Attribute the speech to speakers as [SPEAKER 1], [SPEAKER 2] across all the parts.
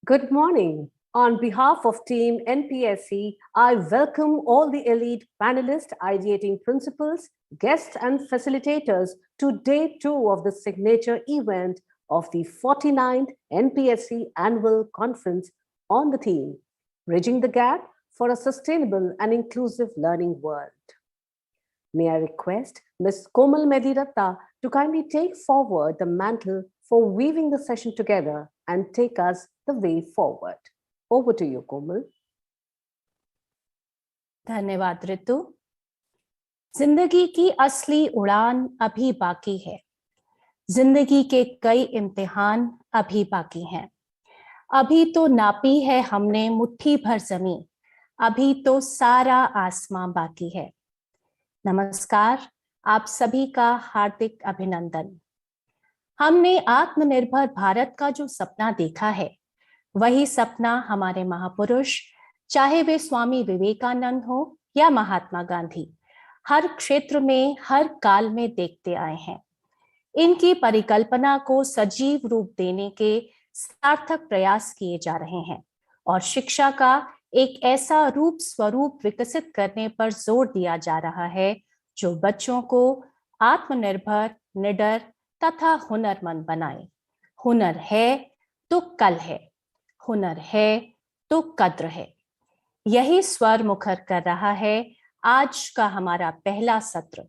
[SPEAKER 1] Good morning. On behalf of Team NPSC, I welcome all the elite panelists, ideating principals, guests, and facilitators to day 2 of the signature event of the 49th NPSC Annual Conference on the theme, Bridging the Gap for a Sustainable and Inclusive Learning World. May I request Ms. Komal Mediratta to kindly take forward the mantle for weaving the session together and take us the way forward. Over to you, Komal.
[SPEAKER 2] धन्यवाद ऋतु। जिंदगी की असली उड़ान अभी बाकी है। जिंदगी के कई इम्तिहान अभी बाकी हैं। अभी तो नापी है हमने मुट्ठी भर जमीन, अभी तो सारा आसमां बाकी है। नमस्कार, आप सभी का हार्दिक अभिनंदन। हमने आत्मनिर्भर भारत का जो सपना देखा है, वही सपना हमारे महापुरुष, चाहे वे स्वामी विवेकानंद हो या महात्मा गांधी, हर क्षेत्र में हर काल में देखते आए हैं। इनकी परिकल्पना को सजीव रूप देने के सार्थक प्रयास किए जा रहे हैं और शिक्षा का एक ऐसा रूप स्वरूप विकसित करने पर जोर दिया जा रहा है जो बच्चों को आत्मनिर्भर, निडर तथा हुनरमंद बनाए। हुनर है तो कल है, हुनर है तो कद्र है। यही स्वर मुखर कर रहा है आज का हमारा पहला सत्र,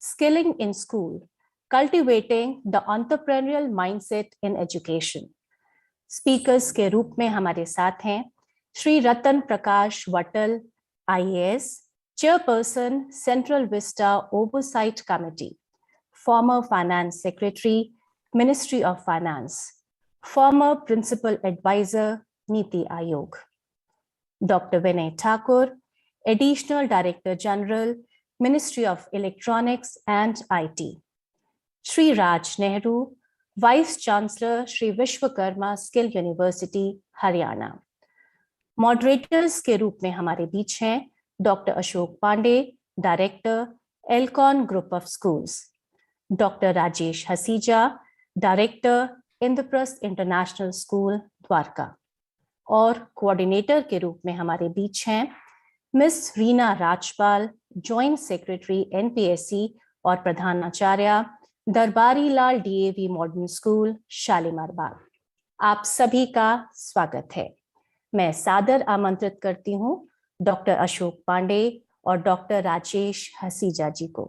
[SPEAKER 2] skilling in school, cultivating the entrepreneurial mindset in education. Speakers के रूप में हमारे साथ हैं श्री रतन प्रकाश वटल, IAS, chairperson central Vista oversight committee, former Finance Secretary, Ministry of Finance, former Principal Advisor, Niti Aayog. Dr. Vinay Thakur, Additional Director General, Ministry of Electronics and IT. Shri Raj Nehru, Vice Chancellor, Shri Vishwakarma Skill University, Haryana. Moderators के रूप में हमारे बीच हैं Dr. Ashok Pandey, Director, Elcon Group of Schools. Dr. Rajesh Hasija, Director, Indraprasth International School, Dwarka. और coordinator के रूप में हमारे बीच हैं miss Reena Rajpal, joint secretary NPSC और प्रधानाचार्य, दरबारी लाल DAV मॉडर्न स्कूल, शालीमार बाग। आप सभी का स्वागत है। मैं सादर आमंत्रित करती हूँ डॉक्टर अशोक पांडे और डॉक्टर राजेश हसीजा जी को।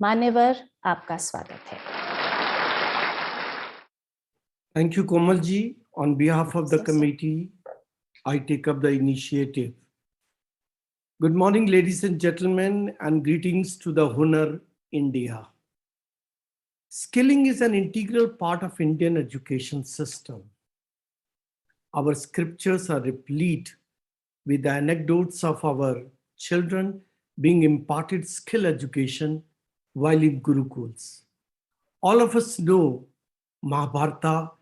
[SPEAKER 2] मान्यवर, आपका स्वागत है।
[SPEAKER 3] Thank you, Komal ji. On behalf of the committee, I take up the initiative. Good morning, ladies and gentlemen, and greetings to the Hunar India. Skilling is an integral part of Indian education system. Our scriptures are replete with the anecdotes of our children being imparted skill education while in Gurukuls. All of us know Mahabharata.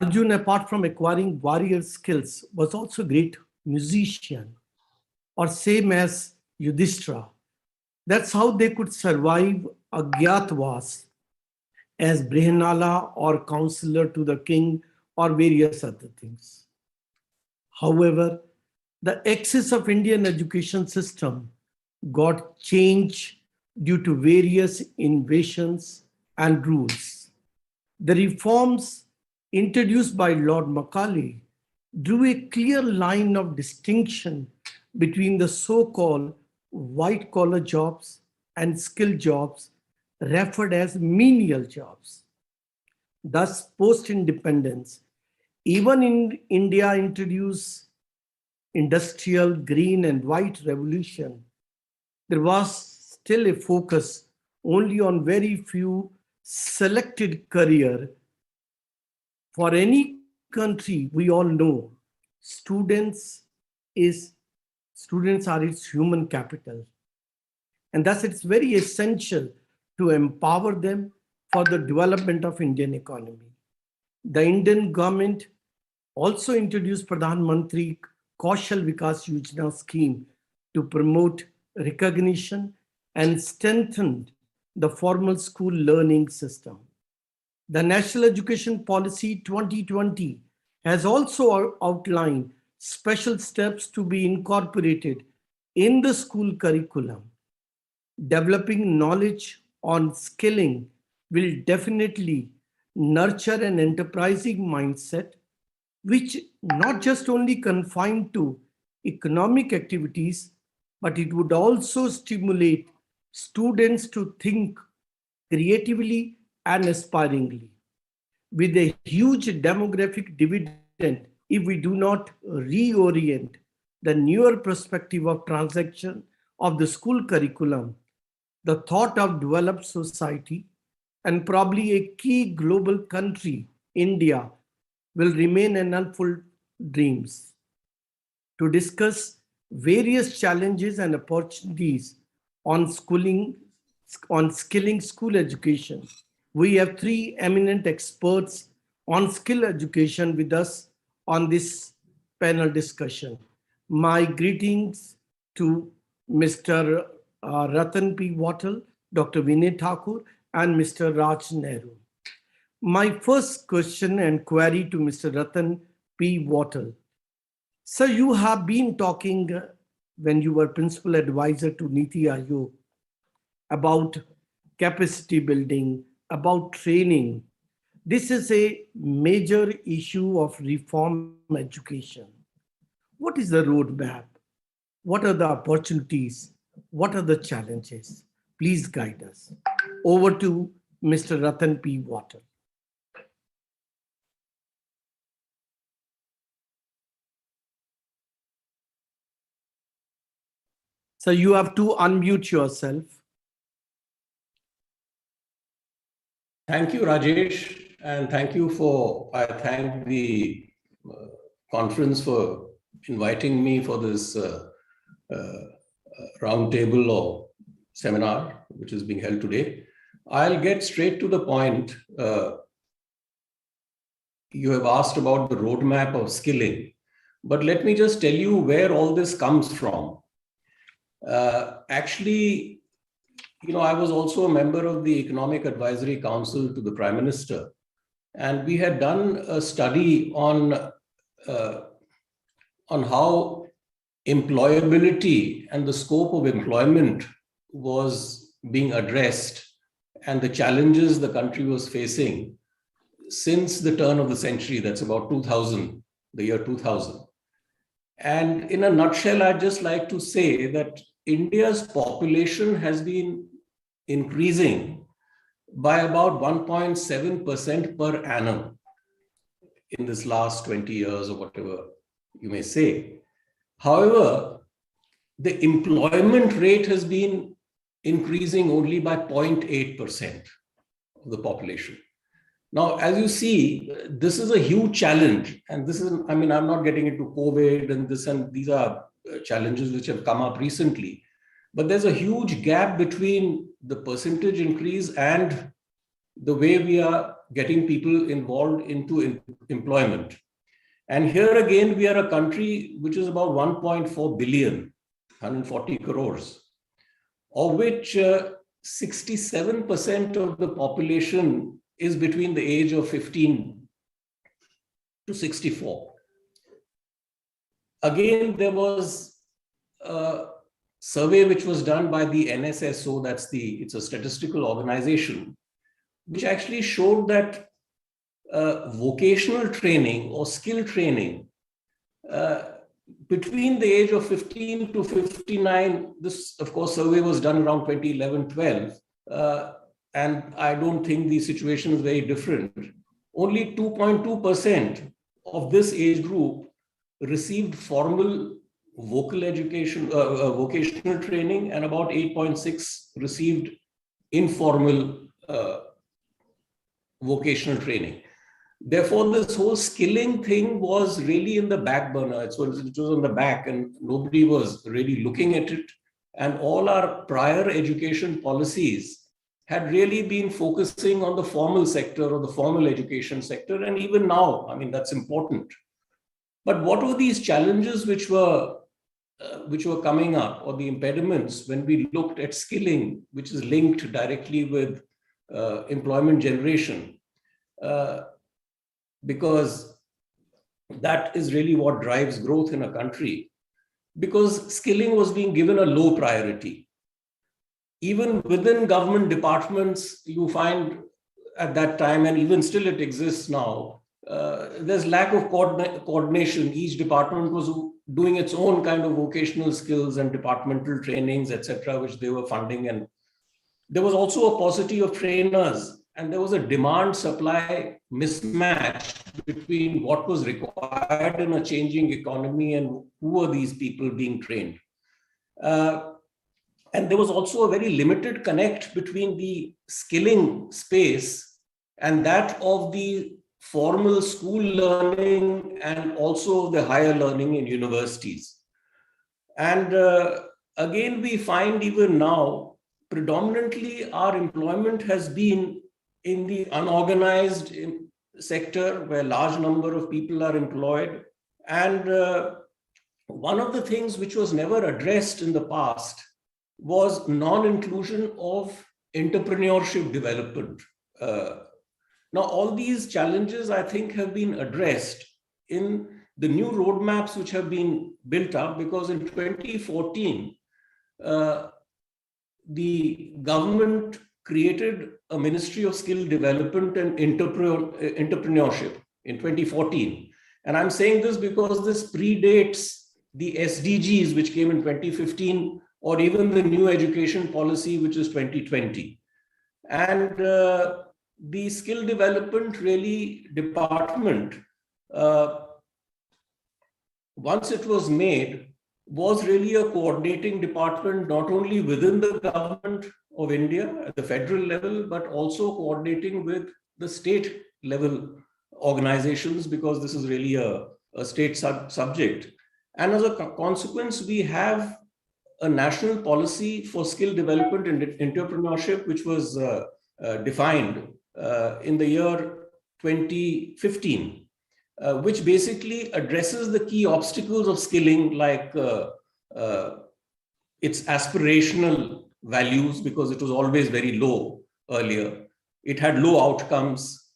[SPEAKER 3] Arjun, apart from acquiring warrior skills, was also a great musician, or same as Yudhishthira. That's how they could survive Agyatwas as Brihanala or counselor to the king or various other things. However, the excess of Indian education system got changed due to various invasions and rules. The reforms introduced by Lord Macaulay drew a clear line of distinction between the so-called white-collar jobs and skilled jobs referred as menial jobs. Thus, post-independence, even in India introduced industrial, green and white revolution, there was still a focus only on very few selected career. For any country, we all know students are its human capital. And thus it's very essential to empower them for the development of Indian economy. The Indian government also introduced Pradhan Mantri Kaushal Vikas Yojana scheme to promote recognition and strengthen the formal school learning system. The National Education Policy 2020 has also outlined special steps to be incorporated in the school curriculum. Developing knowledge on skilling will definitely nurture an enterprising mindset, which not just only confined to economic activities, but it would also stimulate students to think creatively and aspiringly. With a huge demographic dividend, if we do not reorient the newer perspective of transaction of the school curriculum, the thought of developed society and probably a key global country, India, will remain an unfulfilled dreams. To discuss various challenges and opportunities on skilling school education, we have three eminent experts on skill education with us on this panel discussion. My greetings to Mr. Ratan P. Wattal, Dr. Vinay Thakur, and Mr. Raj Nehru. My first question and query to Mr. Ratan P. Wattal. Sir, you have been talking when you were principal advisor to Niti Aayog about capacity building, about training. This is a major issue of reform education. What is the roadmap? What are the opportunities? What are the challenges? Please guide us. Over to Mr. Ratan P. Wattal. So you have to unmute yourself.
[SPEAKER 4] Thank you, Rajesh, and thank you I thank the conference for inviting me for this roundtable or seminar, which is being held today. I'll get straight to the point. You have asked about the roadmap of skilling, but let me just tell you where all this comes from. Actually, I was also a member of the Economic Advisory Council to the Prime Minister, and we had done a study on how employability and the scope of employment was being addressed and the challenges the country was facing since the turn of the century. That's about 2000, the year 2000. And in a nutshell, I'd just like to say that India's population has been increasing by about 1.7% per annum in this last 20 years or whatever you may say. However, the employment rate has been increasing only by 0.8% of the population. Now, as you see, this is a huge challenge. And this is, I mean, I'm not getting into COVID and this, and these are challenges which have come up recently. But there's a huge gap between the percentage increase and the way we are getting people involved into employment. And here again, we are a country which is about 1.4 billion, 140 crores, of which 67% of the population is between the age of 15 to 64. Again, there was a survey which was done by the NSSO, it's a statistical organization, which actually showed that vocational training or skill training between the age of 15 to 59, this, of course, survey was done around 2011-12, and I don't think the situation is very different. Only 2.2% of this age group received formal vocal education, vocational training, and about 8.6 received informal vocational training. Therefore, this whole skilling thing was really in the back burner. It was on the back and nobody was really looking at it. And all our prior education policies had really been focusing on the formal sector or the formal education sector. And even now, I mean, that's important. But what were these challenges which were coming up, or the impediments when we looked at skilling, which is linked directly with employment generation? Because that is really what drives growth in a country. Because skilling was being given a low priority. Even within government departments, you find at that time, and even still it exists now, there's lack of coordination. Each department was doing its own kind of vocational skills and departmental trainings, etc., which they were funding. And there was also a paucity of trainers. And there was a demand-supply mismatch between what was required in a changing economy and who were these people being trained. And there was also a very limited connect between the skilling space and that of the formal school learning and also the higher learning in universities. And again, we find even now, predominantly our employment has been in the unorganized sector where large number of people are employed. And one of the things which was never addressed in the past was non-inclusion of entrepreneurship development. Now, all these challenges, I think, have been addressed in the new roadmaps which have been built up, because in 2014, the government created a Ministry of Skill Development and Entrepreneurship in 2014. And I'm saying this because this predates the SDGs, which came in 2015, or even the new education policy, which is 2020. And the skill development really department, once it was made, was really a coordinating department, not only within the government of India at the federal level, but also coordinating with the state level organizations, because this is really a state subject. And as a consequence, we have a national policy for skill development and entrepreneurship, which was defined in the year 2015, which basically addresses the key obstacles of skilling, like its aspirational values, because it was always very low earlier. It had low outcomes.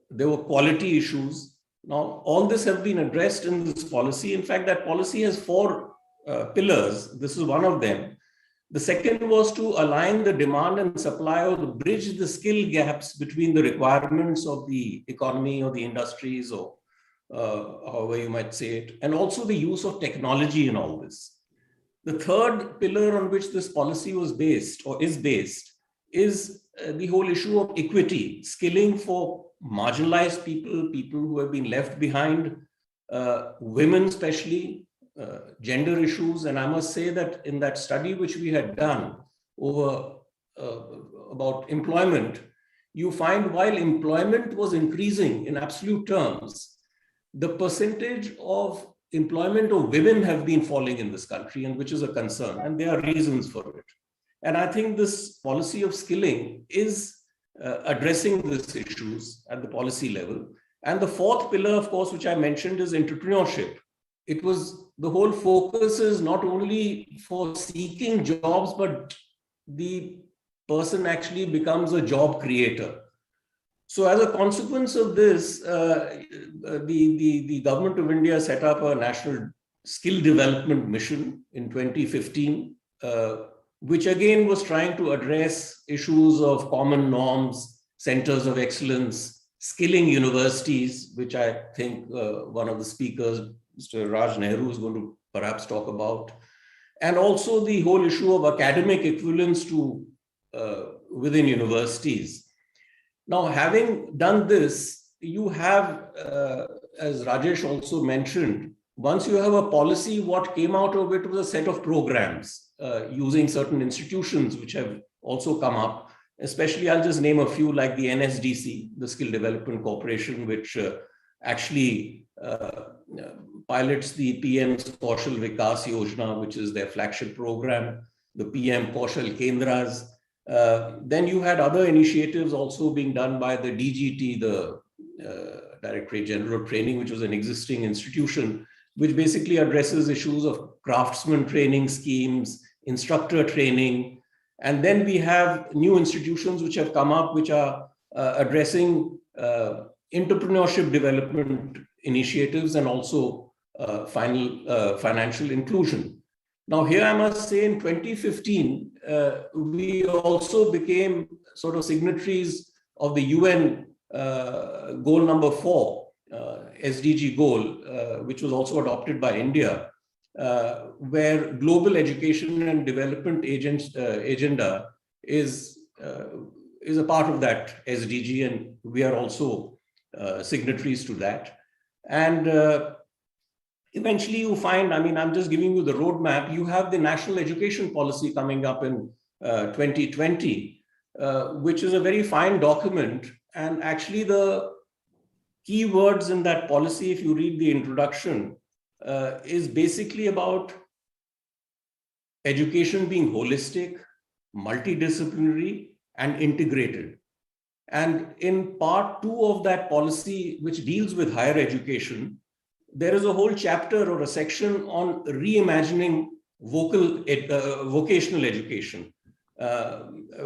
[SPEAKER 4] There were quality issues. Now, all this have been addressed in this policy. In fact, that policy has 4 pillars. This is one of them. The second was to align the demand and supply, or to bridge the skill gaps between the requirements of the economy or the industries or however you might say it, and also the use of technology in all this. The third pillar on which this policy was based or is based is the whole issue of equity, skilling for marginalized people, people who have been left behind, women especially, gender issues. And I must say that in that study which we had done over about employment, you find while employment was increasing in absolute terms, the percentage of employment of women have been falling in this country, and which is a concern, and there are reasons for it. And I think this policy of skilling is addressing these issues at the policy level. And the fourth pillar, of course, which I mentioned, is entrepreneurship. It was the whole focus is not only for seeking jobs, but the person actually becomes a job creator. So as a consequence of this, the government of India set up a national skill development mission in 2015, which again was trying to address issues of common norms, centers of excellence, skilling universities, which I think one of the speakers, Mr. Raj Nehru, is going to perhaps talk about, and also the whole issue of academic equivalence to within universities. Now, having done this, you have, as Rajesh also mentioned, once you have a policy, what came out of it was a set of programs using certain institutions which have also come up. Especially, I'll just name a few, like the NSDC, the Skill Development Corporation, which actually pilots the PM's Kaushal Vikas Yojana, which is their flagship program, the PM Kaushal Kendras. Then you had other initiatives also being done by the DGT, the Directorate General of Training, which was an existing institution, which basically addresses issues of craftsman training schemes, instructor training. And then we have new institutions which have come up, which are addressing entrepreneurship development initiatives and also financial inclusion. Now, here I must say in 2015, we also became sort of signatories of the UN goal number 4, SDG goal, which was also adopted by India, where global education and development agenda is a part of that SDG, and we are also signatories to that. And eventually you find, I mean, I'm just giving you the roadmap, you have the national education policy coming up in 2020, which is a very fine document. And actually the key words in that policy, if you read the introduction, is basically about education being holistic, multidisciplinary, and integrated. And in part 2 of that policy, which deals with higher education, there is a whole chapter or a section on reimagining vocational education,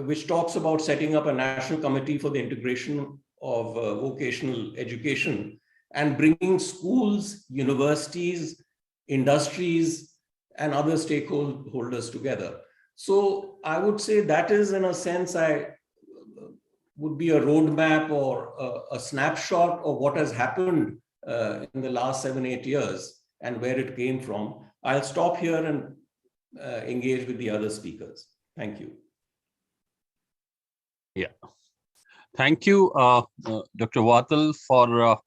[SPEAKER 4] which talks about setting up a national committee for the integration of vocational education and bringing schools, universities, industries, and other stakeholders together. So I would say that is, in a sense, would be a roadmap or a snapshot of what has happened in the last 7-8 years and where it came from. I'll stop here and engage with the other speakers. Thank you.
[SPEAKER 5] Yeah. Thank you, Dr. Watal, for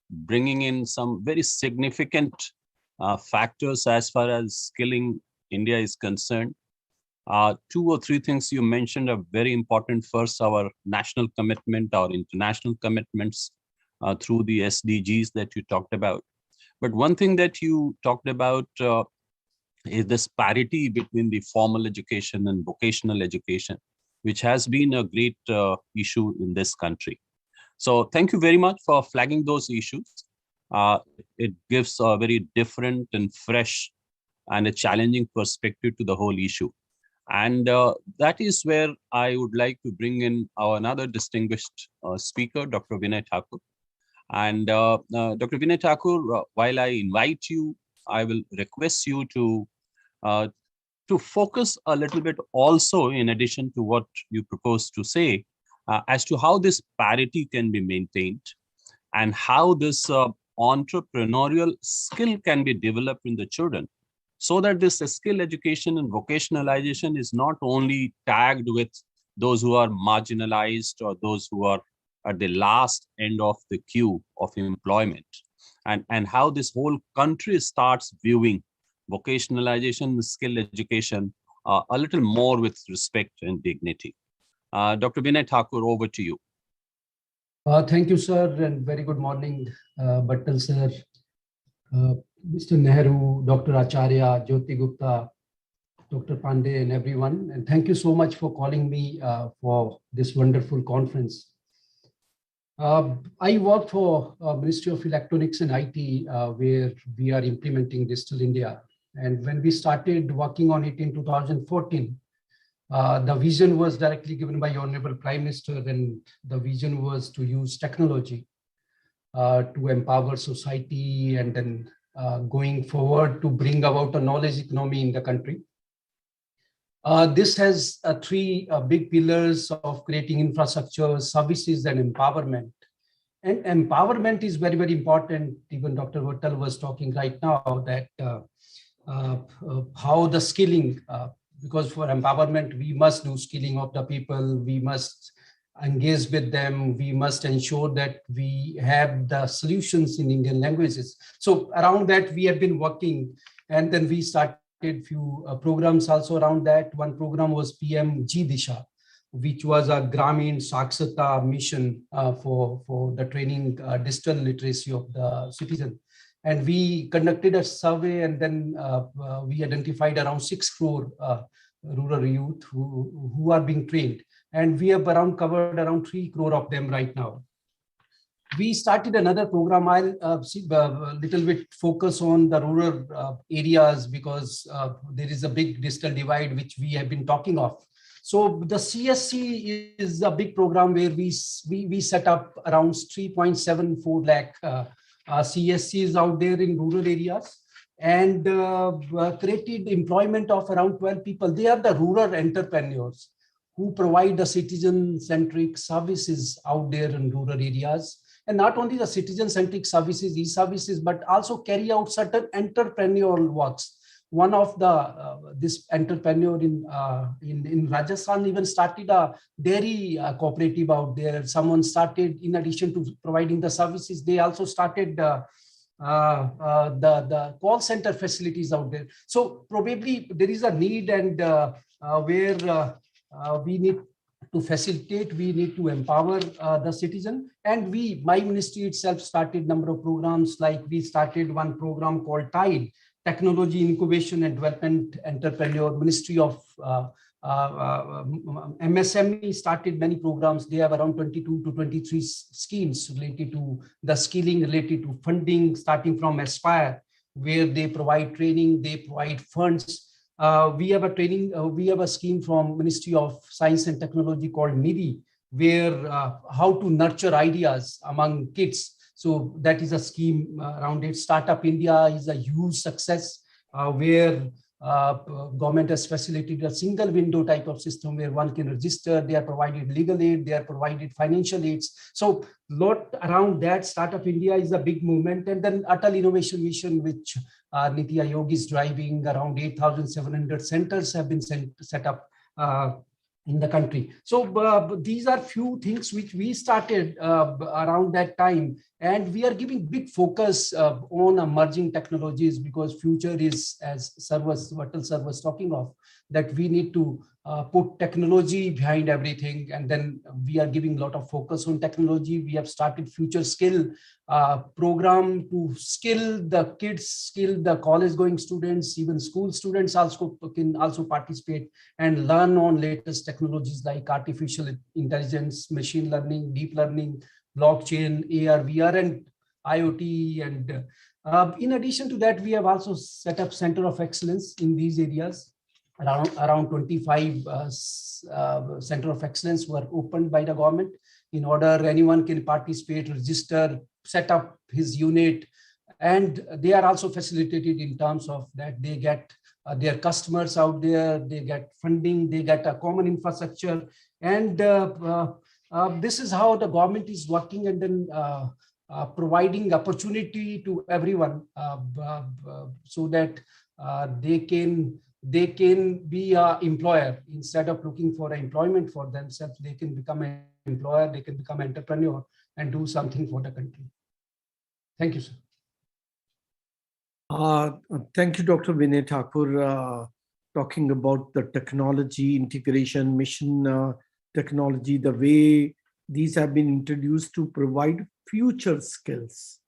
[SPEAKER 5] bringing in some very significant factors as far as skilling India is concerned. 2 or 3 things you mentioned are very important. First, our national commitment, our international commitments through the SDGs that you talked about. But one thing that you talked about is this parity between the formal education and vocational education, which has been a great issue in this country. So thank you very much for flagging those issues. It gives a very different and fresh and a challenging perspective to the whole issue. And that is where I would like to bring in our another distinguished speaker, Dr. Vinay Thakur. And Dr. Vinay Thakur, while I invite you, I will request you to focus a little bit also, in addition to what you propose to say, as to how this parity can be maintained and how this entrepreneurial skill can be developed in the children, so that this skill education and vocationalization is not only tagged with those who are marginalized or those who are at the last end of the queue of employment, and how this whole country starts viewing vocationalization, skill education a little more with respect and dignity. Dr. Vinay Thakur, over to you.
[SPEAKER 6] Thank you, sir, and very good morning, Bhattal sir, Mr. Nehru, Dr. Acharya, Jyoti Gupta, Dr. Pandey, and everyone. And thank you so much for calling me for this wonderful conference. I work for Ministry of Electronics and IT, where we are implementing Digital India. And when we started working on it in 2014, the vision was directly given by Honorable Prime Minister, and the vision was to use technology to empower society, and then going forward to bring about a knowledge economy in the country. This has three big pillars of creating infrastructure, services, and empowerment. And empowerment is very, very important. Even Dr. Bhattal was talking right now that how the skilling, because for empowerment, we must do skilling of the people, we must engage with them, we must ensure that we have the solutions in Indian languages. So around that, we have been working, and then we started few programs also around that. One program was PM G Disha, which was a Gramin Saksharta mission for the training digital literacy of the citizen. And we conducted a survey, and then we identified around 6 crore rural youth who are being trained. And we have covered around 3 crore of them right now. We started another program. I'll see a little bit focus on the rural areas, because there is a big digital divide, which we have been talking of. So the CSC is a big program where we set up around 3.74 lakh CSCs out there in rural areas, and created employment of around 12 people. They are the rural entrepreneurs who provide the citizen-centric services out there in rural areas. And not only the citizen-centric services, e-services, but also carry out certain entrepreneurial works. One of this entrepreneur in Rajasthan even started a dairy cooperative out there. Someone started, in addition to providing the services, they also started the call center facilities out there. So probably there is a need, and where we need to facilitate, we need to empower the citizen. And my ministry itself started number of programs, like we started one program called TIDE, Technology Incubation and Development Entrepreneur. Ministry of MSME started many programs. They have around 22 to 23 schemes related to the skilling, related to funding, starting from Aspire, where they provide training, they provide funds. We have a scheme from Ministry of Science and Technology called MIDI, where how to nurture ideas among kids. So that is a scheme around it. Startup India is a huge success, where government has facilitated a single window type of system where one can register. They are provided legal aid, they are provided financial aids. So lot around that. Startup India is a big movement. And then Atal Innovation Mission, which Niti Aayog is driving, around 8,700 centers have been set up in the country. So these are few things which we started around that time, and we are giving big focus on emerging technologies, because future is, as Bhattal sir was talking of, that we need to put technology behind everything, and then we are giving a lot of focus on technology. We have started Future Skill program to skill the kids, skill the college going students, even school students also can also participate and learn on latest technologies like artificial intelligence, machine learning, deep learning, blockchain, AR, VR, and IoT. And in addition to that, we have also set up Center of Excellence in these areas. Around 25 Center of Excellence were opened by the government, in order anyone can participate, register, set up his unit, and they are also facilitated in terms of that they get their customers out there, they get funding, they get a common infrastructure, and this is how the government is working. And then providing opportunity to everyone so that they can be an employer. Instead of looking for employment for themselves, they can become an employer, they can become an entrepreneur and do something for the country. Thank you, sir.
[SPEAKER 3] Thank you, Dr. Vinay Thakur, talking about the technology integration, mission technology, the way these have been introduced to provide future skills.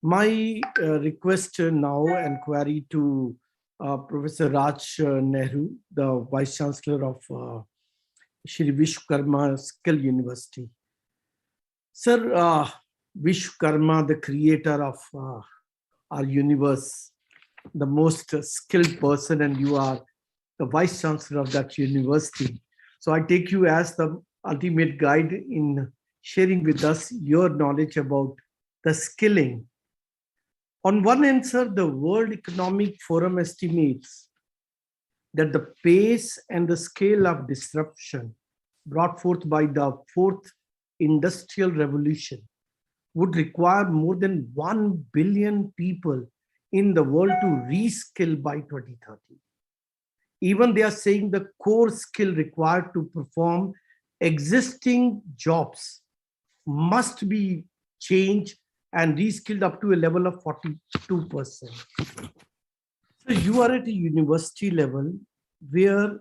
[SPEAKER 3] My request now and query to Professor Raj Nehru, the Vice Chancellor of Shri Vishwakarma Skill University. Sir, Vishwakarma, the creator of our universe, the most skilled person, and you are the Vice Chancellor of that university. So I take you as the ultimate guide in sharing with us your knowledge about the skilling. On one hand, sir, the World Economic Forum estimates that the pace and the scale of disruption brought forth by the fourth industrial revolution would require more than 1 billion people in the world to reskill by 2030. Even they are saying the core skill required to perform existing jobs must be changed and reskilled up to a level of 42%. So you are at a university level where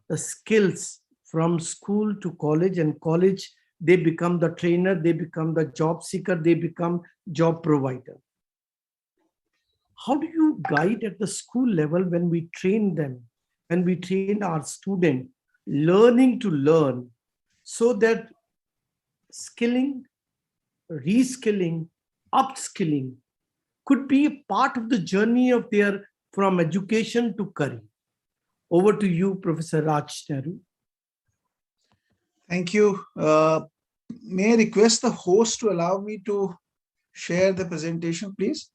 [SPEAKER 3] the skills from school to college, and college, they become the trainer, they become the job seeker, they become job provider. How do you guide at the school level when we train them, when we train our student learning to learn, so that skilling, reskilling, upskilling could be a part of the journey of their from education to career? Over to you, Professor Raj Nehru.
[SPEAKER 7] Thank you. May I request the host to allow me to share the presentation, please?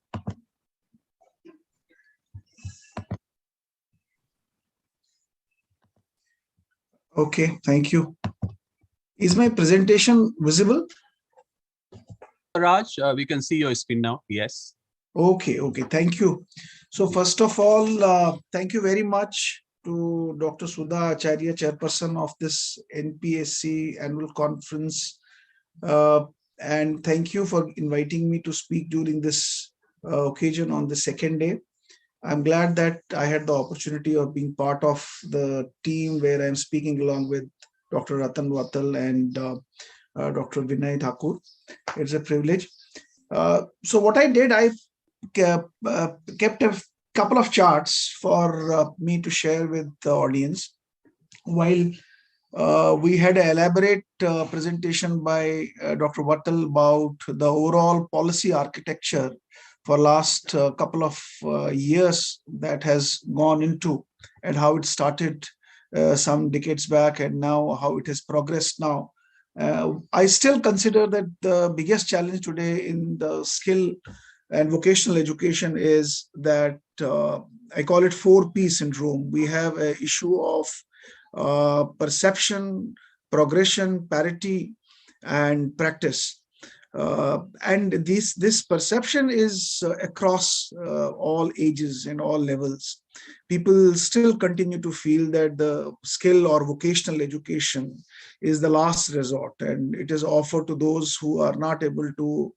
[SPEAKER 7] Okay, thank you. Is my presentation visible?
[SPEAKER 5] Raj, we can see your screen now. Yes.
[SPEAKER 7] Okay, thank you. So first of all, thank you very much to Dr. Sudha Acharya, chairperson of this NPSC annual conference. And thank you for inviting me to speak during this occasion on the second day. I'm glad that I had the opportunity of being part of the team where I'm speaking along with Dr. Ratan Wattal and Dr. Vinay Thakur. It's a privilege. So what I did, I kept a couple of charts for me to share with the audience. While we had an elaborate presentation by Dr. Wattal about the overall policy architecture for last couple of years that has gone into, and how it started some decades back and now how it has progressed now. I still consider that the biggest challenge today in the skill and vocational education is that I call it 4P syndrome. We have an issue of perception, progression, parity, and practice. And this perception is across all ages and all levels. People still continue to feel that the skill or vocational education is the last resort, and it is offered to those who are not able to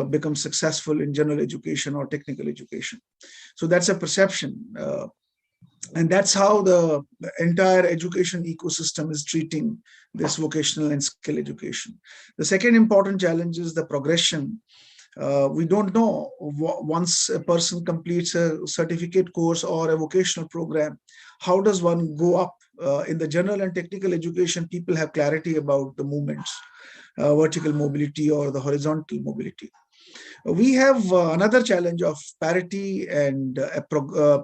[SPEAKER 7] become successful in general education or technical education. So that's a perception. And that's how the entire education ecosystem is treating this vocational and skill education. The second important challenge is the progression. We don't know, once a person completes a certificate course or a vocational program, how does one go up? In the general and technical education, people have clarity about the movements, vertical mobility or the horizontal mobility. We have another challenge of parity and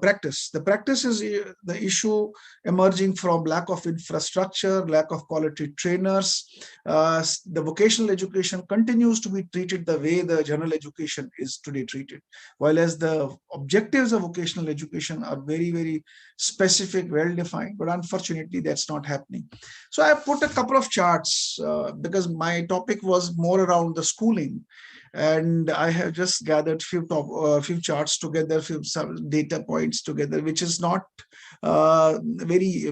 [SPEAKER 7] practice. The practice is the issue emerging from lack of infrastructure, lack of quality trainers. The vocational education continues to be treated the way the general education is today treated, while as the objectives of vocational education are very, very specific, well-defined, but unfortunately that's not happening. So I put a couple of charts because my topic was more around the schooling, and I have just gathered few charts together, some data points together, which is not very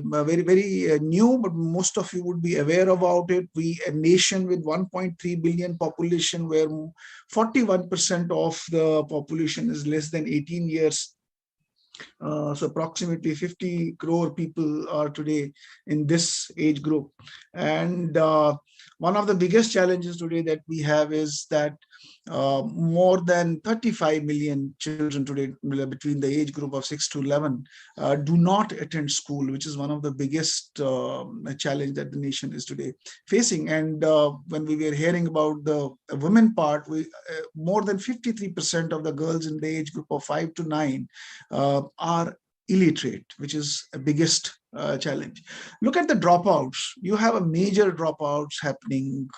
[SPEAKER 7] new, but most of you would be aware about it. We, a nation with 1.3 billion population, where 41% of the population is less than 18 years. So approximately 50 crore people are today in this age group. And one of the biggest challenges today that we have is that more than 35 million children today between the age group of 6 to 11 do not attend school, which is one of the biggest challenge that the nation is today facing. And when we were hearing about the women part, more than 53% of the girls in the age group of 5 to 9 are illiterate, which is the biggest challenge. Look at the dropouts. You have a major dropouts happening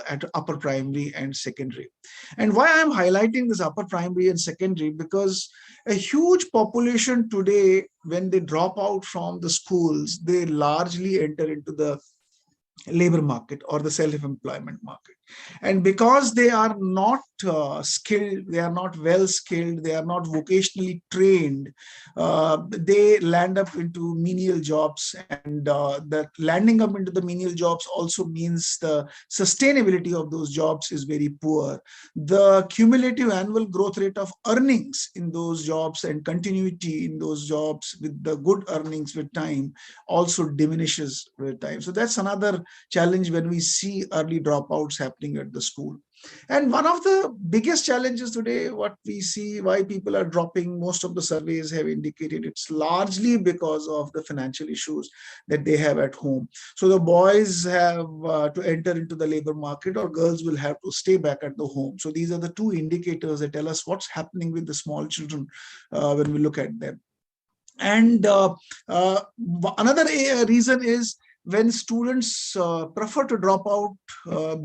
[SPEAKER 7] at upper primary and secondary. And why I'm highlighting this upper primary and secondary, because a huge population today, when they drop out from the schools, they largely enter into the labor market or the self-employment market. And because they are not skilled, they are not well skilled, they are not vocationally trained, they land up into menial jobs. And that landing up into the menial jobs also means the sustainability of those jobs is very poor. The cumulative annual growth rate of earnings in those jobs and continuity in those jobs with the good earnings with time also diminishes with time. So that's another challenge when we see early dropouts happening at the school. And one of the biggest challenges today, what we see, why people are dropping, most of the surveys have indicated it's largely because of the financial issues that they have at home. So the boys have to enter into the labor market, or girls will have to stay back at the home. So these are the two indicators that tell us what's happening with the small children when we look at them. And another reason is when students prefer to drop out,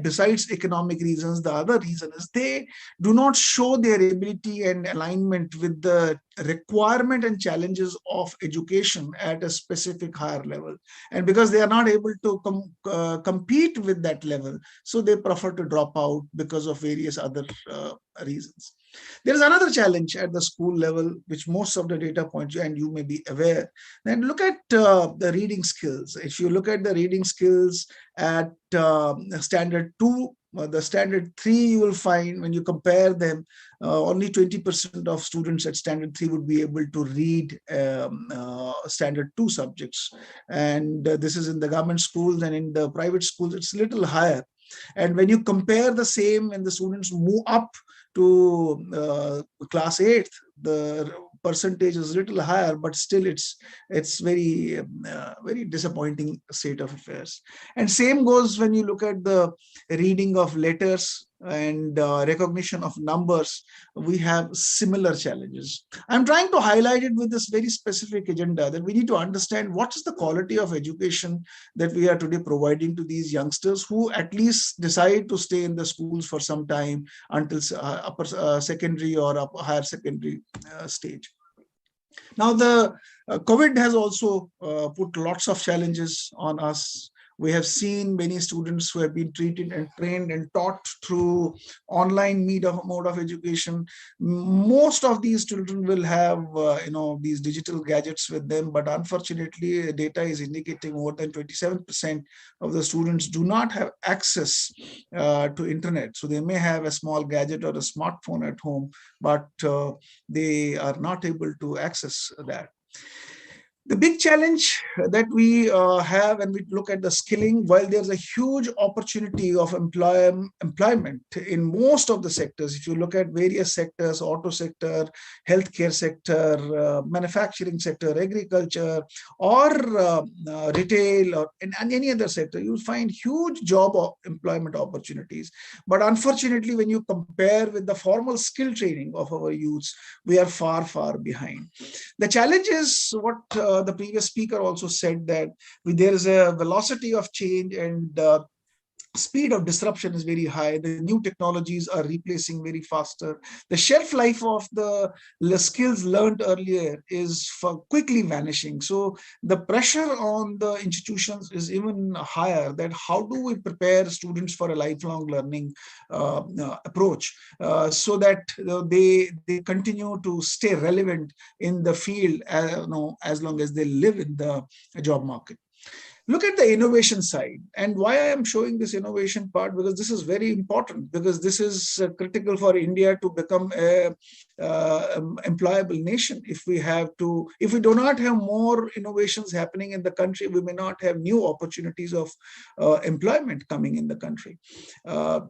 [SPEAKER 7] besides economic reasons, the other reason is they do not show their ability and alignment with the requirement and challenges of education at a specific higher level. And because they are not able to compete with that level, so they prefer to drop out because of various other reasons. There is another challenge at the school level, which most of the data points, and you may be aware. Then look at the reading skills. If you look at the reading skills at standard 2, the standard 3, you will find when you compare them, only 20% of students at standard 3 would be able to read standard 2 subjects. And this is in the government schools, and in the private schools, it's a little higher. And when you compare the same, when the students move up to class 8th, the percentage is a little higher, but still it's very very disappointing state of affairs. And same goes when you look at the reading of letters and recognition of numbers. We have similar challenges. I'm trying to highlight it with this very specific agenda that we need to understand what is the quality of education that we are today providing to these youngsters who at least decide to stay in the schools for some time until upper secondary or higher secondary stage. Now, the COVID has also put lots of challenges on us. We have seen many students who have been treated and trained and taught through online mode of education. Most of these children will have these digital gadgets with them, but unfortunately, data is indicating more than 27% of the students do not have access to internet. So they may have a small gadget or a smartphone at home, but they are not able to access that. The big challenge that we have when we look at the skilling, while there's a huge opportunity of employment in most of the sectors, if you look at various sectors, auto sector, healthcare sector, manufacturing sector, agriculture, or retail, or in any other sector, you find huge job employment opportunities. But unfortunately, when you compare with the formal skill training of our youths, we are far, far behind. The challenge is what the previous speaker also said, that there is a velocity of change and speed of disruption is very high. The new technologies are replacing very faster. The shelf life of the skills learned earlier is quickly vanishing. So the pressure on the institutions is even higher, that how do we prepare students for a lifelong learning approach so that they continue to stay relevant in the field as long as they live in the job market. Look at the innovation side. And why I am showing this innovation part, because this is very important, because this is critical for India to become a employable nation. If we do not have more innovations happening in the country, we may not have new opportunities of employment coming in the country.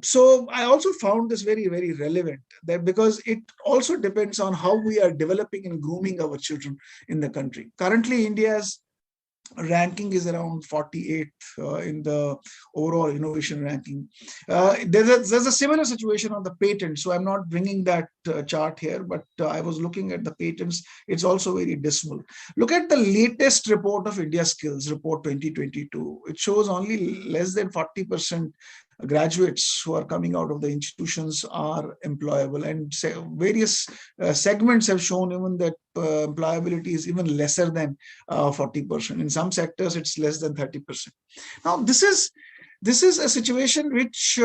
[SPEAKER 7] So I also found this very, very relevant, that because it also depends on how we are developing and grooming our children in the country. Currently, India's ranking is around 48th in the overall innovation ranking. There's a similar situation on the patent, so I'm not bringing that chart here, but I was looking at the patents. It's also very dismal. Look at the latest report of India Skills, report 2022. It shows only less than 40% graduates who are coming out of the institutions are employable, and various segments have shown even that employability is even lesser than 40%. In some sectors, it's less than 30%. Now, this is a situation which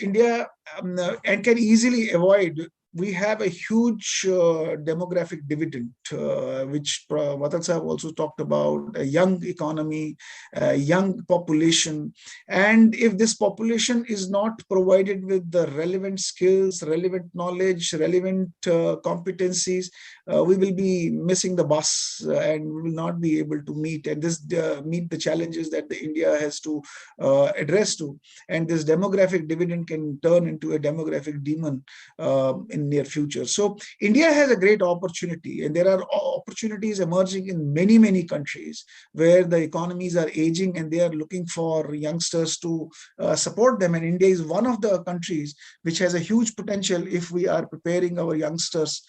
[SPEAKER 7] India can easily avoid. We have a huge demographic dividend, which Vatal Sahab also talked about, a young economy, a young population. And if this population is not provided with the relevant skills, relevant knowledge, relevant competencies, we will be missing the bus and we will not be able to meet the challenges that India has to address to. And this demographic dividend can turn into a demographic demon in near future. So India has a great opportunity, and there are opportunities emerging in many, many countries where the economies are aging and they are looking for youngsters to support them. And India is one of the countries which has a huge potential if we are preparing our youngsters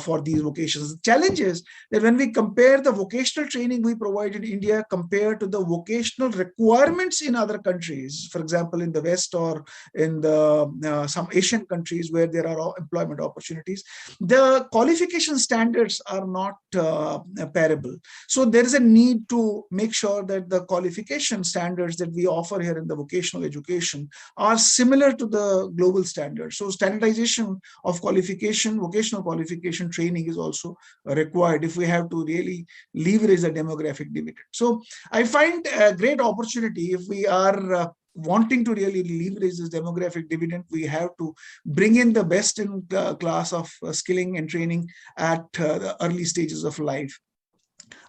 [SPEAKER 7] for these vocations. The challenge is that when we compare the vocational training we provide in India compared to the vocational requirements in other countries, for example, in the West or in the some Asian countries where there are employment opportunities, the qualification standards are not comparable. So there is a need to make sure that the qualification standards that we offer here in the vocational education are similar to the global standards. So standardization of qualification, vocational qualification training is also required if we have to really leverage the demographic dividend. So I find a great opportunity if we are wanting to really leverage this demographic dividend. We have to bring in the best in class of skilling and training at the early stages of life.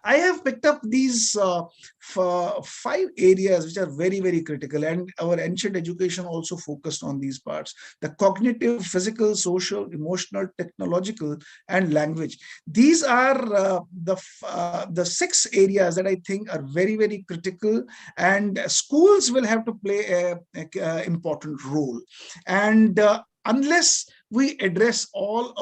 [SPEAKER 7] I have picked up these 5 areas which are very, very critical, and our ancient education also focused on these parts: the cognitive, physical, social, emotional, technological, and language. These are the 6 areas that I think are very, very critical, and schools will have to play an important role. And unless we address all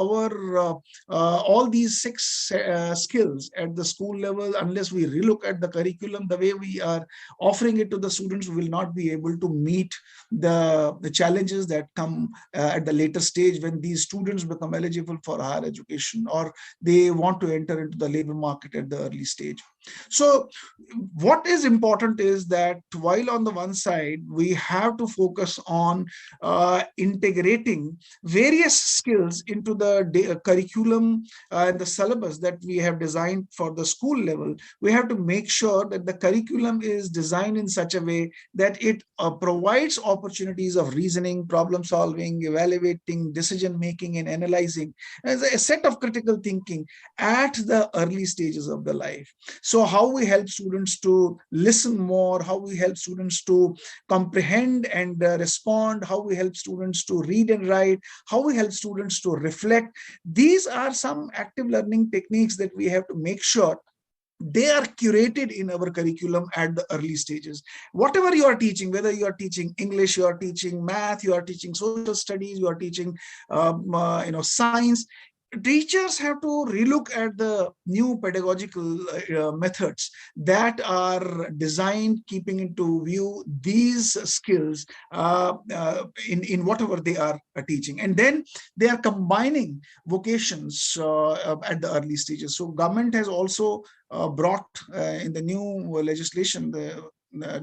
[SPEAKER 7] these 6 skills at the school level, unless we relook at the curriculum, the way we are offering it to the students, we will not be able to meet the challenges that come at the later stage when these students become eligible for higher education or they want to enter into the labor market at the early stage. So what is important is that while on the one side, we have to focus on integrating various various skills into the curriculum and the syllabus that we have designed for the school level, we have to make sure that the curriculum is designed in such a way that it provides opportunities of reasoning, problem solving, evaluating, decision making, and analyzing, as a set of critical thinking at the early stages of the life. So how we help students to listen more, how we help students to comprehend and respond, how we help students to read and write, how we help students to reflect. These are some active learning techniques that we have to make sure they are curated in our curriculum at the early stages. Whatever you are teaching, whether you are teaching English, you are teaching math, you are teaching social studies, you are teaching science, teachers have to relook at the new pedagogical methods that are designed keeping into view these skills in whatever they are teaching. And then they are combining vocations at the early stages. So government has also brought in the new legislation, the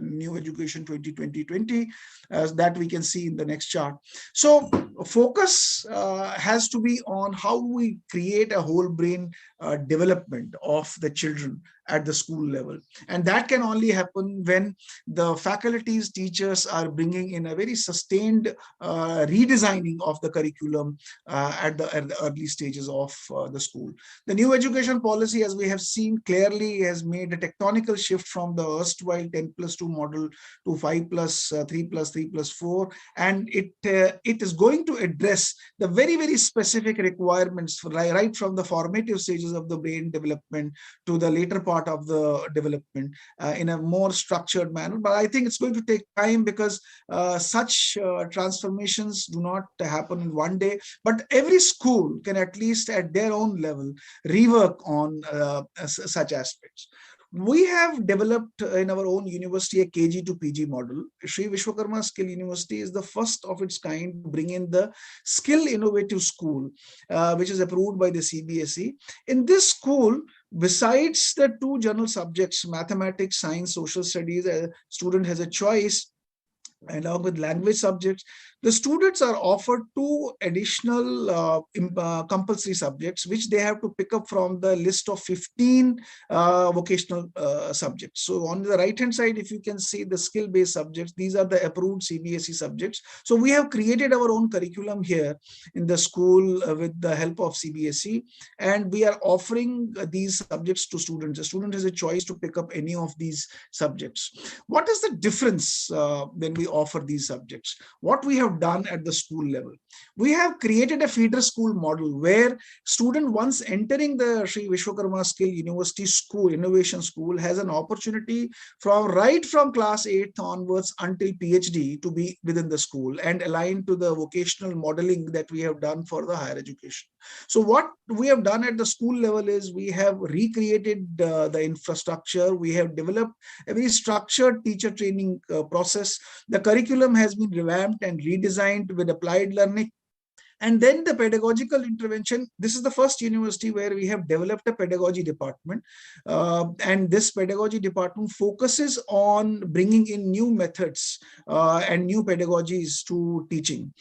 [SPEAKER 7] New Education 2020, as that we can see in the next chart. So focus has to be on how we create a whole brain development of the children at the school level. And that can only happen when the faculties, teachers are bringing in a very sustained redesigning of the curriculum at the early stages of the school. The new education policy, as we have seen clearly, has made a tectonical shift from the erstwhile 10+2 model to 5+3+3+4. And it is going to address the very, very specific requirements right from the formative stages of the brain development to the later part of the development in a more structured manner. But I think it's going to take time, because such transformations do not happen in one day. But every school can, at least at their own level, rework on such aspects. We have developed in our own university a KG to PG model. Sri Vishwakarma Skill University is the first of its kind to bring in the Skill Innovative School, which is approved by the CBSE. In this school, besides the two general subjects, mathematics, science, social studies, a student has a choice, along with language subjects. The students are offered two additional compulsory subjects, which they have to pick up from the list of 15 vocational subjects. So on the right-hand side, if you can see the skill-based subjects, these are the approved CBSE subjects. So we have created our own curriculum here in the school with the help of CBSE, and we are offering these subjects to students. The student has a choice to pick up any of these subjects. What is the difference when we offer these subjects? What we have done at the school level, we have created a feeder school model where student, once entering the Sri Vishwakarma Skill University School, Innovation School, has an opportunity right from class 8th onwards until PhD to be within the school and aligned to the vocational modeling that we have done for the higher education. So what we have done at the school level is we have recreated the infrastructure. We have developed a very structured teacher training process. The curriculum has been revamped and redesigned with applied learning. And then the pedagogical intervention. This is the first university where we have developed a pedagogy department. And this pedagogy department focuses on bringing in new methods and new pedagogies to teaching.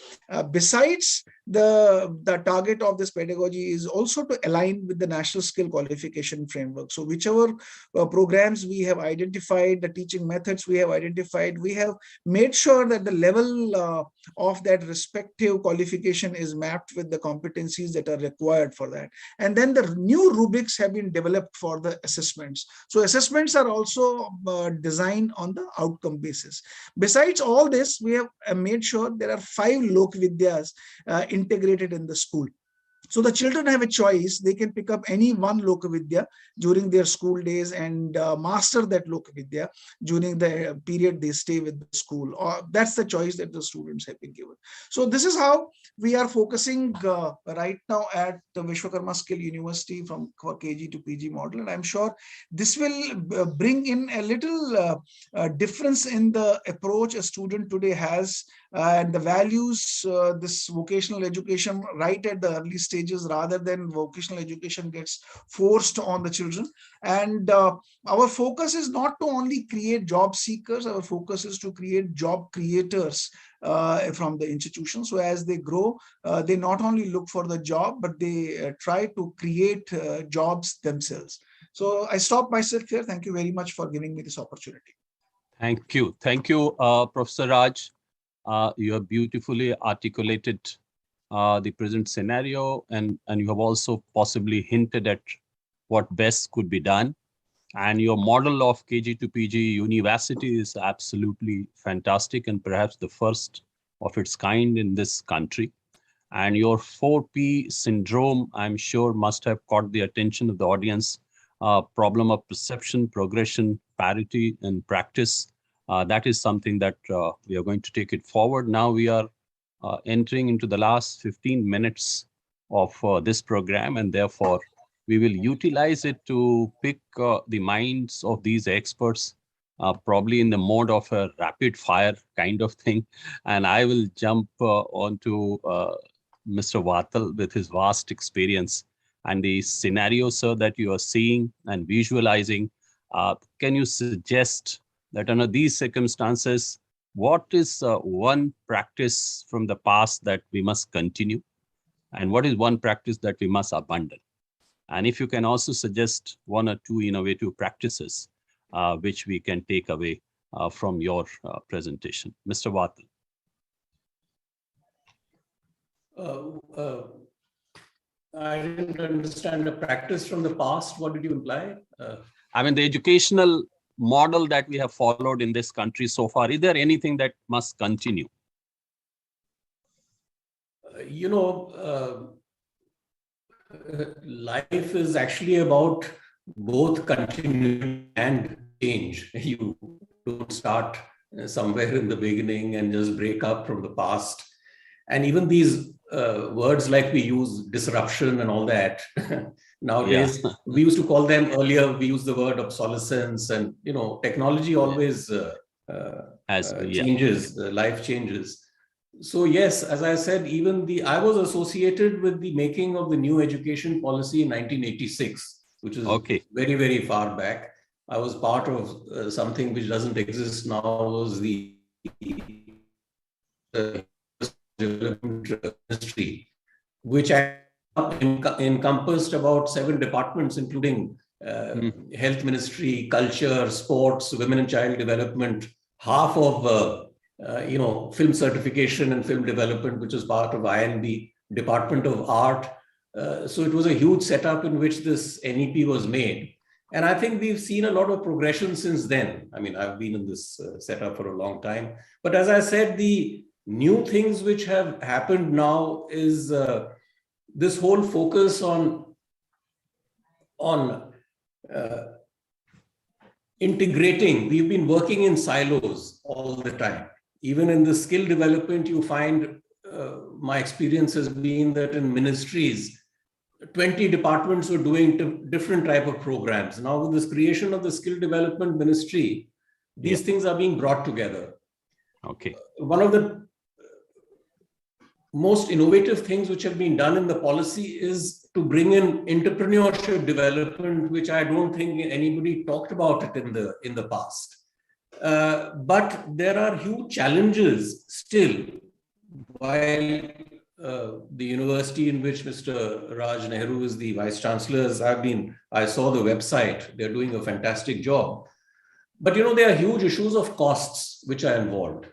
[SPEAKER 7] Besides, the target of this pedagogy is also to align with the National Skill Qualification Framework. So whichever programs we have identified, the teaching methods we have identified, we have made sure that the level of that respective qualification is mapped with the competencies that are required for that. And then the new rubrics have been developed for the assessments. So assessments are also designed on the outcome basis. Besides all this, we have made sure there are 5 Lokvidyas integrated in the school. So the children have a choice. They can pick up any one Lokavidya during their school days and master that Lokavidya during the period they stay with the school. That's the choice that the students have been given. So this is how we are focusing right now at the Vishwakarma Skill University for KG to PG model. And I'm sure this will bring in a little difference in the approach a student today has and the values this vocational education right at the early stages, rather than vocational education gets forced on the children. And our focus is not to only create job seekers, our focus is to create job creators from the institution. So as they grow, they not only look for the job, but they try to create jobs themselves. So I stop myself here. Thank you very much for giving me this opportunity.
[SPEAKER 5] Thank you. Thank you, Professor Raj. You have beautifully articulated the present scenario, and you have also possibly hinted at what best could be done. And your model of KG to PG university is absolutely fantastic and perhaps the first of its kind in this country. And your 4P syndrome, I'm sure, must have caught the attention of the audience. Problem of perception, progression, parity, and practice. That is something that we are going to take it forward. Now we are entering into the last 15 minutes of this program, and therefore we will utilize it to pick the minds of these experts, probably in the mode of a rapid fire kind of thing. And I will jump onto Mr. Vatal with his vast experience and the scenario, sir, that you are seeing and visualizing. Can you suggest that under these circumstances, what is one practice from the past that we must continue? And what is one practice that we must abandon? And if you can also suggest one or two innovative practices which we can take away from your presentation. Mr. Vatal.
[SPEAKER 4] I didn't understand the practice from the past. What did you imply?
[SPEAKER 5] I mean, the educational model that we have followed in this country so far, is there anything that must continue?
[SPEAKER 4] Life is actually about both continuity and change. You don't start somewhere in the beginning and just break up from the past. And even these words like we use, disruption and all that, nowadays, we used to call them earlier, we use the word obsolescence, and technology always changes, life changes. So yes, as I said, I was associated with the making of the new education policy in 1986, which is very, very far back. I was part of something which doesn't exist now, was the development ministry, which encompassed about 7 departments, including health ministry, culture, sports, women and child development, half of film certification and film development, which was part of INB, Department of Art. So it was a huge setup in which this NEP was made. And I think we've seen a lot of progression since then. I mean, I've been in this setup for a long time. But as I said, the new things which have happened now is this whole focus on integrating. We've been working in silos all the time. Even in the skill development, you find my experience has been that in ministries, 20 departments were doing different type of programs. Now with this creation of the skill development ministry, these things are being brought together.
[SPEAKER 5] Okay.
[SPEAKER 4] One of the most innovative things which have been done in the policy is to bring in entrepreneurship development, which I don't think anybody talked about it in the past. But there are huge challenges still. While the university in which Mr. Raj Nehru is the vice chancellor, I saw the website, they're doing a fantastic job. But there are huge issues of costs which are involved.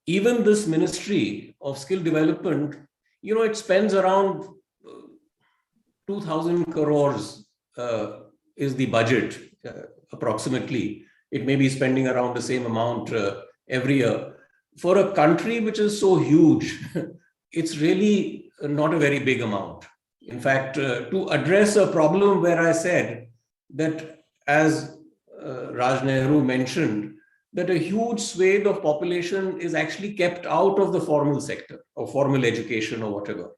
[SPEAKER 4] Even this Ministry of Skill Development, it spends around 2,000 crores is the budget, approximately. It may be spending around the same amount every year. For a country which is so huge, it's really not a very big amount. In fact, to address a problem where I said that, as Raj Nehru mentioned, that a huge swathe of population is actually kept out of the formal sector or formal education or whatever.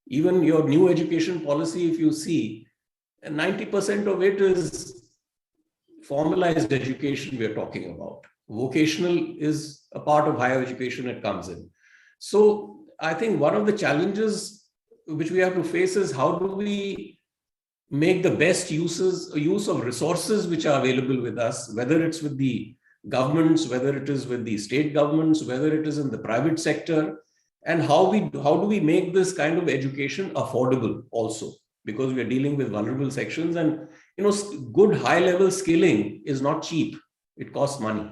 [SPEAKER 4] Even your new education policy, if you see, 90% of it is formalized education we are talking about. vocational is a part of higher education, it comes in. So I think one of the challenges which we have to face is how do we make the best use of resources which are available with us, whether it's with the governments, whether it is with the state governments, whether it is in the private sector, and how do we make this kind of education affordable also, because we are dealing with vulnerable sections, and good high level skilling is not cheap, it costs money.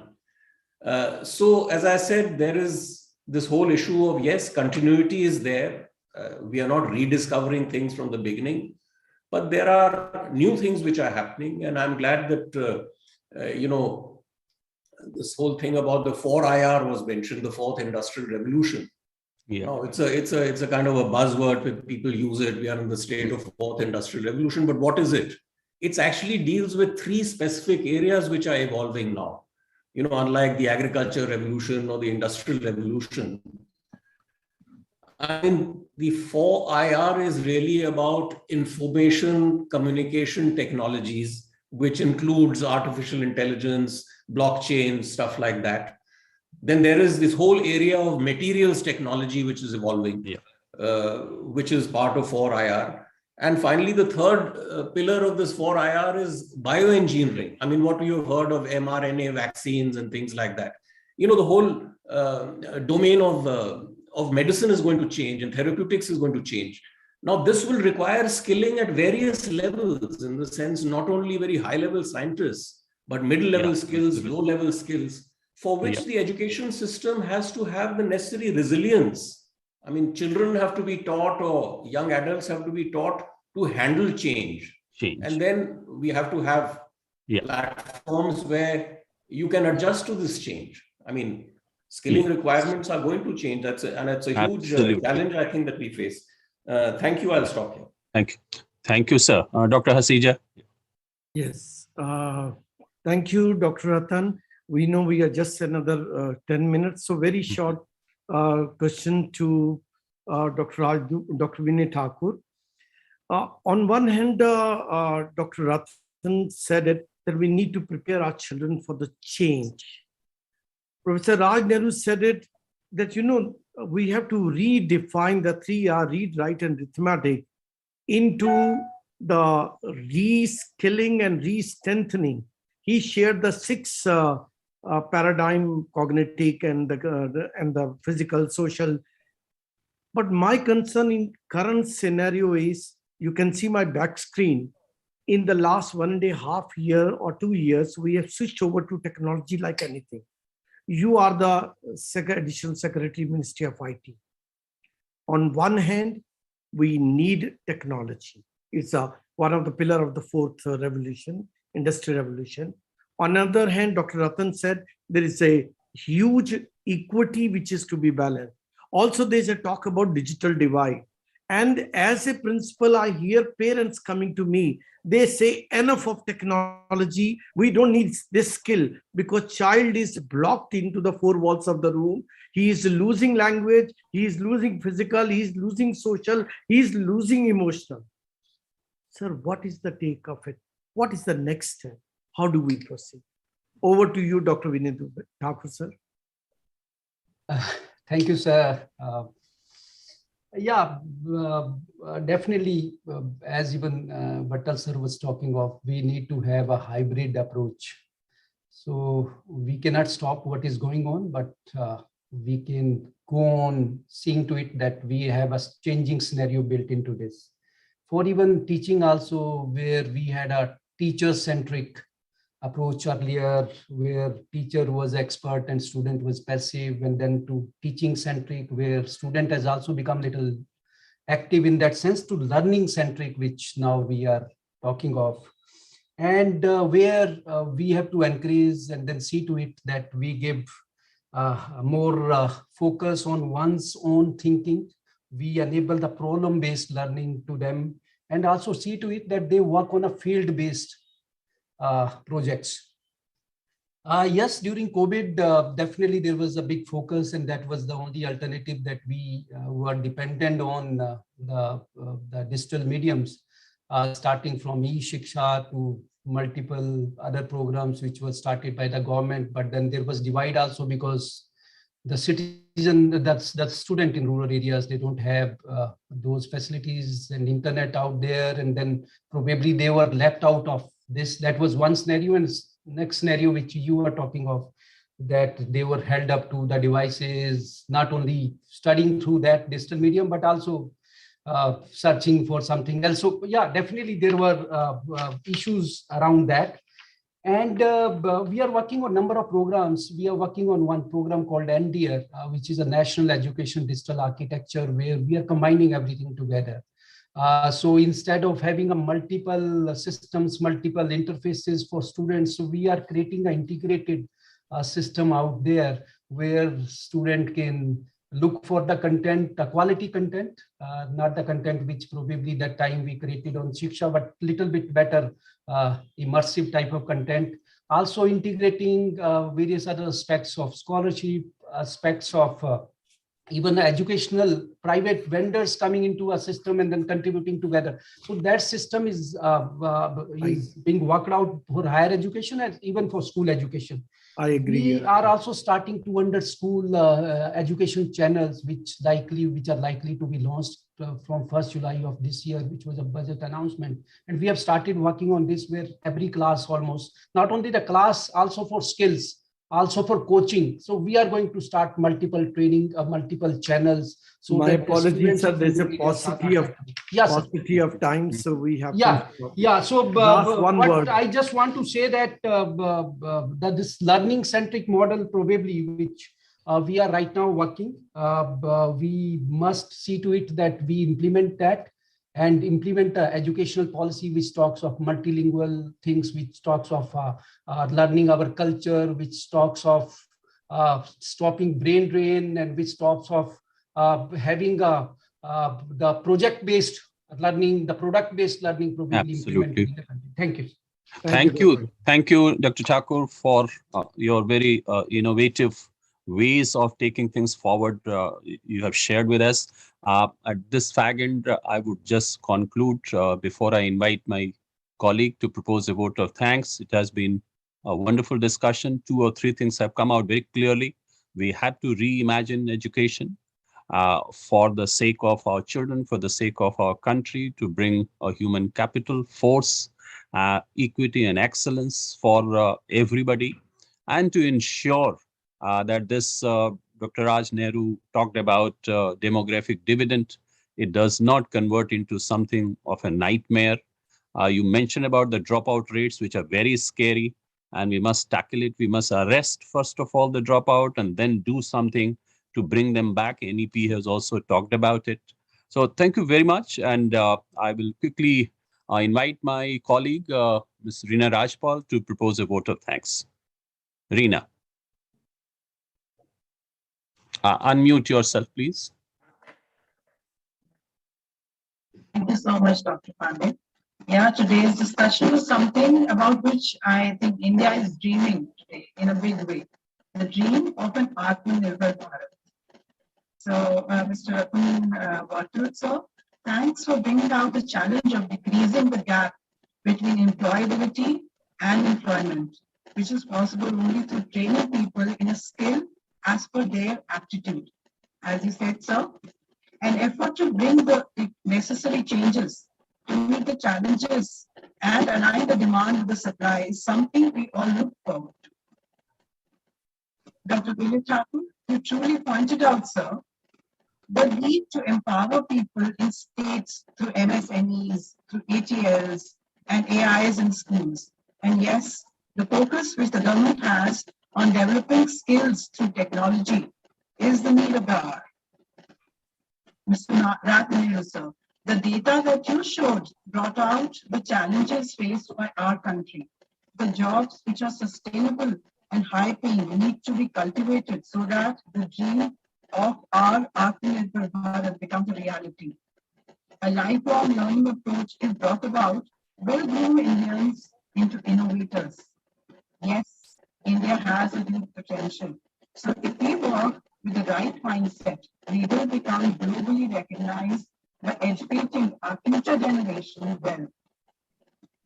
[SPEAKER 4] So as I said, there is this whole issue of, yes, continuity is there. We are not rediscovering things from the beginning, but there are new things which are happening. And I'm glad that, this whole thing about the 4IR was mentioned, the fourth industrial revolution.
[SPEAKER 5] Yeah.
[SPEAKER 4] It's a kind of a buzzword when people use it. We are in the state of fourth industrial revolution, but what is it? It actually deals with three specific areas which are evolving now. Unlike the agriculture revolution or the industrial revolution. I mean, the 4IR is really about information communication technologies, which includes artificial intelligence, blockchain, stuff like that. Then there is this whole area of materials technology, which is evolving, which is part of 4IR. And finally, the third pillar of this 4IR is bioengineering. I mean, what you've heard of mRNA vaccines and things like that. The whole domain of medicine is going to change, and therapeutics is going to change. Now, this will require skilling at various levels, in the sense not only very high-level scientists, but middle-level skills, low-level skills, for which the education system has to have the necessary resilience. I mean, children have to be taught, or young adults have to be taught to handle change. And then we have to have platforms where you can adjust to this change. I mean, skilling requirements are going to change. It's a huge challenge, I think, that we face. Thank you. I'll stop here.
[SPEAKER 5] Thank you, sir. Dr. Hasija.
[SPEAKER 3] Yes. Thank you, Dr. Ratan. We know we are just another 10 minutes. So very short question to Dr. Vinay Thakur. On one hand, Dr. Ratan said that we need to prepare our children for the change. Professor Raj Nehru said it that, we have to redefine the 3R, read, write, and arithmetic, into the reskilling and re-strengthening. He shared the 6 paradigm: cognitive and the physical, social. But my concern in current scenario is, you can see my back screen. In the last 1.5 year or 2 years, we have switched over to technology like anything. You are the Additional Secretary, Ministry of IT. On one hand, we need technology. It's one of the pillar of the fourth revolution, industrial revolution. On the other hand, Dr. Ratan said there is a huge equity which is to be balanced. Also, there's a talk about digital divide. And as a principal, I hear parents coming to me. They say, enough of technology. We don't need this skill, because child is blocked into the 4 walls of the room. He is losing language. He is losing physical. He is losing social. He is losing emotional. Sir, what is the take of it? What is the next step? How do we proceed? Over to you, Dr. Vinay Thakur, sir.
[SPEAKER 6] Thank you, sir. Definitely, as even Bhattal sir was talking of, we need to have a hybrid approach. So we cannot stop what is going on, but we can go on seeing to it that we have a changing scenario built into this. For even teaching also, where we had a teacher-centric approach earlier, where teacher was expert and student was passive, and then to teaching centric, where student has also become little active in that sense, to learning centric, which now we are talking of, and where we have to increase and then see to it that we give more focus on one's own thinking. We enable the problem-based learning to them, and also see to it that they work on a field-based projects. Yes, during COVID, definitely there was a big focus, and that was the only alternative that we were dependent on the digital mediums, starting from e-Shiksha to multiple other programs which were started by the government, but then there was divide also because the citizen, that's student in rural areas, they don't have those facilities and internet out there, and then probably they were left out of this. That was one scenario. And next scenario which you were talking of, that they were held up to the devices, not only studying through that digital medium, but also searching for something else. So yeah, definitely there were issues around that. And we are working on a number of programs. We are working on one program called NDR, which is a National Education Digital Architecture, where we are combining everything together. So instead of having a multiple systems, multiple interfaces for students, so we are creating an integrated system out there where student can look for the content, the quality content, not the content which probably that time we created on Shiksha, but little bit better immersive type of content. Also integrating various other aspects of scholarship, aspects of even the educational private vendors coming into a system and then contributing together. So that system is being worked out for higher education and even for school education.
[SPEAKER 3] I agree.
[SPEAKER 6] We are also starting to under school education channels, which are likely to be launched from 1st July of this year, which was a budget announcement. And we have started working on this, where every class almost, not only the class, also for skills, also for coaching. So we are going to start multiple training, multiple channels. So
[SPEAKER 3] my apologies, sir. There's a paucity of time, so we have
[SPEAKER 6] to. So
[SPEAKER 3] word.
[SPEAKER 6] I just want to say that that this learning-centric model, probably which we are right now working, we must see to it that we implement that and implement educational policy which talks of multilingual things, which talks of learning our culture, which talks of stopping brain drain, and which talks of having the project-based learning, the product-based learning probably implemented in the country. Thank you.
[SPEAKER 5] Thank you, Dr. Thakur, for your very innovative ways of taking things forward you have shared with us. At this fag end, I would just conclude before I invite my colleague to propose a vote of thanks. It has been a wonderful discussion. 2 or 3 things have come out very clearly. We had to reimagine education for the sake of our children, for the sake of our country, to bring a human capital force, equity and excellence for everybody, and to ensure that this Dr. Raj Nehru talked about demographic dividend. It does not convert into something of a nightmare. You mentioned about the dropout rates, which are very scary, and we must tackle it. We must arrest, first of all, the dropout and then do something to bring them back. NEP has also talked about it. So thank you very much. And I will quickly invite my colleague, Ms. Reena Rajpal, to propose a vote of thanks. Reena. Unmute yourself, please.
[SPEAKER 8] Thank you so much, Dr. Pandey. Yeah, today's discussion is something about which I think India is dreaming today in a big way. The dream of an Atmanirbhar Bharat. So, Mr. Watul, sir, thanks for bringing out the challenge of decreasing the gap between employability and employment, which is possible only through training people in a skill as per their aptitude. As you said, sir, an effort to bring the necessary changes to meet the challenges and align the demand with the supply is something we all look forward to. Dr. Dilip Thakur, you truly pointed out, sir, the need to empower people in states through MSMEs, through ATLs, and AIs in schools. And yes, the focus which the government has on developing skills through technology is the need of the hour. Mr. Rathnil, sir, the data that you showed brought out the challenges faced by our country. The jobs which are sustainable and high-paying need to be cultivated so that the dream of our Atmanirbhar Bharat becomes a reality. A lifelong learning approach is brought about will groom Indians into innovators. Yes, India has a huge potential. So if we work with the right mindset, we will become globally recognized by educating our future generation well.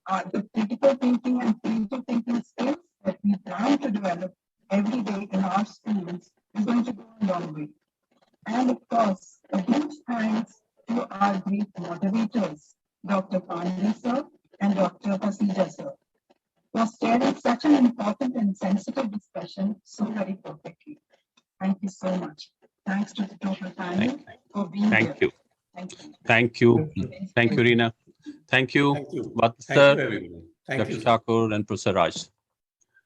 [SPEAKER 8] the critical thinking and creative thinking skills that we plan to develop every day in our schools is going to go a long way. And of course, a huge thanks to our great moderators, Dr. Pandey sir and Dr. Hasija sir, for steering such an important and sensitive discussion so very perfectly. Thank you so much. Thanks to the total panel for being here.
[SPEAKER 5] Thank you.
[SPEAKER 8] Thank you.
[SPEAKER 5] Thank you. Thank you, Reena. Thank you,
[SPEAKER 4] Thank you.
[SPEAKER 5] Vatsar,
[SPEAKER 4] Thank you, everyone. Thank
[SPEAKER 5] Dr.
[SPEAKER 4] you.
[SPEAKER 5] Thakur, and Professor Raj.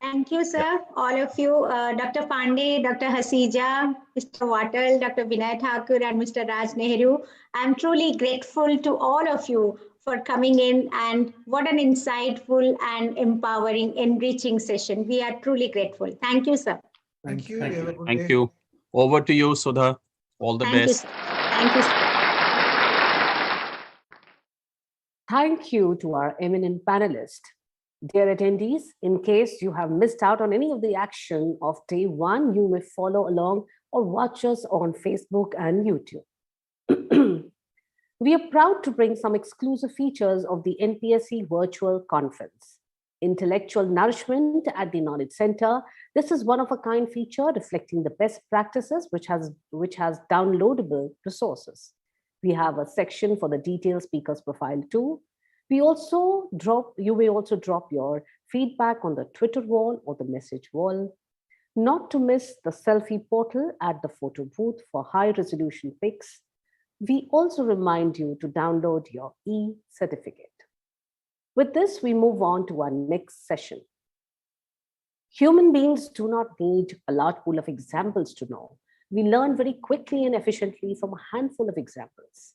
[SPEAKER 9] Thank you, sir. All of you, Dr. Pandey, Dr. Hasija, Mr. Wattal, Dr. Vinay Thakur, and Mr. Raj Nehru. I'm truly grateful to all of you for coming in, and what an insightful and empowering, enriching session. We are truly grateful. Thank you, sir.
[SPEAKER 7] Thank you.
[SPEAKER 4] Thank
[SPEAKER 7] You have a
[SPEAKER 4] you.
[SPEAKER 7] good
[SPEAKER 5] Thank
[SPEAKER 7] day.
[SPEAKER 5] you. Over to you, Sudha. All the
[SPEAKER 9] Thank you,
[SPEAKER 5] best.
[SPEAKER 9] sir. Thank you, sir.
[SPEAKER 1] Thank you to our eminent panelists. Dear attendees, in case you have missed out on any of the action of day one, you may follow along or watch us on Facebook and YouTube. We are proud to bring some exclusive features of the NPSC virtual conference. Intellectual nourishment at the Knowledge Center. This is one of a kind feature reflecting the best practices which has downloadable resources. We have a section for the detailed speakers profile too. You may also drop your feedback on the Twitter wall or the message wall. Not to miss the selfie portal at the photo booth for high resolution pics. We also remind you to download your e-certificate. With this, we move on to our next session. Human beings do not need a large pool of examples to know. We learn very quickly and efficiently from a handful of examples.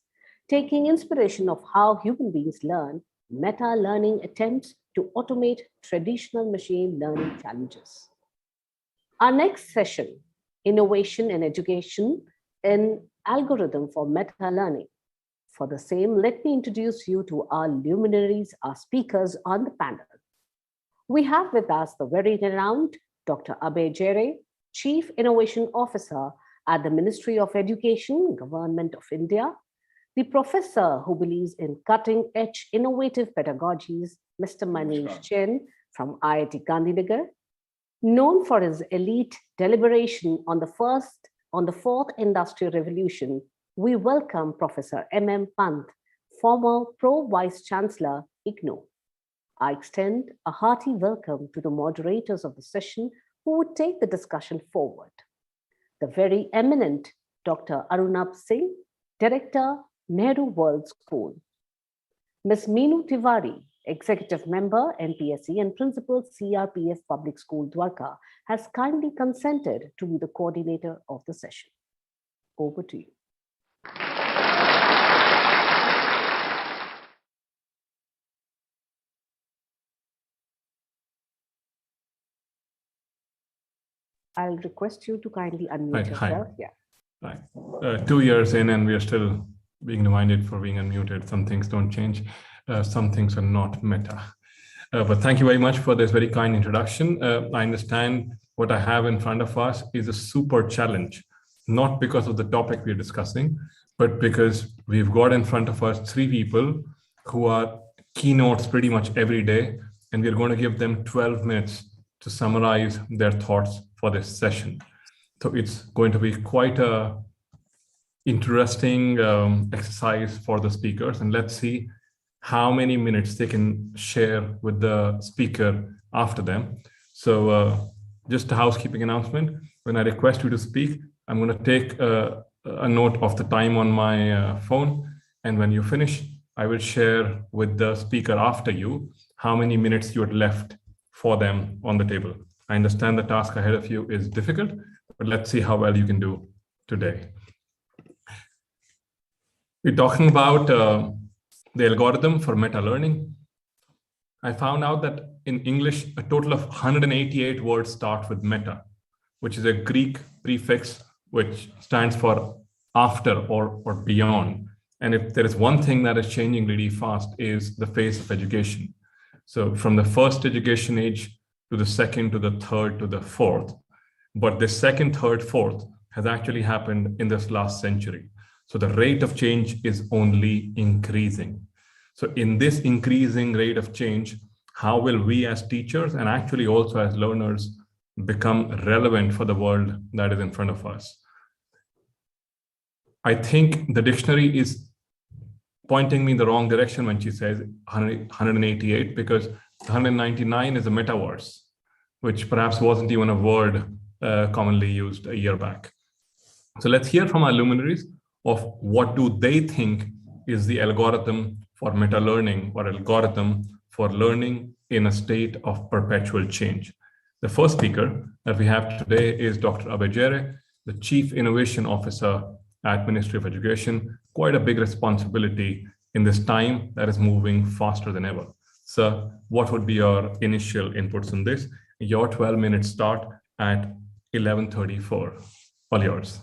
[SPEAKER 1] Taking inspiration of how human beings learn, meta-learning attempts to automate traditional machine learning challenges. Our next session, Innovation in Education, an algorithm for meta-learning. For the same, let me introduce you to our luminaries, our speakers on the panel. We have with us the very renowned Dr. Abhay Jere, Chief Innovation Officer at the Ministry of Education, Government of India, the professor who believes in cutting-edge innovative pedagogies, Mr. Manish Jain from IIT Gandhinagar, known for his elite deliberation on the fourth industrial revolution. We welcome Professor M.M. Pant, former Pro Vice Chancellor, IGNOU. I extend a hearty welcome to the moderators of the session who would take the discussion forward. The very eminent Dr. Arunabh Singh, Director, Nehru World School. Ms. Meenu Tiwari, Executive Member, NPSC and Principal, CRPF Public School, Dwarka, has kindly consented to be the coordinator of the session. Over to you. I'll request you to kindly unmute yourself. Yeah.
[SPEAKER 10] Right. 2 years in and we are still being reminded for being unmuted. Some things don't change. Some things are not meta. But thank you very much for this very kind introduction. I understand what I have in front of us is a super challenge, not because of the topic we're discussing, but because we've got in front of us 3 people who are keynotes pretty much every day, and we're going to give them 12 minutes to summarize their thoughts for this session. So it's going to be quite a interesting exercise for the speakers, and let's see how many minutes they can share with the speaker after them. So just a housekeeping announcement. When I request you to speak, I'm going to take a note of the time on my phone. And when you finish, I will share with the speaker after you how many minutes you had left for them on the table. I understand the task ahead of you is difficult, but let's see how well you can do today. We're talking about the algorithm for meta-learning. I found out that in English, a total of 188 words start with meta, which is a Greek prefix which stands for after or beyond. And if there is one thing that is changing really fast is the phase of education. So from the first education age to the second, to the third, to the fourth. But the second, third, fourth has actually happened in this last century. So the rate of change is only increasing. So in this increasing rate of change, how will we as teachers and actually also as learners become relevant for the world that is in front of us? I think the dictionary is pointing me in the wrong direction when she says 188, because 199 is a metaverse, which perhaps wasn't even a word commonly used a year back. So let's hear from our luminaries of what do they think is the algorithm for meta learning or algorithm for learning in a state of perpetual change. The first speaker that we have today is Dr. Abejere, the Chief Innovation Officer at Ministry of Education. Quite a big responsibility in this time that is moving faster than ever. So what would be your initial inputs on this? Your 12 minutes start at 11:34. All yours.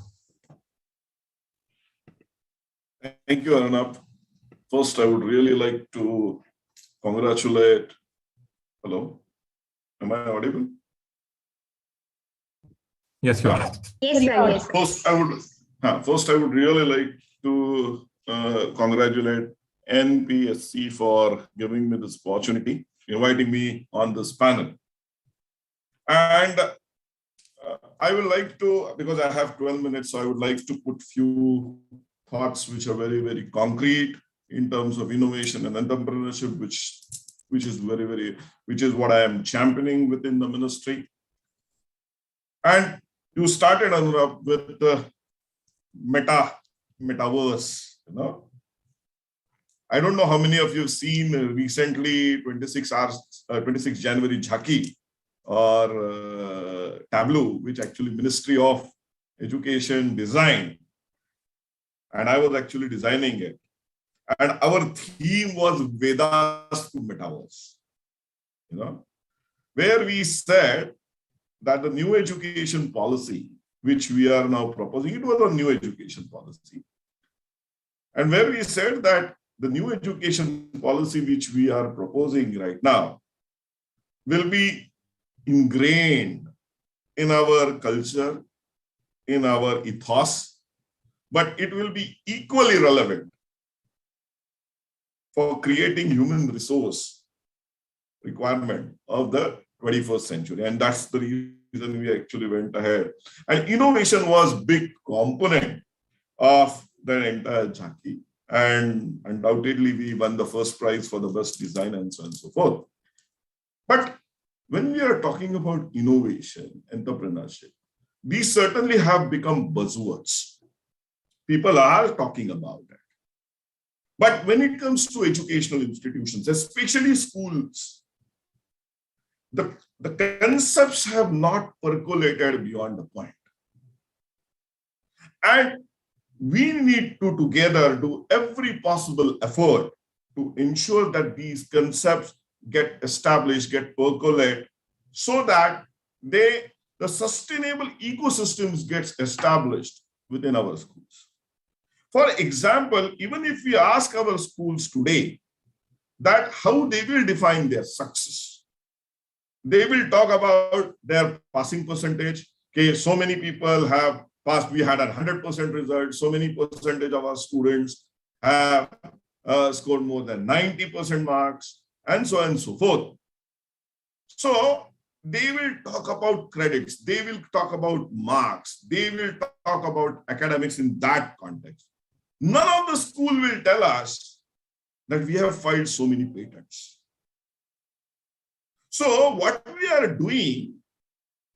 [SPEAKER 11] Thank you, Arnab. First, I would really like to congratulate. Hello, am I audible?
[SPEAKER 10] Yes, you are.
[SPEAKER 9] Yes, sir. Yes.
[SPEAKER 11] First, I would really like to congratulate NPSC for giving me this opportunity, inviting me on this panel. And I would like to, because I have 12 minutes, so I would like to put few thoughts which are very, very concrete in terms of innovation and entrepreneurship, which is what I am championing within the ministry. And you started, Anurag, with the metaverse, you know. I don't know how many of you have seen recently 26 January Jhaki or Tableau, which actually Ministry of Education designed. And I was actually designing it. And our theme was Vedas to Metaverse, you know, where we said that the new education policy, which we are now proposing, it was a new education policy. And where we said that the new education policy, which we are proposing right now, will be ingrained in our culture, in our ethos, but it will be equally relevant for creating human resource requirement of the 21st century. And that's the reason we actually went ahead. And innovation was a big component of the entire Jhaki. And undoubtedly, we won the first prize for the best design and so on and so forth. But when we are talking about innovation, entrepreneurship, these certainly have become buzzwords. People are talking about it. But when it comes to educational institutions, especially schools, the concepts have not percolated beyond the point. And we need to together do every possible effort to ensure that these concepts get established, get percolate, so that the sustainable ecosystems gets established within our schools. For example, even if we ask our schools today that how they will define their success, they will talk about their passing percentage. Okay, so many people have passed, we had a 100% result, so many percentage of our students have scored more than 90% marks, and so on and so forth. So they will talk about credits, they will talk about marks, they will talk about academics in that context. None of the school will tell us that we have filed so many patents. So what we are doing,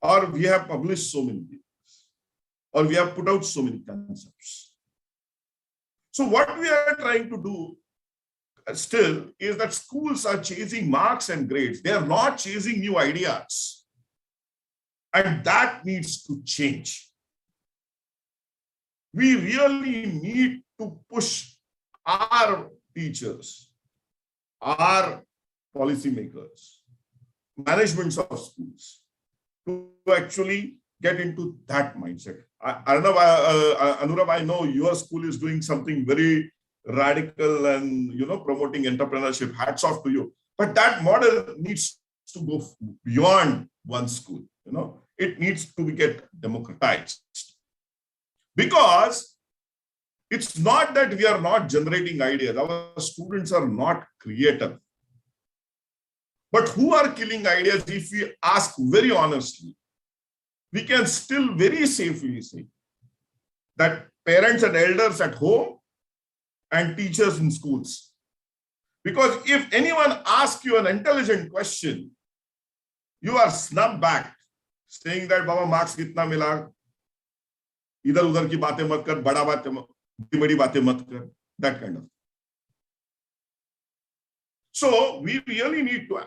[SPEAKER 11] or we have published so many papers, or we have put out so many concepts. So what we are trying to do still is that schools are chasing marks and grades. They are not chasing new ideas. And that needs to change. We really need to push our teachers, our policymakers, managements of schools to actually get into that mindset. Anurag, I know your school is doing something very radical and promoting entrepreneurship. Hats off to you. But that model needs to go beyond one school. It needs to get democratized. Because It's not that we are not generating ideas. Our students are not creative. But who are killing ideas? If we ask very honestly, we can still very safely say that parents and elders at home and teachers in schools. Because if anyone asks you an intelligent question, you are snubbed back, saying that Baba marks kitna mila, idhar udhar ki baatein mat kar, badi baatein mat kar, that kind of. So we really need to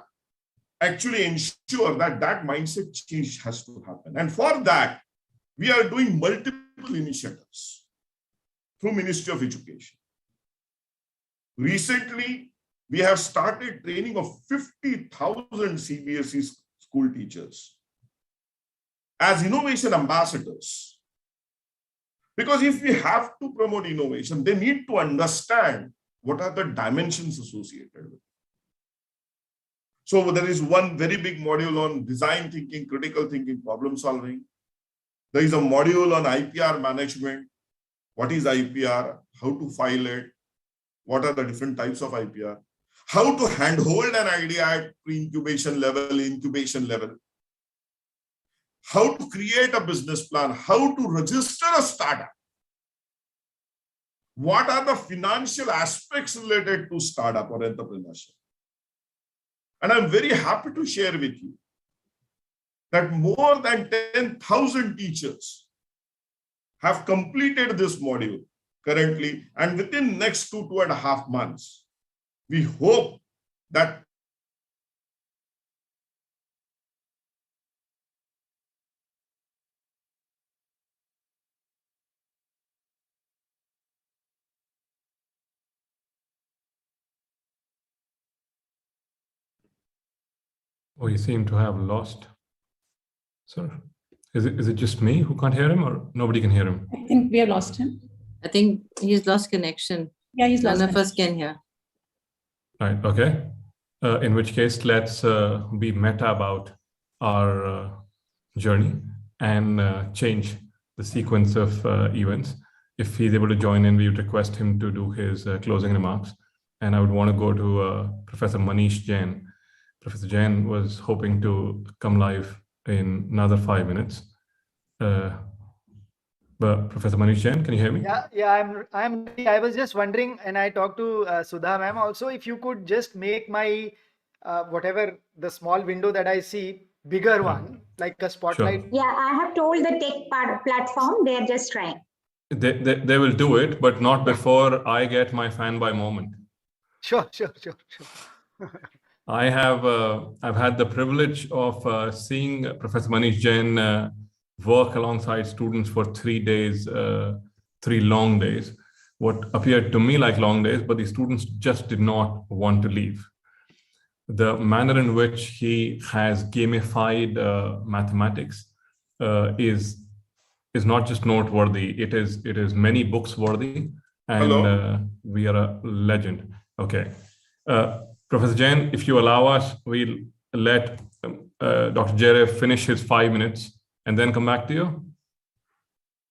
[SPEAKER 11] actually ensure that that mindset change has to happen. And for that, we are doing multiple initiatives through Ministry of Education. Recently, we have started training of 50,000 CBSE school teachers as innovation ambassadors. Because if we have to promote innovation, they need to understand what are the dimensions associated with it. So there is one very big module on design thinking, critical thinking, problem solving. There is a module on IPR management. What is IPR? How to file it? What are the different types of IPR? How to handhold an idea at pre-incubation level, incubation level. How to create a business plan. How to register a startup. What are the financial aspects related to startup or entrepreneurship? And I'm very happy to share with you that more than 10,000 teachers have completed this module currently, and within next 2.5 months, we hope that
[SPEAKER 10] Oh, you seem to have lost. Sir, is it just me who can't hear him, or nobody can hear him?
[SPEAKER 12] I think we have lost him.
[SPEAKER 13] I think he's lost connection.
[SPEAKER 12] Yeah, he's lost
[SPEAKER 13] None of us can hear.
[SPEAKER 10] Right, okay. In which case, let's be meta about our journey and change the sequence of events. If he's able to join in, we would request him to do his closing remarks. And I would want to go to Professor Manish Jain. Professor Jain was hoping to come live in another 5 minutes. But Professor Manish Jain, can you hear me?
[SPEAKER 14] Yeah, I'm ready. I was just wondering, and I talked to Sudha ma'am also, if you could just make my whatever the small window that I see bigger one, like a spotlight.
[SPEAKER 10] Sure.
[SPEAKER 9] Yeah, I have told the tech platform, they're just trying.
[SPEAKER 10] They will do it, but not before I get my fanboy moment.
[SPEAKER 14] Sure.
[SPEAKER 10] I've had the privilege of seeing Professor Manish Jain work alongside students for 3 days, 3 long days, what appeared to me like long days, but the students just did not want to leave. The manner in which he has gamified mathematics is not just noteworthy, it is many books worthy, and we are a legend. Okay. Professor Jain, if you allow us, we'll let Dr. Jere finish his 5 minutes and then come back to you.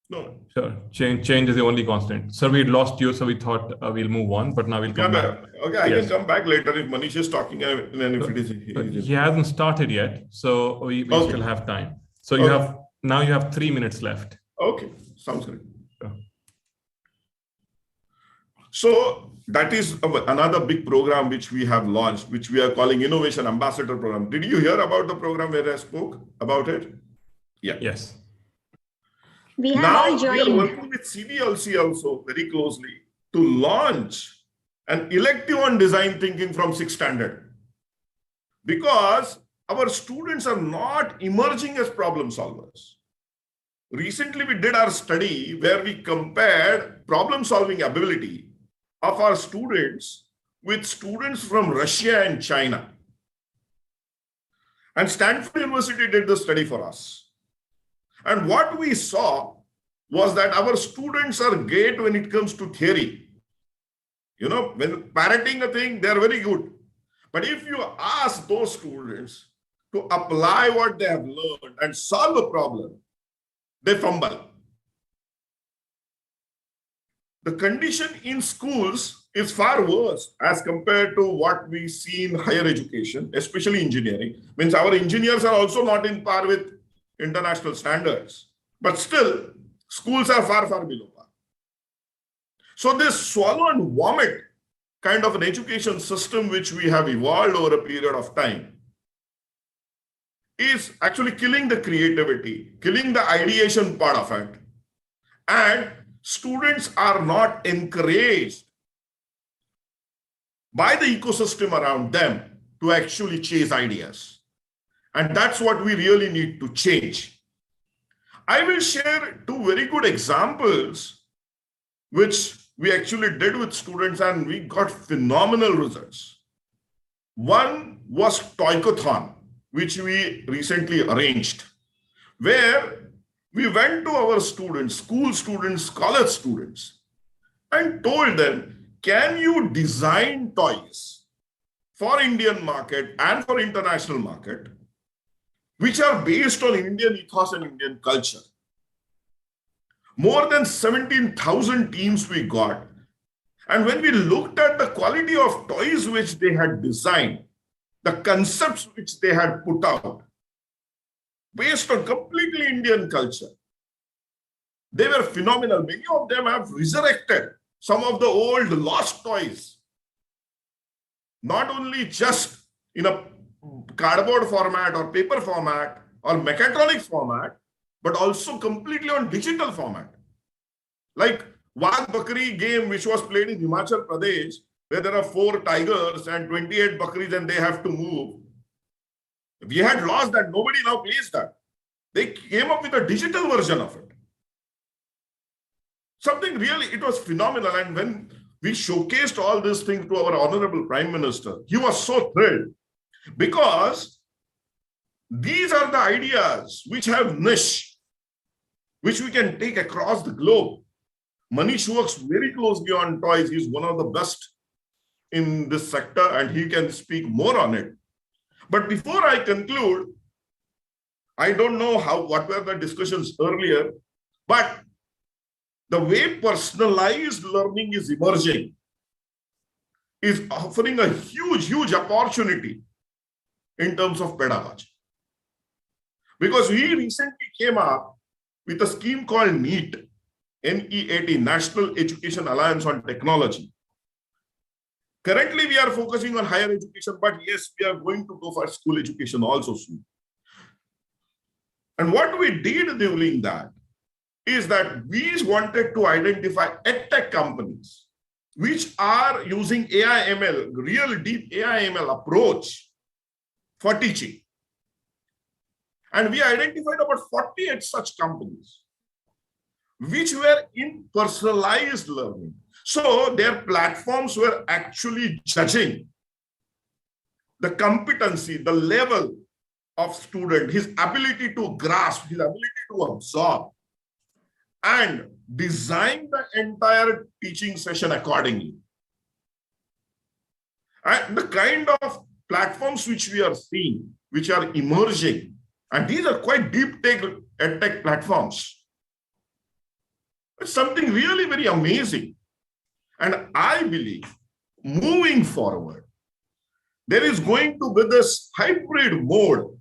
[SPEAKER 11] No.
[SPEAKER 10] Sure. Change is the only constant. Sir, we lost you, so we thought we'll move on, but now we'll come back.
[SPEAKER 11] Okay, I can come back later if Manish is talking and if it is.
[SPEAKER 10] He hasn't started yet, so we still have time. So you have 3 minutes left.
[SPEAKER 11] Okay, sounds good. So that is another big program which we have launched, which we are calling Innovation Ambassador Program. Did you hear about the program where I spoke about it? Yeah.
[SPEAKER 10] Yes.
[SPEAKER 9] We have all joined.
[SPEAKER 11] We are working with CBLC also very closely to launch an elective on design thinking from 6th standard. Because our students are not emerging as problem solvers. Recently, we did our study where we compared problem solving ability of our students with students from Russia and China. And Stanford University did the study for us. And what we saw was that our students are great when it comes to theory. You know, when parroting a thing, they're very good. But if you ask those students to apply what they have learned and solve a problem, they fumble. the condition in schools is far worse as compared to what we see in higher education, especially engineering. Means our engineers are also not in par with international standards, but still schools are far, far below par. So this swallow and vomit kind of an education system which we have evolved over a period of time is actually killing the creativity, killing the ideation part of it. And students are not encouraged by the ecosystem around them to actually chase ideas. And that's what we really need to change. I will share two very good examples which we actually did with students and we got phenomenal results. One was Toycothon, which we recently arranged, where we went to our students, school students, college students, and told them, can you design toys for Indian market and for international market, which are based on Indian ethos and Indian culture? More than 17,000 teams we got. And when we looked at the quality of toys which they had designed, the concepts which they had put out, based on completely Indian culture, they were phenomenal. Many of them have resurrected some of the old lost toys, not only just in a cardboard format or paper format or mechatronics format, but also completely on digital format. Like Wagh Bakri game, which was played in Himachal Pradesh, where there are 4 tigers and 28 bakris and they have to move. We had lost that. Nobody now plays that. They came up with a digital version of it. Something really, it was phenomenal. And when we showcased all these things to our Honorable Prime Minister, he was so thrilled because these are the ideas which have niche, which we can take across the globe. Manish works very closely on toys. He's one of the best in this sector and he can speak more on it. But before I conclude, I don't know what were the discussions earlier, but the way personalized learning is emerging is offering a huge, huge opportunity in terms of pedagogy. Because we recently came up with a scheme called NEAT, N-E-A-T, National Education Alliance on Technology. Currently, we are focusing on higher education, but yes, we are going to go for school education also soon. And what we did during that is that we wanted to identify edtech companies which are using AI/ML, real deep AI/ML approach for teaching. And we identified about 48 such companies which were in personalized learning. So their platforms were actually judging the competency, the level of student, his ability to grasp, his ability to absorb, and design the entire teaching session accordingly. And the kind of platforms which we are seeing, which are emerging, and these are quite deep tech edtech platforms. It's something really very amazing. And I believe moving forward, there is going to be this hybrid mode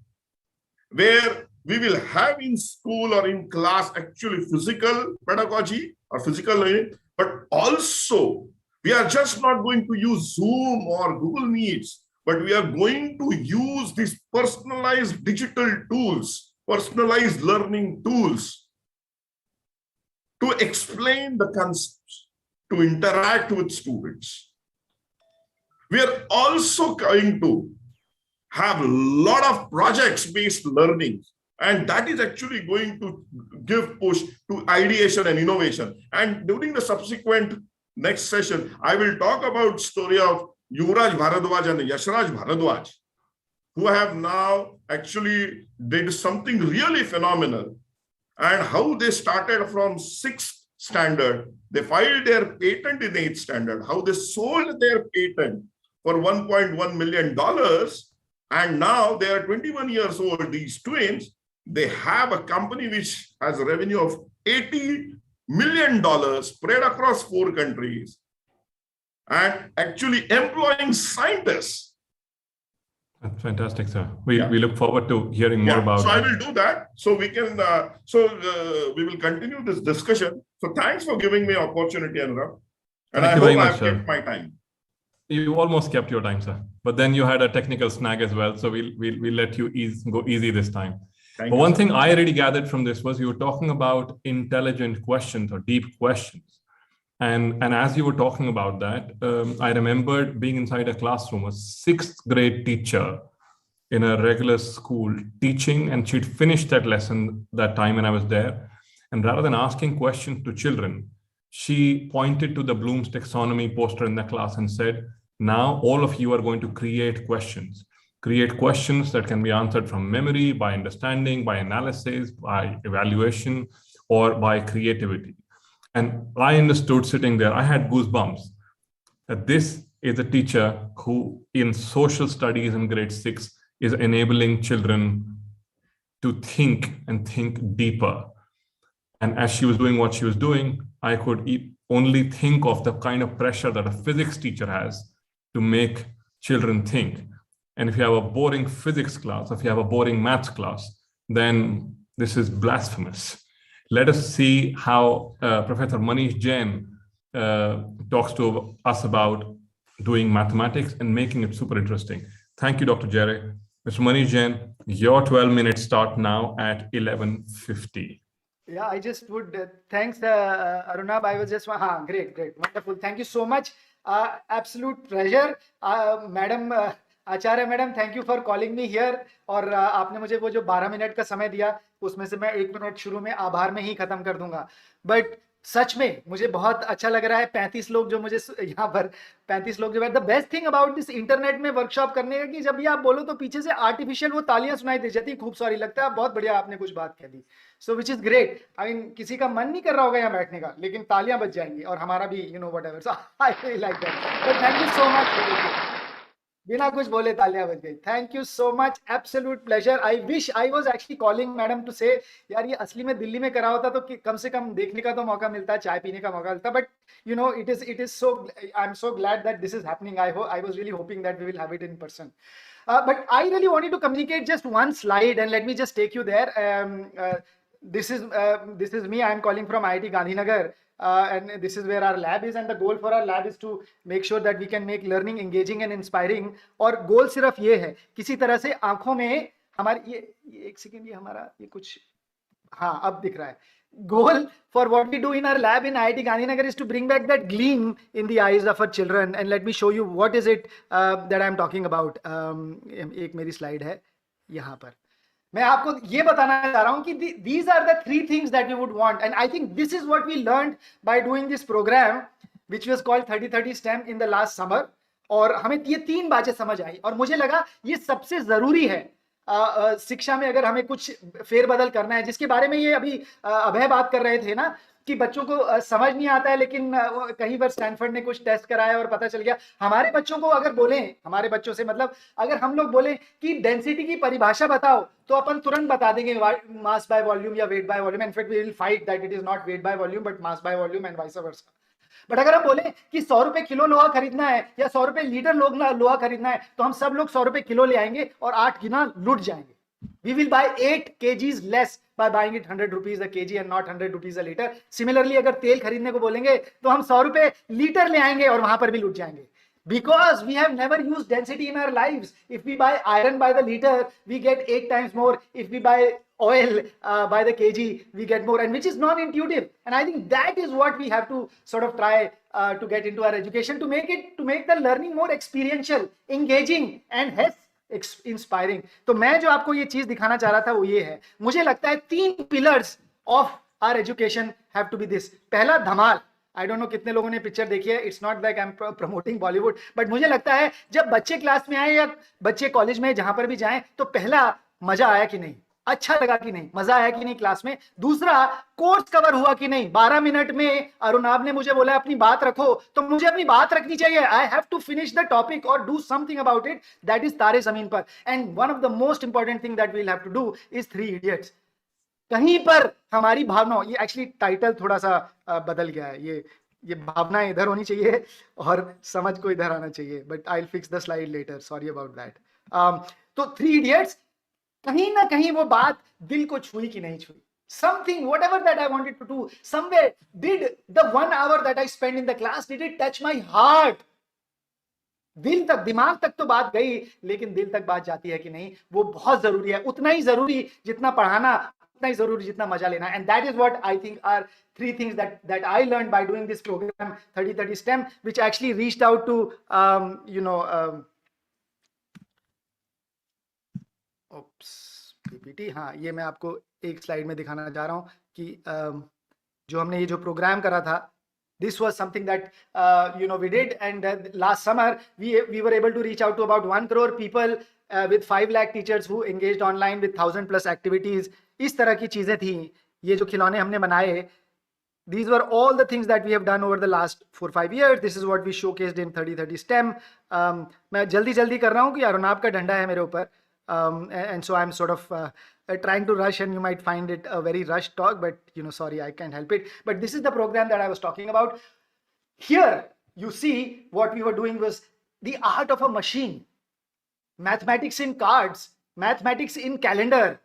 [SPEAKER 11] where we will have in school or in class actually physical pedagogy or physical learning, but also we are just not going to use Zoom or Google Meets, but we are going to use these personalized digital tools, personalized learning tools to explain the concepts, to interact with students. We are also going to have a lot of projects-based learning, and that is actually going to give push to ideation and innovation. And during the subsequent next session, I will talk about story of Yuvraj Bharadwaj and Yashraj Bharadwaj, who have now actually did something really phenomenal, and how they started from 6th standard. They filed their patent in 8th standard, how they sold their patent for $1.1 million. And now they are 21 years old, these twins. They have a company which has a revenue of $80 million spread across 4 countries and actually employing scientists.
[SPEAKER 10] That's fantastic, sir. We look forward to hearing more about
[SPEAKER 11] so
[SPEAKER 10] that.
[SPEAKER 11] I will do that. So we can, we will continue this discussion. So thanks for giving me opportunity, Anurag. And I hope I've kept my time.
[SPEAKER 10] You almost kept your time, sir. But then you had a technical snag as well. So we'll let you go easy this time. But one thing I already gathered from this was you were talking about intelligent questions or deep questions. And as you were talking about that, I remembered being inside a classroom, a 6th grade teacher in a regular school teaching, and she'd finished that lesson that time when I was there. And rather than asking questions to children, she pointed to the Bloom's taxonomy poster in the class and said, now all of you are going to create questions that can be answered from memory, by understanding, by analysis, by evaluation, or by creativity. And I understood sitting there, I had goosebumps, that this is a teacher who in social studies in grade 6 is enabling children to think and think deeper. And as she was doing what she was doing, I could only think of the kind of pressure that a physics teacher has to make children think. And if you have a boring physics class, if you have a boring maths class, then this is blasphemous. Let us see how Professor Manish Jain talks to us about doing mathematics and making it super interesting. Thank you, Dr. Jerry. Mr. Manish Jain, your 12 minutes start now at 11:50.
[SPEAKER 14] Yeah, I just would, thanks Arunab, I was just, great, wonderful. Thank you so much. Absolute pleasure. Madam, Acharya madam, thank you for calling me here. और आपने मुझे वो जो 12 minute का समय दिया, उसमें से मैं 1 मिनट शुरू में आभार में ही खत्म कर दूंगा. बट सच में मुझे बहुत अच्छा लग रहा है. 35 लोग जो मुझे यहाँ पर 35 लोग जो है. The best thing about this internet में वर्कशॉप करने का कि जब भी आप बोलो तो पीछे से आर्टिफिशियल वो तालियां सुनाई दे जाती. खूब सारी लगता है. बहुत बढ़िया आपने कुछ बात कह दी. So which is great. I mean किसी का मन नहीं कर रहा होगा यहाँ बैठने का, लेकिन तालियां बज जाएंगी और हमारा भी you know whatever. So I feel like that. But thank you so much. बिना कुछ बोले तालियां बज गई. Thank you so much. Absolute pleasure. I wish I was actually calling madam to say यार ये असली में दिल्ली में करा होता तो कम से कम देखने का तो मौका मिलता, चाय पीने का मौका मिलता. But you know it is so, I am so glad that this is happening. I was really hoping that we will have it in person. But I really wanted to communicate just one slide, and let me just take you there. This is me. I am calling from IIT Gandhinagar. And this is where our lab is, and the goal for our lab is to make sure that we can make learning engaging and inspiring. और goal सिर्फ ये है, किसी तरह से आंखों में हमारी ये एक सेकेंड, ये हमारा ये कुछ, हाँ अब दिख रहा है. Goal for what we do in our lab in IIT Gandhinagar is to bring back that gleam in the eyes of our children. And let me show you what is it that I am talking about. एक मेरी slide है यहाँ पर. मैं आपको ये बताना चाह रहा हूं कि these are the 3 things that we would want, and I think this is what we learned by doing this program which was called 30-30 STEM in the last summer. और हमें ये 3 बातें समझ आई और मुझे लगा ये सबसे जरूरी है शिक्षा में अगर हमें कुछ फेरबदल करना है, जिसके बारे में ये अभी अभय बात कर रहे थे ना कि बच्चों को समझ नहीं आता है, लेकिन कहीं पर स्टैनफोर्ड ने कुछ टेस्ट कराया और पता चल गया. हमारे बच्चों को अगर बोले, हमारे बच्चों से मतलब अगर हम लोग बोले कि डेंसिटी की परिभाषा बताओ तो अपन तुरंत बता देंगे मास बाय वॉल्यूम या weight by volume. In fact we will fight that it is not weight by volume but mass by volume and vice versa. But अगर हम बोले कि 100 रुपए किलो लोहा खरीदना है या 100 रुपए लीटर लोहा खरीदना है, तो हम सब लोग 100 रुपए किलो ले आएंगे और 8 गुना लुट जाएंगे. We will buy 8 kgs less by buying it 100 rupees a kg and not 100 rupees a liter. Similarly, अगर तेल खरीदने को बोलेंगे तो हम 100 रुपए लीटर ले आएंगे और वहां पर भी लुट जाएंगे. Because we have never used density in our lives. If we buy iron by the liter, we get 8 times more. If we buy oil by the kg, we get more, and which is non-intuitive. And I think that is what we have to sort of try to get into our education to make the learning more experiential, engaging, and hence inspiring. तो मैं जो आपको ये चीज दिखाना चाह रहा था वो ये है. मुझे लगता है 3 pillars of our education have to be this. पहला, धमाल. आई डोंट नो कितने लोगों ने पिक्चर देखी है. It's not like I am promoting Bollywood, but मुझे लगता है जब बच्चे क्लास में आए या बच्चे कॉलेज में जहां पर भी जाएं तो पहला, मजा आया कि नहीं, अच्छा लगा कि नहीं, मजा आया कि नहीं क्लास में. दूसरा, कोर्स कवर हुआ कि नहीं. 12 मिनट में अरुणाब ने मुझे बोला अपनी बात रखो, तो मुझे अपनी बात रखनी चाहिए. I have to finish the topic और do something about it. That is Taare Zameen Par. And one of the most important thing that we will have to do is 3 idiots. कहीं पर हमारी भावना, ये एक्चुअली टाइटल थोड़ा सा बदल गया है, ये भावना इधर होनी चाहिए और समझ को इधर आना चाहिए, but I will fix the slide later, sorry about that. तो थ्री इडियट्स, कहीं ना कहीं वो बात दिल को छुई कि नहीं छुई? Something, whatever that I wanted to do, somewhere, did the 1 hour that I spent in the class, did it touch my heart? दिल तक, दिमाग तक तो बात गई, लेकिन दिल तक बात जाती है कि नहीं, वो बहुत जरूरी है, उतना ही जरूरी जितना पढ़ाना, उतना ही जरूरी जितना मजा लेना। And that is what I think are three things that I learned by doing this program 30-30 STEM, which actually reached out to PPT. हाँ, ये मैं आपको एक स्लाइड में दिखाना चाह रहा हूँ कि जो हमने ये जो प्रोग्राम करा था, this was something that we did, and last summer we were able to reach out to about 1 crore people with 5 lakh teachers who engaged online with 1000 plus activities. इस तरह की चीजें थी ये जो खिलौने हमने बनाए। These were all the things that we have done over the last 4-5 years. This is what we showcased in 30-30 STEM. मैं जल्दी कर रहा हूँ कि अरुणाब का डंडा है मेरे ऊपर, and so I'm sort of trying to rush, and you might find it a very rushed talk, but sorry, I can't help it. But this is the program that I was talking about. Here you see what we were doing was the art of a machine, mathematics in cards, mathematics in calendar,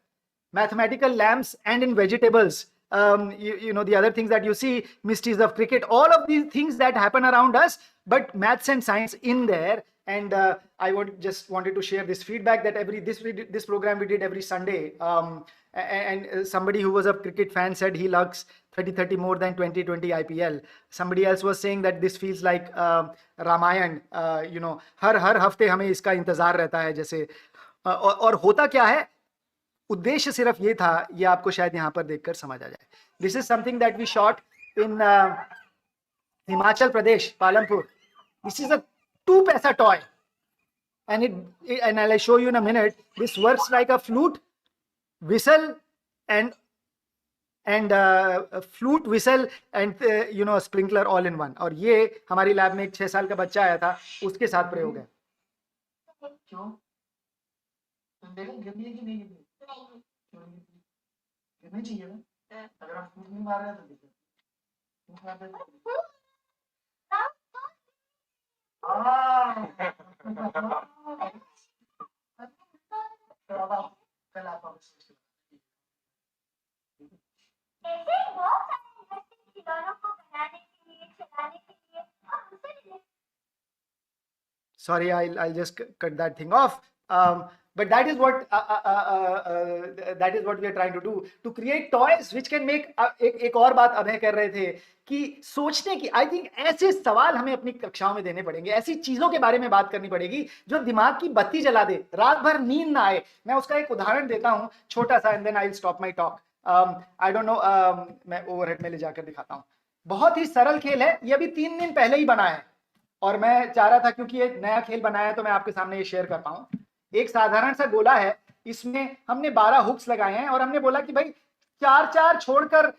[SPEAKER 14] mathematical lamps and in vegetables. The other things that you see, mysteries of cricket, all of these things that happen around us, but maths and science in there. And I just wanted to share this feedback that this program we did every Sunday. And somebody who was a cricket fan said he likes 30-30 more than 20-20 IPL. Somebody else was saying that this feels like Ramayan. हर हफ्ते हमें इसका इंतजार रहता है जैसे। और होता क्या है, उद्देश्य सिर्फ ये था, ये आपको शायद यहाँ पर देखकर समझ आ जाए। This is something that we shot in Himachal Pradesh, Palampur. This is a 2 paisa toy, and I'll show you in a minute. This works like a flute, whistle, and flute, whistle, and a sprinkler all in one. और ये हमारी lab में एक 6 साल का बच्चा आया था, उसके साथ प्रयोग है। गिरनी चाहिए ना, अगर आप फूट नहीं मार रहे हैं तो दिक्कत। कल आप sorry, I'll just cut that thing off. But that is what we are trying to do, to create toys which can make एक और बात अभय कर रहे थे कि सोचने की, आई थिंक ऐसे सवाल हमें अपनी कक्षाओं में देने पड़ेंगे, ऐसी चीजों के बारे में बात करनी पड़ेगी जो दिमाग की बत्ती जला दे, रात भर नींद ना आए। मैं उसका एक उदाहरण देता हूँ छोटा सा, and then I will stop my talk. I don't know, मैं ओवरहेड में ले जाकर दिखाता हूँ। बहुत ही सरल खेल है, ये अभी 3 दिन पहले ही बना है, और मैं चाह रहा था क्योंकि एक नया खेल बनाया है तो मैं आपके सामने ये शेयर कर पाऊँ। एक साधारण सा गोला है, इसमें हमने 12 हुक्स लगाए हैं, और हमने बोला कि भाई 4-4 छोड़कर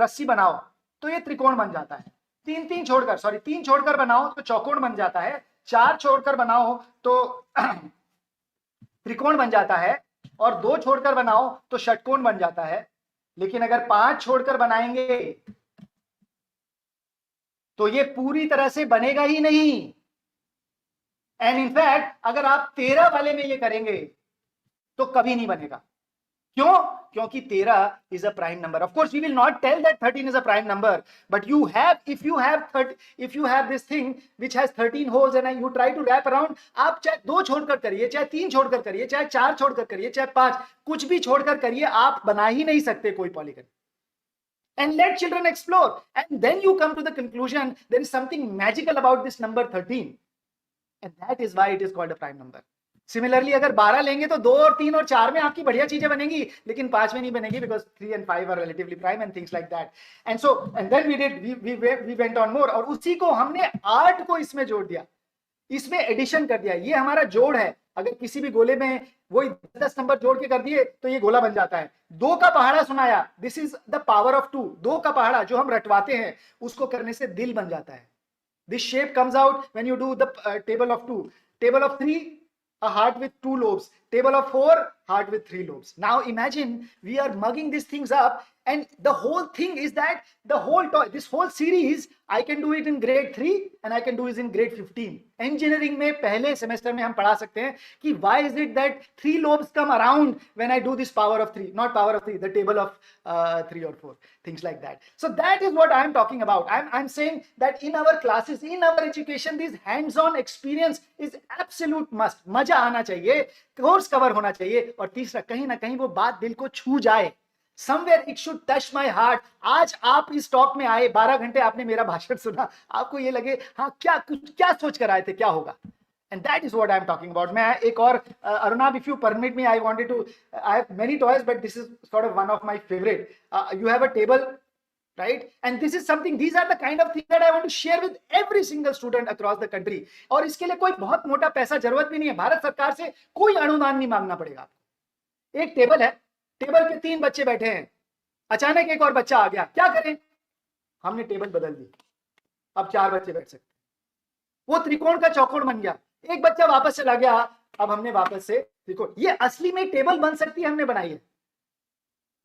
[SPEAKER 14] रस्सी बनाओ तो ये त्रिकोण बन जाता है, 3 छोड़कर बनाओ तो चौकोन बन जाता है, 4 छोड़कर बनाओ तो त्रिकोण बन जाता है, और 2 छोड़कर बनाओ तो षटकोण बन जाता है। लेकिन अगर 5 छोड़कर बनाएंगे तो ये पूरी तरह से बनेगा ही नहीं। एंड इनफैक्ट अगर आप 13 वाले में ये करेंगे तो कभी नहीं बनेगा। क्यों? क्योंकि 13 is a prime number. Of course, we will not tell that 13 is a prime number, but if you have this thing which has 13 holes and you try to wrap around, आप चाहे 2 छोड़कर करिए, चाहे 3 छोड़कर करिए, चाहे 4 छोड़कर करिए, चाहे 5, कुछ भी छोड़कर करिए, आप बना ही नहीं सकते कोई polygon. And let children explore, and then you come to the conclusion there is something magical about this number 13, and that is why it is called a prime number. Similarly, अगर 12 लेंगे तो 2 और 3 और 4 में आपकी बढ़िया चीजें बनेंगी, लेकिन 5 में नहीं बनेगी, because 3 and 5 are relatively prime and things like that. And then we went on more, और उसी को हमने 8 को इसमें जोड़ दिया, इसमें एडिशन कर दिया। ये हमारा जोड़ है, अगर किसी भी गोले में वही 10 नंबर जोड़ के कर दिए तो ये गोला बन जाता है। 2 का पहाड़ा सुनाया, this is the power of 2। 2 का पहाड़ा जो हम रटवाते हैं, उसको करने से दिल बन जाता है। This shape comes out when you do the table of 2. Table of 3, a heart with 2 lobes. Table of 4, heart with 3 lobes. Now imagine we are mugging these things up, and the whole thing is that this whole series, I can do it in grade 3 and I can do it in grade 15. Engineering में पहले semester में हम पढ़ा सकते हैं कि why is it that 3 lobes come around when I do this power of 3, not power of 3, the table of 3 or 4, things like that. So that is what I am talking about. I'm saying that in our classes, in our education, this hands-on experience is absolute must. मजा आना चाहिए, course cover होना चाहिए, और तीसरा कहीं ना कहीं वो बात दिल को छू जाए. Somewhere it should touch my heart. आज आप इस टॉक में आए, 12 घंटे आपने मेरा भाषण सुना, आपको ये लगे हाँ क्या सोच कर आए थे, क्या होगा. And that is what I am talking about. मैं एक और Arunab, if you permit me, I wanted to. I have many toys, but this is sort of one of my favorite. You have a table, right? And this is something. These are the kind of things that I want to share with every single student across the country. और इसके लिए कोई बहुत मोटा पैसा जरूरत भी नहीं है. भारत सरकार से कोई अनुदान नहीं मांगना पड़ेगा आपको. एक टेबल है, टेबल पे 3 बच्चे बैठे हैं, अचानक एक और बच्चा आ गया, क्या करें? हमने टेबल बदल दी, अब 4 बच्चे बैठ सकते. वो त्रिकोण का चौकोर बन गया, एक बच्चा वापस चला गया, अब हमने वापस से त्रिकोण. ये असली में टेबल बन सकती है, हमने बनाई है.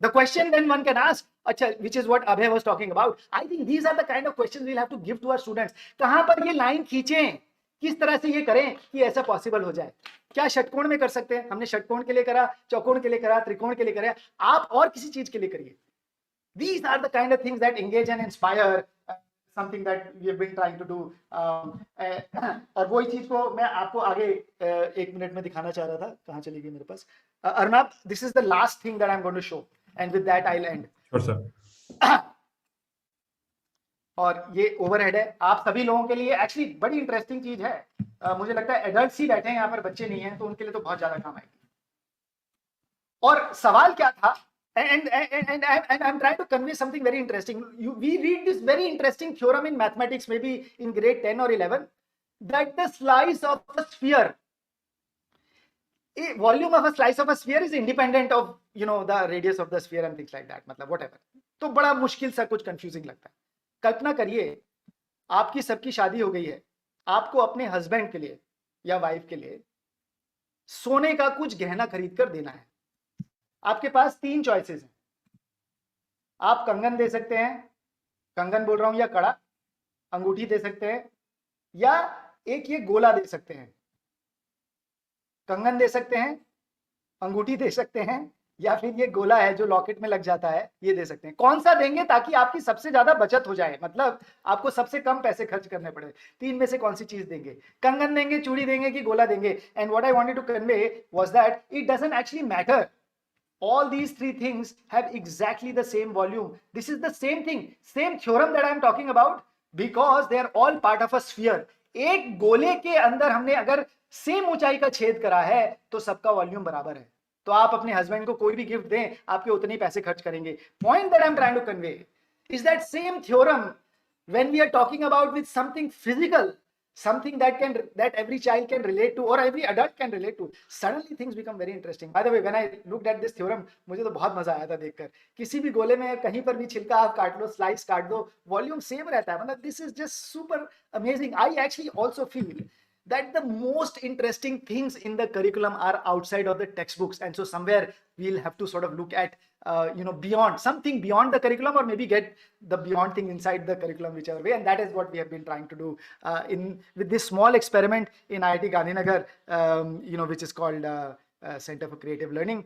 [SPEAKER 14] The question then one can ask, अच्छा, which is what Abhay was talking about. I think these are the kind of questions we'll have to give to our students. कहां पर ये लाइन खींचें, किस तरह से ये करें कि ऐसा पॉसिबल हो जाए. क्या षटकोण में कर सकते हैं? हमने षटकोण के लिए करा, चौकोण के लिए करा, त्रिकोण के लिए करा, आप और किसी चीज के लिए करिए. These are the kind of things that engage and inspire, something that we have been trying to do. और वही चीज को मैं आपको आगे 1 मिनट में दिखाना चाह रहा था. कहाँ चली गई मेरे पास? Arnab, this is the last thing that I'm going to show, and with that I'll end.
[SPEAKER 10] Sure, sir.
[SPEAKER 14] और ये ओवरहेड है आप सभी लोगों के लिए. एक्चुअली बड़ी इंटरेस्टिंग चीज है. मुझे लगता है एडल्ट्स ही बैठे हैं यहाँ पर, बच्चे नहीं हैं, तो उनके लिए तो बहुत ज्यादा काम आएगी. और सवाल क्या था? And I'm trying to convey something very interesting. We read this very interesting theorem in mathematics, maybe in grade 10 or 11, that the slice of a sphere, a volume of a slice of a sphere is independent of, the radius of the sphere and things like that. मतलब whatever. तो बड़ा मुश्किल सा, कुछ confusing लगता है. कल्पना करिए आपकी सबकी शादी हो गई है, आपको अपने हस्बैंड के लिए या वाइफ के लिए सोने का कुछ गहना खरीद कर देना है. आपके पास 3 चॉइसेस हैं. आप कंगन दे सकते हैं, कंगन बोल रहा हूं, या कड़ा, अंगूठी दे सकते हैं, या एक ये गोला दे सकते हैं. कंगन दे सकते हैं, अंगूठी दे सकते हैं, या फिर ये गोला है जो लॉकेट में लग जाता है, ये दे सकते हैं. कौन सा देंगे ताकि आपकी सबसे ज्यादा बचत हो जाए, मतलब आपको सबसे कम पैसे खर्च करने पड़े? 3 में से कौन सी चीज देंगे? कंगन देंगे, चूड़ी देंगे कि गोला देंगे? And what I wanted to convey was that it doesn't actually matter. All these 3 things have exactly the same volume. This is the same thing, same theorem that I am talking about, because they are all part of a sphere. एक गोले के अंदर हमने अगर same ऊंचाई का छेद करा है तो सबका वॉल्यूम बराबर है. तो आप अपने हस्बैंड को कोई भी गिफ्ट दें, आपके उतने ही पैसे खर्च करेंगे. Point that I am trying to convey is that same theorem when we are talking about with something physical, something that every child can relate to or every adult can relate to, suddenly things become very interesting. By the way, when I looked at this theorem, मुझे तो बहुत मजा आया था देखकर. किसी भी गोले में कहीं पर भी छिलका आप काट लो, स्लाइस काट दो, वॉल्यूम सेम रहता है. मतलब this is just super amazing. I actually also feel that the most interesting things in the curriculum are outside of the textbooks, and so somewhere we'll have to sort of look at beyond, something beyond the curriculum, or maybe get the beyond thing inside the curriculum, whichever way. And that is what we have been trying to do with this small experiment in IIT Gandhinagar, which is called Center for Creative Learning.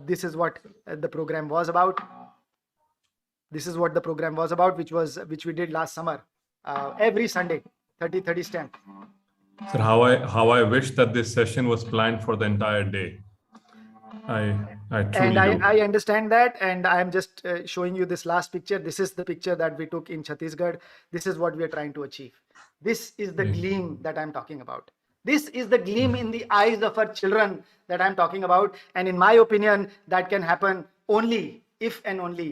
[SPEAKER 14] This is what the program was about. This is what the program was about, which we did last summer, every Sunday, 30 STEM.
[SPEAKER 10] Sir, how I wish that this session was planned for the entire day. I truly do.
[SPEAKER 14] I understand that, and I am just showing you this last picture. This is the picture that we took in Chhattisgarh. This is what we are trying to achieve. This is the gleam that I'm talking about. This is the gleam in the eyes of our children that I'm talking about. And in my opinion, that can happen only if and only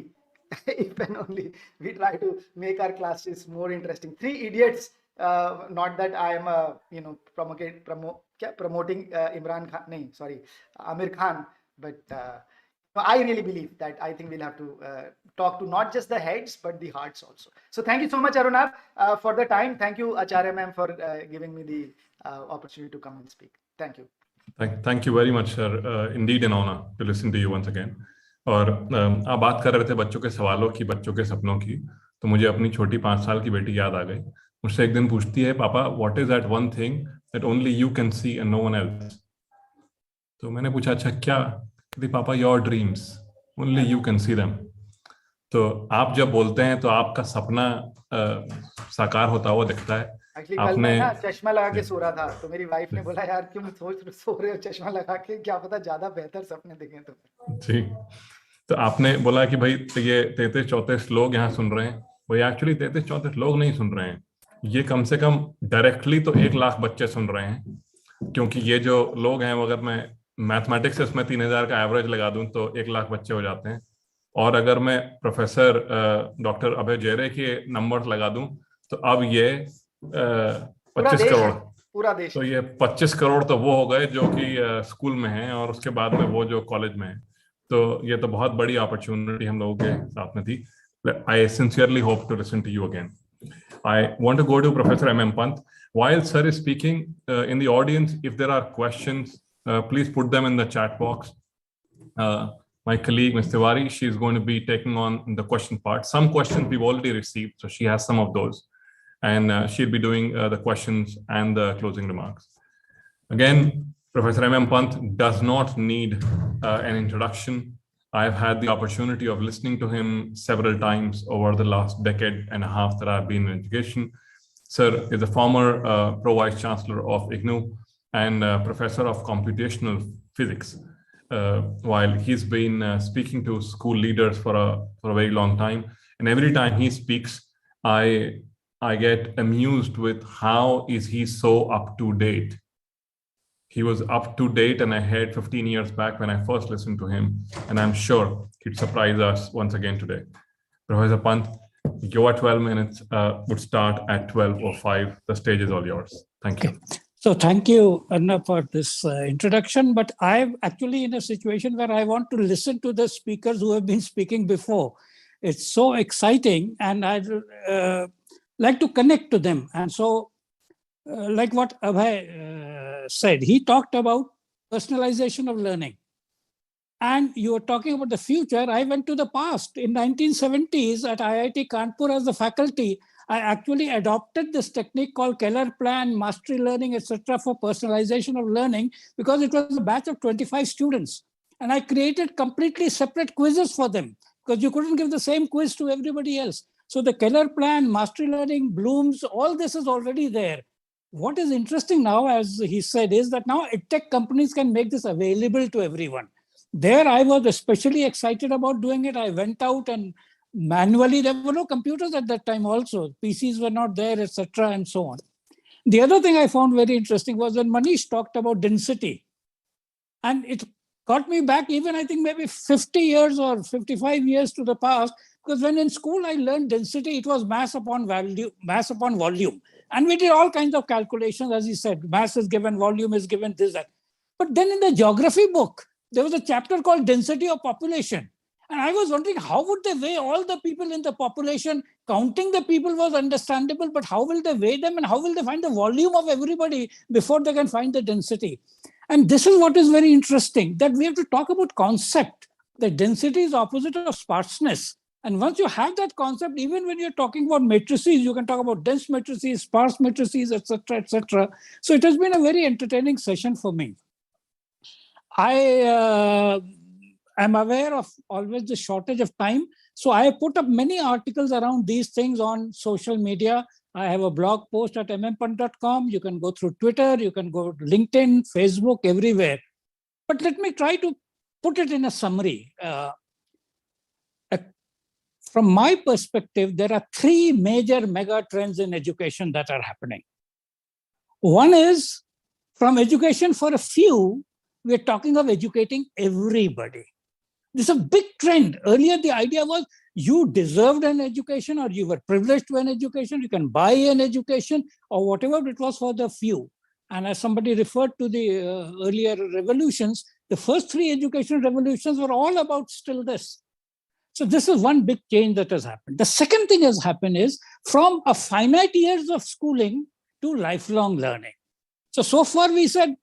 [SPEAKER 14] we try to make our classes more interesting. 3 idiots. Not that I am promoting Amir Khan, but I really believe that I think we'll have to talk to not just the heads but the hearts also. So thank you so much, Arunab, for the time. Thank you, Acharya ma'am, for giving me the opportunity to come and speak. Thank you.
[SPEAKER 10] Thank you very much, sir. Indeed an honor to listen to you once again. और आप बात कर रहे थे बच्चों के सवालों की, बच्चों के सपनों की, तो मुझे अपनी छोटी 5 साल की बेटी याद आ गई. मुझसे एक दिन पूछती है, पापा, what is that one thing that only you can see and no one else? तो मैंने पूछा, अच्छा क्या? कहती, पापा, your dreams, only you can see them. तो आप जब बोलते हैं तो आपका सपना साकार होता हुआ दिखता है.
[SPEAKER 14] एक्चुअली कल मैं ना चश्मा लगा के सो रहा था, तो मेरी वाइफ ने बोला, यार क्यों सो रहे हो चश्मा लगा के, क्या पता ज्यादा बेहतर सपने दिखे तो.
[SPEAKER 10] जी, तो आपने बोला कि भाई ये 33-34 लोग यहाँ सुन रहे हैं. भाई एक्चुअली 33-34 लोग नहीं सुन रहे हैं, ये कम से कम डायरेक्टली तो 1 लाख बच्चे सुन रहे हैं, क्योंकि ये जो लोग हैं, अगर मैं मैथमेटिक्स से इसमें 3000 का एवरेज लगा दूं तो 1 लाख बच्चे हो जाते हैं. और अगर मैं प्रोफेसर डॉक्टर अभय जेरे के नंबर लगा दूं तो अब ये 25 करोड़,
[SPEAKER 14] पूरा देश.
[SPEAKER 10] तो ये 25 करोड़ तो वो हो गए जो कि स्कूल में हैं, और उसके बाद में वो जो कॉलेज में है. तो ये तो बहुत बड़ी अपॉर्चुनिटी हम लोगों के साथ में थी. I sincerely hope to listen to you again. I want to go to Professor M.M. Pant. While sir is speaking, in the audience, if there are questions, please put them in the chat box. My colleague, Ms. Tiwari, she is going to be taking on the question part. Some questions we've already received, so she has some of those. And she'll be doing the questions and the closing remarks. Again, Professor M.M. Pant does not need an introduction. I've had the opportunity of listening to him several times over the last decade and a half that I've been in education. Sir is a former Pro-Vice Chancellor of IGNOU and Professor of Computational Physics. While he's been speaking to school leaders for a very long time. And every time he speaks, I get amused with how is he so up to date. He was up to date and ahead 15 years back when I first listened to him, and I'm sure he'd surprise us once again today. Professor Pant, your 12 minutes would start at 12:05. The stage is all yours. Thank you.
[SPEAKER 12] So thank you, Anna, for this introduction, but I'm actually in a situation where I want to listen to the speakers who have been speaking before. It's so exciting, and I'd like to connect to them. And so, like what Abhay said, he talked about personalization of learning. And you were talking about the future. I went to the past. In 1970s at IIT Kanpur as the faculty, I actually adopted this technique called Keller Plan, mastery learning, etc. for personalization of learning, because it was a batch of 25 students. And I created completely separate quizzes for them, because you couldn't give the same quiz to everybody else. So the Keller Plan, mastery learning, Bloom's, all this is already there. What is interesting now, as he said, is that now EdTech companies can make this available to everyone. There I was especially excited about doing it. I went out and manually, there were no computers at that time also. PCs were not there, etc. and so on. The other thing I found very interesting was when Manish talked about density. And it got me back even, I think, maybe 50 years or 55 years to the past. Because when in school I learned density, it was mass upon value, mass upon volume. And we did all kinds of calculations, as he said, mass is given, volume is given, this, that. But then in the geography book, there was a chapter called density of population. And I was wondering, how would they weigh all the people in the population? Counting the people was understandable, but how will they weigh them and how will they find the volume of everybody before they can find the density? And this is what is very interesting, that we have to talk about concept. The density is opposite of sparseness. And once you have that concept, even when you're talking about matrices, you can talk about dense matrices, sparse matrices, etc., etc. So it has been a very entertaining session for me. I am aware of always the shortage of time. So I have put up many articles around these things on social media. I have a blog post at mmpant.com. You can go through Twitter, you can go to LinkedIn, Facebook, everywhere. But let me try to put it in a summary. From my perspective, there are three major mega trends in education that are happening. One is from education for a few, we're talking of educating everybody. This is a big trend. Earlier, the idea was you deserved an education or you were privileged to an education, you can buy an education or whatever it was for the few. And as somebody referred to the earlier revolutions, the first three education revolutions were all about still this. So this is one big change that has happened. The second thing has happened is from a finite years of schooling to lifelong learning. So far we said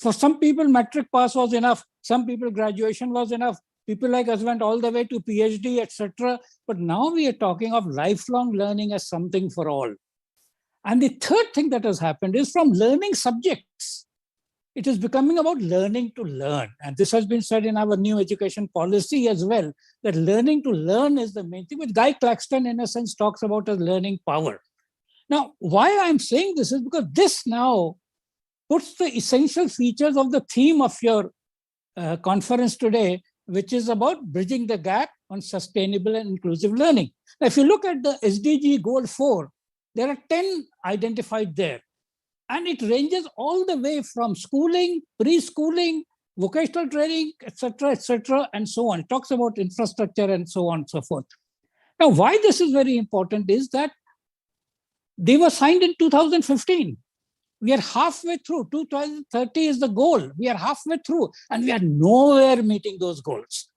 [SPEAKER 12] For some people, metric pass was enough. Some people, graduation was enough. People like us went all the way to PhD, etc. But now we are talking of lifelong learning as something for all. And the third thing that has happened is from learning subjects, it is becoming about learning to learn. And this has been said in our new education policy as well, that learning to learn is the main thing, which Guy Claxton, in a sense, talks about as learning power. Now, why I'm saying this is because this now puts the essential features of the theme of your conference today, which is about bridging the gap on sustainable and inclusive learning. Now, if you look at the SDG Goal 4, there are 10 identified there. And it ranges all the way from schooling, preschooling, vocational training, etc., and so on. It talks about infrastructure and so on and so forth. Now, why this is very important is that they were signed in 2015. We are halfway through. 2030 is the goal. We are halfway through, and we are nowhere meeting those goals.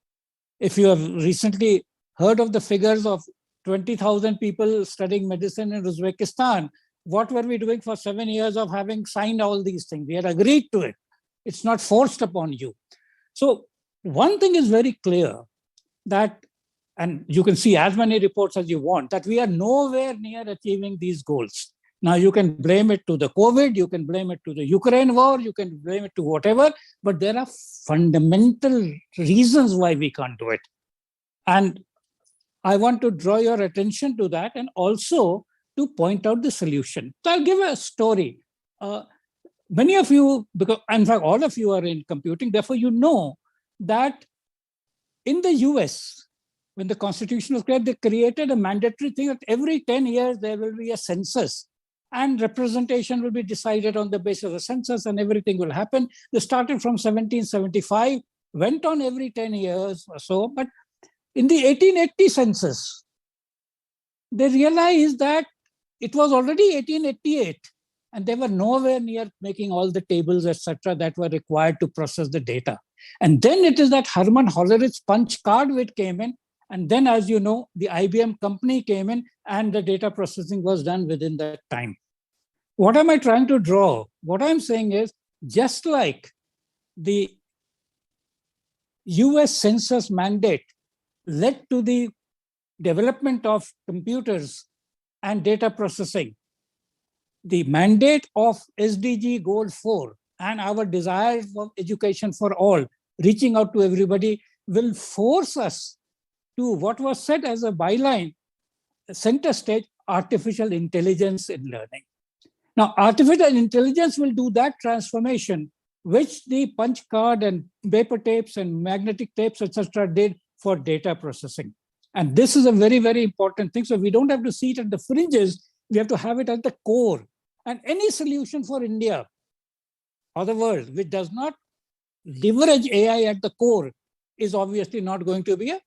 [SPEAKER 12] If you have recently heard of the figures of 20,000 people studying medicine in Uzbekistan, what were we doing for 7 years of having signed all these things? We had agreed to it. It's not forced upon you. So one thing is very clear that, and you can see as many reports as you want, that we are nowhere near achieving these goals. Now you can blame it to the COVID, you can blame it to the Ukraine war, you can blame it to whatever, but there are fundamental reasons why we can't do it. And I want to draw your attention to that and also to point out the solution. So I'll give a story. Many of you, because in fact, all of you are in computing, therefore you know that in the US, when the Constitution was created, they created a mandatory thing that every 10 years there will be a census and representation will be decided on the basis of the census and everything will happen. They started from 1775, went on every 10 years or so, but in the 1880 census, they realized that it was already 1888 and they were nowhere near making all the tables, etc., that were required to process the data. And then it is that Herman Hollerith's punch card which came in. And then, as you know, the IBM company came in and the data processing was done within that time. What am I trying to draw? What I'm saying is, just like the US census mandate led to the development of computers and data processing, the mandate of SDG Goal 4 and our desire for education for all, reaching out to everybody, will force us to what was said as a byline, center stage, artificial intelligence in learning. Now, artificial intelligence will do that transformation, which the punch card and paper tapes and magnetic tapes, etc., did for data processing. And this is a very, very important thing. So we don't have to see it at the fringes. We have to have it at the core. And any solution for India or the world which does not leverage AI at the core is obviously not going to be a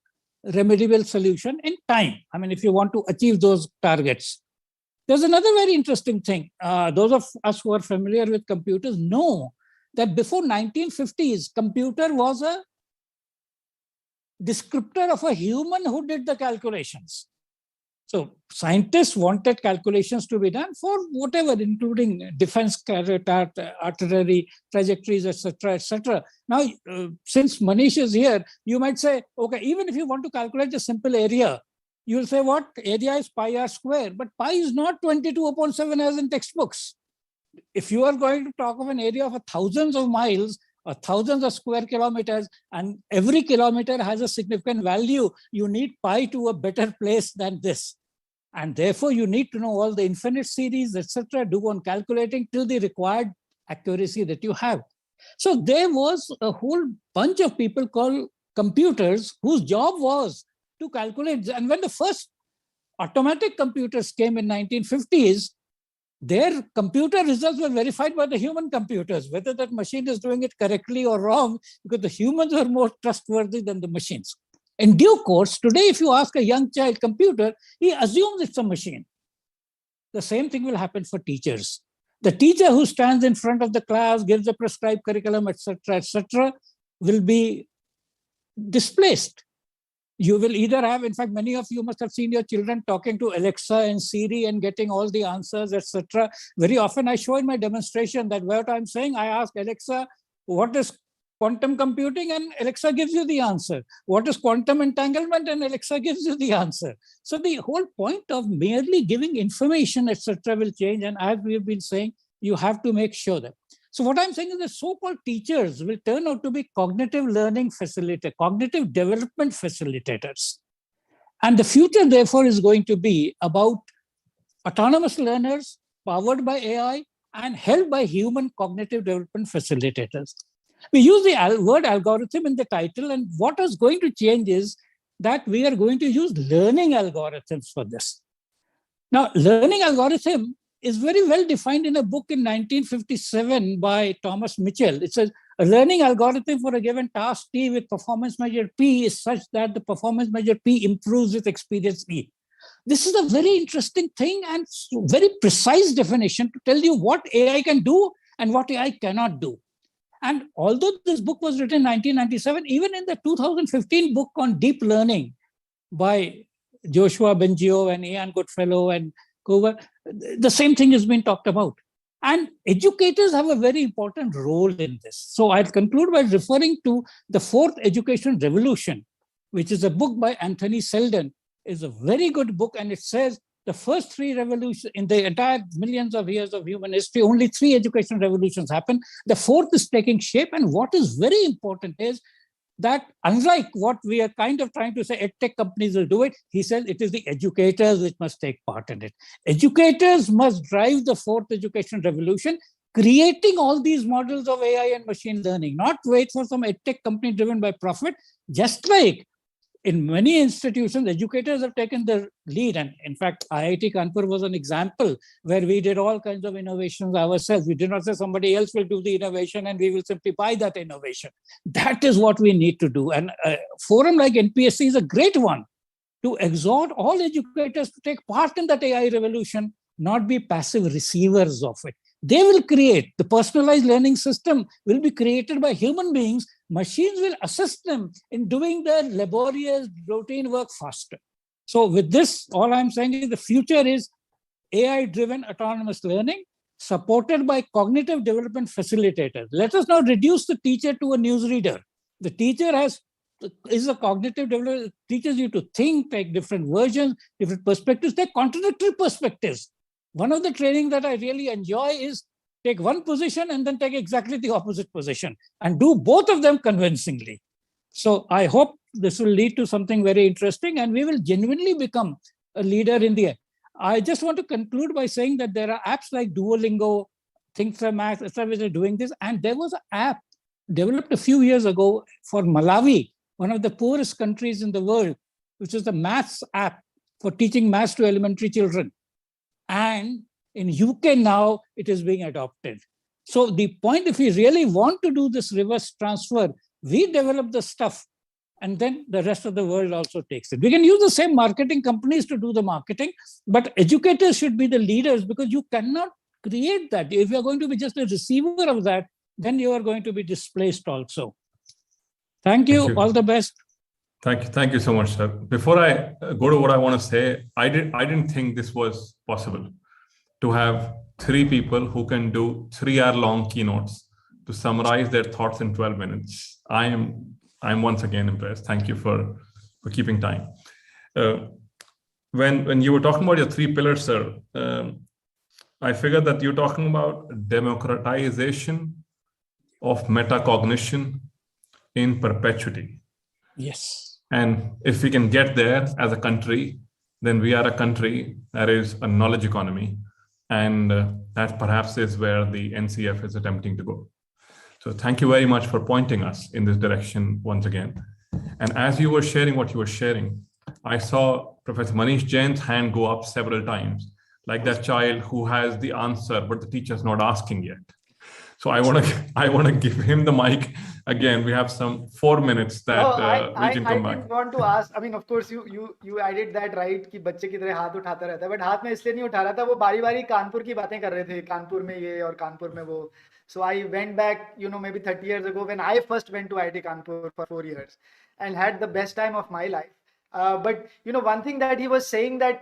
[SPEAKER 12] remediable solution in time. I mean, if you want to achieve those targets. There's another very interesting thing. Those of us who are familiar with computers know that before 1950s, computer was a descriptor of a human who did the calculations. So scientists wanted calculations to be done for whatever, including defense, artillery, trajectories, etc., etc. Now, since Manish is here, you might say, okay, even if you want to calculate a simple area, you'll say what? Area is pi r square, but pi is not 22/7 as in textbooks. If you are going to talk of an area of thousands of miles, or thousands of square kilometers, and every kilometer has a significant value, you need pi to a better place than this. And therefore, you need to know all the infinite series, etc., do on calculating till the required accuracy that you have. So there was a whole bunch of people called computers whose job was to calculate. And when the first automatic computers came in 1950s, their computer results were verified by the human computers, whether that machine is doing it correctly or wrong, because the humans are more trustworthy than the machines. In due course, today, if you ask a young child computer, he assumes it's a machine. The same thing will happen for teachers. The teacher who stands in front of the class, gives a prescribed curriculum, etc., will be displaced. You will either have, in fact, many of you must have seen your children talking to Alexa and Siri and getting all the answers, etc. Very often I show in my demonstration that what I'm saying, I ask Alexa, what is quantum computing, and Alexa gives you the answer. What is quantum entanglement, and Alexa gives you the answer. So the whole point of merely giving information, etc., will change. And as we have been saying, you have to make sure that. So what I'm saying is the so-called teachers will turn out to be cognitive learning facilitators, cognitive development facilitators. And the future, therefore, is going to be about autonomous learners powered by AI and held by human cognitive development facilitators. We use the word algorithm in the title, and what is going to change is that we are going to use learning algorithms for this. Now, learning algorithm is very well defined in a book in 1957 by Thomas Mitchell. It says a learning algorithm for a given task T with performance measure P is such that the performance measure P improves with experience E. This is a very interesting thing and very precise definition to tell you what AI can do and what AI cannot do. And although this book was written in 1997, even in the 2015 book on deep learning by Joshua Bengio and Ian Goodfellow and Cover, the same thing has been talked about. And educators have a very important role in this. So I'll conclude by referring to The Fourth Education Revolution, which is a book by Anthony Seldon. It's a very good book, and it says the first three revolutions in the entire millions of years of human history, only three education revolutions happened. The fourth is taking shape, and what is very important is that unlike what we are kind of trying to say, edtech companies will do it, he says it is the educators which must take part in it. Educators must drive the fourth education revolution, creating all these models of AI and machine learning, not wait for some edtech company driven by profit. Just like in many institutions, educators have taken the lead. And in fact, IIT Kanpur was an example where we did all kinds of innovations ourselves. We did not say somebody else will do the innovation and we will simply buy that innovation. That is what we need to do. And a forum like NPSC is a great one to exhort all educators to take part in that AI revolution, not be passive receivers of it. They will create the personalized learning system, will be created by human beings. Machines will assist them in doing their laborious routine work faster. So with this, all I'm saying is the future is AI-driven autonomous learning supported by cognitive development facilitators. Let us not reduce the teacher to a newsreader. The teacher is a cognitive developer, teaches you to think, take different versions, different perspectives, take contradictory perspectives. One of the training that I really enjoy is take one position and then take exactly the opposite position and do both of them convincingly. So I hope this will lead to something very interesting and we will genuinely become a leader in the end. I just want to conclude by saying that there are apps like Duolingo, Think4Math, etc., which are doing this. And there was an app developed a few years ago for Malawi, one of the poorest countries in the world, which is the maths app for teaching maths to elementary children. And in UK now, it is being adopted. So the point, if we really want to do this reverse transfer, we develop the stuff and then the rest of the world also takes it. We can use the same marketing companies to do the marketing, but educators should be the leaders because you cannot create that. If you're going to be just a receiver of that, then you are going to be displaced also. Thank you. All the best.
[SPEAKER 10] Thank you so much, sir. Before I go to what I want to say, I didn't think this was possible to have three people who can do 3-hour-long keynotes to summarize their thoughts in 12 minutes. I'm once again impressed. Thank you for keeping time. When you were talking about your three pillars, sir, I figured that you're talking about democratization of metacognition in perpetuity.
[SPEAKER 12] Yes.
[SPEAKER 10] And if we can get there as a country, then we are a country that is a knowledge economy. And that perhaps is where the NCF is attempting to go. So thank you very much for pointing us in this direction once again. And as you were sharing what you were sharing, I saw Professor Manish Jain's hand go up several times, like that child who has the answer, but the teacher's not asking yet. So I want to give him the mic again. We have some 4 minutes that we can come back.
[SPEAKER 14] I didn't want to ask. I mean, of course, you added that right कि बच्चे की तरह हाथ उठाता रहता है, but हाथ में इसलिए नहीं उठा रहा था, वो बारी-बारी कानपुर की बातें कर रहे थे, कानपुर में ये और कानपुर में वो. So I went back, maybe 30 years ago when I first went to IIT Kanpur for 4 years and had the best time of my life. But one thing that he was saying that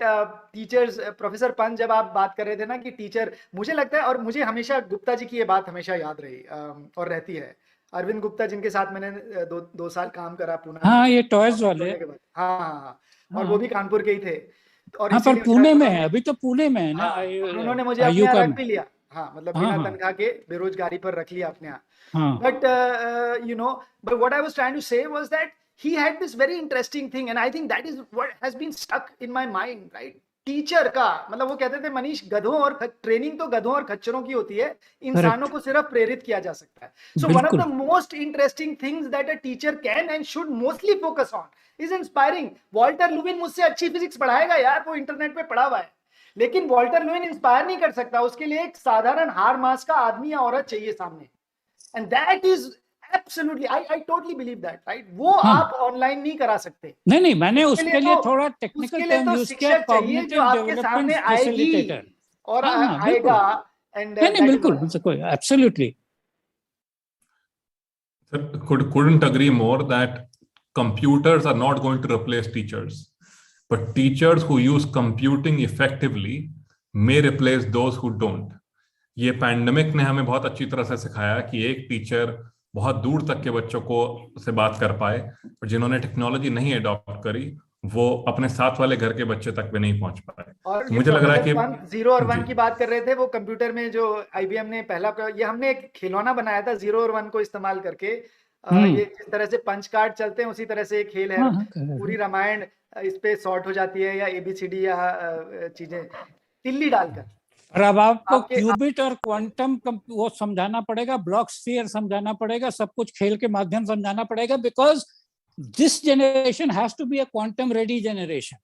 [SPEAKER 14] teachers, Professor Pant, जब आप बात कर रहे थे ना कि teacher, मुझे लगता है और मुझे हमेशा गुप्ता जी की ये बात हमेशा याद रही और रहती है. अरविंद गुप्ता जिनके साथ मैंने 2 साल काम करा पुणे
[SPEAKER 12] हाँ, ये टॉयज वाले।
[SPEAKER 14] हाँ, और वो भी कानपुर के ही थे। और
[SPEAKER 12] हाँ, पर
[SPEAKER 14] इसीलिए
[SPEAKER 12] पुणे
[SPEAKER 14] शायद
[SPEAKER 12] में है, अभी तो पुणे में है ना।
[SPEAKER 14] हाँ, और उन्होंने मुझे अपने
[SPEAKER 12] आयुका
[SPEAKER 14] यहाँ रख
[SPEAKER 12] में।
[SPEAKER 14] भी लिया। हाँ, मतलब
[SPEAKER 12] हाँ,
[SPEAKER 14] बिना
[SPEAKER 12] हाँ।
[SPEAKER 14] तनख्वाह के बेरोजगारी पर रख लिया अपने यहाँ।
[SPEAKER 12] हाँ,
[SPEAKER 14] But what I was trying to say was that he had this very interesting thing, and I think that is what has been stuck in my mind, right? Teacher का मतलब वो कहते थे मनीष, गधों और ट्रेनिंग तो गधों और खच्चरों की होती है, इंसानों को सिर्फ प्रेरित किया जा सकता है. So one of the most interesting things that a teacher can and should mostly focus on is inspiring. Walter Lewin मुझसे अच्छी फिजिक्स पढ़ाएगा यार, वो इंटरनेट पे पढ़ा हुआ है, लेकिन वॉल्टर लुविन इंस्पायर नहीं कर सकता. उसके लिए एक साधारण हार मास का आदमी या औरत चाहिए सामने. And that is absolutely, I totally believe that, right? वो आप ऑनलाइन नहीं करा सकते.
[SPEAKER 12] नहीं, मैंने उसके लिए थोड़ा टेक्निकल टर्म यूज किया,
[SPEAKER 14] कॉग्निटिव डेवलपमेंट फैसिलिटेटर, और आएगा. एंड
[SPEAKER 12] नहीं, बिल्कुल, absolutely.
[SPEAKER 10] Couldn't agree more that computers are not going to replace teachers, but teachers who use computing effectively may replace those who don't. ये पैंडेमिक ने हमें बहुत अच्छी तरह से सिखाया कि एक टीचर बहुत दूर तक के बच्चों को से बात कर पाए, और जिन्होंने टेक्नोलॉजी नहीं अडॉप्ट करी वो अपने साथ वाले घर के बच्चे तक भी नहीं पहुंच पाए.
[SPEAKER 14] और
[SPEAKER 10] तो मुझे लग रहा है कि
[SPEAKER 14] 0 और 1 की बात कर रहे थे, वो कंप्यूटर में जो IBM ने पहला, ये हमने एक खिलौना बनाया था 0 और 1 को इस्तेमाल करके. ये जिस तरह से पंच कार्ड चलते हैं उसी तरह से एक खेल है. पूरी रामायण इस पे सॉर्ट हो जाती है, या ABCD या चीजें तिल्ली डालकर.
[SPEAKER 12] और अब आपको क्यूबिट और क्वांटम वो समझाना पड़ेगा, ब्लॉक स्फीयर समझाना पड़ेगा, सब कुछ खेल के माध्यम समझाना पड़ेगा, because this generation has to be a quantum ready generation.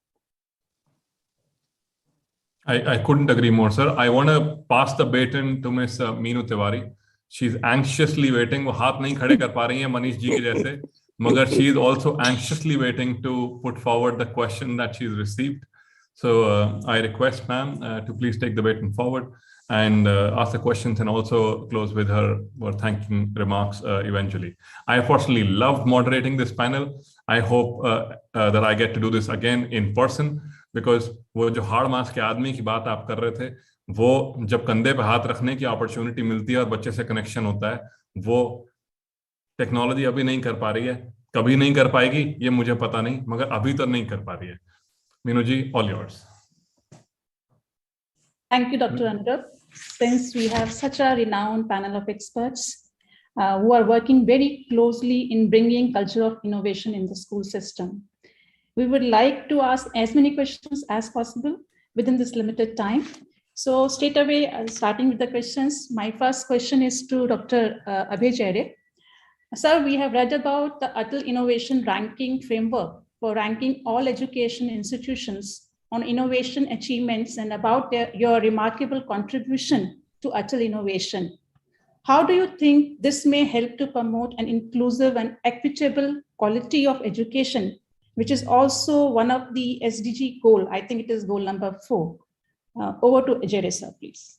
[SPEAKER 10] I couldn't agree more, sir. I want to pass the baton to Miss Meenu Tiwari. She's anxiously waiting. वो हाथ नहीं खड़े कर पा रही हैं मनीष जी के जैसे, मगर she is also anxiously waiting to put forward the question that she's received. So I request ma'am to please take the baton forward and ask the questions, and also close with her thanking remarks eventually. I personally loved moderating this panel. I hope that I get to do this again in person, because वो जो hard mass के आदमी की बात आप कर रहे थे, वो जब कंधे पे हाथ रखने की अपॉर्चुनिटी मिलती है और बच्चे से कनेक्शन होता है, वो टेक्नोलॉजी अभी नहीं कर पा रही है. कभी नहीं कर पाएगी ये मुझे पता नहीं, मगर अभी तो नहीं कर पा रही है. Meenu ji, all yours.
[SPEAKER 15] Thank you, Dr. Anurag. Since we have such a renowned panel of experts who are working very closely in bringing culture of innovation in the school system, we would like to ask as many questions as possible within this limited time. So straight away, starting with the questions, my first question is to Dr. Abhay Jaire. Sir, we have read about the Atal Innovation Ranking Framework for ranking all education institutions on innovation achievements and about your remarkable contribution to Atal Innovation. How do you think this may help to promote an inclusive and equitable quality of education, which is also one of the SDG goal? I think it is goal number 4. Over to Ajay sir, please.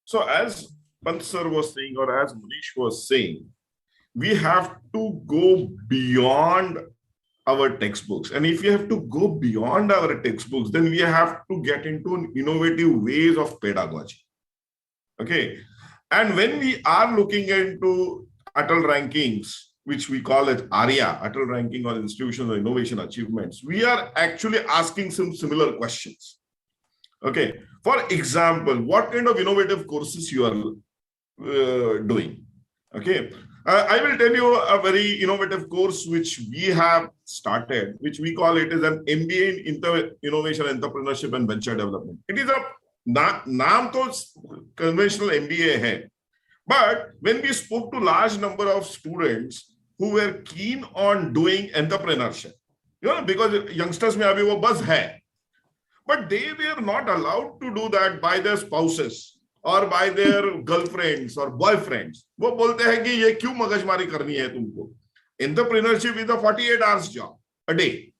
[SPEAKER 11] So as Pant sir was saying, or as Manish was saying, we have to go beyond our textbooks. And if you have to go beyond our textbooks, then we have to get into innovative ways of pedagogy. Okay. And when we are looking into Atal rankings, which we call it ARIA, Atal Ranking on Institutional Innovation Achievements, we are actually asking some similar questions. Okay. For example, what kind of innovative courses you are doing? Okay. I will tell you a very innovative course which we have started, which we call it as an MBA in Innovation, Entrepreneurship and Venture Development. It is a naam to conventional MBA hai, but when we spoke to large number of students who were keen on doing entrepreneurship, because youngsters mein abhi wo buzz hai, but they were not allowed to do that by their spouses or by their girlfriends or boyfriends. वो बोलते हैं कि ये क्यों मगजमारी करनी है तुमको? Entrepreneurship is a 48 hours job a day.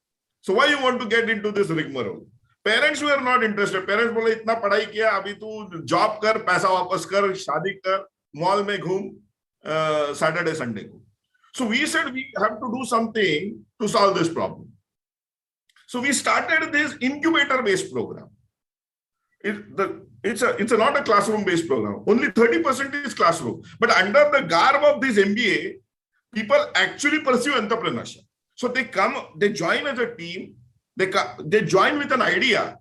[SPEAKER 11] So why you want to get into this rigmarole? Parents were not interested. Parents बोले इतना पढ़ाई किया, अभी तू जॉब कर, पैसा वापस कर, शादी कर, मॉल में घूम, Saturday, Sunday को. So we said we have to do something to solve this problem. So we started this incubator-based program. The It's not a classroom-based program. Only 30% is classroom. But under the garb of this MBA, people actually pursue entrepreneurship. So they join as a team, they join with an idea,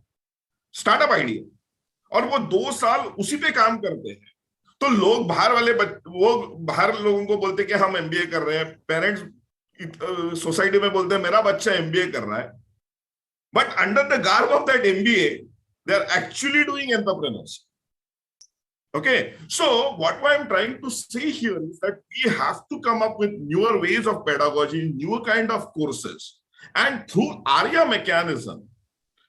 [SPEAKER 11] startup idea, और वो 2 साल उसी पे काम करते हैं. तो लोग बाहर लोगों को बोलते कि हम MBA कर रहे हैं, पेरेंट्स सोसाइटी में बोलते हैं मेरा बच्चा MBA कर रहा है. But under the garb of that MBA, they are actually doing entrepreneurship. Okay, so what I'm trying to say here is that we have to come up with newer ways of pedagogy, newer kind of courses, and through ARIA mechanism,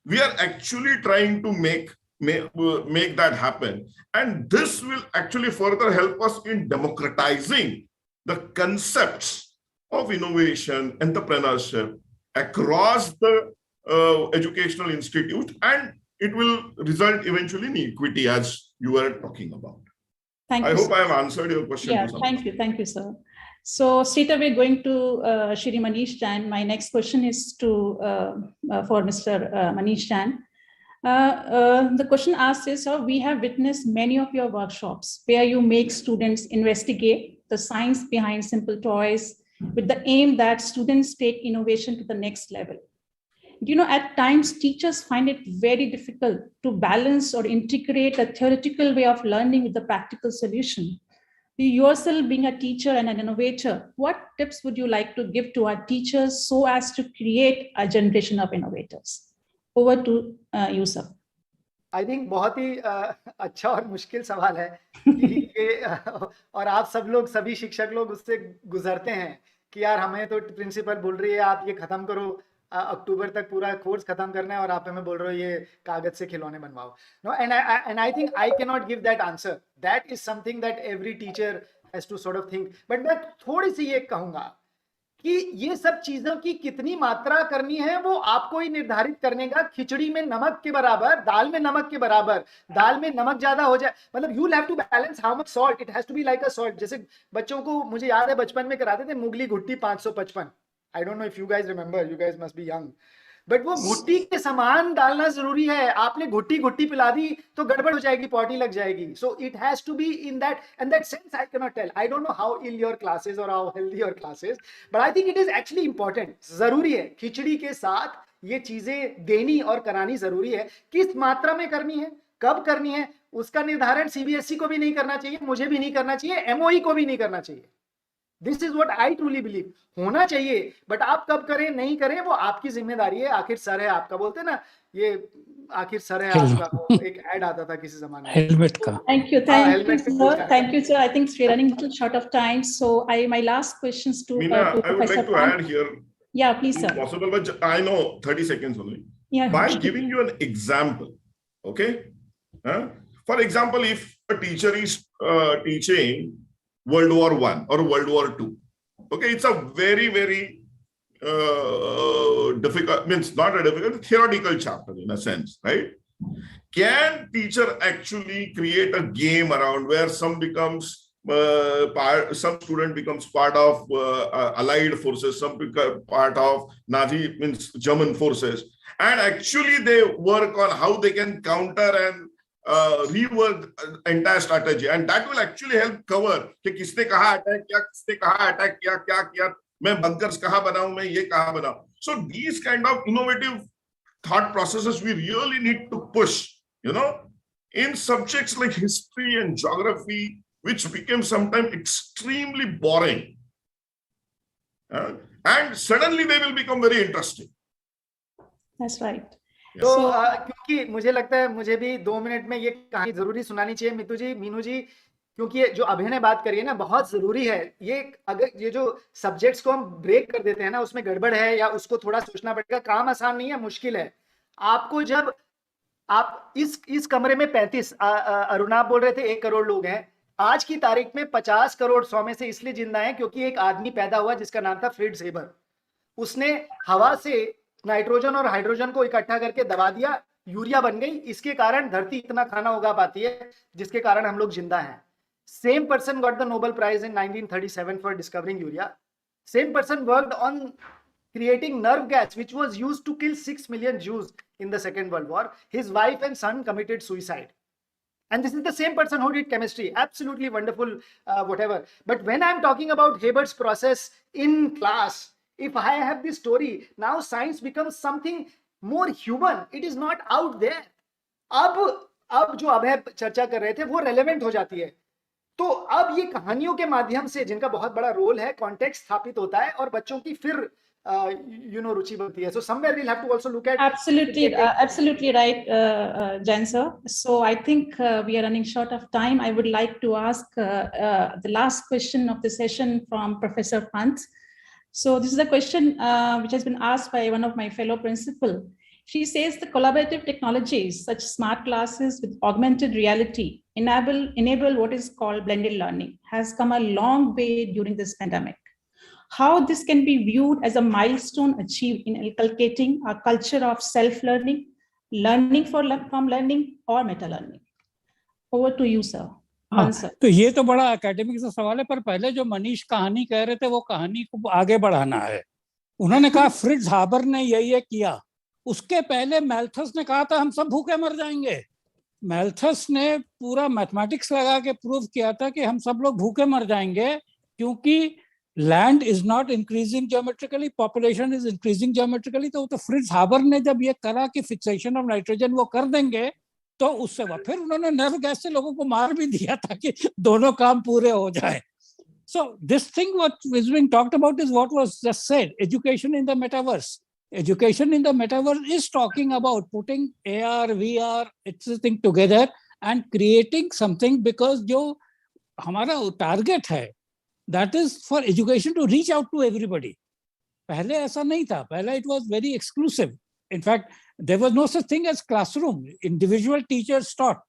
[SPEAKER 11] we are actually trying to make that happen. And this will actually further help us in democratizing the concepts of innovation, entrepreneurship across the educational institute, and it will result eventually in equity, as you were talking about.
[SPEAKER 15] Thank
[SPEAKER 11] I
[SPEAKER 15] you,
[SPEAKER 11] hope
[SPEAKER 15] sir.
[SPEAKER 11] I have answered your question.
[SPEAKER 15] Yeah, thank you, sir. So straight away going to Shri Manish Jain. My next question is for Mr. Manish Jain. The question asked is, sir, we have witnessed many of your workshops where you make students investigate the science behind simple toys with the aim that students take innovation to the next level. You know, at times teachers find it very difficult to balance or integrate a theoretical way of learning with the practical solution. You yourself being a teacher and an innovator, what tips would you like to give to our teachers so as to create a generation of innovators? Over to you, sir.
[SPEAKER 14] I think बहुत ही अच्छा और मुश्किल सवाल है कि ये और आप सब लोग, सभी शिक्षक लोग उससे गुजरते हैं कि यार हमें तो प्रिंसिपल बोल रही है आप ये खत्म करो, अक्टूबर तक पूरा कोर्स खत्म करना है और आप हमें बोल रहे हो ये कागज से खिलौने बनवाओ. No, and I think I cannot give that answer. That is something that every teacher has to sort of think. But मैं थोड़ी सी ये कहूंगा कि ये सब चीजों की कितनी मात्रा करनी है वो आपको ही निर्धारित करने का. खिचड़ी में नमक के बराबर, दाल में नमक के बराबर, दाल में नमक ज्यादा हो जाए, मतलब you have to balance how much salt. It has to be like a salt. जैसे बच्चों को मुझे याद है बचपन में कराते थे मुगली घुट्टी 555. I don't know if you guys remember, you guys must be young. But वो घुट्टी के समान डालना जरूरी है. आपने घुट्टी घुट्टी पिला दी तो गड़बड़ हो जाएगी, पॉटी लग जाएगी. So it has to be in that, and that sense I cannot tell. I don't know how ill your class is or how healthy your class is, but I think it is actually important. जरूरी है खिचड़ी के साथ ये चीजें देनी और करानी जरूरी है. किस मात्रा में करनी है, कब करनी है, उसका निर्धारण CBSE को भी नहीं करना चाहिए, मुझे भी नहीं करना चाहिए, MOE को भी नहीं करना चाहिए. This is what I truly believe. होना चाहिए, बट आप कब करें नहीं करें वो आपकी जिम्मेदारी है. आखिर सर है आपका, बोलते हैं ना, ये आखिर सर है आपका. एक ऐड आता था किसी जमाने में
[SPEAKER 12] हेलमेट का.
[SPEAKER 15] Thank you, thank you, sir. I think we're running a little short of time, so my last questions to
[SPEAKER 11] Meena, I would like to add here.
[SPEAKER 15] Yeah, please, sir.
[SPEAKER 11] Possible, but I know 30 seconds only.
[SPEAKER 15] Yeah.
[SPEAKER 11] By giving you an example, okay? For example, if a teacher is teaching World War I or World War II, okay, it's a very, very difficult, means not a difficult, theoretical chapter in a sense, right? Can teacher actually create a game around where some student becomes part of Allied forces, some become part of Nazi, means German forces, and actually they work on how they can counter and rework entire strategy, and that will actually help cover कि किसने कहाँ attack किया, किसने कहाँ attack किया, क्या किया, मैं bunkers कहाँ बनाऊं, मैं ये कहाँ बनाऊं. So these kind of innovative thought processes we really need to push, you know, in subjects like history and geography, which became sometimes extremely boring, and suddenly they will become very interesting.
[SPEAKER 15] That's right.
[SPEAKER 14] तो क्योंकि मुझे लगता है मुझे भी 2 minute में ये कहानी जरूरी सुनानी चाहिए मितू जी, मीनू जी, क्योंकि ये जो अभय ने बात करी है ना बहुत जरूरी है. ये अगर ये जो सब्जेक्ट्स को हम ब्रेक कर देते हैं ना, उसमें गड़बड़ है या उसको थोड़ा सोचना पड़ेगा. काम आसान नहीं है, मुश्किल है. आपको जब आप इस कमरे में 35 अरुणा बोल रहे थे 1 करोड़ लोग हैं, आज की तारीख में 50 करोड़ 100 में से इसलिए जिंदा है क्योंकि एक आदमी पैदा हुआ जिसका नाम था फ्रिट्ज हेबर. उसने हवा से नाइट्रोजन और हाइड्रोजन को इकट्ठा करके दबा दिया, यूरिया बन गई. इसके कारण धरती इतना खाना उगा पाती है जिसके कारण हम लोग जिंदा हैं. Same person got the Nobel prize in 1937 for discovering urea. Same person worked on creating nerve gas which was used to kill 6 million Jews in the Second World War. His wife and son committed suicide. And this is the same person who did chemistry. Absolutely wonderful, whatever. But when I'm talking about Haber's process in class, if I have this story, now science becomes something more human. It is not out there. अब जो अभय चर्चा कर रहे थे वो relevant हो जाती है. तो अब ये कहानियों के माध्यम से, जिनका बहुत बड़ा रोल है, कॉन्टेक्स्ट स्थापित होता है और बच्चों की फिर रुचि बनती है. So somewhere we'll have to also look at.
[SPEAKER 15] Absolutely right, Jain sir. So I think we are running short of time. I would like to ask the last question of the session from Professor Pant. So this is a question which has been asked by one of my fellow principal. She says the collaborative technologies such smart classes with augmented reality enable what is called blended learning has come a long way during this pandemic. How this can be viewed as a milestone achieved in inculcating a culture of self-learning, learning from learning or meta-learning. Over to you, sir.
[SPEAKER 12] तो ये तो बड़ा academic सा सवाल है, पर पहले जो मनीष कहानी कह रहे थे वो कहानी को आगे बढ़ाना है. उन्होंने कहा फ्रिट्ज हाबर ने ये किया. उसके पहले मैल्थस ने कहा था हम सब भूखे मर जाएंगे. मैल्थस ने पूरा मैथमेटिक्स लगा के प्रूव किया था कि हम सब लोग भूखे मर जाएंगे क्योंकि land is not increasing geometrically, population is increasing geometrically. तो फ्रिट्ज हाबर ने जब ये करा कि फिक्सेशन ऑफ नाइट्रोजन वो कर देंगे, तो उससे फिर उन्होंने नर्व गैस से लोगों को मार भी दिया ताकि दोनों काम पूरे हो जाए. So this thing what is being talked about is what was just said, education in the metaverse. Education in the metaverse is talking about putting AR, VR, everything together and creating something, because जो हमारा target है, that is for education to reach out to everybody. पहले ऐसा नहीं था. पहले it was very exclusive. In fact, there was no such thing as classroom. Individual teachers taught.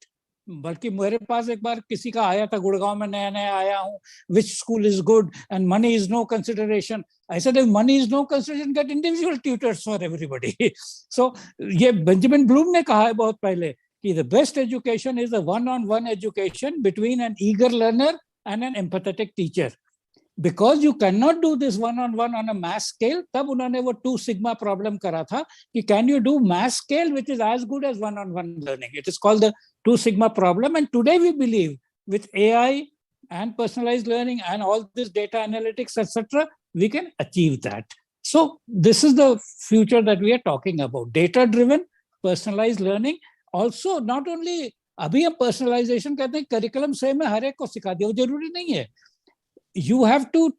[SPEAKER 12] बल्कि मेरे पास एक बार किसी का आया था, गुड़गांव में नया नया आया हूँ, which school is good and money is no consideration. I said if money is no consideration, get individual tutors for everybody. So ये बेंजामिन ब्लूम ने कहा है बहुत पहले कि the best education is a one-on-one education between an eager learner and an empathetic teacher. Because you cannot do this one-on-one on a mass scale, तब उन्होंने वो 2 sigma problem करा था कि can you do mass scale which is as good as one-on-one learning. It is called the 2 sigma problem, and today we believe with AI and personalized learning and all this data analytics, etc., we can achieve that. So this is the future that we are talking about. Data-driven, personalized learning. Also, not only अभी हम personalization कहते हैं, curriculum same है, हर एक को सिखा दिया, वो जरूरी नहीं है. You have to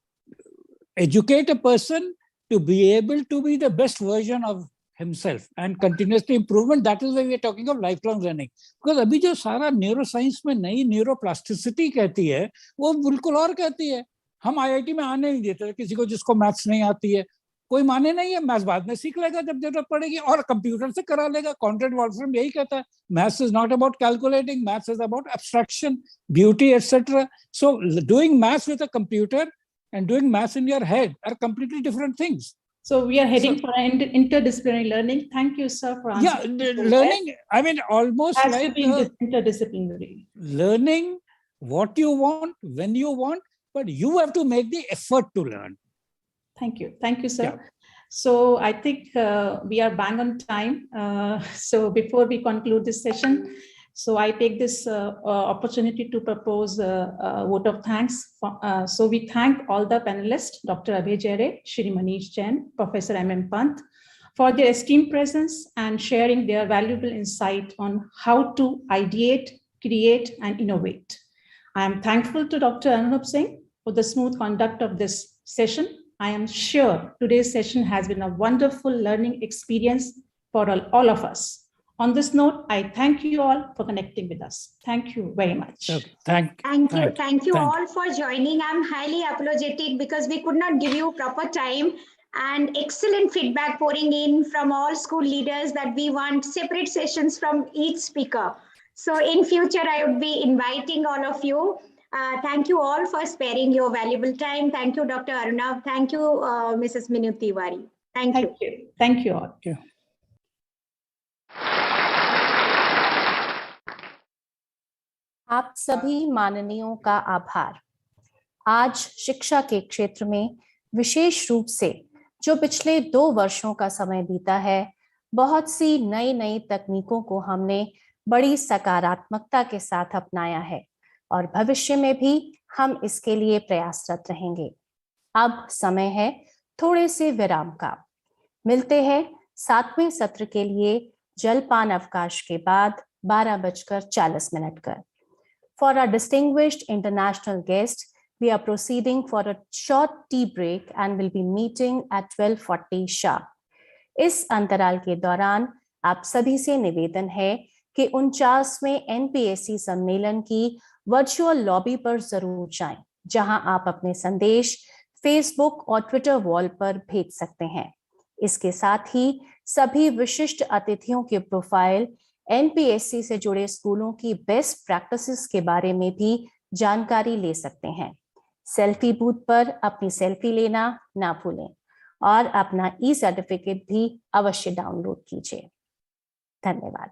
[SPEAKER 12] educate a person to be able to be the best version of himself and continuously improvement. That is why we are talking of lifelong learning. Because अभी जो सारा neuroscience में नई neuroplasticity कहती है, वो बिल्कुल और कहती है. हम IIT में आने नहीं देते किसी को जिसको मैथ्स नहीं आती है. कोई माने नहीं है, मैथ्स बाद में सीख लेगा जब जरूरत पड़ेगी और कंप्यूटर से करा लेगा. कॉन्ट्रैक्ट वॉल्फ्रम यही कहता है, maths is not about calculating, maths is about abstraction, beauty, etcetera. So doing maths with a computer and doing maths in your head are completely different things.
[SPEAKER 15] So we are heading for interdisciplinary learning. Thank you, sir, for answering.
[SPEAKER 12] Yeah, learning, I mean, almost
[SPEAKER 15] has
[SPEAKER 12] like
[SPEAKER 15] to be interdisciplinary.
[SPEAKER 12] Learning what you want, when you want, but you have to make the effort to learn.
[SPEAKER 15] Thank you. Thank you, sir.
[SPEAKER 12] Yeah.
[SPEAKER 15] So I think we are bang on time. So before we conclude this session, so I take this opportunity to propose a vote of thanks. So we thank all the panelists, Dr. Abhay Jere, Shri Manish Jain, Professor M.M. Pant, for their esteemed presence and sharing their valuable insight on how to ideate, create, and innovate. I am thankful to Dr. Anup Singh for the smooth conduct of this session. I am sure today's session has been a wonderful learning experience for all of us. On this note, I thank you all for connecting with us. Thank you very much.
[SPEAKER 12] Okay.
[SPEAKER 9] Thank you all for joining. I'm highly apologetic because we could not give you proper time, and excellent feedback pouring in from all school leaders that we want separate sessions from each speaker. So in future, I would be inviting all of you. Thank you all for sparing your valuable time. Thank you, Dr. Arnav. Thank you, Mrs. Minu Tiwari. Thank you.
[SPEAKER 15] Thank you all.
[SPEAKER 12] Yeah.
[SPEAKER 2] आप सभी माननीयों का आभार. आज शिक्षा के क्षेत्र में विशेष रूप से जो पिछले 2 वर्षों का समय बीता है, बहुत सी नई तकनीकों को हमने बड़ी सकारात्मकता के साथ अपनाया है और भविष्य में भी हम इसके लिए प्रयासरत रहेंगे। अब समय है थोड़े से विराम का। मिलते हैं 7वें सत्र के लिए जलपान अवकाश के बाद 12:40 कर। For our distinguished international guest, we are proceeding for a short tea break and will be meeting at 12:40 sharp. इस अंतराल के दौरान आप सभी से निवेदन है कि 49वें NPSC सम्मेलन की वर्चुअल लॉबी पर जरूर जाएं, जहां आप अपने संदेश फेसबुक और ट्विटर वॉल पर भेज सकते हैं। इसके साथ ही सभी विशिष्ट अतिथियों के प्रोफाइल, NPSC से जुड़े स्कूलों की बेस्ट प्रैक्टिसेस के बारे में भी जानकारी ले सकते हैं। सेल्फी बूथ पर अपनी सेल्फी लेना ना भूलें और अपना ई-सर्टिफिकेट भी अवश्य डाउनलोड कीजिए। धन्यवाद।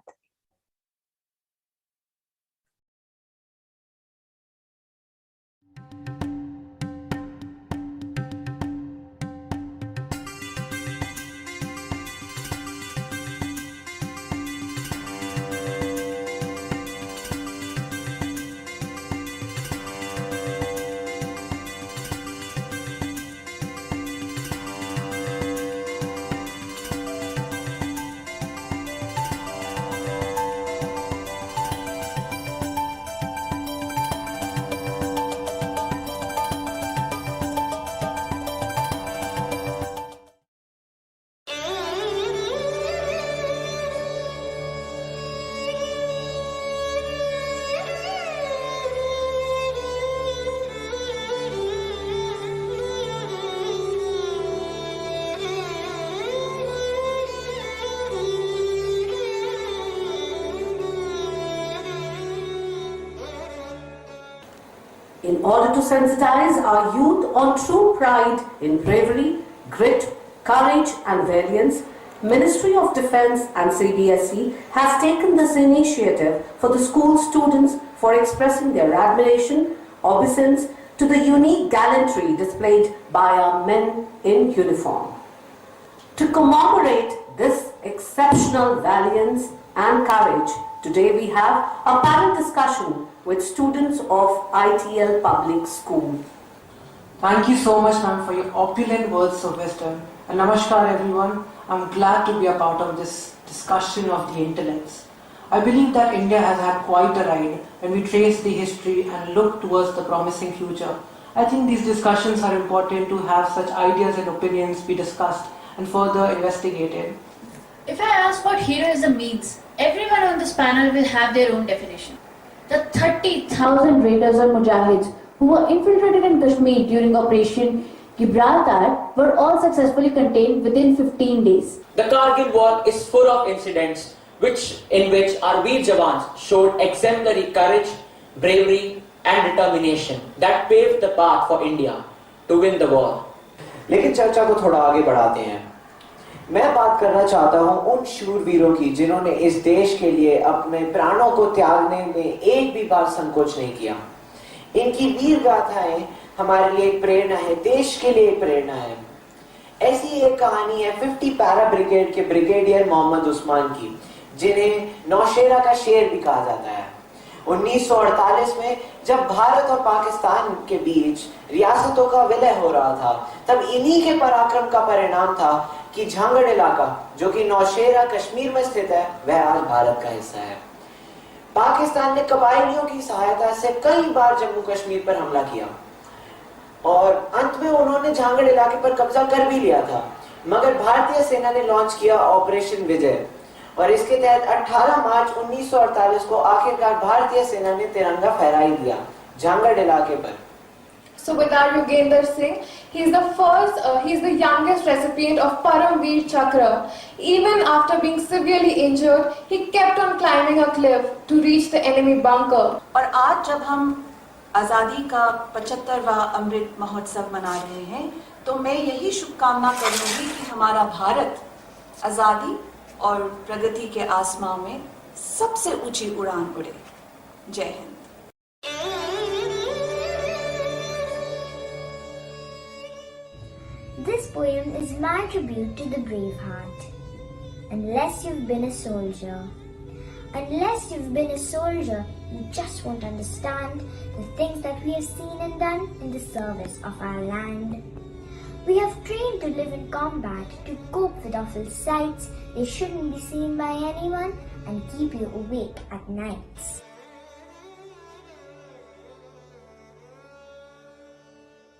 [SPEAKER 1] In order to sensitize our youth on true pride in bravery, grit, courage and valiance, Ministry of Defence and CBSE has taken this initiative for the school students for expressing their admiration, obeisance to the unique gallantry displayed by our men in uniform. To commemorate this exceptional valiance and courage, today we have a panel discussion with students of ITL Public School.
[SPEAKER 16] Thank you so much, ma'am, for your opulent words of wisdom. And namaskar, everyone. I'm glad to be a part of this discussion of the intellects. I believe that India has had quite a ride when we trace the history and look towards the promising future. I think these discussions are important to have such ideas and opinions be discussed and further investigated.
[SPEAKER 17] If I ask what heroism means, everyone on this panel will have their own definition. The 30,000 raiders or mujahids who were infiltrated in Kashmir during Operation Gibraltar were all successfully contained within 15 days.
[SPEAKER 18] The Kargil war is full of incidents in which our Veer Jawans showed exemplary courage, bravery and determination that paved the path for India to win the war.
[SPEAKER 19] लेकिन चर्चा को थोड़ा आगे बढ़ाते हैं। मैं बात करना चाहता हूं उन शूरवीरों की जिन्होंने इस देश के लिए अपने प्राणों को त्यागने में एक भी बार संकोच नहीं किया। इनकी वीर गाथाएं हमारे लिए एक प्रेरणा है, देश के लिए एक प्रेरणा है। ऐसी एक कहानी है 50 पैरा ब्रिगेड के ब्रिगेडियर मोहम्मद उस्मान की, जिन्हें नौशेरा का शेर भी कहा जाता है। 1948 में जब भारत और पाकिस्तान के बीच रियासतों का विलय हो रहा था, तब इन्हीं के पराक्रम का परिणाम था कि झांगड़ इलाका, जो कि नौशेरा कश्मीर में स्थित है, वह आज भारत का हिस्सा है। पाकिस्तान ने कबायलियों की सहायता से कई बार जम्मू कश्मीर पर हमला किया और अंत में उन्होंने झांगड़ इलाके पर कब्जा कर भी लिया था, मगर भारतीय सेना ने लॉन्च किया ऑपरेशन विजय और इसके तहत 18 मार्च 1948 को आखिरकार भारतीय सेना ने तिरंगा फहरा ही दिया झांगड़ इलाके पर।
[SPEAKER 20] Subedar Yogendra Singh, he is the youngest recipient of Paramveer Chakra. Even after being severely injured, he kept on climbing a cliff to reach the enemy bunker.
[SPEAKER 21] और आज जब हम आजादी का 75वां अमृत महोत्सव मना रहे हैं, तो मैं यही शुभकामना करूंगी कि हमारा भारत आजादी और प्रगति के आसमान में सबसे ऊंची उड़ान उड़े। जय Hind.
[SPEAKER 22] This poem is my tribute to the brave heart. Unless you've been a soldier,
[SPEAKER 3] Unless you've been a soldier, you just won't understand the things that we have seen and done in the service of our land. We have trained to live in combat, to cope with awful sights they shouldn't be seen by anyone, and keep you awake at nights.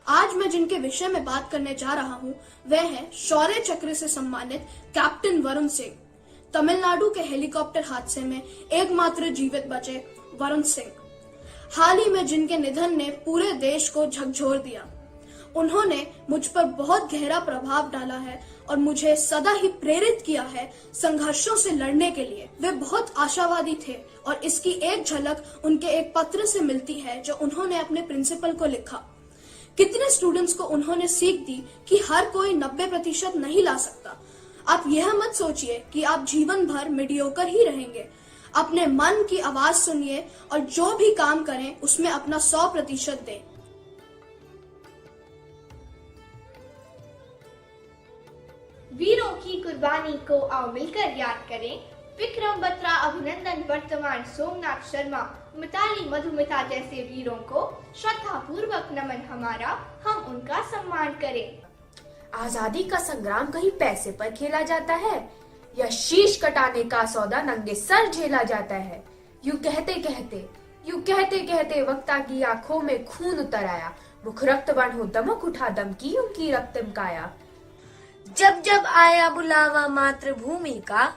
[SPEAKER 22] आज मैं जिनके विषय में बात करने जा रहा हूं, वह है शौर्य चक्र से सम्मानित कैप्टन वरुण सिंह। तमिलनाडु के हेलीकॉप्टर हादसे में एकमात्र जीवित बचे वरुण सिंह। हाल ही में जिनके निधन ने पूरे देश को झकझोर दिया। उन्होंने मुझ पर बहुत गहरा प्रभाव डाला है और मुझे सदा ही प्रेरित किया है संघर्षों से लड़ने के लिए। वे बहुत आशावादी थे और इसकी एक झलक उनके एक पत्र से मिलती है जो उन्होंने अपने प्रिंसिपल को लिखा। कितने स्टूडेंट्स को उन्होंने सीख दी कि हर कोई 90% नहीं ला सकता। आप यह मत सोचिए कि आप जीवन भर मीडियोकर ही रहेंगे। अपने मन की आवाज सुनिए और जो भी काम करें उसमें अपना 100% दें।
[SPEAKER 23] वीरों की कुर्बानी को आओ मिलकर याद करें। विक्रम बत्रा, अभिनंदन वर्तमान, सोमनाथ शर्मा, मिताली मधुमिता जैसे वीरों को श्रद्धा पूर्वक नमन हमारा, हम उनका सम्मान करें।
[SPEAKER 24] आजादी का संग्राम कहीं पैसे पर खेला जाता है या शीश कटाने का सौदा नंगे सर झेला जाता है। यूं कहते कहते वक्ता की आंखों में खून उतर आया। मुख रक्तवान हो दमक उठा दम की उनकी रक्तम काया। जब जब आया बुलावा मातृभूमि का,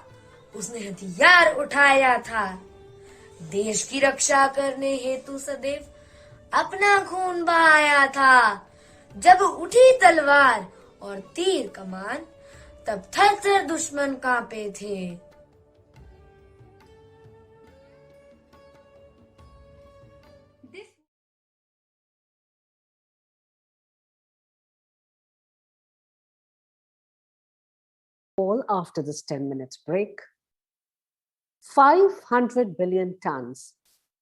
[SPEAKER 24] उसने हथियार उठाया था। देश की रक्षा करने हेतु सदैव अपना खून बहाया था। जब उठी तलवार और तीर कमान, तब थर थर दुश्मन कांपे थे।
[SPEAKER 1] All after this 10 minutes break. 500 billion tons.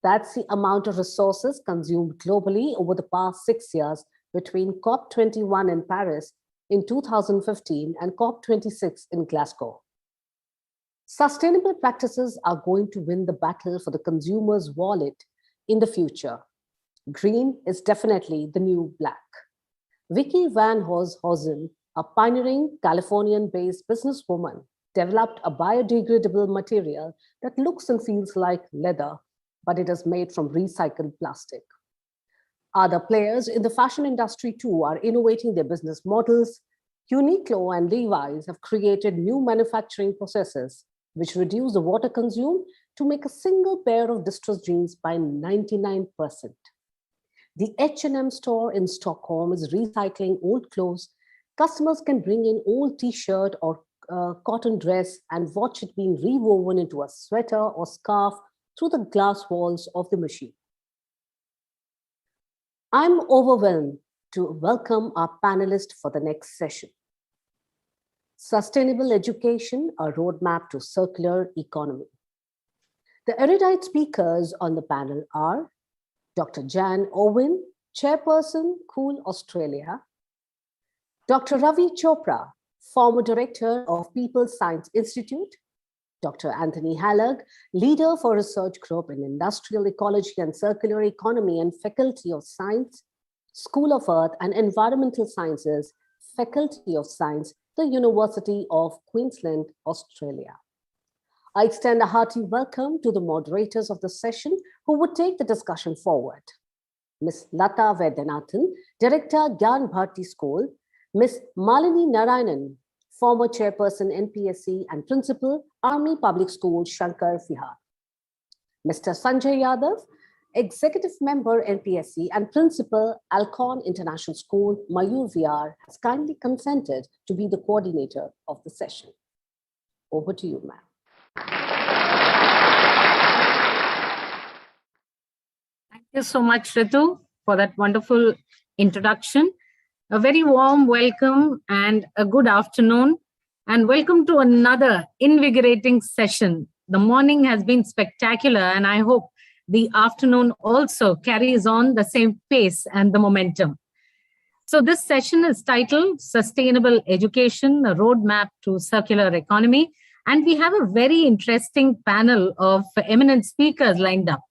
[SPEAKER 1] That's the amount of resources consumed globally over the past 6 years between COP21 in Paris in 2015 and COP26 in Glasgow. Sustainable practices are going to win the battle for the consumer's wallet in the future. Green is definitely the new black. Vicky Van Hoosen, a pioneering Californian-based businesswoman, developed a biodegradable material that looks and feels like leather, but it is made from recycled plastic. Other players in the fashion industry too are innovating their business models. Uniqlo and Levi's have created new manufacturing processes which reduce the water consumed to make a single pair of distressed jeans by 99%. The H&M store in Stockholm is recycling old clothes. Customers can bring in old t-shirt or cotton dress and watch it being rewoven into a sweater or scarf through the glass walls of the machine. I'm overwhelmed to welcome our panelists for the next session. Sustainable Education, a roadmap to circular economy. The erudite speakers on the panel are Dr. Jan Owen, Chairperson, Cool Australia, Dr. Ravi Chopra, former Director of People Science Institute, Dr. Anthony Hallag, Leader for Research Group in Industrial Ecology and Circular Economy and Faculty of Science, School of Earth and Environmental Sciences, Faculty of Science, the University of Queensland, Australia. I extend a hearty welcome to the moderators of the session who would take the discussion forward. Ms. Lata Vedyanathan, Director, Gyan Bharti School, Ms. Malini Narayanan, former Chairperson, NPSC and Principal, Army Public School, Shankar Vihar. Mr. Sanjay Yadav, Executive Member, NPSC and Principal, Alcon International School, Mayur Vihar, has kindly consented to be the coordinator of the session. Over to you, ma'am.
[SPEAKER 25] Thank you so much, Ritu, for that wonderful introduction. A very warm welcome and a good afternoon, and welcome to another invigorating session. The morning has been spectacular, and I hope the afternoon also carries on the same pace and the momentum. So this session is titled Sustainable Education, a Roadmap to Circular Economy. And we have a very interesting panel of eminent speakers lined up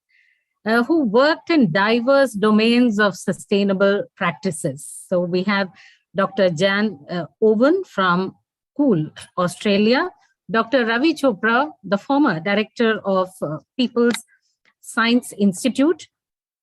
[SPEAKER 25] who worked in diverse domains of sustainable practices. So we have Dr. Jan Owen from Cool, Australia, Dr. Ravi Chopra, the former director of People's Science Institute,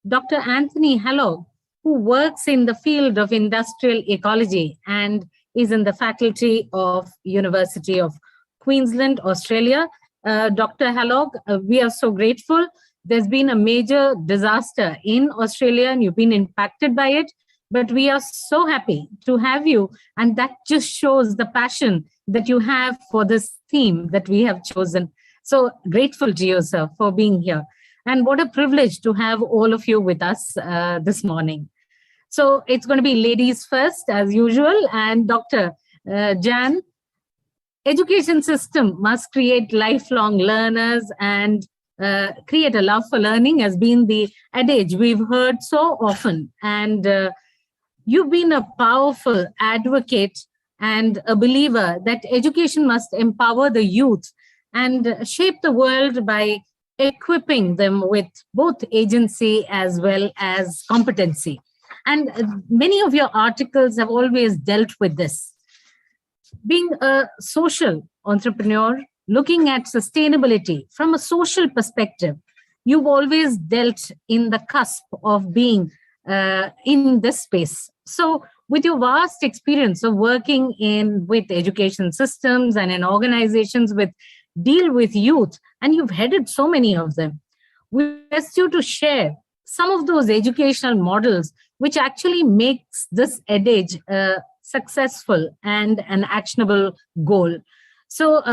[SPEAKER 25] Dr. Anthony Hallog, who works in the field of industrial ecology and is in the faculty of University of Queensland, Australia. Dr. Hallog, we are so grateful. There's been a major disaster in Australia and you've been impacted by it, but we are so happy to have you. And that just shows the passion that you have for this theme that we have chosen. So grateful to you, sir, for being here. And what a privilege to have all of you with us this morning. So it's going to be ladies first, as usual. And Dr. Jan, education system must create lifelong learners and create a love for learning has been the adage we've heard so often. And you've been a powerful advocate and a believer that education must empower the youth and shape the world by equipping them with both agency as well as competency. And many of your articles have always dealt with this. Being a social entrepreneur, looking at sustainability from a social perspective, you've always dealt in the cusp of being in this space. So with your vast experience of working with education systems and in organizations with deal with youth, and you've headed so many of them, we ask you to share some of those educational models which actually makes this adage successful and an actionable goal. So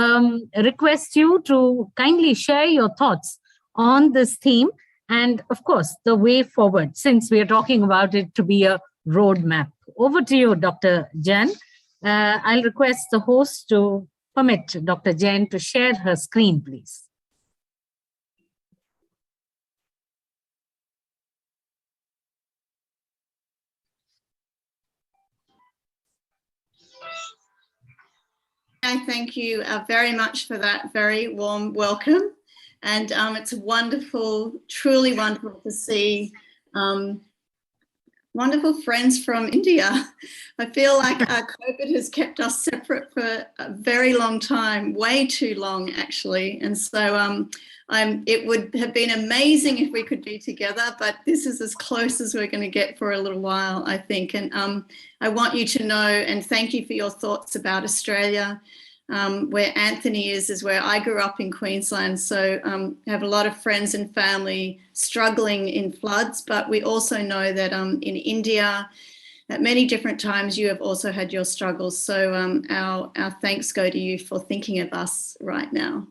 [SPEAKER 25] request you to kindly share your thoughts on this theme and, of course, the way forward, since we are talking about it to be a roadmap. Over to you, Dr. Jan. I'll request the host to permit Dr. Jan to share her screen, please.
[SPEAKER 4] I thank you very much for that very warm welcome. And it's wonderful, truly wonderful to see wonderful friends from India. I feel like COVID has kept us separate for a very long time, way too long actually. And so it would have been amazing if we could be together, but this is as close as we're going to get for a little while, I think. And I want you to know, and thank you for your thoughts about Australia. Where Anthony is where I grew up in Queensland. So I have a lot of friends and family struggling in floods, but we also know that in India, at many different times, you have also had your struggles. So our thanks go to you for thinking of us right now.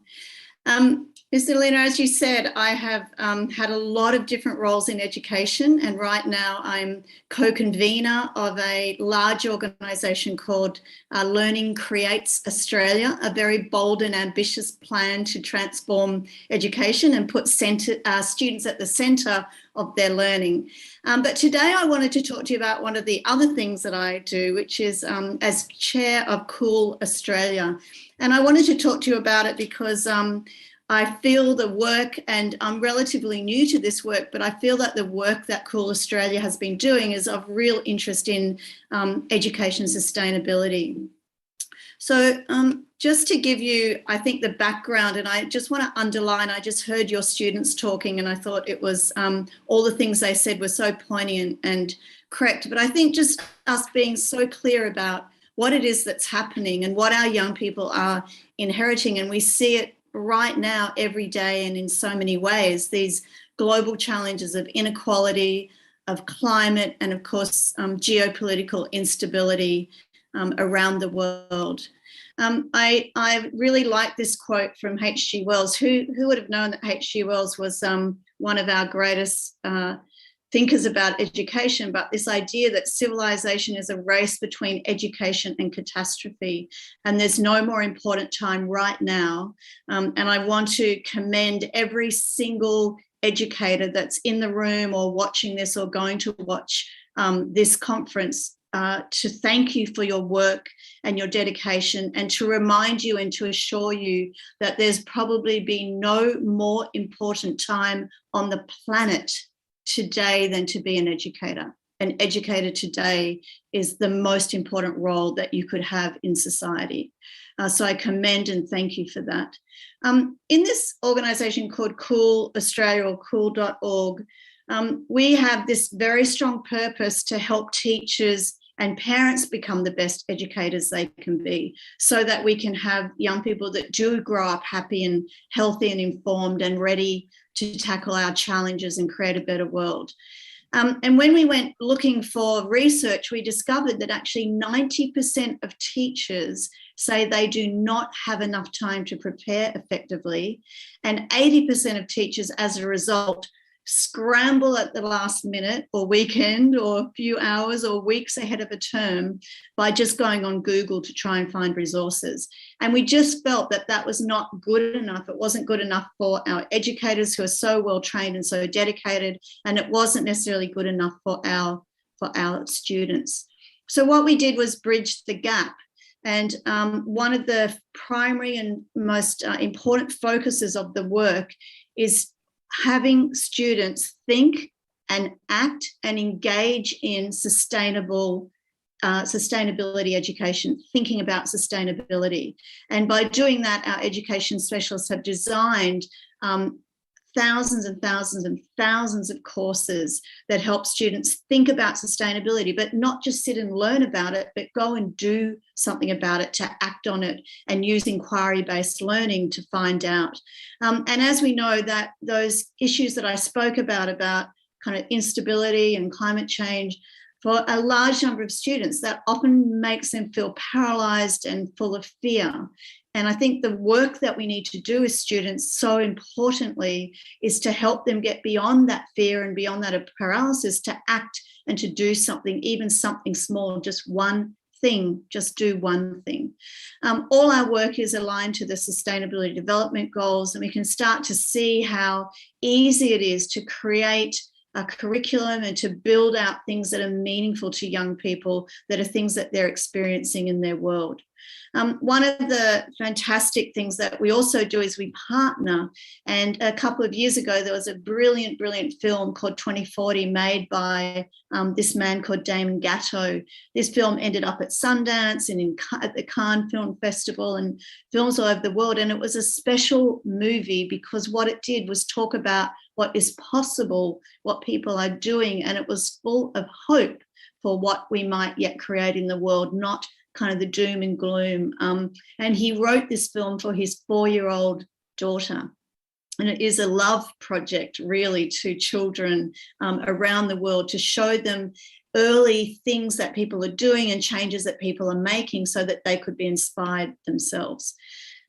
[SPEAKER 4] Mr. Lena, as you said, I have had a lot of different roles in education, and right now I'm co-convener of a large organisation called Learning Creates Australia, a very bold and ambitious plan to transform education and put students at the centre of their learning. But today I wanted to talk to you about one of the other things that I do, which is as chair of Cool Australia. And I wanted to talk to you about it because I feel the work, and I'm relatively new to this work, but I feel that the work that Cool Australia has been doing is of real interest in education sustainability. So just to give you, I think, the background, and I just want to underline, I just heard your students talking and I thought it was, all the things they said were so poignant and correct. But I think just us being so clear about what it is that's happening and what our young people are inheriting, and we see it right now every day and in so many ways, these global challenges of inequality, of climate, and of course geopolitical instability around the world. I really like this quote from H.G. Wells. Who would have known that H.G. Wells was one of our greatest thinkers about education, but this idea that civilization is a race between education and catastrophe, and there's no more important time right now. And I want to commend every single educator that's in the room or watching this or going to watch this conference to thank you for your work and your dedication, and to remind you and to assure you that there's probably been no more important time on the planet today than to be an educator. An educator today is the most important role that you could have in society. So I commend and thank you for that. In this organisation called Cool Australia, or cool.org, we have this very strong purpose to help teachers and parents become the best educators they can be, so that we can have young people that do grow up happy and healthy and informed and ready to tackle our challenges and create a better world. And when we went looking for research, we discovered that actually 90% of teachers say they do not have enough time to prepare effectively, and 80% of teachers, as a result, scramble at the last minute or weekend or a few hours or weeks ahead of a term by just going on Google to try and find resources. And we just felt that that was not good enough. It wasn't good enough for our educators, who are so well trained and so dedicated, and it wasn't necessarily good enough for our students. So what we did was bridge the gap. And one of the primary and most important focuses of the work is having students think and act and engage in sustainability education, thinking about sustainability. And by doing that, our education specialists have designed thousands and thousands and thousands of courses that help students think about sustainability, but not just sit and learn about it, but go and do something about it, to act on it, and use inquiry-based learning to find out. And as we know, that those issues that I spoke about kind of instability and climate change, for a large number of students, that often makes them feel paralysed and full of fear. And I think the work that we need to do as students, so importantly, is to help them get beyond that fear and beyond that paralysis, to act and to do something, even something small, just one thing, just do one thing. All our work is aligned to the Sustainability Development Goals, and we can start to see how easy it is to create a curriculum and to build out things that are meaningful to young people, that are things that they're experiencing in their world. One of the fantastic things that we also do is we partner. And a couple of years ago, there was a brilliant, brilliant film called 2040 made by this man called Damon Gatto. This film ended up at Sundance and at the Cannes Film Festival and films all over the world. And it was a special movie because what it did was talk about what is possible, what people are doing. And it was full of hope for what we might yet create in the world, not kind of the doom and gloom. And he wrote this film for his 4-year-old daughter. And it is a love project, really, to children around the world, to show them early things that people are doing and changes that people are making so that they could be inspired themselves.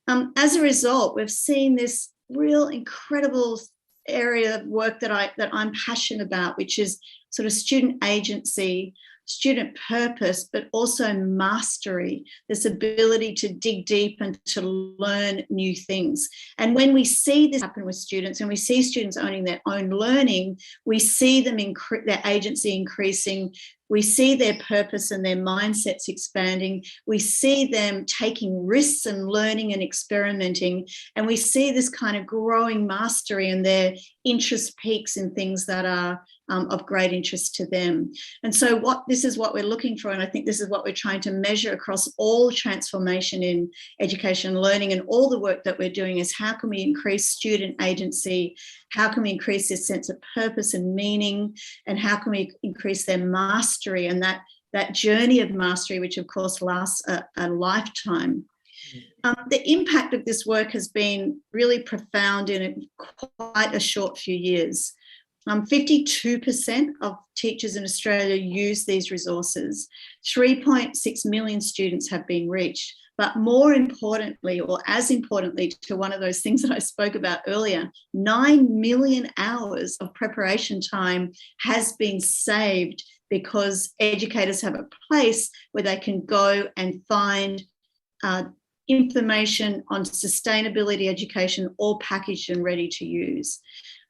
[SPEAKER 4] As a result, we've seen this real incredible area of work that I'm passionate about, which is sort of student agency, student purpose, but also mastery, this ability to dig deep and to learn new things. And when we see this happen with students, and we see students owning their own learning, we see them their agency increasing, we see their purpose and their mindsets expanding, we see them taking risks and learning and experimenting, and we see this kind of growing mastery, and their interest peaks in things that are of great interest to them. And so this is what we're looking for, and I think this is what we're trying to measure across all transformation in education and learning, and all the work that we're doing is how can we increase student agency, how can we increase this sense of purpose and meaning, and how can we increase their mastery and that journey of mastery, which of course lasts a lifetime. The impact of this work has been really profound in quite a short few years. 52% of teachers in Australia use these resources. 3.6 million students have been reached. But more importantly, or as importantly to one of those things that I spoke about earlier, 9 million hours of preparation time has been saved because educators have a place where they can go and find information on sustainability education, all packaged and ready to use.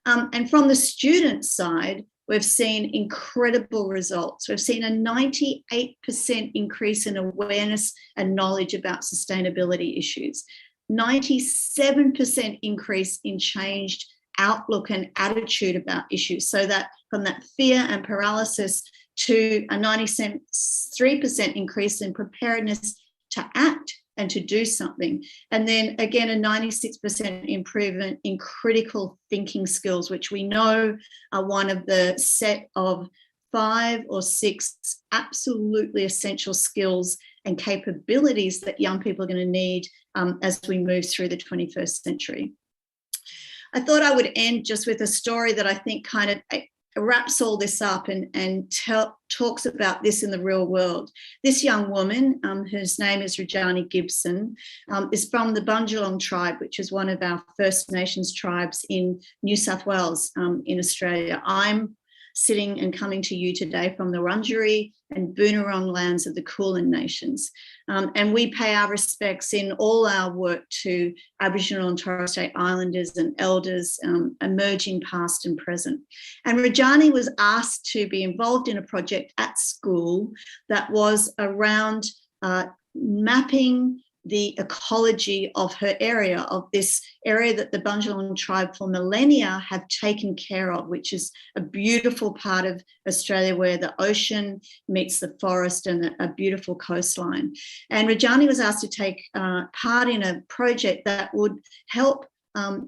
[SPEAKER 4] And from the student side, we've seen incredible results. We've seen a 98% increase in awareness and knowledge about sustainability issues, 97% increase in changed outlook and attitude about issues, so that from that fear and paralysis to a 93% increase in preparedness to act and to do something. And then again, a 96% improvement in critical thinking skills, which we know are one of the set of 5 or 6 absolutely essential skills and capabilities that young people are going to need as we move through the 21st century. I thought I would end just with a story that I think kind of wraps all this up and talks about this in the real world. This young woman, whose name is Rajani Gibson, is from the Bundjalung tribe, which is one of our First Nations tribes in New South Wales in Australia. I'm sitting and coming to you today from the Wurundjeri and Boonwurrung lands of the Kulin Nations. And we pay our respects in all our work to Aboriginal and Torres Strait Islanders and elders emerging past and present. And Rajani was asked to be involved in a project at school that was around mapping the ecology of her area, of this area that the Bundjalung tribe for millennia have taken care of, which is a beautiful part of Australia where the ocean meets the forest and a beautiful coastline. And Rajani was asked to take part in a project that would help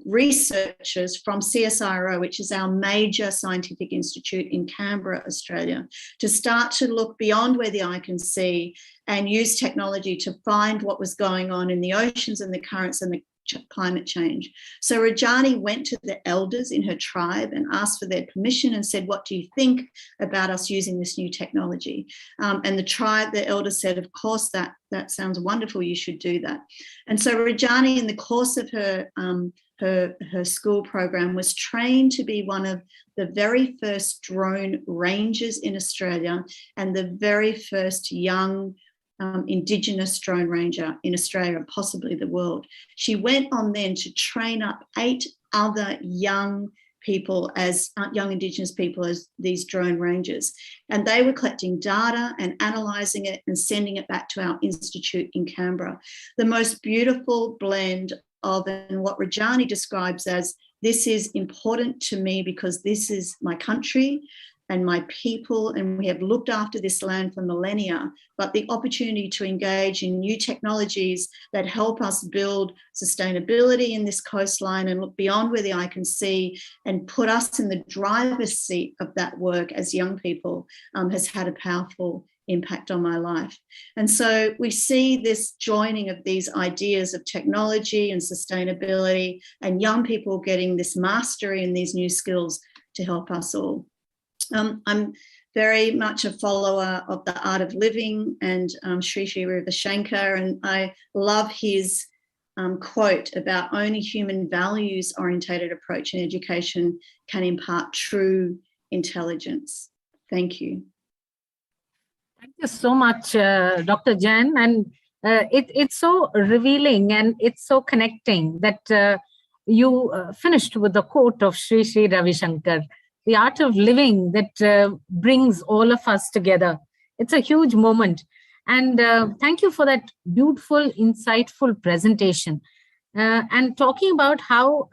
[SPEAKER 4] researchers from CSIRO, which is our major scientific institute in Canberra, Australia, to start to look beyond where the eye can see and use technology to find what was going on in the oceans and the currents and the climate change. So Rajani went to the elders in her tribe and asked for their permission and said, what do you think about us using this new technology? And the elders said, of course, that sounds wonderful, you should do that. And so Rajani, in the course of her school program, was trained to be one of the very first drone rangers in Australia and the very first young Indigenous drone ranger in Australia and possibly the world. She went on then to train up 8 other young people as young Indigenous people as these drone rangers. And they were collecting data and analysing it and sending it back to our institute in Canberra. The most beautiful blend of, and what Rajani describes as, this is important to me because this is my country and my people, and we have looked after this land for millennia, but the opportunity to engage in new technologies that help us build sustainability in this coastline and look beyond where the eye can see and put us in the driver's seat of that work as young people has had a powerful impact on my life. And so we see this joining of these ideas of technology and sustainability and young people getting this mastery in these new skills to help us all. I'm very much a follower of the art of living and Sri Sri Ravi Shankar, and I love his quote about only human values orientated approach in education can impart true intelligence. Thank you.
[SPEAKER 25] Thank you so much, Dr. Jain. And it's so revealing and it's so connecting that you finished with the quote of Sri Sri Ravi Shankar, the art of living that brings all of us together. It's a huge moment. And thank you for that beautiful, insightful presentation. And talking about how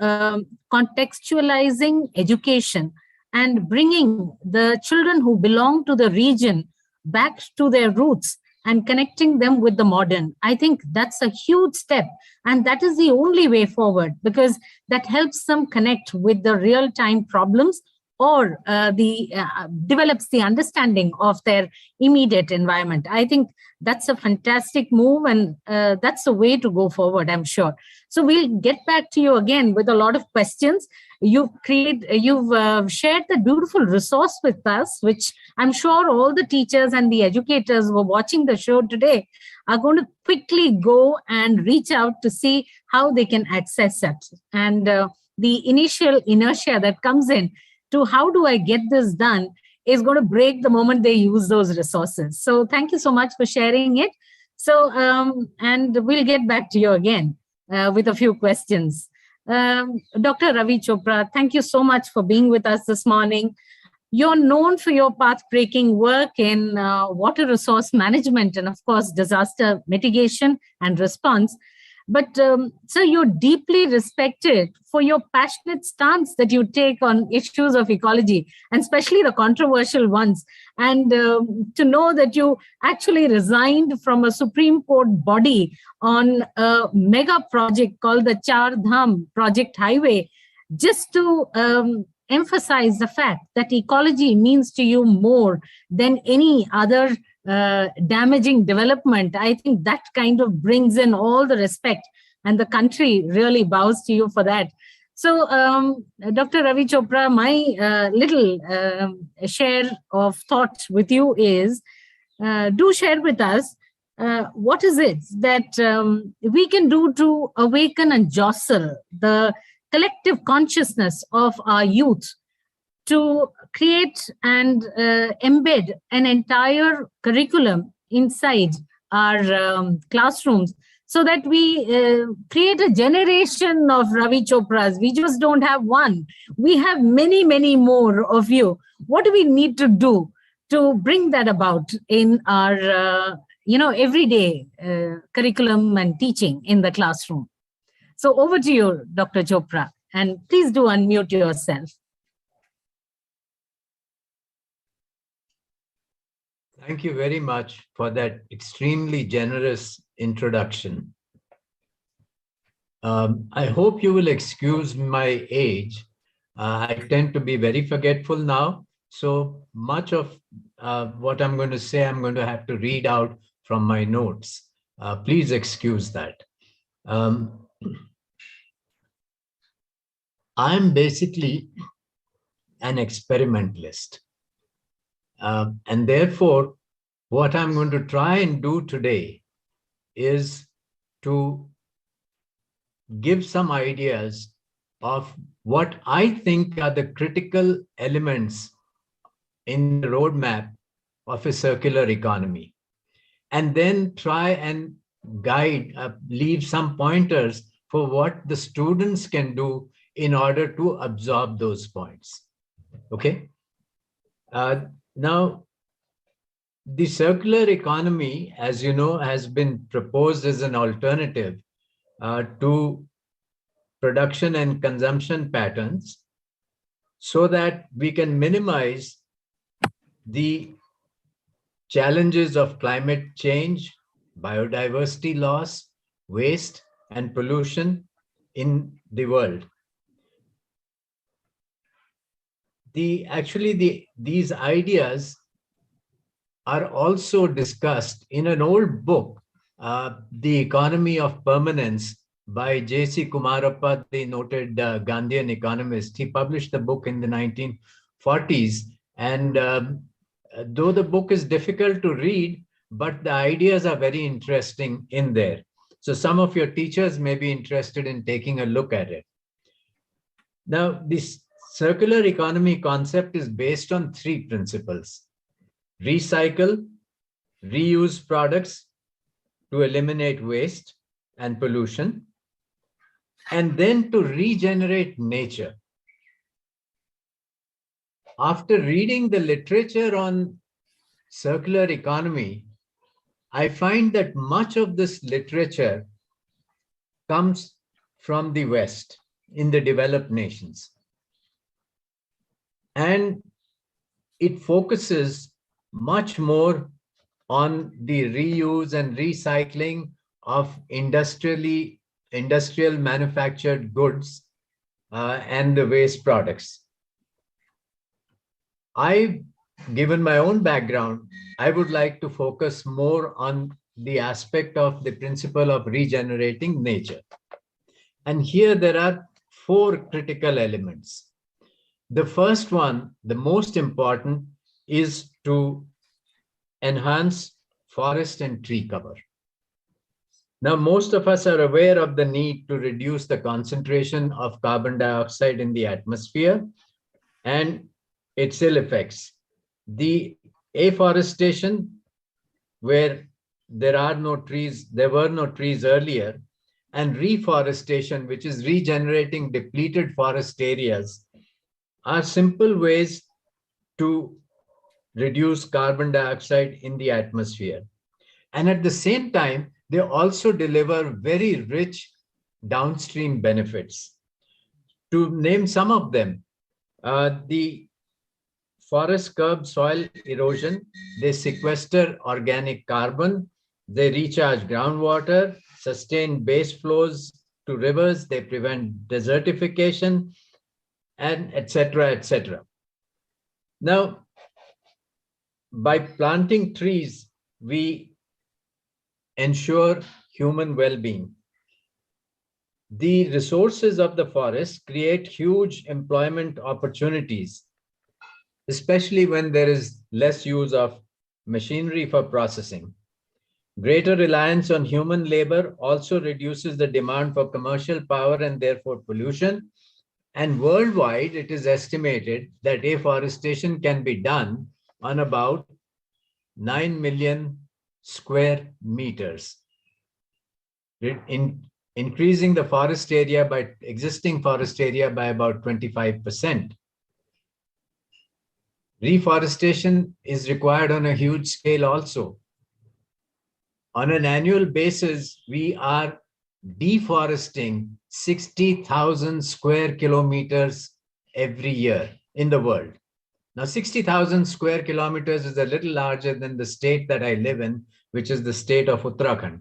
[SPEAKER 25] contextualizing education and bringing the children who belong to the region back to their roots and connecting them with the modern. I think that's a huge step. And that is the only way forward, because that helps them connect with the real-time problems or develops the understanding of their immediate environment. I think that's a fantastic move, and that's the way to go forward, I'm sure. So we'll get back to you again with a lot of questions. You've shared the beautiful resource with us, which I'm sure all the teachers and the educators who are watching the show today are going to quickly go and reach out to see how they can access it. And the initial inertia that comes in to how do I get this done is going to break the moment they use those resources. So thank you so much for sharing it. So, and we'll get back to you again with a few questions. Dr. Ravi Chopra, thank you so much for being with us this morning. You're known for your path-breaking work in water resource management and, of course, disaster mitigation and response. But sir, you're deeply respected for your passionate stance that you take on issues of ecology, and especially the controversial ones. And to know that you actually resigned from a Supreme Court body on a mega project called the Char Dham Project Highway, just to emphasize the fact that ecology means to you more than any other damaging development. I think that kind of brings in all the respect, and the country really bows to you for that. So, Dr. Ravi Chopra, my little share of thoughts with you is, do share with us what is it that we can do to awaken and jostle the collective consciousness of our youth to create and embed an entire curriculum inside our classrooms, so that we create a generation of Ravi Chopras. We just don't have one. We have many, many more of you. What do we need to do to bring that about in our everyday curriculum and teaching in the classroom? So over to you, Dr. Chopra, and please do unmute yourself.
[SPEAKER 5] Thank you very much for that extremely generous introduction. I hope you will excuse my age. I tend to be very forgetful now. So much of what I'm going to say, I'm going to have to read out from my notes. Please excuse that. I'm basically an experimentalist. And therefore, what I'm going to try and do today is to give some ideas of what I think are the critical elements in the roadmap of a circular economy, and then try and guide, leave some pointers for what the students can do in order to absorb those points. Okay. Now, the circular economy, as you know, has been proposed as an alternative to production and consumption patterns, so that we can minimize the challenges of climate change, biodiversity loss, waste, and pollution in the world. These ideas are also discussed in an old book, The Economy of Permanence, by J.C. Kumarappa, the noted Gandhian economist. He published the book in the 1940s. And though the book is difficult to read, but the ideas are very interesting in there. So some of your teachers may be interested in taking a look at it. Now, this circular economy concept is based on three principles: recycle, reuse products to eliminate waste and pollution, and then to regenerate nature. After reading the literature on circular economy, I find that much of this literature comes from the West, in the developed nations. And it focuses much more on the reuse and recycling of industrial manufactured goods and the waste products. Given my own background, I would like to focus more on the aspect of the principle of regenerating nature. And here there are four critical elements. The first one, the most important, is to enhance forest and tree cover. Now, most of us are aware of the need to reduce the concentration of carbon dioxide in the atmosphere and its ill effects. The afforestation, where there were no trees earlier, and reforestation, which is regenerating depleted forest areas, are simple ways to reduce carbon dioxide in the atmosphere. And at the same time, they also deliver very rich downstream benefits. To name some of them, the forests curb soil erosion, they sequester organic carbon, they recharge groundwater, sustain base flows to rivers, they prevent desertification, and etc., etc. Now, by planting trees, we ensure human well-being. The resources of the forest create huge employment opportunities, especially when there is less use of machinery for processing. Greater reliance on human labor also reduces the demand for commercial power and therefore pollution. And worldwide, it is estimated that afforestation can be done on about 9 million square meters, increasing the forest area by existing forest area by about 25%. Reforestation is required on a huge scale also. On an annual basis, we are deforesting 60,000 square kilometers every year in the world. Now, 60,000 square kilometers is a little larger than the state that I live in, which is the state of Uttarakhand.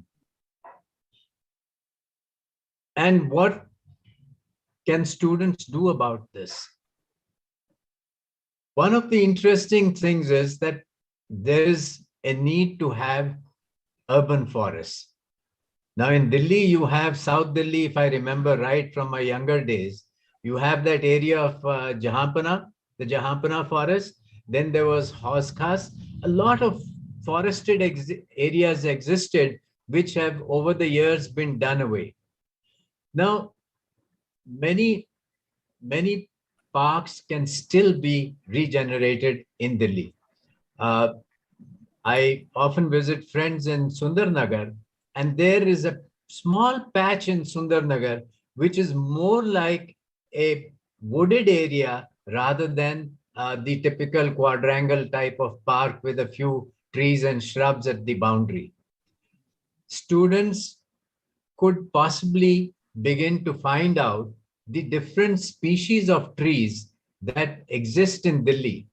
[SPEAKER 5] And what can students do about this? One of the interesting things is that there is a need to have urban forests. Now in Delhi, you have South Delhi, if I remember right from my younger days, you have that area of Jahanpana, the Jahanpana forest. Then there was Haus Khas. A lot of forested areas existed, which have over the years been done away. Now, many parks can still be regenerated in Delhi. I often visit friends in Sundarnagar, and there is a small patch in Sundarnagar, which is more like a wooded area rather than the typical quadrangle type of park with a few trees and shrubs at the boundary. Students could possibly begin to find out the different species of trees that exist in Delhi,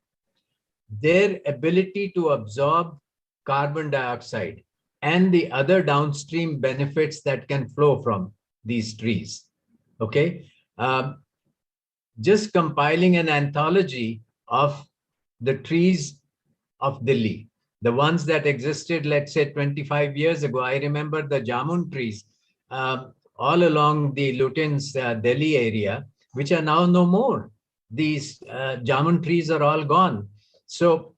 [SPEAKER 5] their ability to absorb carbon dioxide and the other downstream benefits that can flow from these trees. Okay, just compiling an anthology of the trees of Delhi, the ones that existed, let's say 25 years ago. I remember the jamun trees all along the Lutyens Delhi area, which are now no more. These jamun trees are all gone. So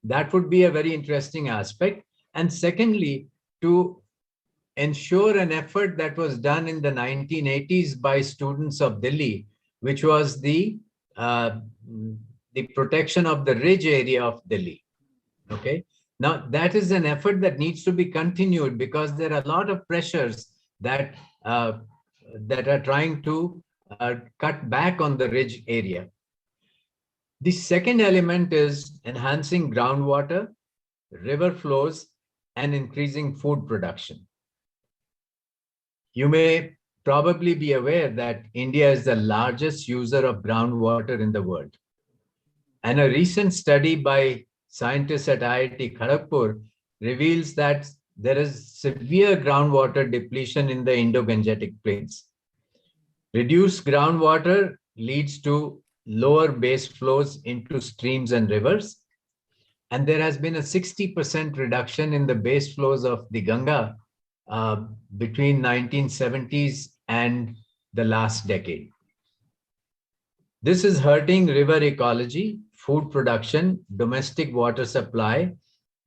[SPEAKER 5] that would be a very interesting aspect. And secondly, to ensure an effort that was done in the 1980s by students of Delhi, which was the protection of the ridge area of Delhi. Okay. Now that is an effort that needs to be continued because there are a lot of pressures that that are trying to cut back on the ridge area. The second element is enhancing groundwater, river flows, and increasing food production. You may probably be aware that India is the largest user of groundwater in the world. And a recent study by scientists at IIT Kharagpur reveals that there is severe groundwater depletion in the Indo-Gangetic plains. Reduced groundwater leads to lower base flows into streams and rivers. And there has been a 60% reduction in the base flows of the Ganga between 1970s and the last decade. This is hurting river ecology, food production, domestic water supply,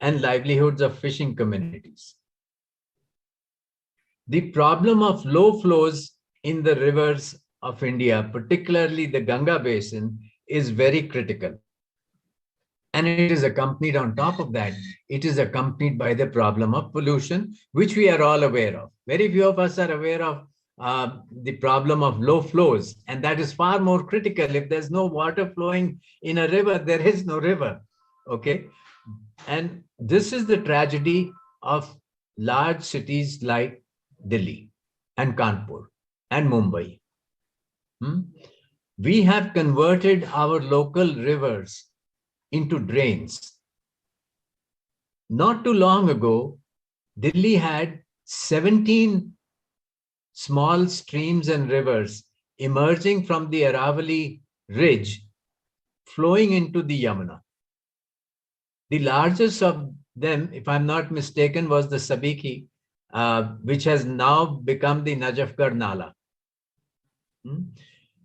[SPEAKER 5] and livelihoods of fishing communities. The problem of low flows in the rivers of India, particularly the Ganga basin, is very critical. And it is accompanied on top of that, it is accompanied by the problem of pollution, which we are all aware of. Very few of us are aware of the problem of low flows. And that is far more critical. If there's no water flowing in a river, there is no river. Okay. And this is the tragedy of large cities like Delhi and Kanpur and Mumbai. We have converted our local rivers into drains. Not too long ago, Delhi had 17 small streams and rivers emerging from the Aravalli ridge, flowing into the Yamuna. The largest of them, if I'm not mistaken, was the Sabiki, which has now become the Najafgarh Nala.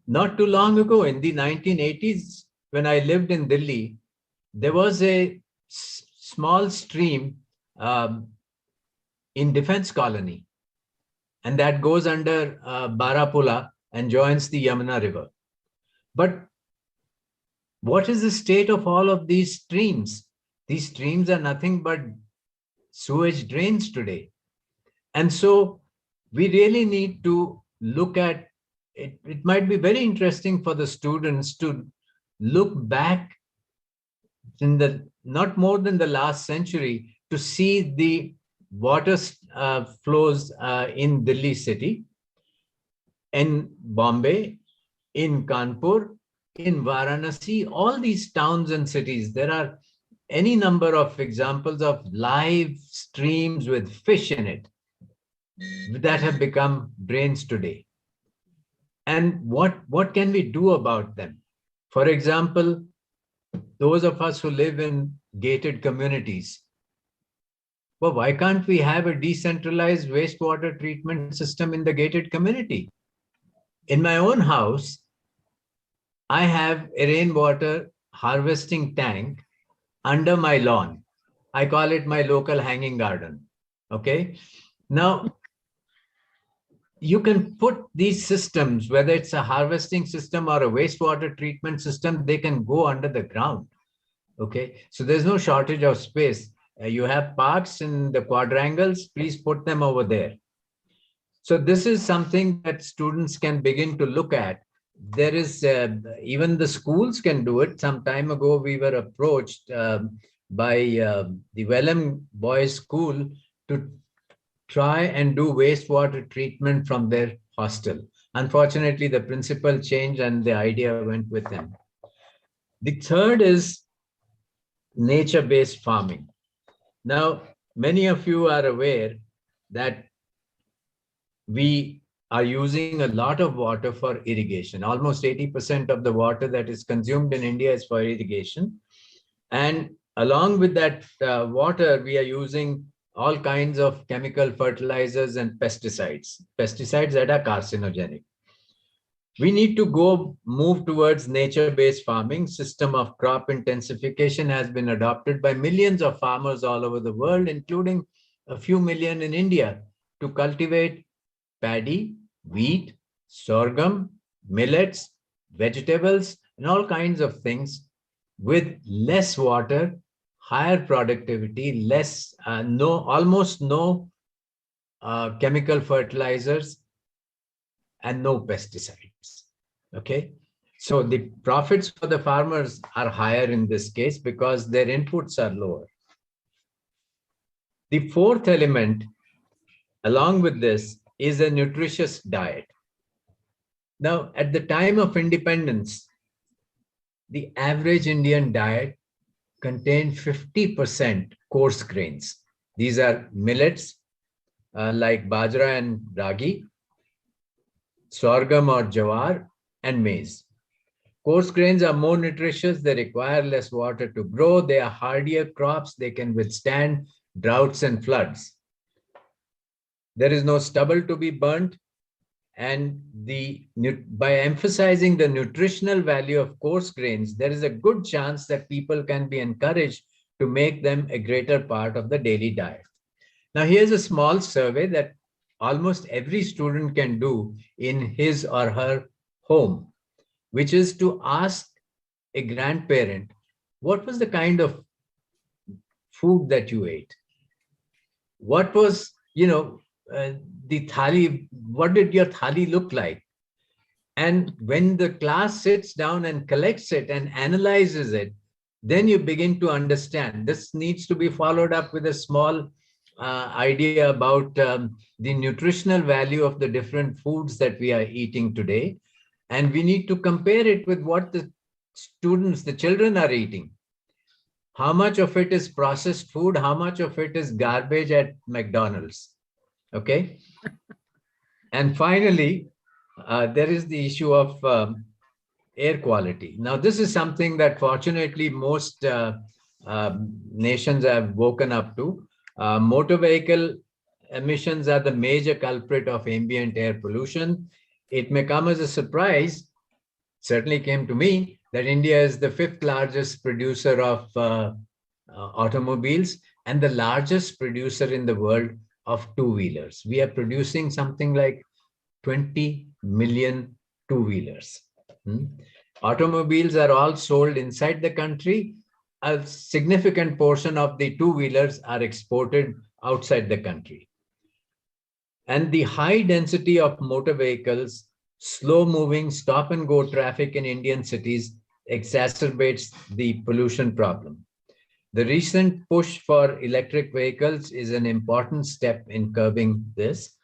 [SPEAKER 5] Not too long ago, in the 1980s, when I lived in Delhi, there was a small stream in Defense Colony, and that goes under Barapula and joins the Yamuna River. But what is the state of all of these streams? These streams are nothing but sewage drains today. And so we really need to look at it. It might be very interesting for the students to look back in the not more than the last century to see the water flows in Delhi city, in Bombay, in Kanpur, in Varanasi, all these towns and cities. There are any number of examples of live streams with fish in it that have become drains today. And what can we do about them? For example, those of us who live in gated communities, well, why can't we have a decentralized wastewater treatment system in the gated community? In my own house, I have a rainwater harvesting tank under my lawn. I call it my local hanging garden. Okay. Now, you can put these systems, whether it's a harvesting system or a wastewater treatment system, they can go under the ground. Okay. So there's no shortage of space. You have parks in the quadrangles, please put them over there. So this is something that students can begin to look at. There is, even the schools can do it. Some time ago, we were approached by the Welham Boys School to try and do wastewater treatment from their hostel. Unfortunately, the principal changed and the idea went with him. The third is nature-based farming. Now, many of you are aware that we are using a lot of water for irrigation. Almost 80% of the water that is consumed in India is for irrigation. And along with that water, we are using all kinds of chemical fertilizers and pesticides that are carcinogenic. We need to move towards nature-based farming. System of crop intensification has been adopted by millions of farmers all over the world, including a few million in India, to cultivate paddy, wheat, sorghum, millets, vegetables, and all kinds of things with less water, higher productivity, almost no chemical fertilizers, and no pesticides. Okay. So the profits for the farmers are higher in this case because their inputs are lower. The fourth element, along with this, is a nutritious diet. Now, at the time of independence, the average Indian diet contained 50% coarse grains. These are millets like bajra and ragi, sorghum or jawar, and maize. Coarse grains are more nutritious. They require less water to grow. They are hardier crops. They can withstand droughts and floods. There is no stubble to be burnt. And by emphasizing the nutritional value of coarse grains, there is a good chance that people can be encouraged to make them a greater part of the daily diet. Now, here's a small survey that almost every student can do in his or her home, which is to ask a grandparent, what was the kind of food that you ate? What was, the thali, what did your thali look like? And when the class sits down and collects it and analyzes it, then you begin to understand. This needs to be followed up with a small idea about the nutritional value of the different foods that we are eating today. And we need to compare it with what the students, the children are eating. How much of it is processed food? How much of it is garbage at McDonald's? Okay. And finally, there is the issue of air quality. Now, this is something that fortunately most nations have woken up to. Motor vehicle emissions are the major culprit of ambient air pollution. It may come as a surprise, certainly came to me, that India is the 5th largest producer of automobiles and the largest producer in the world of two-wheelers. We are producing something like 20 million two-wheelers. Automobiles are all sold inside the country. A significant portion of the two-wheelers are exported outside the country. And the high density of motor vehicles, slow-moving stop-and-go traffic in Indian cities exacerbates the pollution problem. The recent push for electric vehicles is an important step in curbing this.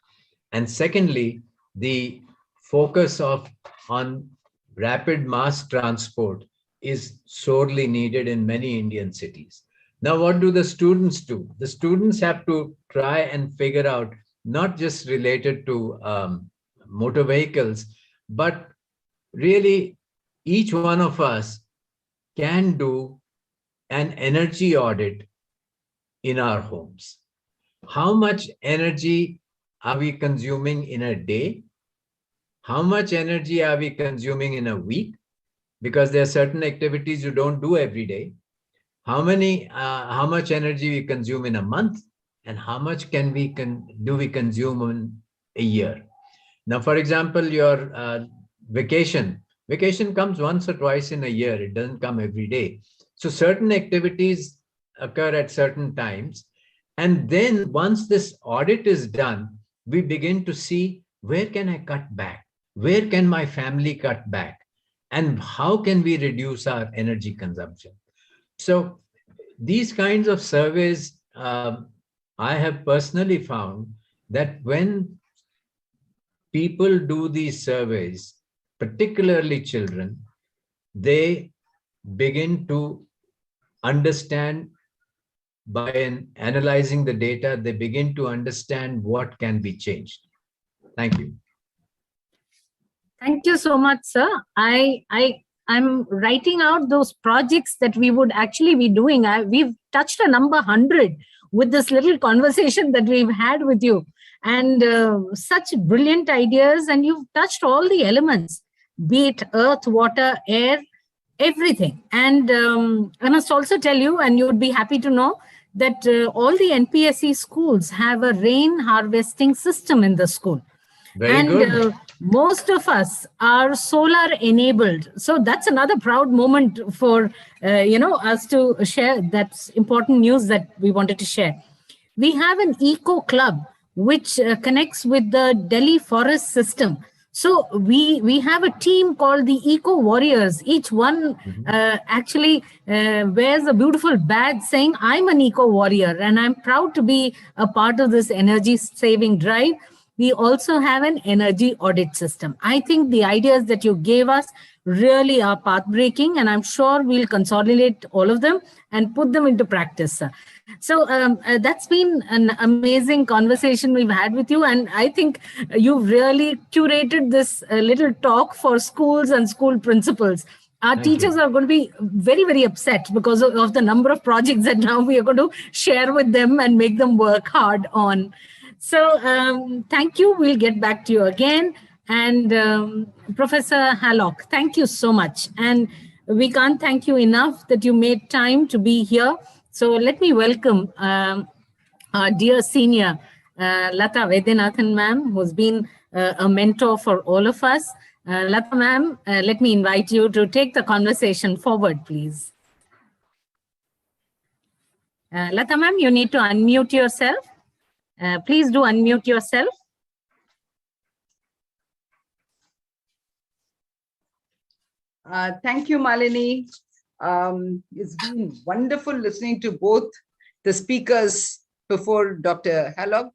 [SPEAKER 5] And secondly, the focus on rapid mass transport is sorely needed in many Indian cities. Now, what do the students do? The students have to try and figure out, not just related to motor vehicles, but really each one of us can do an energy audit in our homes. How much energy are we consuming in a day? How much energy are we consuming in a week? Because there are certain activities you don't do every day. How much energy we consume in a month, and how much do we consume in a year? Now, for example, your vacation comes once or twice in a year. It doesn't come every day. So certain activities occur at certain times. And then once this audit is done, we begin to see, where can I cut back? Where can my family cut back? And how can we reduce our energy consumption? So these kinds of surveys, I have personally found that when people do these surveys, particularly children, they begin to understand, by analyzing the data, they begin to understand what can be changed. Thank you.
[SPEAKER 25] Thank you so much, sir. I'm writing out those projects that we would actually be doing. We've touched a number 100 with this little conversation that we've had with you, and such brilliant ideas. And you've touched all the elements, be it earth, water, air, everything. And I must also tell you, and you would be happy to know, that all the NPSC schools have a rain harvesting system in the school.
[SPEAKER 5] Very good.
[SPEAKER 25] Most of us are solar enabled. So that's another proud moment for us to share. That's important news that we wanted to share. We have an eco club which connects with the Delhi forest system. So we have a team called the Eco Warriors. Each one actually wears a beautiful badge saying, I'm an eco warrior and I'm proud to be a part of this energy saving drive. We also have an energy audit system. I think the ideas that you gave us really are path-breaking, and I'm sure we'll consolidate all of them and put them into practice. So that's been an amazing conversation we've had with you, and I think you've really curated this little talk for schools and school principals. Our teachers are going to be very, very upset because of the number of projects that now we are going to share with them and make them work hard on. So thank you. We'll get back to you again. And Professor Hallock, thank you so much. And we can't thank you enough that you made time to be here. So let me welcome our dear senior, Lata Vaidyanathan ma'am, who's been a mentor for all of us. Lata ma'am, let me invite you to take the conversation forward, please. Lata ma'am, you need to unmute yourself. Please do unmute yourself.
[SPEAKER 6] Thank you, Malini. It's been wonderful listening to both the speakers before Dr. Hallog.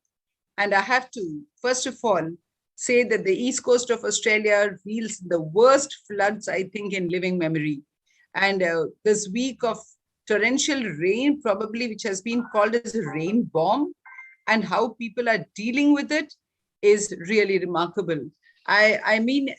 [SPEAKER 6] And I have to, first of all, say that the east coast of Australia feels the worst floods, I think, in living memory. And this week of torrential rain, probably, which has been called as a rain bomb, and how people are dealing with it is really remarkable. I mean,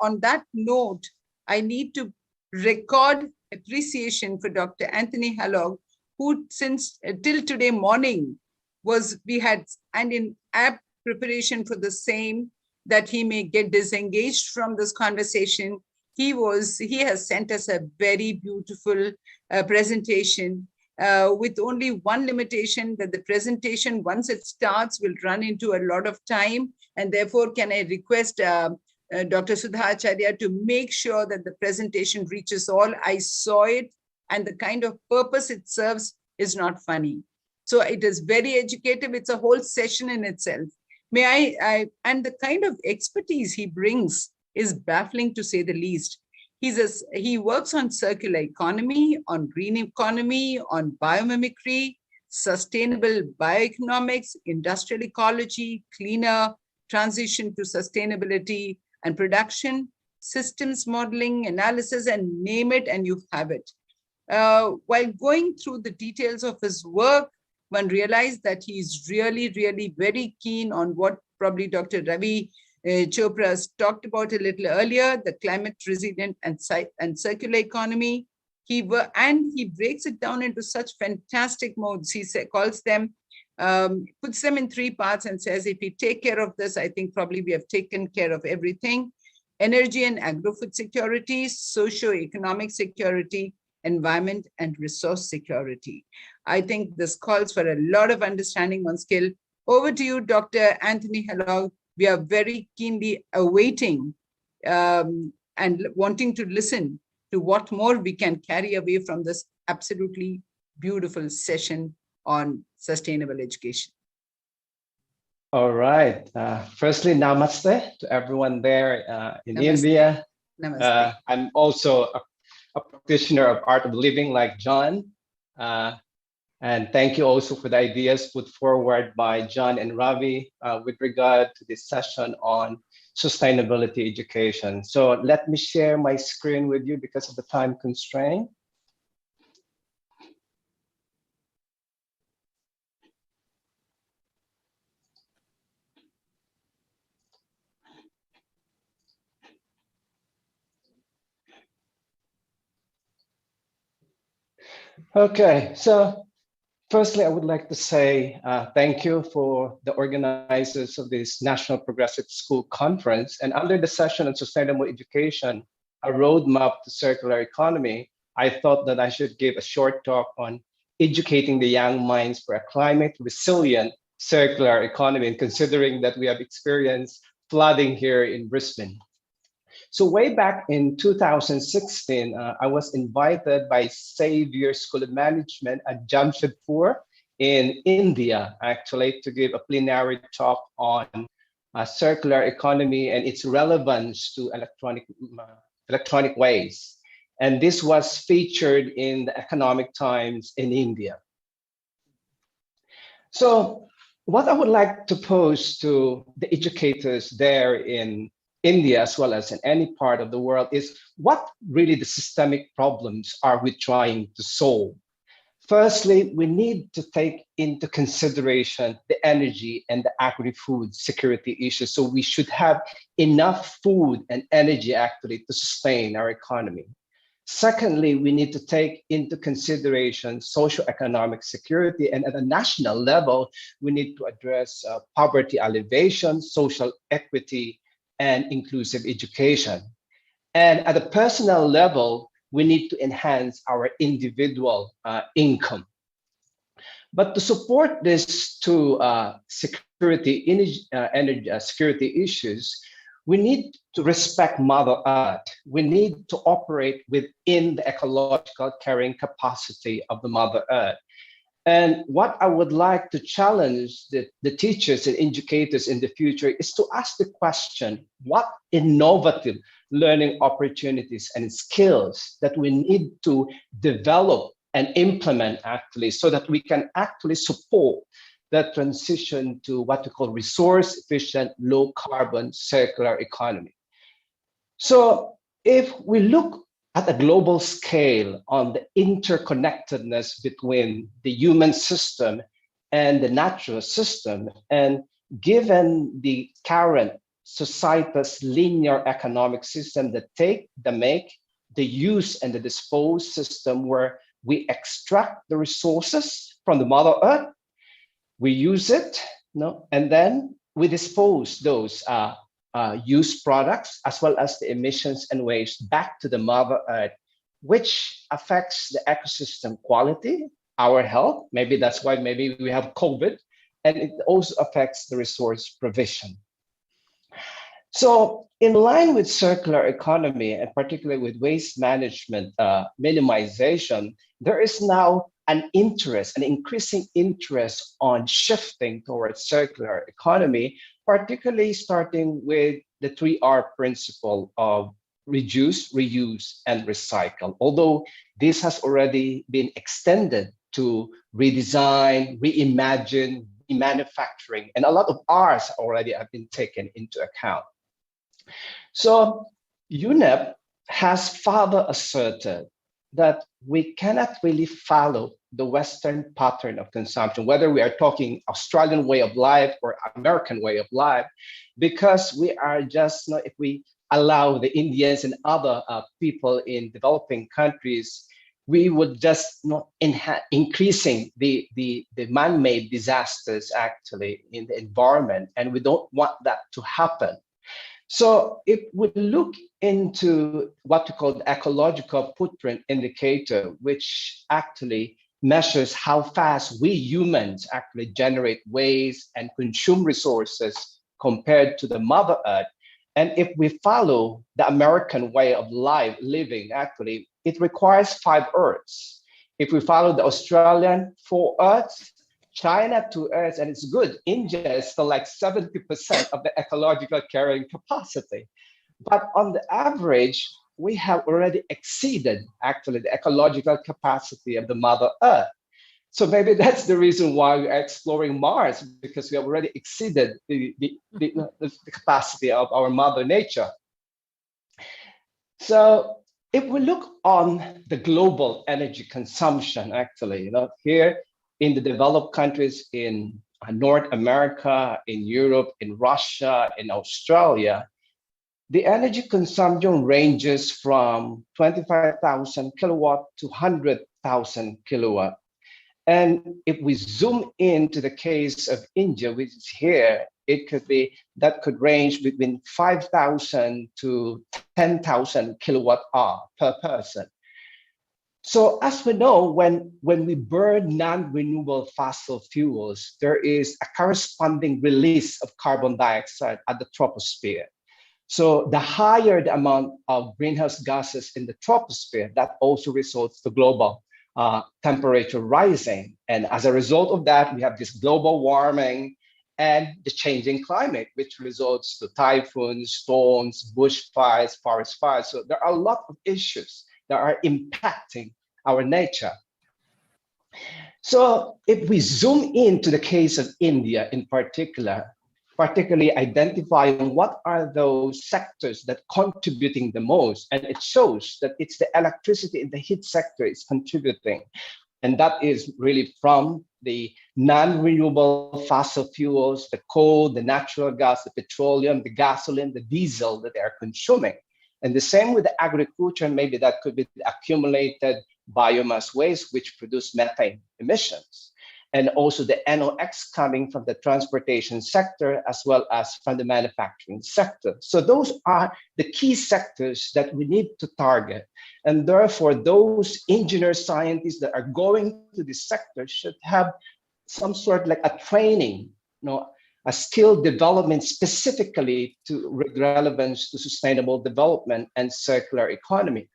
[SPEAKER 6] on that note, I need to record appreciation for Dr. Anthony Hallog, who since till today morning and in apt preparation for the same, that he may get disengaged from this conversation. He has sent us a very beautiful presentation with only one limitation, that the presentation, once it starts, will run into a lot of time. And therefore, can I request Dr. Sudha Acharya to make sure that the presentation reaches all. I saw it, and the kind of purpose it serves is not funny. So it is very educative. It's a whole session in itself. And the kind of expertise he brings is baffling, to say the least. He works on circular economy, on green economy, on biomimicry, sustainable bioeconomics, industrial ecology, cleaner transition to sustainability and production, systems modeling, analysis, and name it, and you have it. While going through the details of his work, one realized that he's really, really very keen on what probably Dr. Ravi Chopra has talked about a little earlier, the climate resilient and circular economy. He breaks it down into such fantastic modes. He calls them, puts them in 3 parts and says, if we take care of this, I think probably we have taken care of everything. Energy and agro-food security, socio-economic security, environment and resource security. I think this calls for a lot of understanding on skill. Over to you, Dr. Anthony Hallog. We are very keenly awaiting and wanting to listen to what more we can carry away from this absolutely beautiful session on sustainable education.
[SPEAKER 7] All right. Firstly, namaste to everyone there in India.
[SPEAKER 6] Namaste.
[SPEAKER 7] I'm also a practitioner of art of living like John. And thank you also for the ideas put forward by John and Ravi with regard to this session on sustainability education. So let me share my screen with you because of the time constraint. Okay, so firstly, I would like to say thank you for the organizers of this National Progressive School Conference. And under the session on sustainable education, a roadmap to circular economy, I thought that I should give a short talk on educating the young minds for a climate resilient circular economy, and considering that we have experienced flooding here in Brisbane. So way back in 2016, I was invited by Xavier School of Management at Jamshedpur in India, actually, to give a plenary talk on circular economy and its relevance to electronic waste. And this was featured in the Economic Times in India. So what I would like to pose to the educators there in India, as well as in any part of the world, is what really the systemic problems are we trying to solve? Firstly, we need to take into consideration the energy and the agri-food security issues. So we should have enough food and energy actually to sustain our economy. Secondly, we need to take into consideration socioeconomic security, and at a national level, we need to address poverty alleviation, social equity, and inclusive education. And at a personal level, we need to enhance our individual income. But to support these two security issues, we need to respect Mother Earth. We need to operate within the ecological carrying capacity of the Mother Earth. And what I would like to challenge the teachers and educators in the future is to ask the question, what innovative learning opportunities and skills that we need to develop and implement actually, so that we can actually support that transition to what we call resource efficient, low carbon, circular economy. So if we look at a global scale on the interconnectedness between the human system and the natural system, and given the current society's linear economic system that take, the make, the use, and the dispose system, where we extract the resources from the Mother Earth, we use it, and then we dispose those used products as well as the emissions and waste back to the Mother Earth, which affects the ecosystem quality, our health. Maybe that's why maybe we have COVID, and it also affects the resource provision. So in line with circular economy, and particularly with waste management minimization, there is now an increasing interest on shifting towards circular economy, particularly starting with the 3R principle of reduce, reuse, and recycle. Although this has already been extended to redesign, reimagine, remanufacturing, and a lot of R's already have been taken into account. So UNEP has further asserted that we cannot really follow the Western pattern of consumption, whether we are talking Australian way of life or American way of life, because we are just, if we allow the Indians and other people in developing countries, we would just not increasing the man-made disasters actually in the environment, and we don't want that to happen. So if we look into what we call the ecological footprint indicator, which actually measures how fast we humans actually generate waste and consume resources compared to the Mother Earth, and if we follow the American way of living, actually, it requires 5 Earths. If we follow the Australian 4 Earths, China 2 Earths, and it's good. India is still like 70% of the ecological carrying capacity. But on the average, we have already exceeded actually the ecological capacity of the Mother Earth. So maybe that's the reason why we are exploring Mars, because we have already exceeded the capacity of our Mother Nature. So if we look on the global energy consumption, actually, here in the developed countries in North America, in Europe, in Russia, in Australia, the energy consumption ranges from 25,000 kilowatt to 100,000 kilowatt. And if we zoom into the case of India, which is here, that could range between 5,000 to 10,000 kilowatt hour per person. So as we know, when we burn non-renewable fossil fuels, there is a corresponding release of carbon dioxide at the troposphere. So the higher the amount of greenhouse gases in the troposphere, that also results to global temperature rising. And as a result of that, we have this global warming and the changing climate, which results to typhoons, storms, bushfires, forest fires. So there are a lot of issues that are impacting our nature. So if we zoom into the case of India in particularly identifying what are those sectors that contributing the most, and it shows that it's the electricity in the heat sector is contributing. And that is really from the non-renewable fossil fuels, the coal, the natural gas, the petroleum, the gasoline, the diesel that they are consuming. And the same with the agriculture, maybe that could be the accumulated biomass waste, which produce methane emissions. And also the NOx coming from the transportation sector, as well as from the manufacturing sector. So those are the key sectors that we need to target. And therefore, those engineers, scientists that are going to this sector should have some sort like a training, a skill development specifically to relevance to sustainable development and circular economy.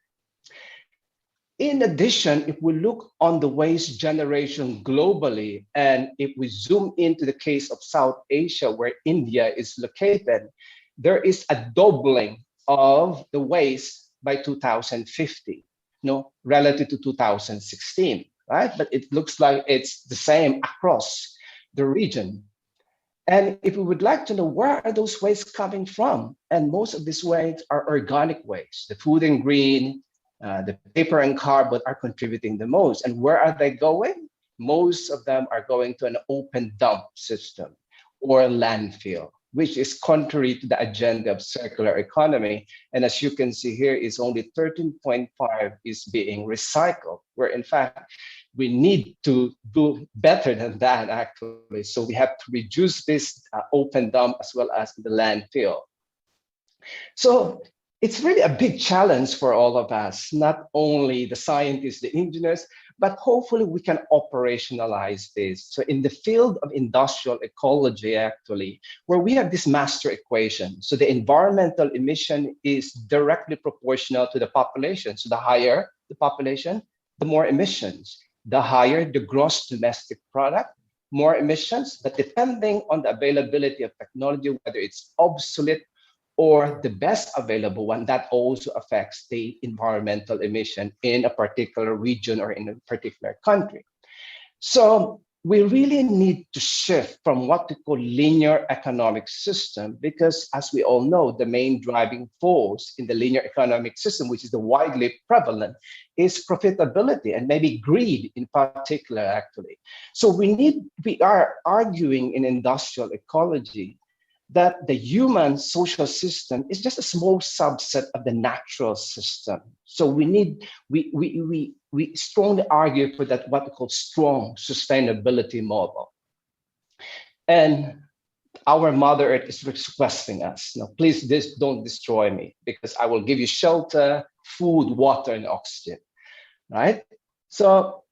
[SPEAKER 7] In addition, if we look on the waste generation globally, and if we zoom into the case of South Asia, where India is located, there is a doubling of the waste by 2050, relative to 2016, right? But it looks like it's the same across the region. And if we would like to know, where are those wastes coming from? And most of these wastes are organic waste. The food and green, the paper and cardboard are contributing the most. And where are they going? Most of them are going to an open dump system or a landfill, which is contrary to the agenda of circular economy. And as you can see here, is only 13.5 is being recycled, where in fact, we need to do better than that, actually. So we have to reduce this open dump as well as the landfill. So it's really a big challenge for all of us, not only the scientists, the engineers, but hopefully we can operationalize this. So in the field of industrial ecology, actually, where we have this master equation. So the environmental emission is directly proportional to the population. So the higher the population, the more emissions. The higher the gross domestic product, more emissions. But depending on the availability of technology, whether it's obsolete or the best available one, that also affects the environmental emission in a particular region or in a particular country. So we really need to shift from what we call linear economic system, because as we all know, the main driving force in the linear economic system, which is the widely prevalent, is profitability and maybe greed in particular, actually. So we are arguing in industrial ecology that the human social system is just a small subset of the natural system. So we strongly argue for that, what we call strong sustainability model. And our Mother Earth is requesting us, please don't destroy me, because I will give you shelter, food, water, and oxygen, right? So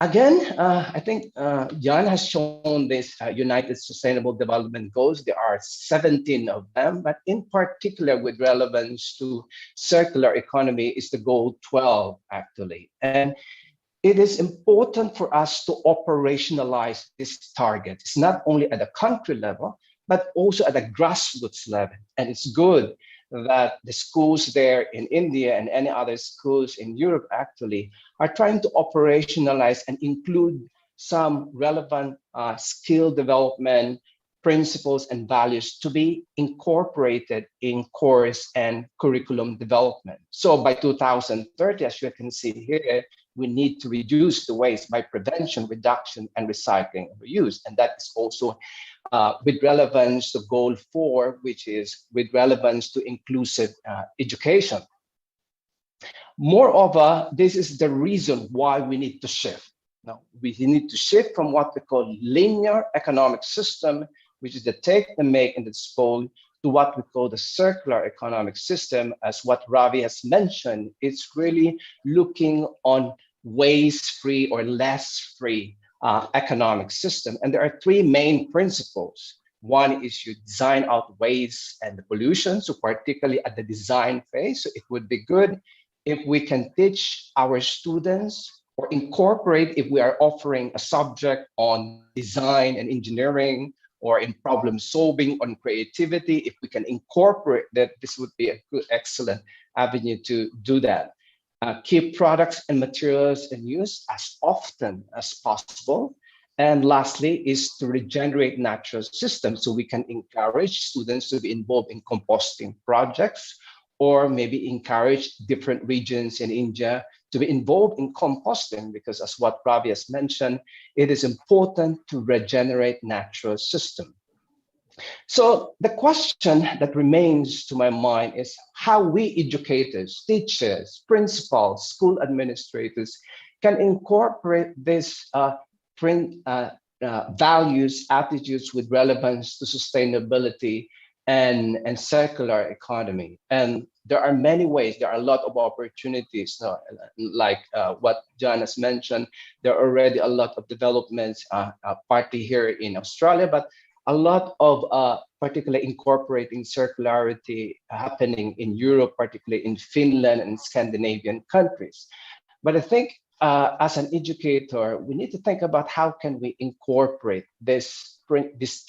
[SPEAKER 7] again, I think Jan has shown this United Sustainable Development Goals. There are 17 of them, but in particular with relevance to circular economy is the goal 12, actually. And it is important for us to operationalize this target. It's not only at the country level, but also at the grassroots level. And it's good that the schools there in India and any other schools in Europe actually are trying to operationalize and include some relevant skill development principles and values to be incorporated in course and curriculum development. So by 2030, as you can see here, we need to reduce the waste by prevention, reduction, and recycling and reuse. And that is also with relevance to goal 4, which is with relevance to inclusive education. Moreover, this is the reason why we need to shift. Now, we need to shift from what we call linear economic system, which is the take, the make, and the dispose, to what we call the circular economic system. As what Ravi has mentioned, it's really looking on waste-free or less-free economic system. And there are 3 main principles. One is you design out waste and the pollution, so particularly at the design phase. So it would be good if we can teach our students or incorporate, if we are offering a subject on design and engineering or in problem solving, on creativity, if we can incorporate that, this would be a good, excellent avenue to do that. Keep products and materials in use as often as possible. And lastly is to regenerate natural systems. So we can encourage students to be involved in composting projects, or maybe encourage different regions in India to be involved in composting, because as what Ravi has mentioned, it is important to regenerate natural systems. So the question that remains to my mind is how we educators, teachers, principals, school administrators can incorporate this values, attitudes with relevance to sustainability and circular economy. And there are many ways, there are a lot of opportunities, like what John has mentioned. There are already a lot of developments, partly here in Australia, but a lot of particularly incorporating circularity happening in Europe, particularly in Finland and Scandinavian countries. But I think as an educator, we need to think about how can we incorporate these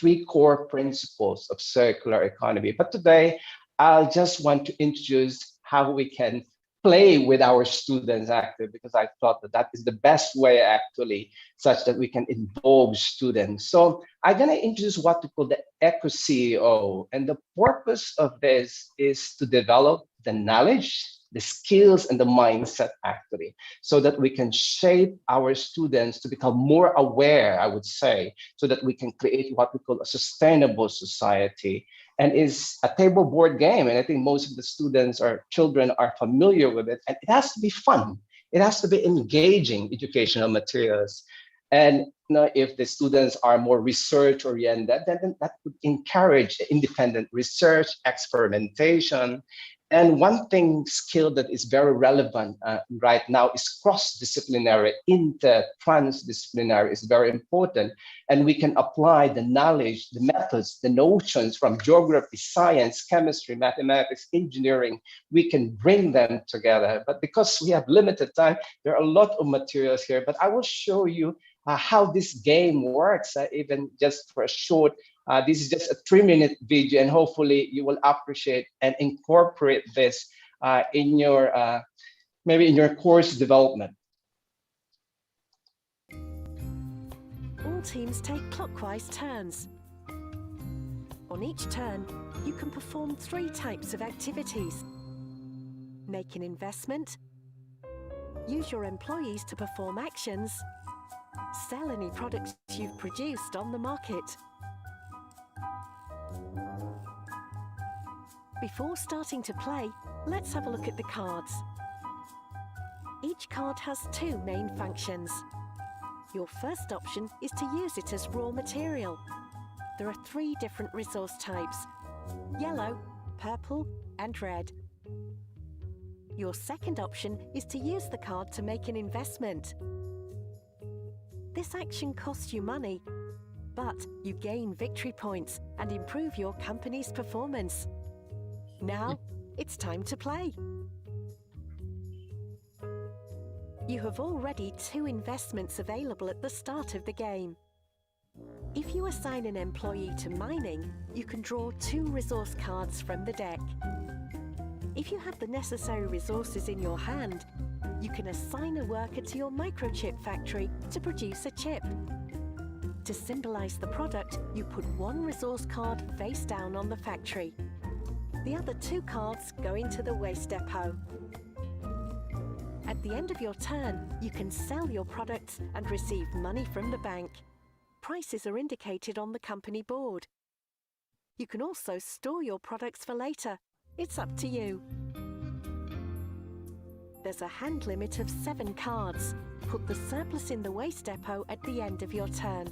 [SPEAKER 7] three core principles of circular economy. But today, I just want to introduce how we can play with our students actually, because I thought that that is the best way actually, such that we can involve students. So I'm gonna introduce what we call the Eco CEO. And the purpose of this is to develop the knowledge, the skills, and the mindset actually, so that we can shape our students to become more aware, I would say, so that we can create what we call a sustainable society. And is a table board game. And I think most of the students or children are familiar with it. And it has to be fun. It has to be engaging educational materials. And if the students are more research oriented, then that would encourage independent research, experimentation. And one skill that is very relevant right now is cross-disciplinary, inter-transdisciplinary is very important. And we can apply the knowledge, the methods, the notions from geography, science, chemistry, mathematics, engineering, we can bring them together. But because we have limited time, there are a lot of materials here, but I will show you how this game works, even just for a short. This is just a 3-minute video, and hopefully you will appreciate and incorporate this in your maybe in your course development.
[SPEAKER 8] All teams take clockwise turns. On each turn, you can perform 3 types of activities. Make an investment, use your employees to perform actions, sell any products you've produced on the market. Before starting to play, let's have a look at the cards. Each card has 2 main functions. Your first option is to use it as raw material. There are 3 different resource types: yellow, purple, and red. Your second option is to use the card to make an investment. This action costs you money, but you gain victory points and improve your company's performance. Now, it's time to play. You have already 2 investments available at the start of the game. If you assign an employee to mining, you can draw 2 resource cards from the deck. If you have the necessary resources in your hand, you can assign a worker to your microchip factory to produce a chip. To symbolize the product, you put 1 resource card face down on the factory. The other 2 cards go into the waste depot. At the end of your turn, you can sell your products and receive money from the bank. Prices are indicated on the company board. You can also store your products for later. It's up to you. There's a hand limit of 7 cards. Put the surplus in the waste depot at the end of your turn.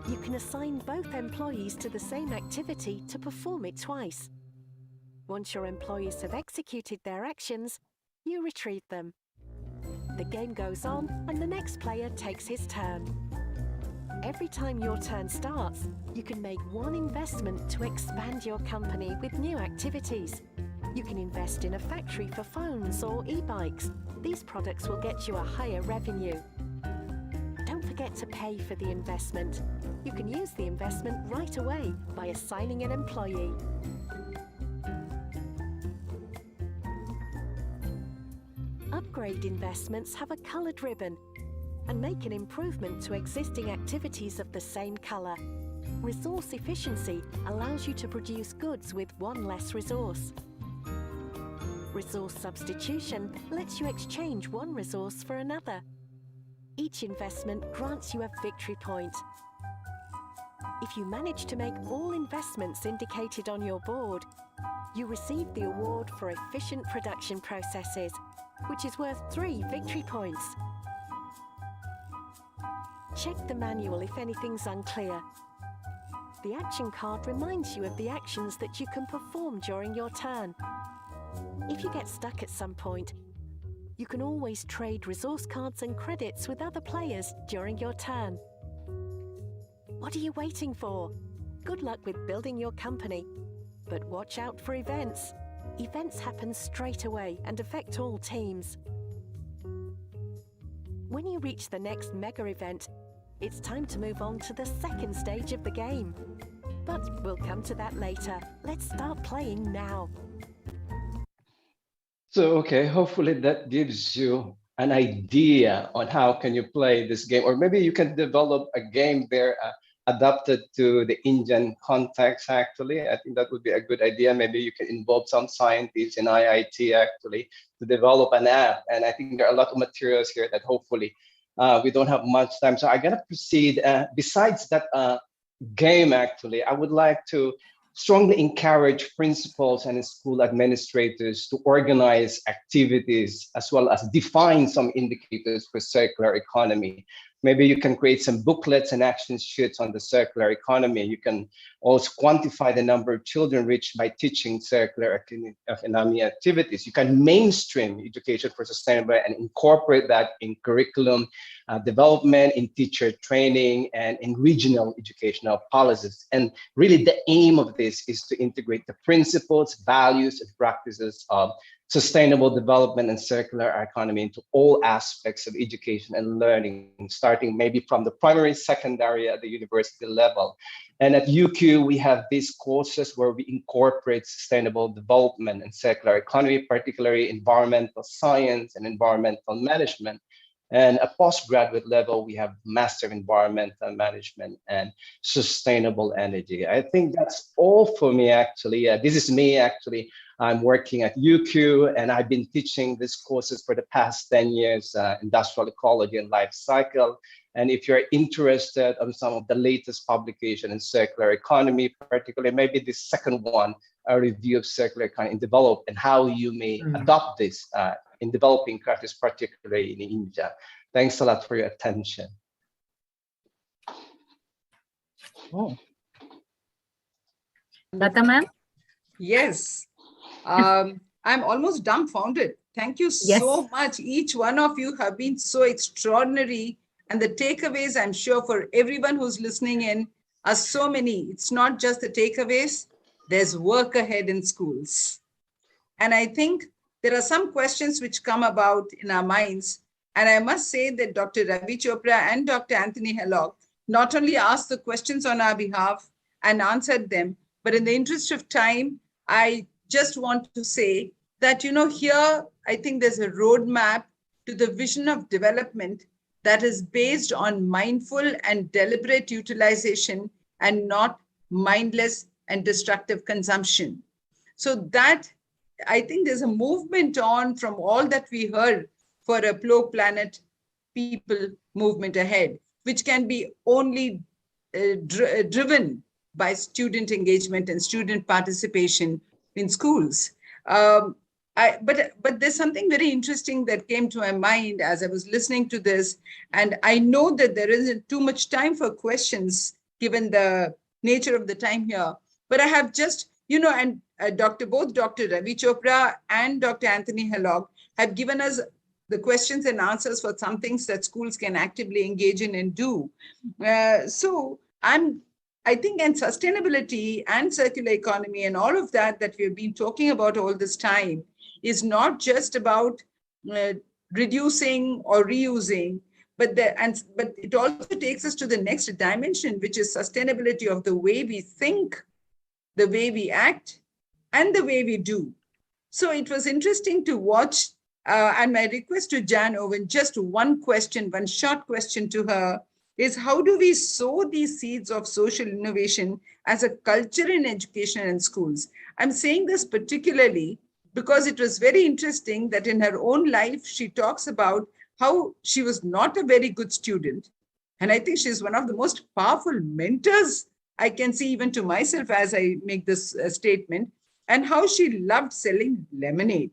[SPEAKER 8] You can assign both employees to the same activity to perform it twice. Once your employees have executed their actions, you retrieve them. The game goes on and the next player takes his turn. Every time your turn starts, you can make 1 investment to expand your company with new activities. You can invest in a factory for phones or e-bikes. These products will get you a higher revenue. Don't forget to pay for the investment. You can use the investment right away by assigning an employee. Upgrade investments have a coloured ribbon and make an improvement to existing activities of the same colour. Resource efficiency allows you to produce goods with 1 less resource. Resource substitution lets you exchange 1 resource for another. Each investment grants you a victory point. If you manage to make all investments indicated on your board, you receive the award for efficient production processes, which is worth 3 victory points. Check the manual if anything's unclear. The action card reminds you of the actions that you can perform during your turn. If you get stuck at some point, you can always trade resource cards and credits with other players during your turn. What are you waiting for? Good luck with building your company, but watch out for events. Events happen straight away and affect all teams. When you reach the next mega event, it's time to move on to the second stage of the game. But we'll come to that later. Let's start playing now.
[SPEAKER 7] So, okay, hopefully that gives you an idea on how can you play this game, or maybe you can develop a game there adapted to the Indian context. Actually, I think that would be a good idea. Maybe you can involve some scientists in IIT actually to develop an app. And I think there are a lot of materials here that hopefully we don't have much time. So I'm gonna proceed. Besides that game, actually, I would like to strongly encourage principals and school administrators to organize activities as well as define some indicators for circular economy. Maybe you can create some booklets and action sheets on the circular economy. You can also quantify the number of children reached by teaching circular economy activities. You can mainstream education for sustainable and incorporate that in curriculum development, in teacher training, and in regional educational policies. And really the aim of this is to integrate the principles, values, and practices of sustainable development and circular economy into all aspects of education and learning, starting maybe from the primary, secondary, at the university level. And at UQ, we have these courses where we incorporate sustainable development and circular economy, particularly environmental science and environmental management. And at postgraduate level, we have Master of Environmental Management and Sustainable Energy. I think that's all for me, actually. This is me, actually. I'm working at UQ, and I've been teaching these courses for the past 10 years, industrial ecology and life cycle. And if you're interested in some of the latest publication in circular economy, particularly maybe the second one, a review of circular economy in develop and how you may adopt this in developing countries, particularly in India. Thanks a lot for your attention.
[SPEAKER 6] Oh.
[SPEAKER 25] Lata ma'am?
[SPEAKER 6] Yes. I'm almost dumbfounded. Thank you so much. Each one of you have been so extraordinary. And the takeaways, I'm sure, for everyone who's listening in are so many. It's not just the takeaways. There's work ahead in schools. And I think there are some questions which come about in our minds. And I must say that Dr. Ravi Chopra and Dr. Anthony Hellock not only asked the questions on our behalf and answered them, but in the interest of time, I just want to say that, you know, here, I think there's a roadmap to the vision of development that is based on mindful and deliberate utilization and not mindless and destructive consumption. So that, I think there's a movement on from all that we heard for a Plo Planet People movement ahead, which can be only driven by student engagement and student participation in schools. But there's something very interesting that came to my mind as I was listening to this. And I know that there isn't too much time for questions given the nature of the time here. But I have just, you know, and both Dr. Ravi Chopra and Dr. Anthony Hellock have given us the questions and answers for some things that schools can actively engage in and do. So I think, and sustainability and circular economy and all of that we've been talking about all this time is not just about reducing or reusing, but it also takes us to the next dimension, which is sustainability of the way we think, the way we act, and the way we do. So it was interesting to watch, and my request to Jan Owen, just one short question to her, is how do we sow these seeds of social innovation as a culture in education and schools? I'm saying this particularly because it was very interesting that in her own life, she talks about how she was not a very good student. And I think she's one of the most powerful mentors I can see even to myself as I make this statement, and how she loved selling lemonade.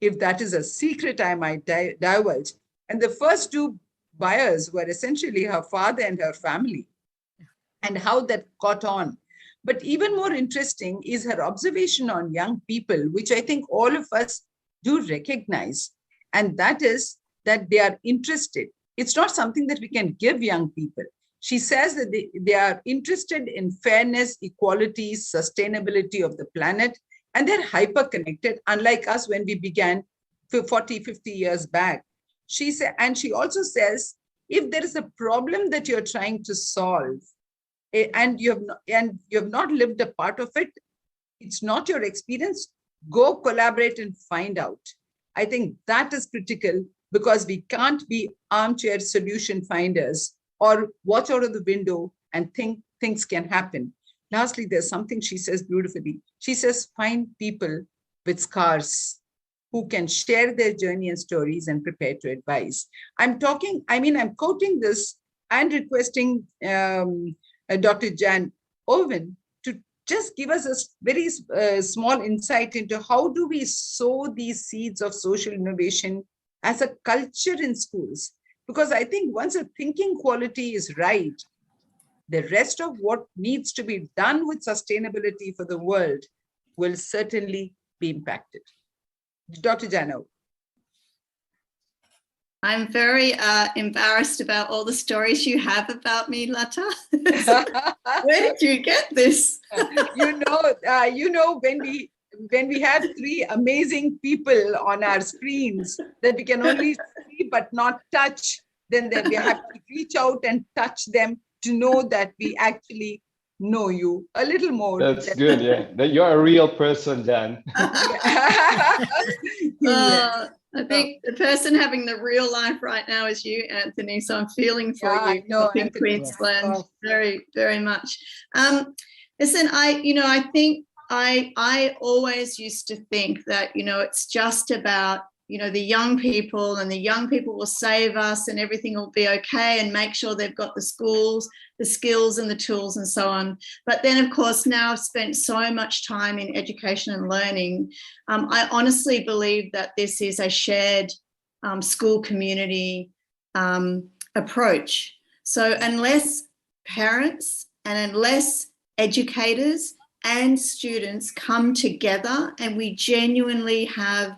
[SPEAKER 6] If that is a secret, I might divulge. And the first two buyers were essentially her father and her family, and how that caught on. But even more interesting is her observation on young people, which I think all of us do recognize. And that is that they are interested. It's not something that we can give young people. She says that they are interested in fairness, equality, sustainability of the planet, and they're hyper-connected, unlike us when we began 40, 50 years back. She said, and she also says, if there is a problem that you're trying to solve, and you have not lived a part of it, it's not your experience, go collaborate and find out. I think that is critical, because we can't be armchair solution finders or watch out of the window and think things can happen. Lastly, there's something she says beautifully. She says, find people with scars who can share their journey and stories and prepare to advise. I'm quoting this and requesting Dr. Jan Owen to just give us a very small insight into how do we sow these seeds of social innovation as a culture in schools. Because I think once a thinking quality is right, the rest of what needs to be done with sustainability for the world will certainly be impacted. Dr. Jano.
[SPEAKER 4] I'm very embarrassed about all the stories you have about me, Lata. Where did you get this?
[SPEAKER 6] When we have three amazing people on our screens that we can only see but not touch, then we have to reach out and touch them to know that we actually know you a little more.
[SPEAKER 7] That's good, yeah. That you're a real person, Jan.
[SPEAKER 4] I think the person having the real life right now is you, Anthony. So I'm feeling for you up in Queensland very, very much. Listen, I think I always used to think that, it's just about, the young people, and the young people will save us and everything will be okay, and make sure they've got the skills and the tools and so on. But then, of course, now I've spent so much time in education and learning. I honestly believe that this is a shared school community approach. So unless parents and unless educators and students come together and we genuinely have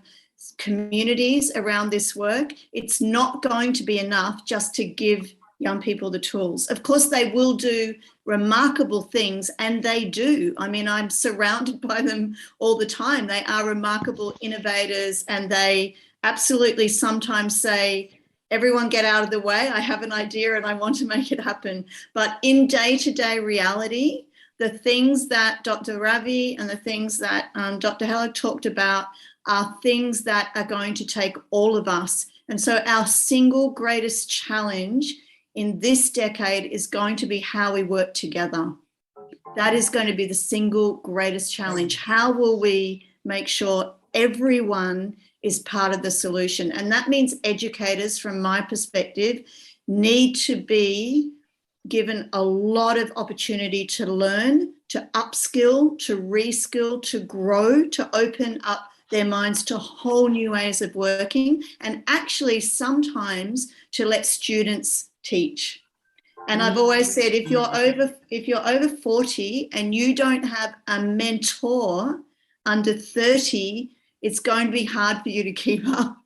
[SPEAKER 4] communities around this work, it's not going to be enough just to give young people the tools. Of course, they will do remarkable things, and they do. I mean, I'm surrounded by them all the time. They are remarkable innovators, and they absolutely sometimes say, everyone get out of the way. I have an idea and I want to make it happen. But in day-to-day reality, the things that Dr. Ravi and the things that Dr. Heller talked about are things that are going to take all of us. And so our single greatest challenge in this decade is going to be how we work together. That is going to be the single greatest challenge. How will we make sure everyone is part of the solution? And that means educators, from my perspective, need to be given a lot of opportunity to learn, to upskill, to reskill, to grow, to open up their minds to whole new ways of working, and actually sometimes to let students teach. And I've always said, if you're over 40 and you don't have a mentor under 30, it's going to be hard for you to keep up.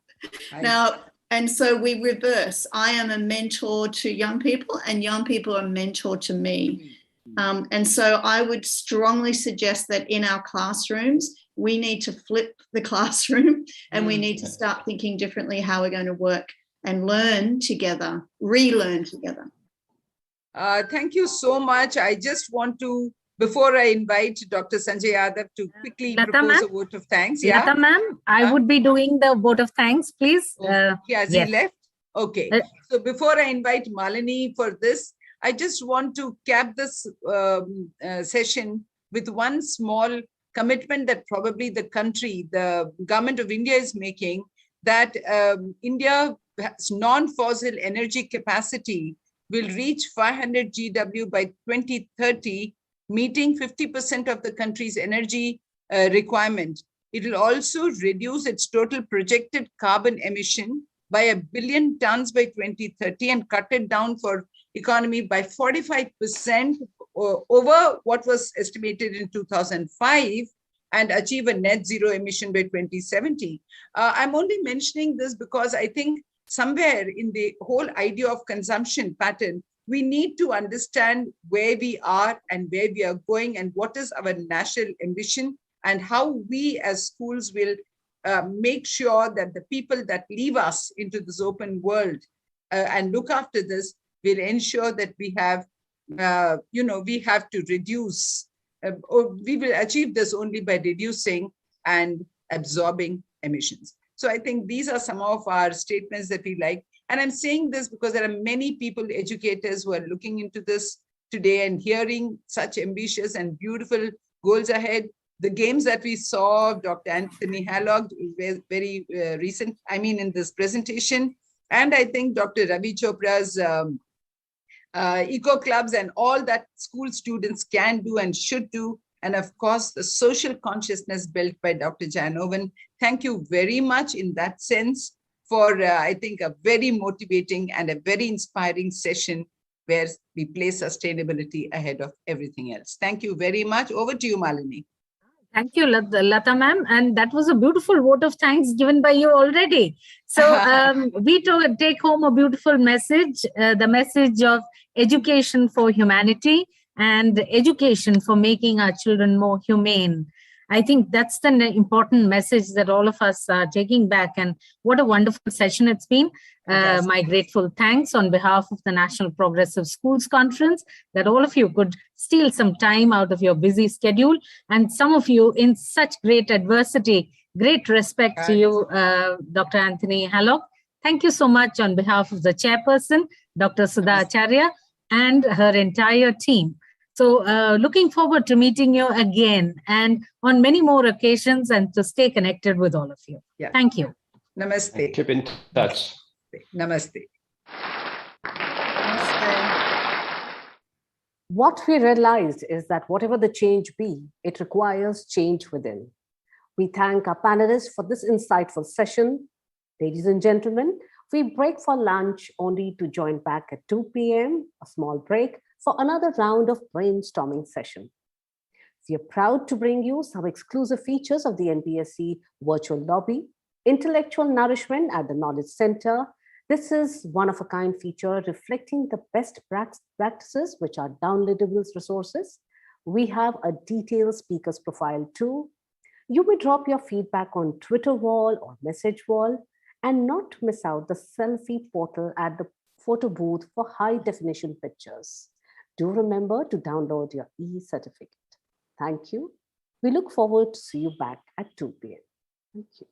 [SPEAKER 4] Now, and so we reverse. I am a mentor to young people, and young people are a mentor to me. And so I would strongly suggest that in our classrooms, we need to flip the classroom, and we need to start thinking differently how we're going to work and learn together, relearn together.
[SPEAKER 6] Thank you so much. I just want to, before I invite Dr. Sanjay Yadav to quickly propose a vote of thanks. Yeah,
[SPEAKER 25] Lata ma'am, I would be doing the vote of thanks, please.
[SPEAKER 6] Has he left? Okay. So before I invite Malini for this, I just want to cap this session with one small commitment that probably the government of India is making, that India's non-fossil energy capacity will reach 500 GW by 2030, meeting 50% of the country's energy requirement. It will also reduce its total projected carbon emission by 1 billion tons by 2030 and cut it down for economy by 45% over what was estimated in 2005, and achieve a net zero emission by 2070. I'm only mentioning this because I think somewhere in the whole idea of consumption pattern, we need to understand where we are and where we are going, and what is our national ambition, and how we as schools will make sure that the people that leave us into this open world and look after this will ensure that we have, we have to reduce, or we will achieve this only by reducing and absorbing emissions. So I think these are some of our statements that we like. And I'm saying this because there are many people, educators, who are looking into this today and hearing such ambitious and beautiful goals ahead. The games that we saw, Dr. Anthony Hallog, very recent, in this presentation. And I think Dr. Ravi Chopra's eco clubs and all that school students can do and should do. And of course, the social consciousness built by Dr. Janovan. Thank you very much in that sense for, I think, a very motivating and a very inspiring session where we place sustainability ahead of everything else. Thank you very much. Over to you, Malini.
[SPEAKER 25] Thank you, Lata ma'am. And that was a beautiful vote of thanks given by you already. So we take home a beautiful message, the message of education for humanity and education for making our children more humane. I think that's the important message that all of us are taking back. And what a wonderful session it's been. My grateful thanks on behalf of the National Progressive Schools Conference that all of you could steal some time out of your busy schedule. And some of you in such great adversity, great respect to you, Dr. Anthony Hallog. Thank you so much on behalf of the chairperson, Dr. Sudha Acharya, and her entire team. So looking forward to meeting you again and on many more occasions and to stay connected with all of you.
[SPEAKER 6] Yeah.
[SPEAKER 25] Thank you.
[SPEAKER 6] Namaste.
[SPEAKER 7] Keep in touch.
[SPEAKER 6] Namaste.
[SPEAKER 1] What we realized is that whatever the change be, it requires change within. We thank our panelists for this insightful session. Ladies and gentlemen, we break for lunch only to join back at 2 p.m., a small break, for another round of brainstorming session. We are proud to bring you some exclusive features of the NPSC virtual lobby, intellectual nourishment at the Knowledge Center. This is one-of-a-kind feature reflecting the best practices, which are downloadable resources. We have a detailed speaker's profile too. You may drop your feedback on Twitter wall or message wall, and not miss out the selfie portal at the photo booth for high-definition pictures. Do remember to download your e-certificate. Thank you. We look forward to see you back at 2 p.m. Thank you.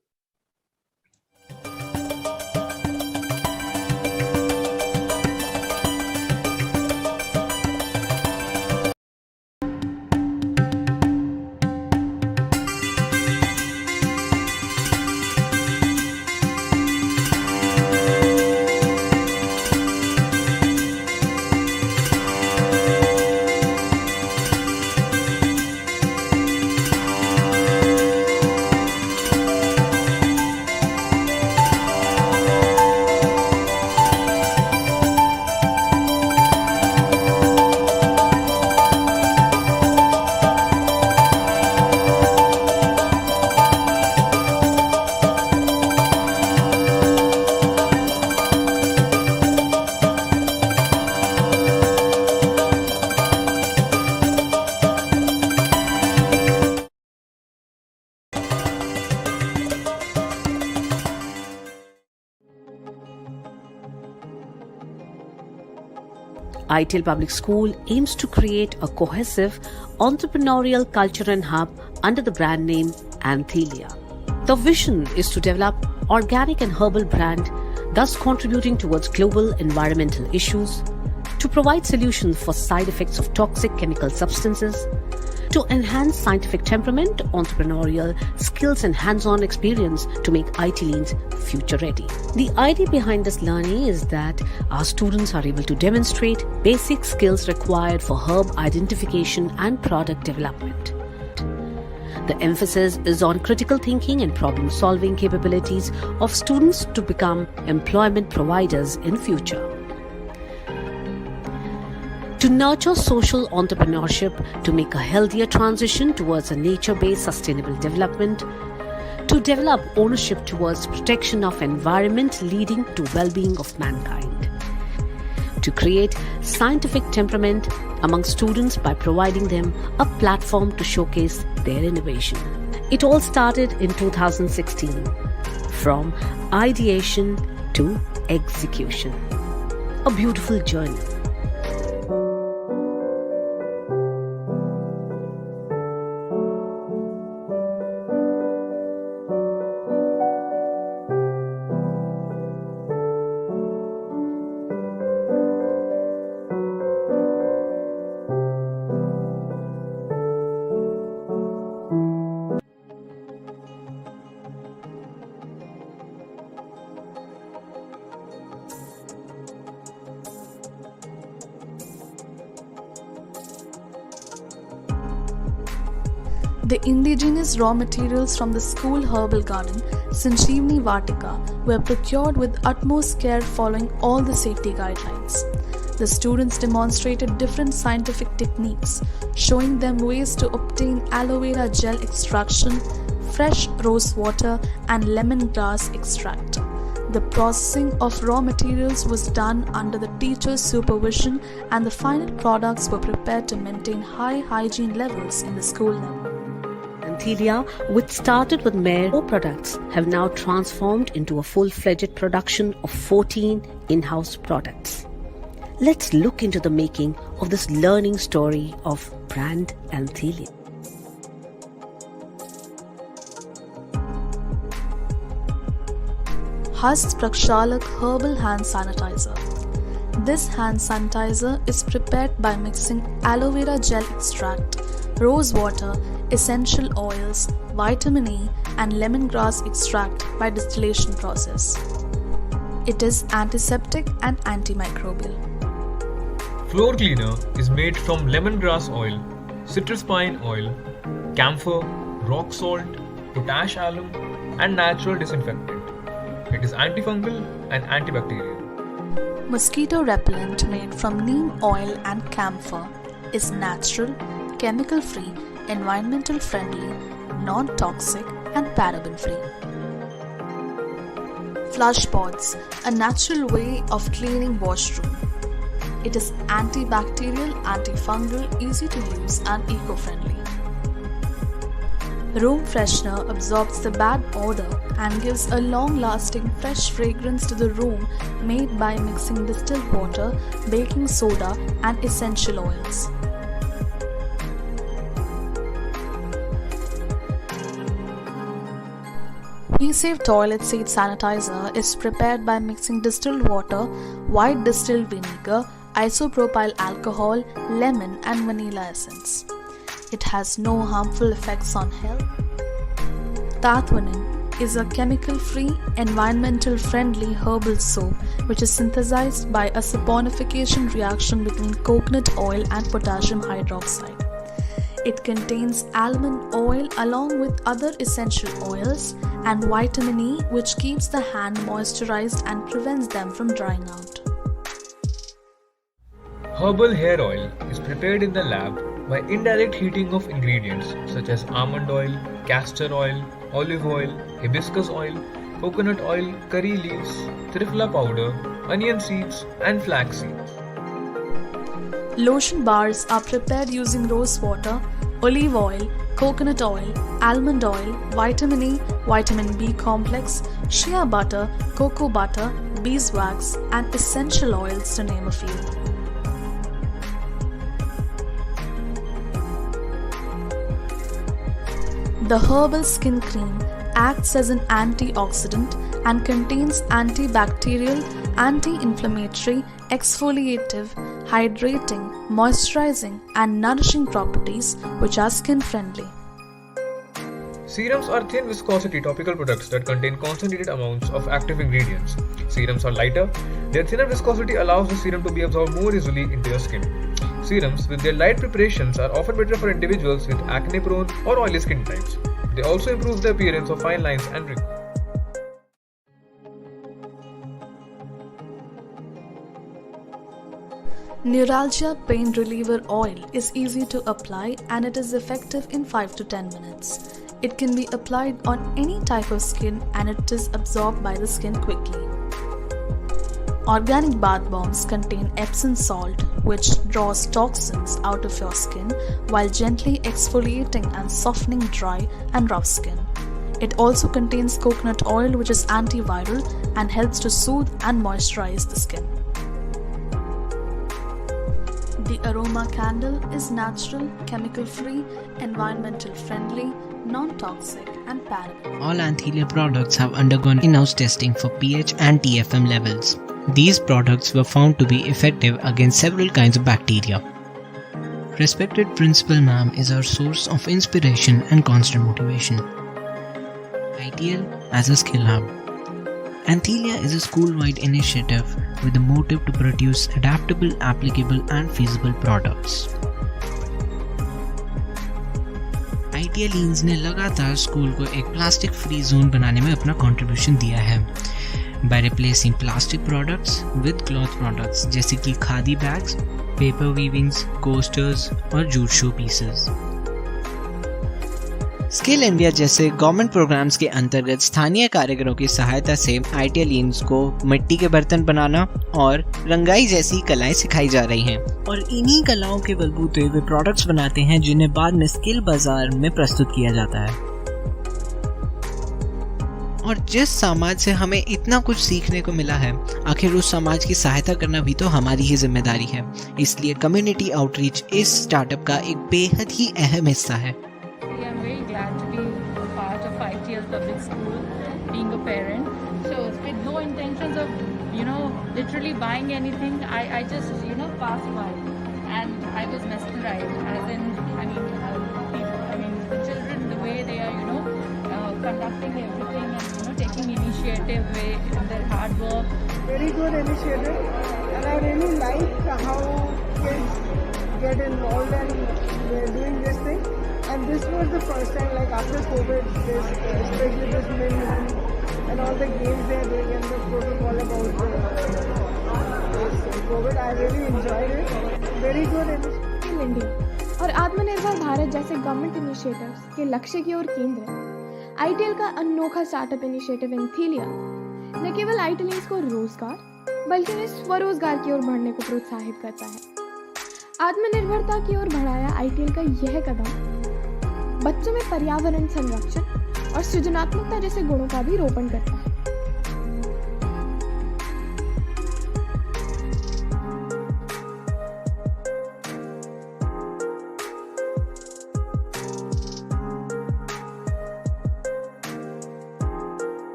[SPEAKER 9] ITL Public School aims to create a cohesive entrepreneurial culture and hub under the brand name Anthelia. The vision is to develop organic and herbal brand, thus contributing towards global environmental issues, to provide solutions for side effects of toxic chemical substances, to enhance scientific temperament, entrepreneurial skills and hands-on experience to make ITLeans future-ready. The idea behind this learning is that our students are able to demonstrate basic skills required for herb identification and product development. The emphasis is on critical thinking and problem-solving capabilities of students to become employment providers in future. To nurture social entrepreneurship to make a healthier transition towards a nature-based sustainable development, to develop ownership towards protection of environment leading to well-being of mankind, to create scientific temperament among students by providing them a platform to showcase their innovation. It all started in 2016, from ideation to execution. A beautiful journey.
[SPEAKER 10] The indigenous raw materials from the school herbal garden, Sanjeevani Vatika, were procured with utmost care following all the safety guidelines. The students demonstrated different scientific techniques, showing them ways to obtain aloe vera gel extraction, fresh rose water, and lemongrass extract. The processing of raw materials was done under the teacher's supervision, and the final products were prepared to maintain high hygiene levels in the school level.
[SPEAKER 9] Anthelia, which started with mere products, have now transformed into a full-fledged production of 14 in-house products. Let's look into the making of this learning story of brand Anthelia.
[SPEAKER 10] Hast Prakshalak Herbal Hand Sanitizer. This hand sanitizer is prepared by mixing aloe vera gel extract, rose water, essential oils, vitamin E, and lemongrass extract by distillation process. It is antiseptic and antimicrobial.
[SPEAKER 11] Floor cleaner is made from lemongrass oil, citrus pine oil, camphor, rock salt, potash alum, and natural disinfectant. It is antifungal and antibacterial.
[SPEAKER 10] Mosquito repellent made from neem oil and camphor is natural, chemical-free, environmental friendly, non-toxic, and paraben-free. Flush pods, a natural way of cleaning washroom. It is antibacterial, antifungal, easy to use, and eco-friendly. Room freshener absorbs the bad odor and gives a long-lasting fresh fragrance to the room, made by mixing distilled water, baking soda, and essential oils. WeSave toilet seat sanitizer is prepared by mixing distilled water, white distilled vinegar, isopropyl alcohol, lemon, and vanilla essence. It has no harmful effects on health. Tathwanin is a chemical-free, environmental-friendly herbal soap which is synthesized by a saponification reaction between coconut oil and potassium hydroxide. It contains almond oil along with other essential oils and vitamin E, which keeps the hand moisturized and prevents them from drying out.
[SPEAKER 11] Herbal hair oil is prepared in the lab by indirect heating of ingredients such as almond oil, castor oil, olive oil, hibiscus oil, coconut oil, curry leaves, trifla powder, onion seeds, and flax seeds.
[SPEAKER 10] Lotion bars are prepared using rose water, olive oil, coconut oil, almond oil, vitamin E, vitamin B complex, shea butter, cocoa butter, beeswax, and essential oils, to name a few. The herbal skin cream acts as an antioxidant and contains antibacterial, anti-inflammatory, exfoliative, hydrating, moisturizing, and nourishing properties which are skin friendly.
[SPEAKER 11] Serums are thin viscosity topical products that contain concentrated amounts of active ingredients. Serums are lighter. Their thinner viscosity allows the serum to be absorbed more easily into your skin. Serums with their light preparations are often better for individuals with acne-prone or oily skin types. They also improve the appearance of fine lines and wrinkles.
[SPEAKER 10] Neuralgia pain reliever oil is easy to apply and it is effective in 5 to 10 minutes. It can be applied on any type of skin and it is absorbed by the skin quickly. Organic bath bombs contain Epsom salt, which draws toxins out of your skin while gently exfoliating and softening dry and rough skin. It also contains coconut oil, which is antiviral and helps to soothe and moisturize the skin. The aroma candle is natural, chemical-free, environmental friendly, non-toxic and paraben.
[SPEAKER 2] All Anthelia products have undergone in-house testing for pH and TFM levels. These products were found to be effective against several kinds of bacteria. Respected Principal Ma'am is our source of inspiration and constant motivation. ITL as a skill hub. Anthelia is a school-wide initiative with the motive to produce adaptable, applicable and feasible products. ITL Leans ने लगातार school को एक plastic free zone बनाने में अपना contribution दिया है by replacing plastic products with cloth products जैसे कि khadi bags, paper weavings, coasters और jute show pieces. Skill India जैसे गवर्नमेंट प्रोग्राम्स के अंतर्गत स्थानीय कारीगरों की सहायता से ITL लीन्स को मिट्टी के बर्तन बनाना और रंगाई जैसी कलाएं सिखाई जा रही हैं और इन्हीं कलाओं के बलबूते वे प्रोडक्ट्स बनाते हैं जिन्हें बाद में स्किल बाजार में प्रस्तुत किया जाता है। और जिस समाज से हमें इतना कुछ सीखने को मिला है, आखिर उस समाज की सहायता करना भी तो हमारी ही जिम्मेदारी है। इसलिए कम्युनिटी आउटरीच इस स्टार्टअप का एक बेहद ही अहम हिस्सा है।
[SPEAKER 12] Public school, being a parent, so with no intentions of literally buying anything, I just passed by and I was mesmerized, as in the children, the way they are conducting everything and taking initiative way in their hard work.
[SPEAKER 13] Very good initiative, and I really like how kids get involved and they're doing this thing. And this was the first time, like after COVID, especially this mini and all the games they are doing and the protocol about this COVID, I really enjoyed it. Very good initiative.
[SPEAKER 22] India और आत्मनिर्भर भारत जैसे government initiatives के लक्ष्य की ओर केंद्रित ITL का अनोखा startup initiative एंथीलिया न केवल ITLians को रोजगार बल्कि उन्हें स्वरोजगार की ओर बढ़ने को प्रोत्साहित करता है। आत्मनिर्भरता की ओर बढ़ाया ITL का यह कदम बच्चों में पर्यावरण संरक्षण और सृजनात्मकता जैसे गुणों का भी रोपण करता है।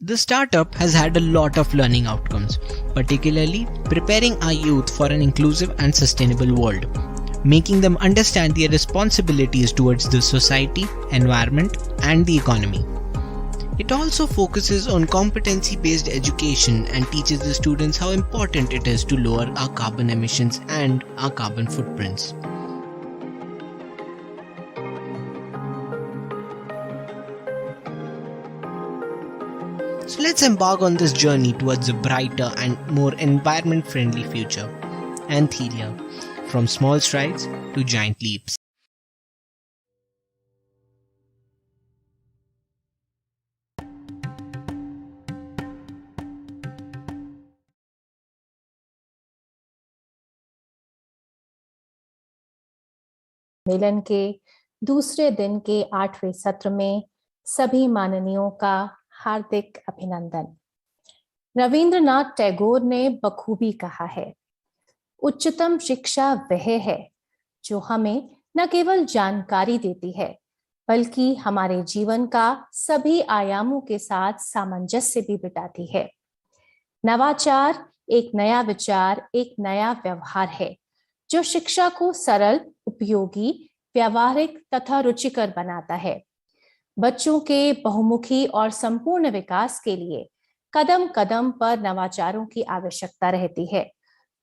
[SPEAKER 2] The startup has had a lot of learning outcomes, particularly preparing our youth for an inclusive and sustainable world, making them understand their responsibilities towards the society, environment, and the economy. It also focuses on competency-based education and teaches the students how important it is to lower our carbon emissions and our carbon footprints. So let's embark on this journey towards a brighter and more environment-friendly future. Anthelia, from small strides to giant leaps.
[SPEAKER 14] सम्मेलन के दूसरे दिन के 8वें सत्र में सभी माननीयों का हार्दिक अभिनंदन। रविंद्रनाथ टैगोर ने बखूबी कहा है, उच्चतम शिक्षा वह है जो हमें न केवल जानकारी देती है बल्कि हमारे जीवन का सभी आयामों के साथ सामंजस्य भी बिठाती है। नवाचार एक नया विचार, एक नया व्यवहार है जो शिक्षा को सरल, उपयोगी, व्यावहारिक तथा रुचिकर बनाता है। बच्चों के बहुमुखी और संपूर्ण विकास के लिए कदम कदम पर नवाचारों की आवश्यकता रहती है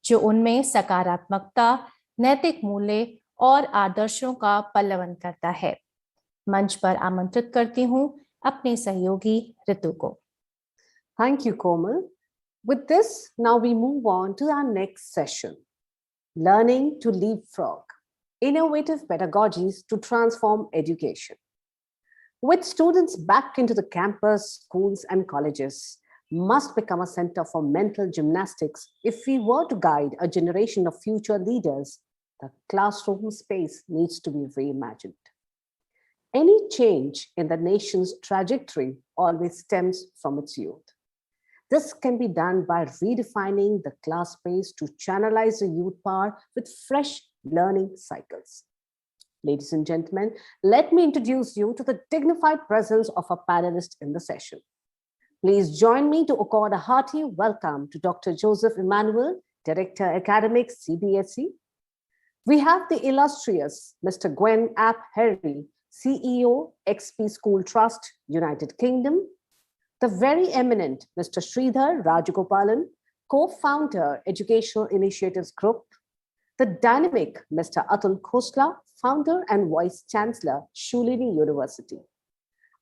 [SPEAKER 14] जो उनमें सकारात्मकता, नैतिक मूल्य और आदर्शों का पल्लवन करता है। मंच पर आमंत्रित करती हूं अपने सहयोगी ऋतु को।
[SPEAKER 1] Thank you, Komal. With this, now we move on to our next session, Learning to Leapfrog, Innovative Pedagogies to Transform Education. With students back into the campus, schools, and colleges, must become a center for mental gymnastics if we were to guide a generation of future leaders. The classroom space needs to be reimagined. Any change in the nation's trajectory always stems from its youth. This can be done by redefining the class space to channelize the youth power with fresh learning cycles. Ladies and gentlemen, let me introduce you to the dignified presence of our panelists in the session. Please join me to accord a hearty welcome to Dr. Joseph Emmanuel, Director Academics, CBSE. We have the illustrious Mr. Gwen App Harry, CEO, XP School Trust, United Kingdom. The very eminent Mr. Sridhar Rajagopalan, co-founder, Educational Initiatives Group. The dynamic Mr. Atul Khosla, founder and Vice Chancellor, Shulini University.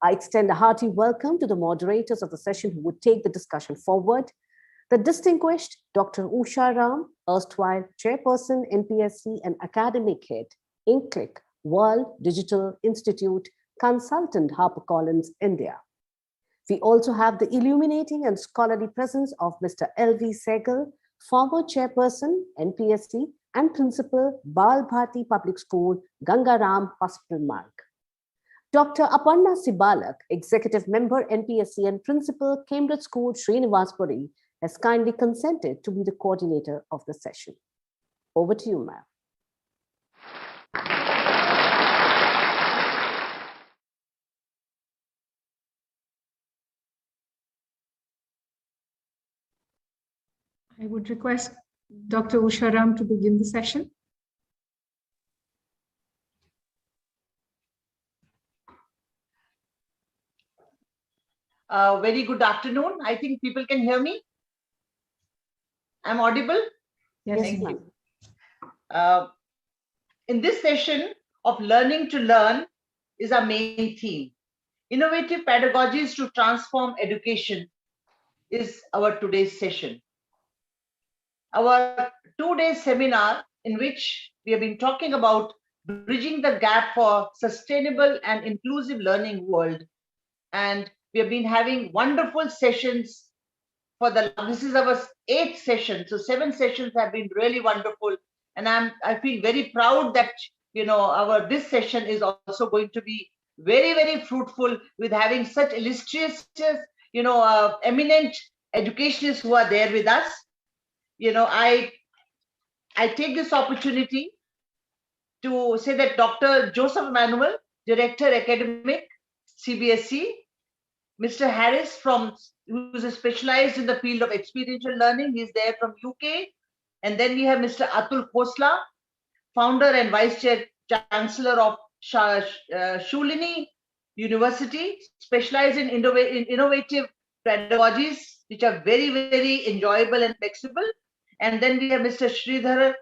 [SPEAKER 1] I extend a hearty welcome to the moderators of the session who would take the discussion forward. The distinguished Dr. Usha Ram, erstwhile Chairperson, NPSC and Academic Head, INCLIC, World Digital Institute, Consultant, HarperCollins, India. We also have the illuminating and scholarly presence of Mr. L.V. Sehgal, former Chairperson, NPSC, and Principal, Bal Bharti Public School, Gangaram Hospital, Marg. Dr. Aparna Sibalak, Executive Member, NPSC, and Principal, Cambridge School, Srinivasapuri, has kindly consented to be the coordinator of the session. Over to you, ma'am.
[SPEAKER 15] I would request Dr. Usha Ram to begin the session.
[SPEAKER 16] Very good afternoon. I think people can hear me. I'm audible?
[SPEAKER 15] Yes,
[SPEAKER 16] thank you. In this session of Learning to Learn is our main theme. Innovative pedagogies to transform education is our today's session. Our two-day seminar in which we have been talking about bridging the gap for sustainable and inclusive learning world. And we have been having wonderful sessions this is our 8th session. So 7 sessions have been really wonderful. And I feel very proud that, this session is also going to be very, very fruitful with having such illustrious, eminent educationists who are there with us. I take this opportunity to say that Dr. Joseph Emmanuel, Director Academic, CBSE, Mr. Harris, who is specialized in the field of experiential learning, he's there from UK. And then we have Mr. Atul Khosla, founder and Vice Chancellor of Shulini University, specialized in innovative pedagogies, which are very, very enjoyable and flexible. And then we have Mr. Sridhar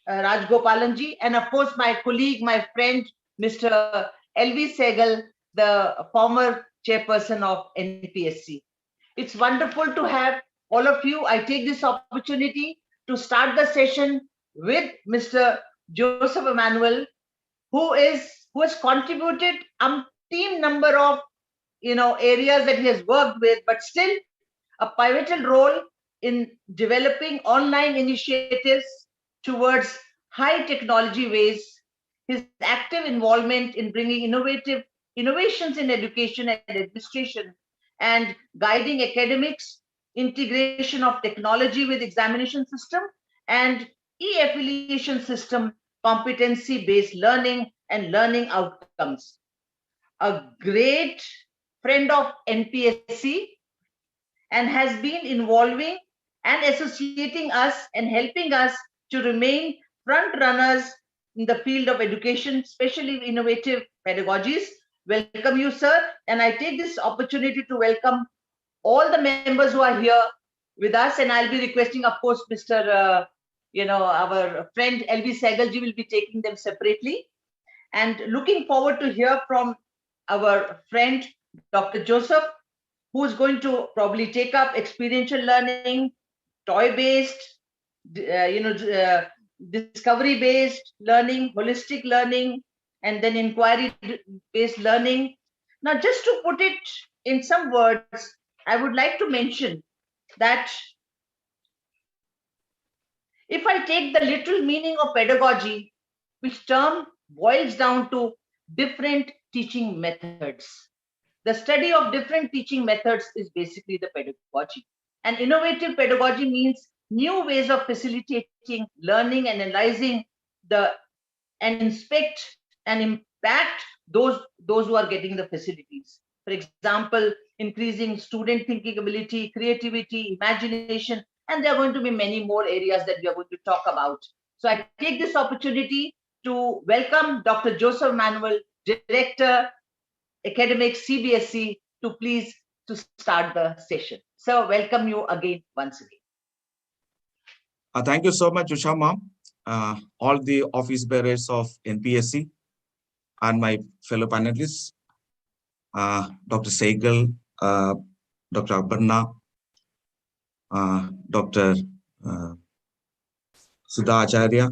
[SPEAKER 16] Rajgopalanji, and of course, my colleague, my friend, Mr. L.V. Sehgal, the former chairperson of NPSC. It's wonderful to have all of you. I take this opportunity to start the session with Mr. Joseph Emmanuel, who has contributed umpteen number of areas that he has worked with, but still a pivotal role in developing online initiatives towards high technology ways. His active involvement in bringing innovations in education and administration and guiding academics, integration of technology with examination system and e-affiliation system, competency-based learning and learning outcomes. A great friend of NPSC and has been involving and associating us and helping us to remain front runners in the field of education, especially innovative pedagogies. Welcome you, sir. And I take this opportunity to welcome all the members who are here with us. And I'll be requesting, of course, Mr. Our friend L.V. Sehgalji will be taking them separately. And looking forward to hear from our friend, Dr. Joseph, who is going to probably take up experiential learning, toy-based, discovery-based learning, holistic learning, and then inquiry-based learning. Now, just to put it in some words, I would like to mention that if I take the literal meaning of pedagogy, which term boils down to different teaching methods. The study of different teaching methods is basically the pedagogy. And innovative pedagogy means new ways of facilitating learning and analyzing the and inspect and impact those who are getting the facilities. For example, increasing student thinking ability, creativity, imagination, and there are going to be many more areas that we are going to talk about. So I take this opportunity to welcome Dr. Joseph Manuel, Director, Academics, CBSE, to please to start the session. So welcome you again once again.
[SPEAKER 17] Thank you so much, Usha ma'am, all the office bearers of NPSC and my fellow panelists, Dr. Sehgal, Dr. Aparna, Dr. Sudha Acharya,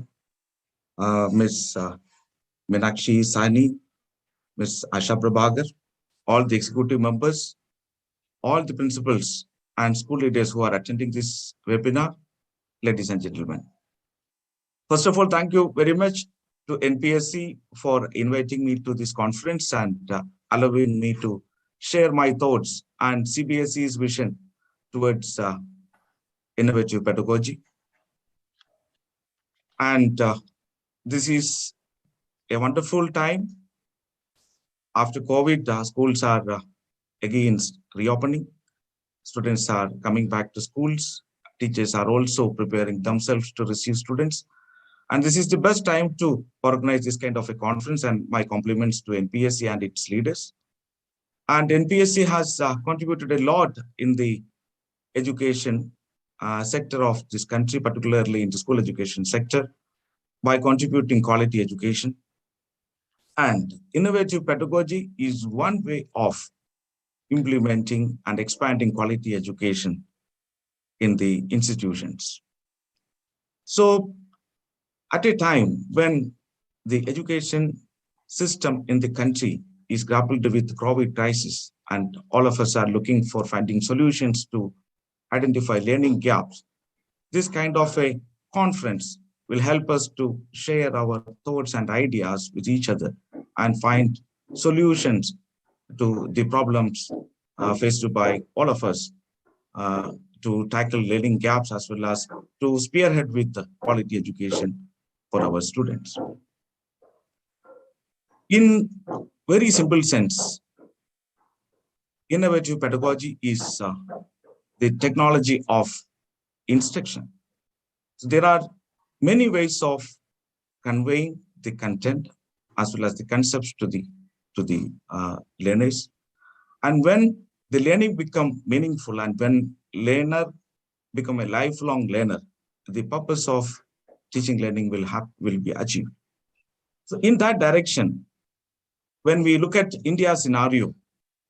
[SPEAKER 17] Ms. Meenakshi Sani, Ms. Asha Prabhagar, all the executive members, all the principals and school leaders who are attending this webinar, ladies and gentlemen. First of all, thank you very much to NPSC for inviting me to this conference and allowing me to share my thoughts and CBSE's vision towards innovative pedagogy. And this is a wonderful time. After COVID, schools are again reopening. Students are coming back to schools. Teachers are also preparing themselves to receive students. And this is the best time to organize this kind of a conference, and my compliments to NPSC and its leaders. And NPSC has contributed a lot in the education sector of this country, particularly in the school education sector, by contributing quality education. And innovative pedagogy is one way of implementing and expanding quality education in the institutions. So at a time when the education system in the country is grappled with the COVID crisis, and all of us are looking for finding solutions to identify learning gaps, this kind of a conference will help us to share our thoughts and ideas with each other and find solutions to the problems faced by all of us to tackle learning gaps, as well as to spearhead with the quality education for our students. In very simple sense, innovative pedagogy is the technology of instruction. So there are many ways of conveying the content as well as the concepts to the learners. And when the learning become meaningful and when learner become a lifelong learner, the purpose of teaching learning will be achieved. So in that direction, when we look at India's scenario,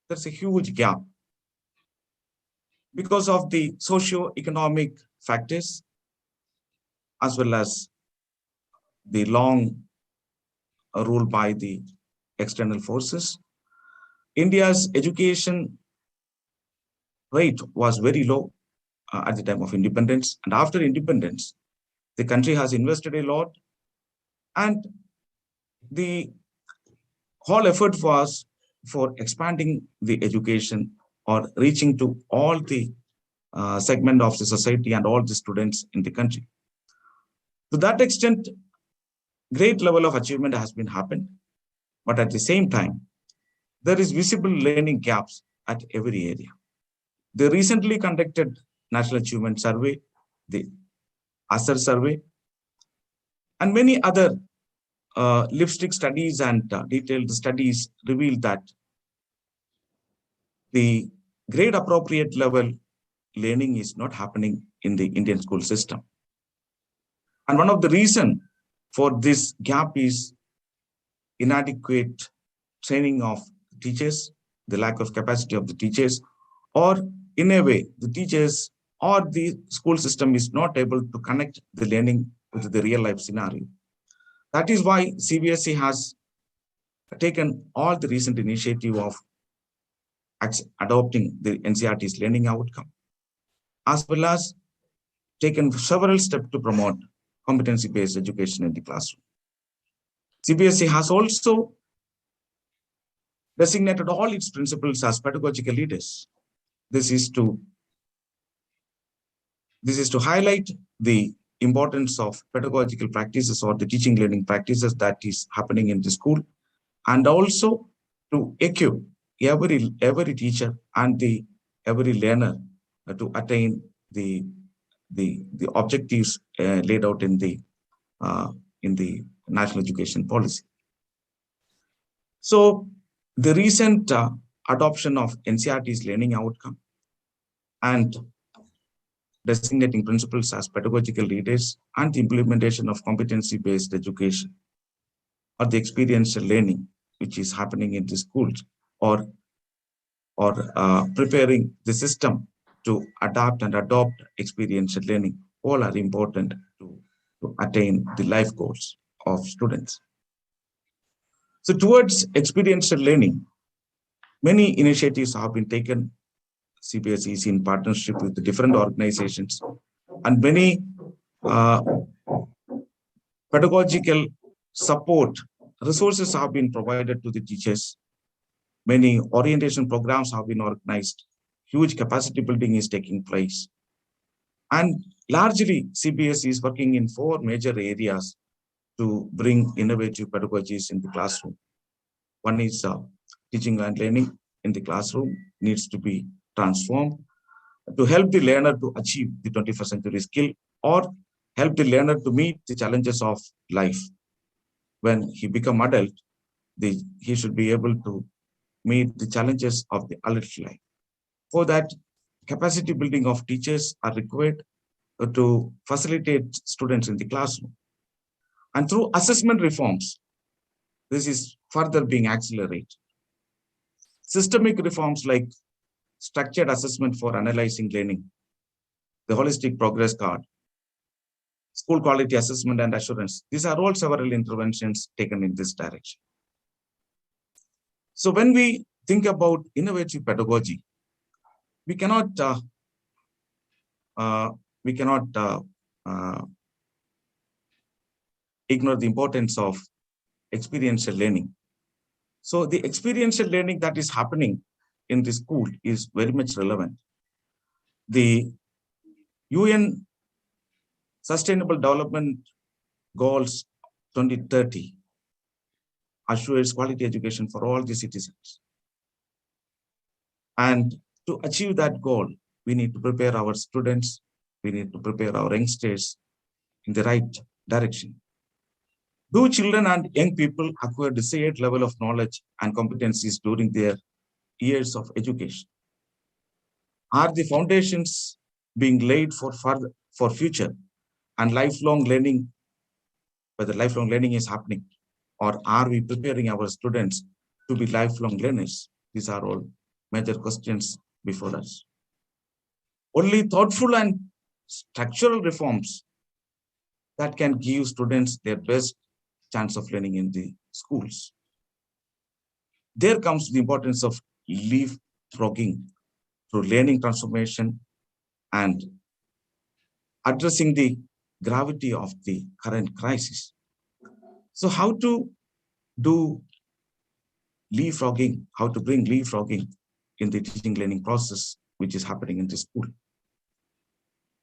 [SPEAKER 17] there's a huge gap because of the socio-economic factors, as well as the long rule by the external forces. India's education rate was very low at the time of independence. And after independence, the country has invested a lot. And the whole effort was for expanding the education or reaching to all the segment of the society and all the students in the country. To that extent, great level of achievement has been happened. But at the same time, there is visible learning gaps at every area. The recently conducted National Achievement Survey, the ASER survey, and many other lipstick studies and detailed studies reveal that the grade appropriate level learning is not happening in the Indian school system. And one of the reasons for this gap is inadequate training of teachers, the lack of capacity of the teachers, or in a way, the teachers or the school system is not able to connect the learning with the real life scenario. That is why CBSE has taken all the recent initiative of adopting the NCERT's learning outcome, as well as taken several steps to promote competency-based education in the classroom. CBSE has also designated all its principals as pedagogical leaders. This is to highlight the importance of pedagogical practices or the teaching learning practices that is happening in the school, and also to equip every teacher and every learner to attain the objectives laid out in the national education policy. So the recent adoption of NCERT's learning outcome and designating principals as pedagogical leaders and the implementation of competency-based education or the experiential learning, which is happening in the schools, or preparing the system to adapt and adopt experiential learning, all are important to attain the life goals of students. So towards experiential learning, many initiatives have been taken. CBSE is in partnership with the different organizations, and many pedagogical support resources have been provided to the teachers. Many orientation programs have been organized. Huge capacity building is taking place. And largely, CBSE is working in 4 major areas to bring innovative pedagogies in the classroom. One is teaching and learning in the classroom needs to be transformed to help the learner to achieve the 21st century skill, or help the learner to meet the challenges of life. When he becomes adult, he should be able to meet the challenges of the adult life. For that, capacity building of teachers are required to facilitate students in the classroom. And through assessment reforms, this is further being accelerated. Systemic reforms like structured assessment for analyzing learning, the holistic progress card, school quality assessment and assurance. These are all several interventions taken in this direction. So when we think about innovative pedagogy, we cannot ignore the importance of experiential learning. So the experiential learning that is happening in the school is very much relevant. The UN Sustainable Development Goals 2030 assures quality education for all the citizens. And to achieve that goal, we need to prepare our students, we need to prepare our youngsters in the right direction. Do children and young people acquire desired level of knowledge and competencies during their years of education? Are the foundations being laid for future and lifelong learning, whether lifelong learning is happening, or are we preparing our students to be lifelong learners? These are all major questions before us. Only thoughtful and structural reforms that can give students their best chance of learning in the schools. There comes the importance of leapfrogging through learning transformation and addressing the gravity of the current crisis. So how to do leapfrogging, how to bring leapfrogging in the teaching learning process, which is happening in the school.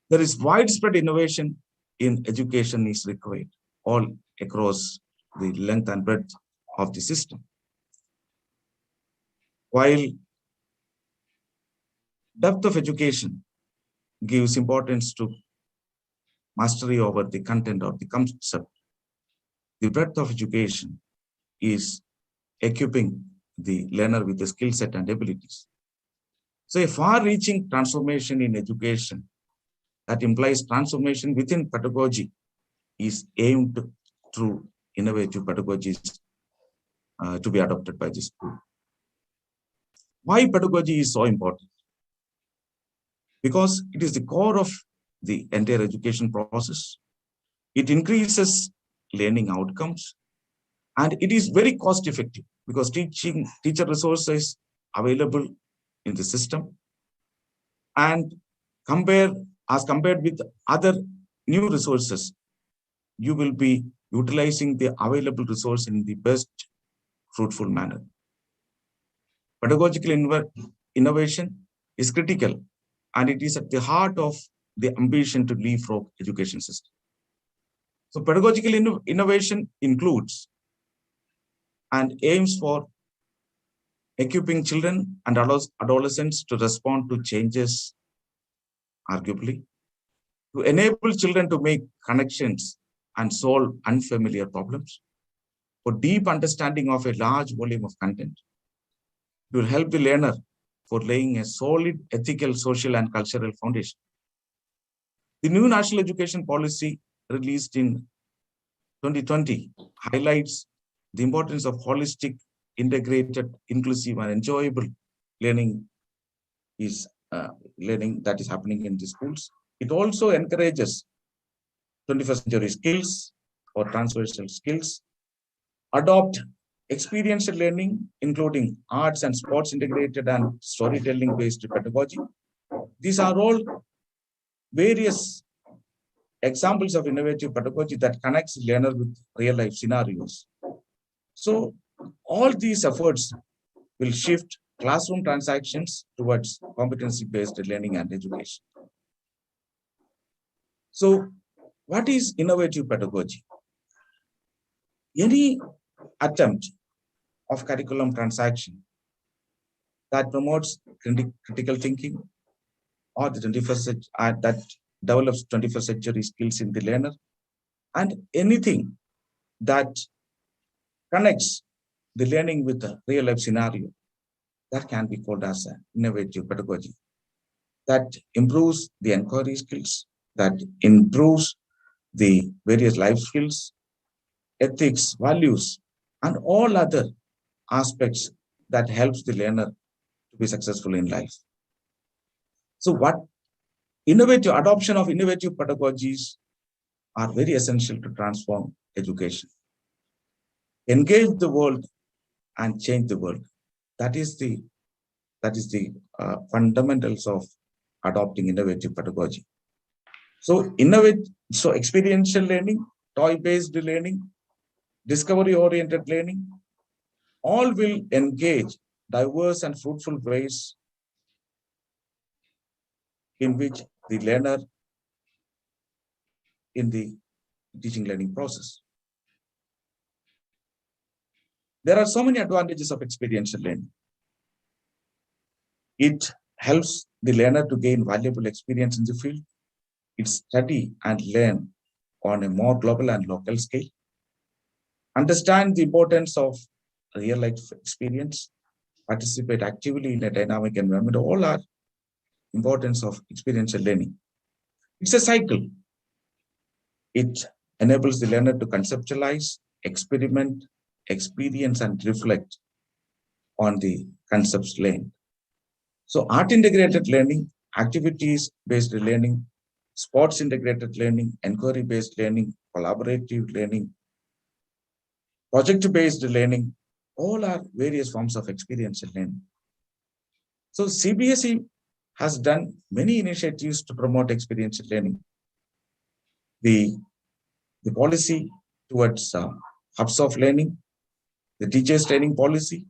[SPEAKER 17] There is widespread innovation in education is required all across the length and breadth of the system. While depth of education gives importance to mastery over the content or the concept, the breadth of education is equipping the learner with the skill set and abilities. So a far-reaching transformation in education that implies transformation within pedagogy is aimed through innovative pedagogies to be adopted by the school. Why pedagogy is so important? Because it is the core of the entire education process. It increases learning outcomes, and it is very cost effective because teacher resources available in the system, and as compared with other new resources, you will be utilizing the available resource in the best fruitful manner. Pedagogical innovation is critical, and it is at the heart of the ambition to leapfrog education system. So pedagogical innovation includes and aims for equipping children and adolescents to respond to changes, arguably, to enable children to make connections and solve unfamiliar problems, for deep understanding of a large volume of content. It will help the learner for laying a solid ethical, social, and cultural foundation. The new National Education Policy released in 2020 highlights the importance of holistic, integrated, inclusive, and enjoyable learning learning that is happening in the schools. It also encourages 21st century skills or transversal skills, adopt experiential learning, including arts and sports integrated and storytelling-based pedagogy. These are all various examples of innovative pedagogy that connects learner with real-life scenarios. So all these efforts will shift classroom transactions towards competency-based learning and education. So what is innovative pedagogy? Any attempt of curriculum transaction that promotes critical thinking or the 21st that develops 21st century skills in the learner, and anything that connects the learning with a real life scenario, that can be called as an innovative pedagogy. That improves the inquiry skills, that improves the various life skills, ethics, values, and all other aspects that helps the learner to be successful in life. So what adoption of innovative pedagogies are very essential to transform education. Engage the world and change the world. That is the fundamentals of adopting innovative pedagogy. So experiential learning, toy-based learning, discovery-oriented learning, all will engage diverse and fruitful ways in which the learner in the teaching learning process. There are so many advantages of experiential learning. It helps the learner to gain valuable experience in the field. It study and learn on a more global and local scale. Understand the importance of real life experience. Participate actively in a dynamic environment. All are importance of experiential learning. It's a cycle. It enables the learner to conceptualize, experiment, experience, and reflect on the concepts learned. So art integrated learning, activities based learning, sports integrated learning, inquiry based learning, collaborative learning, project based learning, all are various forms of experiential learning. So CBSE has done many initiatives to promote experiential learning. The policy towards hubs of learning, the teachers training policy.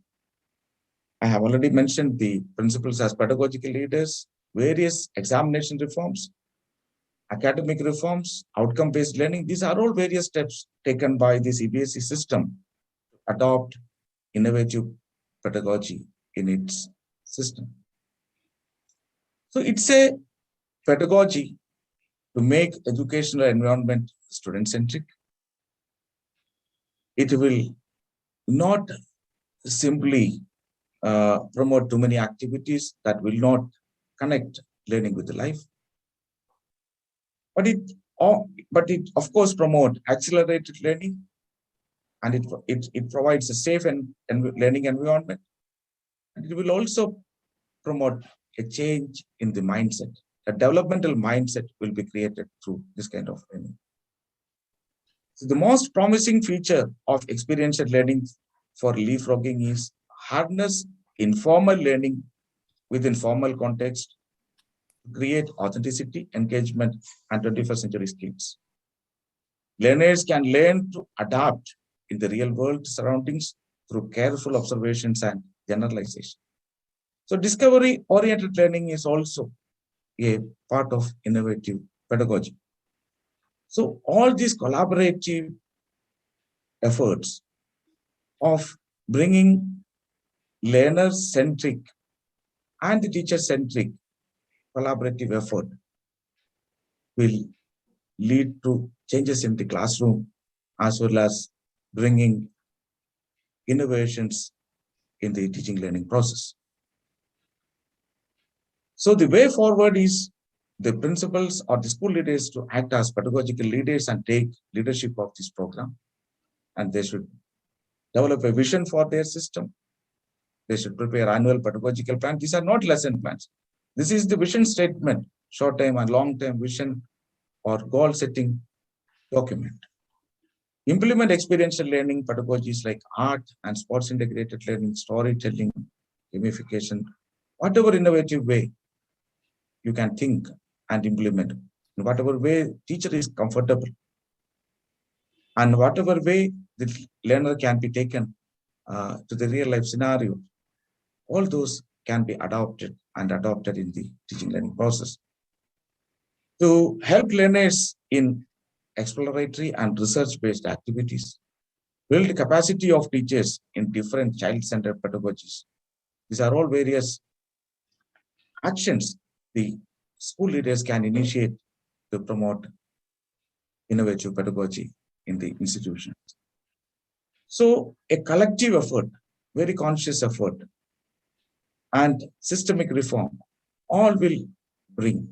[SPEAKER 17] I have already mentioned the principles as pedagogical leaders, various examination reforms, academic reforms, outcome-based learning. These are all various steps taken by the CBSE system to adopt innovative pedagogy in its system. So it's a pedagogy to make educational environment student-centric. It will not simply promote too many activities that will not connect learning with the life. But it of course promote accelerated learning, and it provides a safe and learning environment. And it will also promote a change in the mindset. A developmental mindset will be created through this kind of learning. So the most promising feature of experiential learning for leapfrogging is harness informal learning within formal context, create authenticity, engagement, and 21st century skills. Learners can learn to adapt in the real world surroundings through careful observations and generalization. So discovery-oriented learning is also a part of innovative pedagogy. So all these collaborative efforts of bringing learner-centric and teacher-centric collaborative effort will lead to changes in the classroom as well as bringing innovations in the teaching learning process. So the way forward is the principals or the school leaders to act as pedagogical leaders and take leadership of this program. And they should develop a vision for their system. They should prepare annual pedagogical plans. These are not lesson plans. This is the vision statement, short-term and long-term vision or goal-setting document. Implement experiential learning pedagogies like art and sports integrated learning, storytelling, gamification, whatever innovative way you can think and implement, in whatever way teacher is comfortable, and whatever way the learner can be taken to the real life scenario, all those can be adopted in the teaching learning process. To help learners in exploratory and research-based activities, build capacity of teachers in different child-centered pedagogies. These are all various actions the school leaders can initiate to promote innovative pedagogy in the institutions. So a collective effort, very conscious effort, and systemic reform all will bring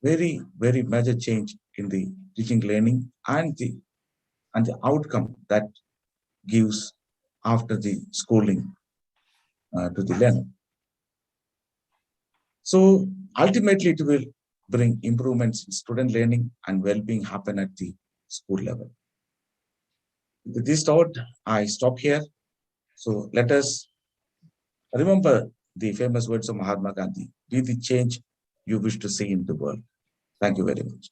[SPEAKER 17] very, very major change in the teaching learning and the outcome that gives after the schooling to the learner. So ultimately it will bring improvements in student learning and well-being happen at the school level. With this thought, I stop here. So let us remember the famous words of Mahatma Gandhi: be the change you wish to see in the world. Thank you very much.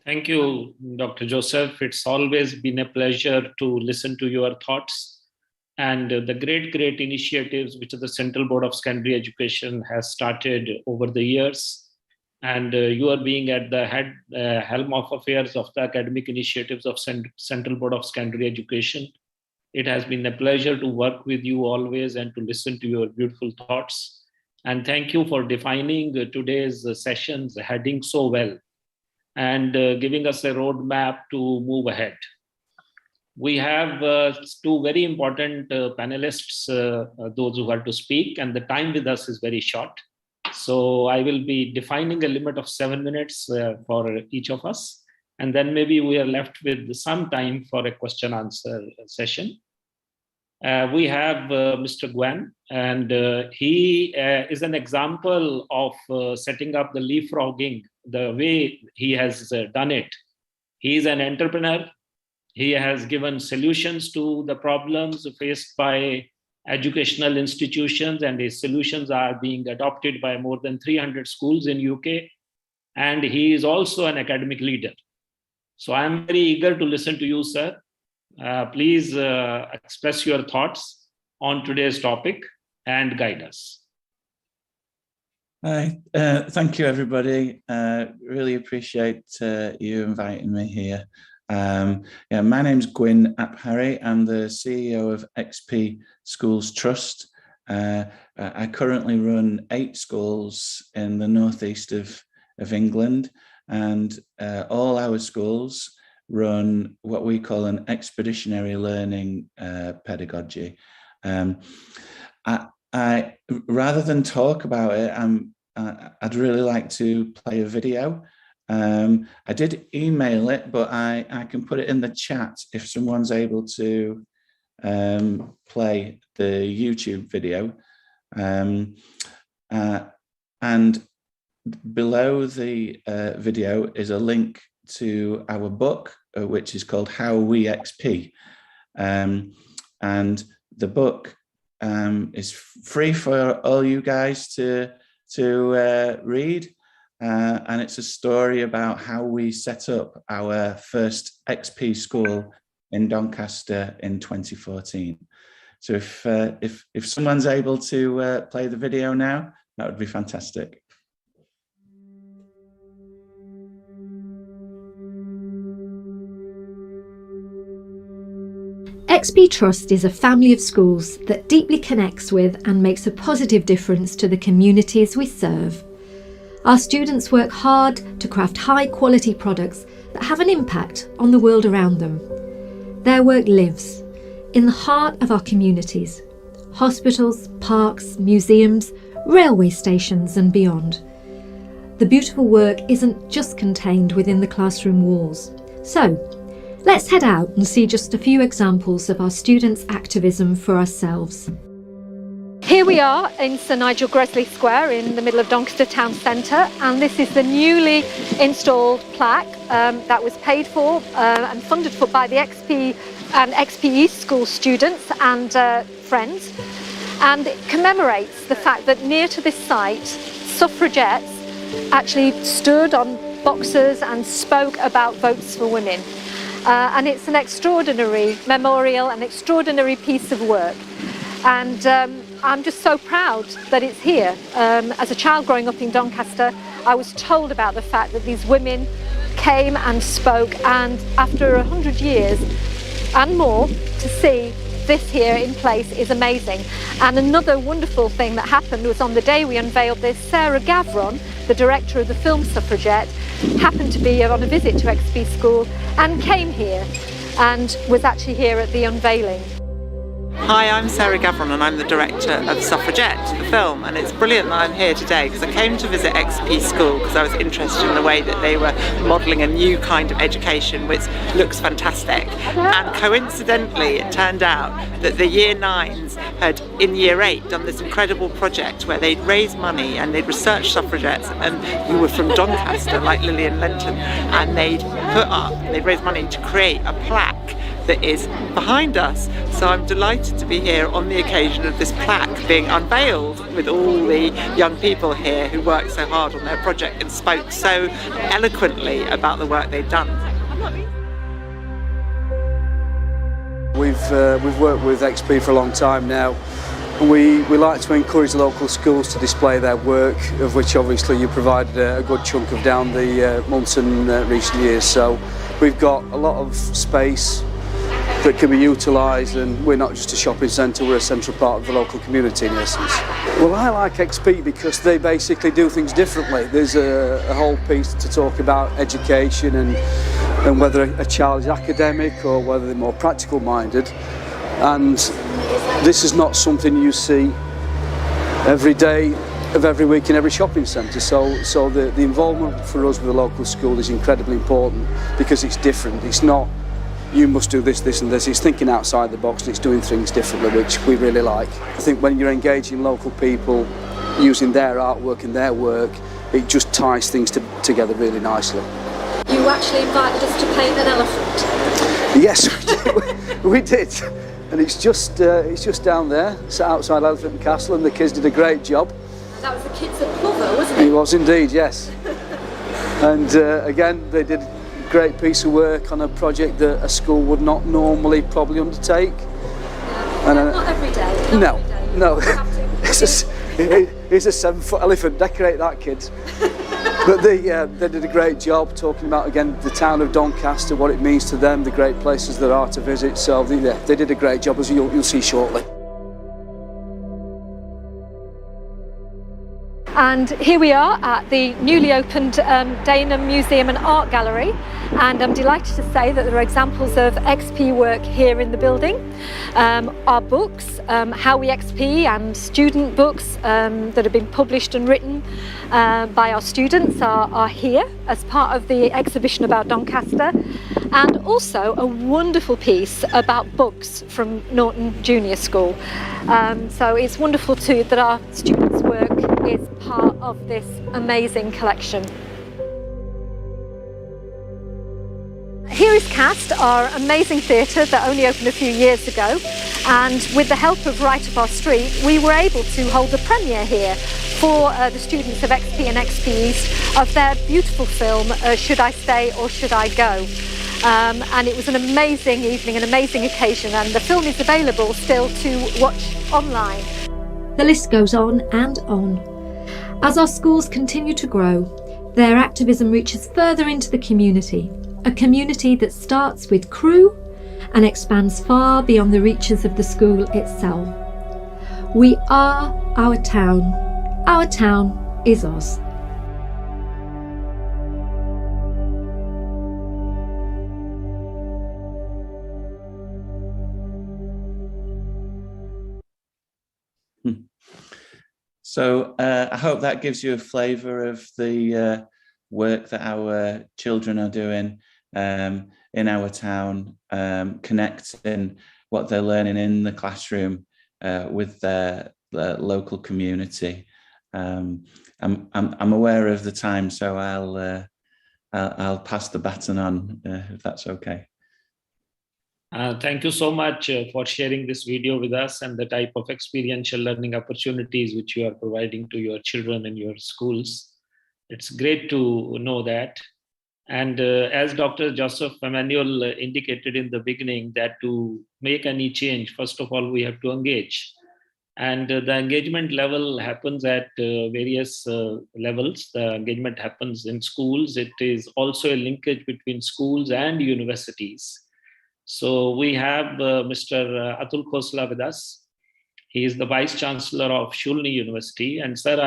[SPEAKER 3] Thank you, Dr. Joseph. It's always been a pleasure to listen to your thoughts and the great initiatives which the Central Board of Secondary Education has started over the years. And you are being at the helm of affairs of the academic initiatives of Central Board of Secondary Education. It has been a pleasure to work with you always and to listen to your beautiful thoughts. And thank you for defining today's session's heading so well and giving us a roadmap to move ahead. We have two very important panelists, those who are to speak, and the time with us is very short. So I will be defining a limit of 7 minutes for each of us. And then maybe we are left with some time for a question answer session. We have Mr. Gwen, and he is an example of setting up the leapfrogging, the way he has done it. He is an entrepreneur. He has given solutions to the problems faced by educational institutions, and his solutions are being adopted by more than 300 schools in UK. And he is also an academic leader. So I'm very eager to listen to you, sir. Please express your thoughts on today's topic and guide us.
[SPEAKER 18] Hi, thank you, everybody. Really appreciate you inviting me here. My name's Gwyn Ap-Harry. I'm the CEO of XP Schools Trust. I currently run 8 schools in the northeast of England, and all our schools run what we call an expeditionary learning pedagogy. I rather than talk about it, I'd really like to play a video. I did email it, but I can put it in the chat if someone's able to play the YouTube video. And below the video is a link to our book, which is called How We XP. And the book is free for all you guys to read. And it's a story about how we set up our first XP school in Doncaster in 2014. So if someone's able to play the video now, that would be fantastic.
[SPEAKER 19] XP Trust is a family of schools that deeply connects with and makes a positive difference to the communities we serve. Our students work hard to craft high-quality products that have an impact on the world around them. Their work lives in the heart of our communities, hospitals, parks, museums, railway stations and beyond. The beautiful work isn't just contained within the classroom walls. So, let's head out and see just a few examples of our students' activism for ourselves. Here we are in Sir Nigel Gresley Square in the middle of Doncaster Town Centre, and this is the newly installed plaque that was paid for and funded for by the XP and XP East School students and friends, and it commemorates the fact that near to this site suffragettes actually stood on boxes and spoke about votes for women. And it's an extraordinary memorial, an extraordinary piece of work. And I'm just so proud that it's here. As a child growing up in Doncaster, I was told about the fact that these women came and spoke, and after 100 years and more, to see this here in place is amazing. And another wonderful thing that happened was on the day we unveiled this, Sarah Gavron, the director of the film Suffragette, happened to be on a visit to XP School and came here and was actually here at the unveiling.
[SPEAKER 20] Hi, I'm Sarah Gavron and I'm the director of Suffragette, the film, and it's brilliant that I'm here today because I came to visit XP School because I was interested in the way that they were modelling a new kind of education which looks fantastic. And coincidentally it turned out that the Year 9s had in Year 8 done this incredible project where they'd raise money and they'd research suffragettes and who were from Doncaster like Lillian Lenton, and they'd raise money to create a plaque that is behind us. So I'm delighted to be here on the occasion of this plaque being unveiled with all the young people here who worked so hard on their project and spoke so eloquently about the work they've done.
[SPEAKER 21] We've worked with XP for a long time now, and we like to encourage local schools to display their work, of which obviously you provided a good chunk of down the months and recent years. So we've got a lot of space that can be utilised, and we're not just a shopping centre, we're a central part of the local community in essence. Well, I like XP because they basically do things differently. There's a whole piece to talk about education and whether a child is academic or whether they're more practical minded, and this is not something you see every day of every week in every shopping centre. So the involvement for us with the local school is incredibly important because it's different. It's not you must do this, this and this. It's thinking outside the box and it's doing things differently, which we really like. I think when you're engaging local people, using their artwork and their work, it just ties things together really nicely.
[SPEAKER 19] You actually invited us to paint an elephant?
[SPEAKER 21] Yes, we did. And it's just down there, sat outside Elephant Castle, and the kids did a great job.
[SPEAKER 19] That was the kids at Plover, wasn't it?
[SPEAKER 21] It was indeed, yes. And again, they did great piece of work on a project that a school would not normally probably undertake. And
[SPEAKER 19] not every day.
[SPEAKER 21] No. It's a 7-foot elephant. Decorate that, kids. But they did a great job talking about, again, the town of Doncaster, what it means to them, the great places there are to visit. So they did a great job, as you'll see shortly.
[SPEAKER 19] And here we are at the newly opened Dagenham Museum and Art Gallery, and I'm delighted to say that there are examples of XP work here in the building. Our books, How We XP, and student books that have been published and written by our students are here as part of the exhibition about Doncaster, and also a wonderful piece about books from Norton Junior School. So it's wonderful too that our students' work is part of this amazing collection. Here is Cast, our amazing theatre that only opened a few years ago, And with the help of Right Up Our Street, we were able to hold the premiere here for the students of XP and XP East of their beautiful film, Should I Stay or Should I Go? And it was an amazing evening, an amazing occasion, and the film is available still to watch online. The list goes on and on. As our schools continue to grow, their activism reaches further into the community, a community that starts with crew and expands far beyond the reaches of the school itself. We are our town. Our town is us.
[SPEAKER 18] So I hope that gives you a flavour of the work that our children are doing in our town, connecting what they're learning in the classroom with their local community. I'm aware of the time, so I'll pass the baton on if that's okay.
[SPEAKER 3] Thank you so much for sharing this video with us and the type of experiential learning opportunities which you are providing to your children in your schools. It's great to know that. And as Dr. Joseph Emmanuel indicated in the beginning, that to make any change, first of all, we have to engage. And the engagement level happens at various levels. The engagement happens in schools. It is also a linkage between schools and universities. So we have Mr. Atul Khosla with us. He is the Vice Chancellor of Shulni University. And sir,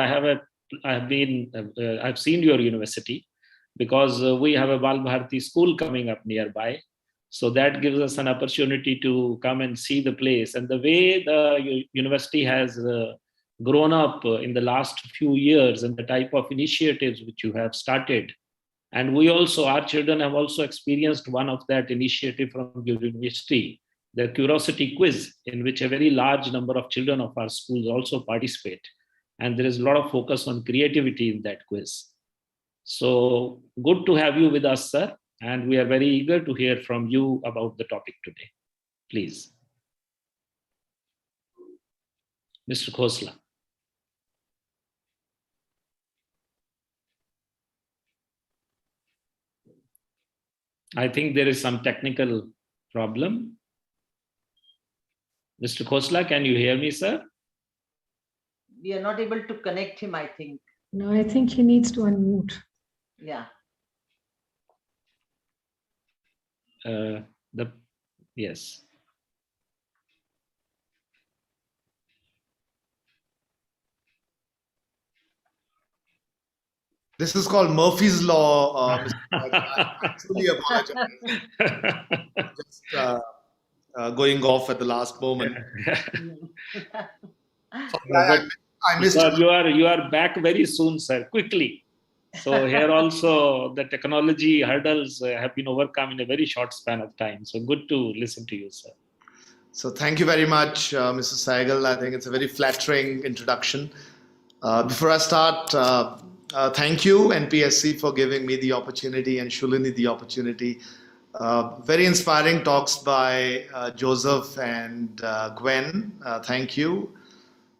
[SPEAKER 3] I've seen your university because we have a Bal Bharati school coming up nearby. So that gives us an opportunity to come and see the place. And the way the university has grown up in the last few years and the type of initiatives which you have started. And we also, our children have also experienced one of that initiative from your university, the Curiosity Quiz, in which a very large number of children of our schools also participate. And there is a lot of focus on creativity in that quiz. So good to have you with us, sir. And we are very eager to hear from you about the topic today. Please. Mr. Khosla. I think there is some technical problem. Mr. Khosla, can you hear me, sir?
[SPEAKER 16] We are not able to connect him, I think.
[SPEAKER 15] No, I think he needs to unmute.
[SPEAKER 16] Yeah.
[SPEAKER 3] Yes.
[SPEAKER 4] This is called Murphy's Law. I truly apologize. Just going off at the last moment. I missed
[SPEAKER 3] it. You are back very soon, sir. Quickly. So here also the technology hurdles have been overcome in a very short span of time. So good to listen to you, sir.
[SPEAKER 4] So thank you very much, Mr. Saigal. I think it's a very flattering introduction. Before I start, thank you, NPSC, for giving me the opportunity and Shulini the opportunity. Very inspiring talks by Joseph and Gwen. Thank you.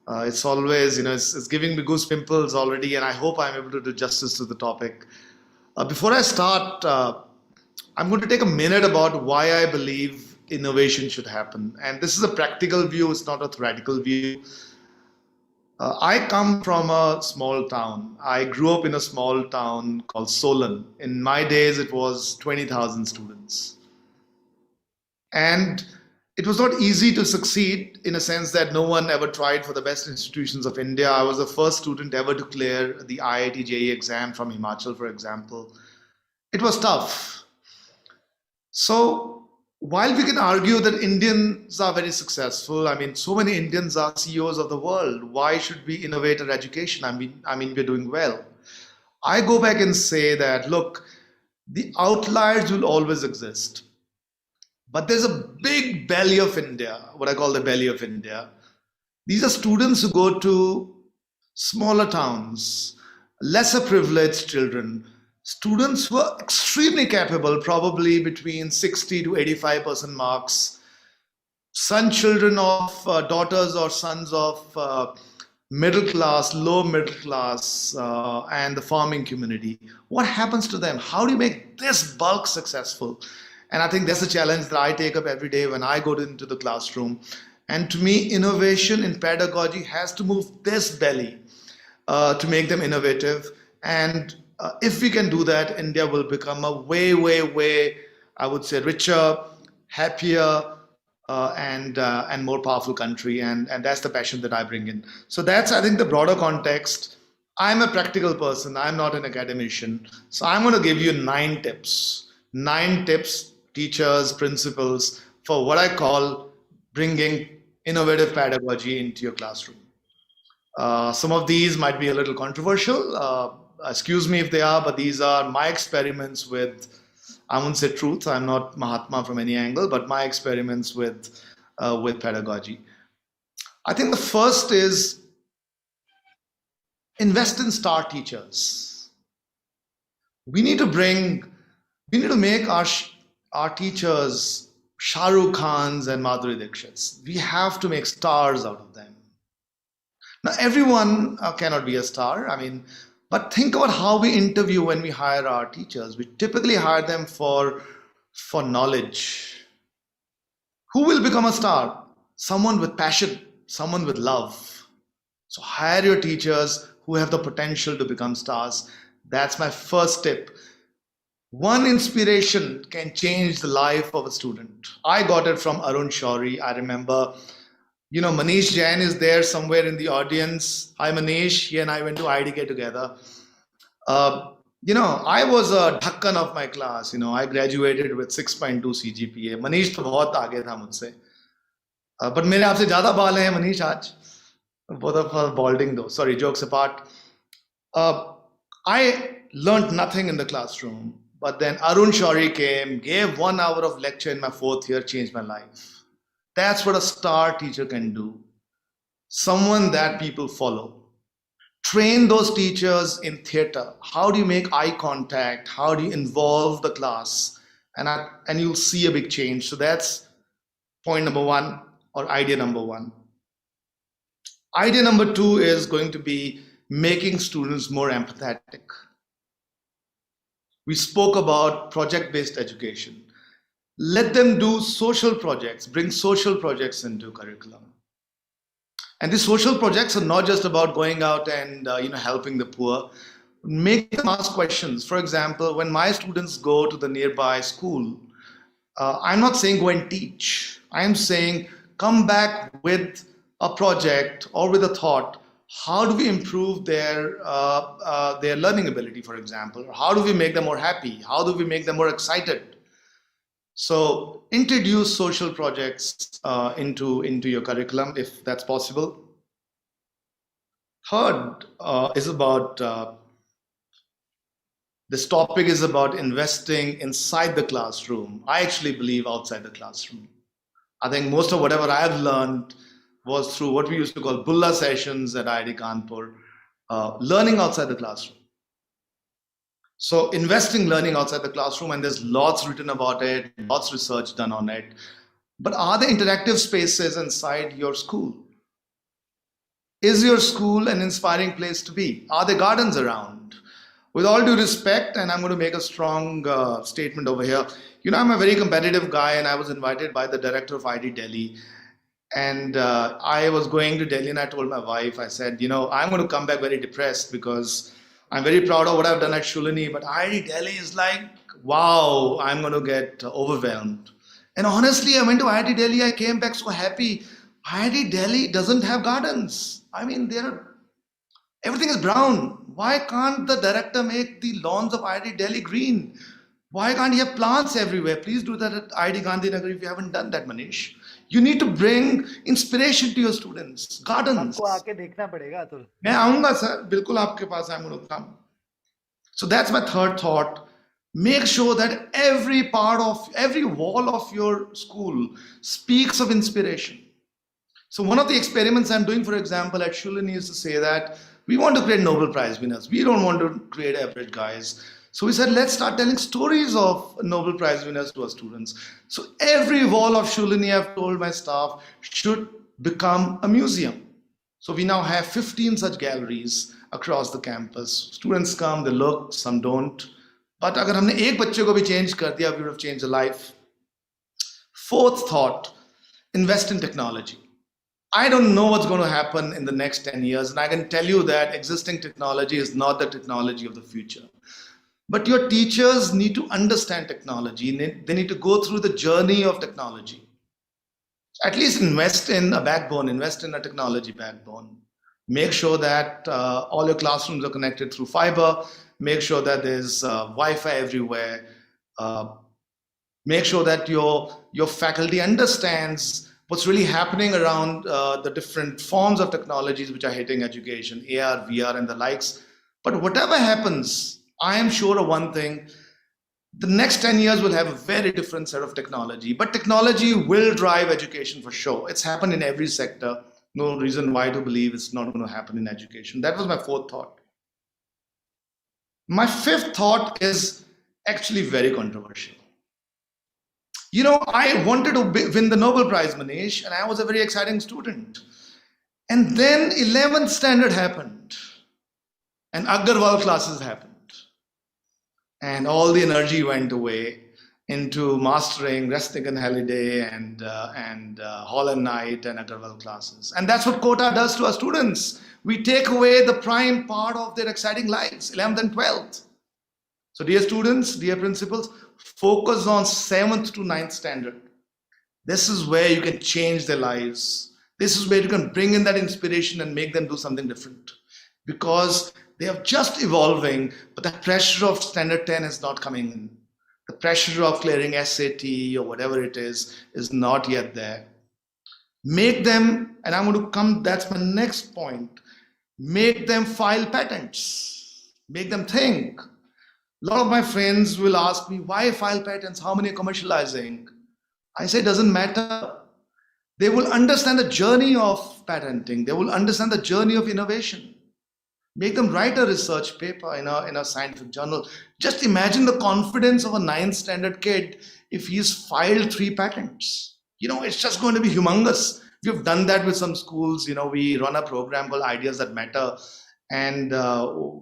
[SPEAKER 4] It's always, it's giving me goose pimples already, and I hope I'm able to do justice to the topic. Before I start, I'm going to take a minute about why I believe innovation should happen. And this is a practical view, it's not a theoretical view. I come from a small town. I grew up in a small town called Solan. In my days, it was 20,000 students. And it was not easy to succeed in a sense that no one ever tried for the best institutions of India. I was the first student ever to clear the IIT JEE exam from Himachal, for example. It was tough. So while we can argue that Indians are very successful, I mean, so many Indians are CEOs of the world. Why should we innovate our education? I mean, we're doing well. I go back and say that, look, the outliers will always exist. But there's a big belly of India, what I call the belly of India. These are students who go to smaller towns, lesser privileged children, students who are extremely capable, probably between 60 to 85% marks. children of daughters or sons of middle class, low middle class, and the farming community. What happens to them? How do you make this bulk successful? And I think that's a challenge that I take up every day when I go into the classroom. And to me, innovation in pedagogy has to move this belly to make them innovative. And if we can do that, India will become a way, I would say, richer, happier, and more powerful country. And that's the passion that I bring in. So that's, I think, the broader context. I'm a practical person. I'm not an academician. So I'm going to give you 9 tips. 9 tips, teachers, principals, for what I call bringing innovative pedagogy into your classroom. Some of these might be a little controversial. Excuse me if they are, but these are my experiments with, I won't say truth, I'm not Mahatma from any angle, but my experiments with pedagogy. I think the first is invest in star teachers. We need to make our teachers Shah Rukh Khans and Madhuri Dixits. We have to make stars out of them. Now, everyone cannot be a star. But think about how we interview when we hire our teachers. We typically hire them for knowledge. Who will become a star? Someone with passion, someone with love. So hire your teachers who have the potential to become stars. That's my first tip. One inspiration can change the life of a student. I got it from Arun Shourie. I remember, Manish Jain is there somewhere in the audience. Hi Manish, he and I went to IDK together. I was a dhakkan of my class. I graduated with 6.2 CGPA. Manish to bahut aage tha mujhse. But mere aapse zyada baal hain Manish aaj. Both of us balding though. Sorry, jokes apart. I learned nothing in the classroom. But then Arun Shourie came, gave 1 hour of lecture in my 4th year, changed my life. That's what a star teacher can do. Someone that people follow. Train those teachers in theater. How do you make eye contact? How do you involve the class? And you'll see a big change. So that's point number 1, or idea number 1. Idea number 2 is going to be making students more empathetic. We spoke about project-based education. Let them do social projects, bring social projects into curriculum. And these social projects are not just about going out and helping the poor. Make them ask questions. For example, when my students go to the nearby school, I'm not saying go and teach. I'm saying come back with a project or with a thought. How do we improve their learning ability, for example? How do we make them more happy? How do we make them more excited? So introduce social projects into your curriculum if that's possible. Third is about, this topic is about investing inside the classroom. I actually believe outside the classroom. I think most of whatever I've learned was through what we used to call Bulla sessions at IIT Kanpur, learning outside the classroom. So investing learning outside the classroom, and there's lots written about it, lots of research done on it. But are there interactive spaces inside your school? Is your school an inspiring place to be? Are there gardens around? With all due respect, and I'm going to make a strong statement over here. I'm a very competitive guy, and I was invited by the director of IIT Delhi. And I was going to Delhi, and I told my wife, I said, I'm going to come back very depressed because I'm very proud of what I've done at Shulini, but IIT Delhi is like, wow, I'm going to get overwhelmed. And honestly, I went to IIT Delhi, I came back so happy. IIT Delhi doesn't have gardens. Everything is brown. Why can't the director make the lawns of IIT Delhi green? Why can't he have plants everywhere? Please do that at IIT Gandhinagar if you haven't done that, Manish. You need to bring inspiration to your students. Gardens. मैं आऊंगा sir, बिल्कुल आपके पास I'm going to come. So that's my third thought. Make sure that every wall of your school speaks of inspiration. So one of the experiments I'm doing, for example, at Shulini is to say that we want to create Nobel Prize winners. We don't want to create average guys. So we said, let's start telling stories of Nobel Prize winners to our students. So every wall of Shulini, I've told my staff, should become a museum. So we now have 15 such galleries across the campus. Students come, they look, some don't. But अगर हमने एक बच्चे को भी change कर दिया, we would have changed a life. Fourth thought, invest in technology. I don't know what's going to happen in the next 10 years, and I can tell you that existing technology is not the technology of the future. But your teachers need to understand technology. They need to go through the journey of technology. At least invest in a backbone, invest in a technology backbone. Make sure that all your classrooms are connected through fiber. Make sure that there's Wi-Fi everywhere. Make sure that your faculty understands what's really happening around the different forms of technologies which are hitting education, AR, VR, and the likes. But whatever happens, I am sure of one thing, the next 10 years will have a very different set of technology, but technology will drive education for sure. It's happened in every sector. No reason why to believe it's not going to happen in education. That was my fourth thought. My fifth thought is actually very controversial. You know, I wanted to win the Nobel Prize, Manish, and I was a very exciting student. And then 11th standard happened, and Agarwal classes happened. And all the energy went away into mastering Resnick and Halliday and Hall and Night and Agarwal classes. And that's what quota does to our students. We take away the prime part of their exciting lives, 11th and 12th. So dear students, dear principals, focus on 7th to 9th standard. This is where you can change their lives. This is where you can bring in that inspiration and make them do something different. Because they are just evolving, but the pressure of standard 10 is not coming in. The pressure of clearing SAT or whatever it is not yet there. Make them, and I'm going to come, that's my next point, make them file patents. Make them think. A lot of my friends will ask me, why file patents? How many are commercializing? I say, it doesn't matter. They will understand the journey of patenting. They will understand the journey of innovation. Make them write a research paper in a scientific journal. Just imagine the confidence of a 9th standard kid if he's filed 3 patents. You know, it's just going to be humongous. We've done that with some schools. You know, we run a program called Ideas That Matter. And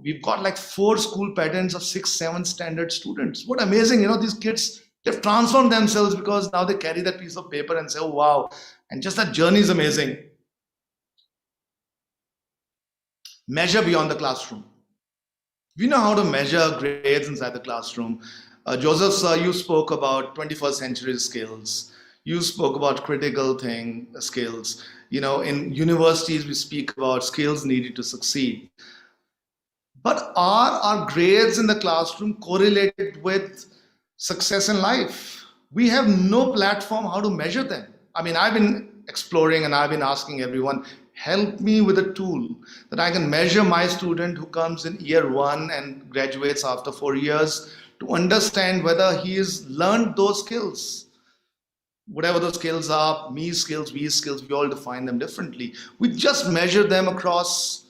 [SPEAKER 4] we've got like 4 school patents of 6th, 7th standard students. What amazing, you know, these kids, they've transformed themselves because now they carry that piece of paper and say, oh, wow. And just that journey is amazing. Measure beyond the classroom. We know how to measure grades inside the classroom. Joseph, sir, you spoke about 21st century skills. You spoke about critical skills. You know, in universities, we speak about skills needed to succeed. But are our grades in the classroom correlated with success in life? We have no platform how to measure them. I mean, I've been exploring and I've been asking everyone, help me with a tool that I can measure my student who comes in year 1 and graduates after 4 years to understand whether he has learned those skills. Whatever those skills are, me skills, we skills, we all define them differently. We just measure them across,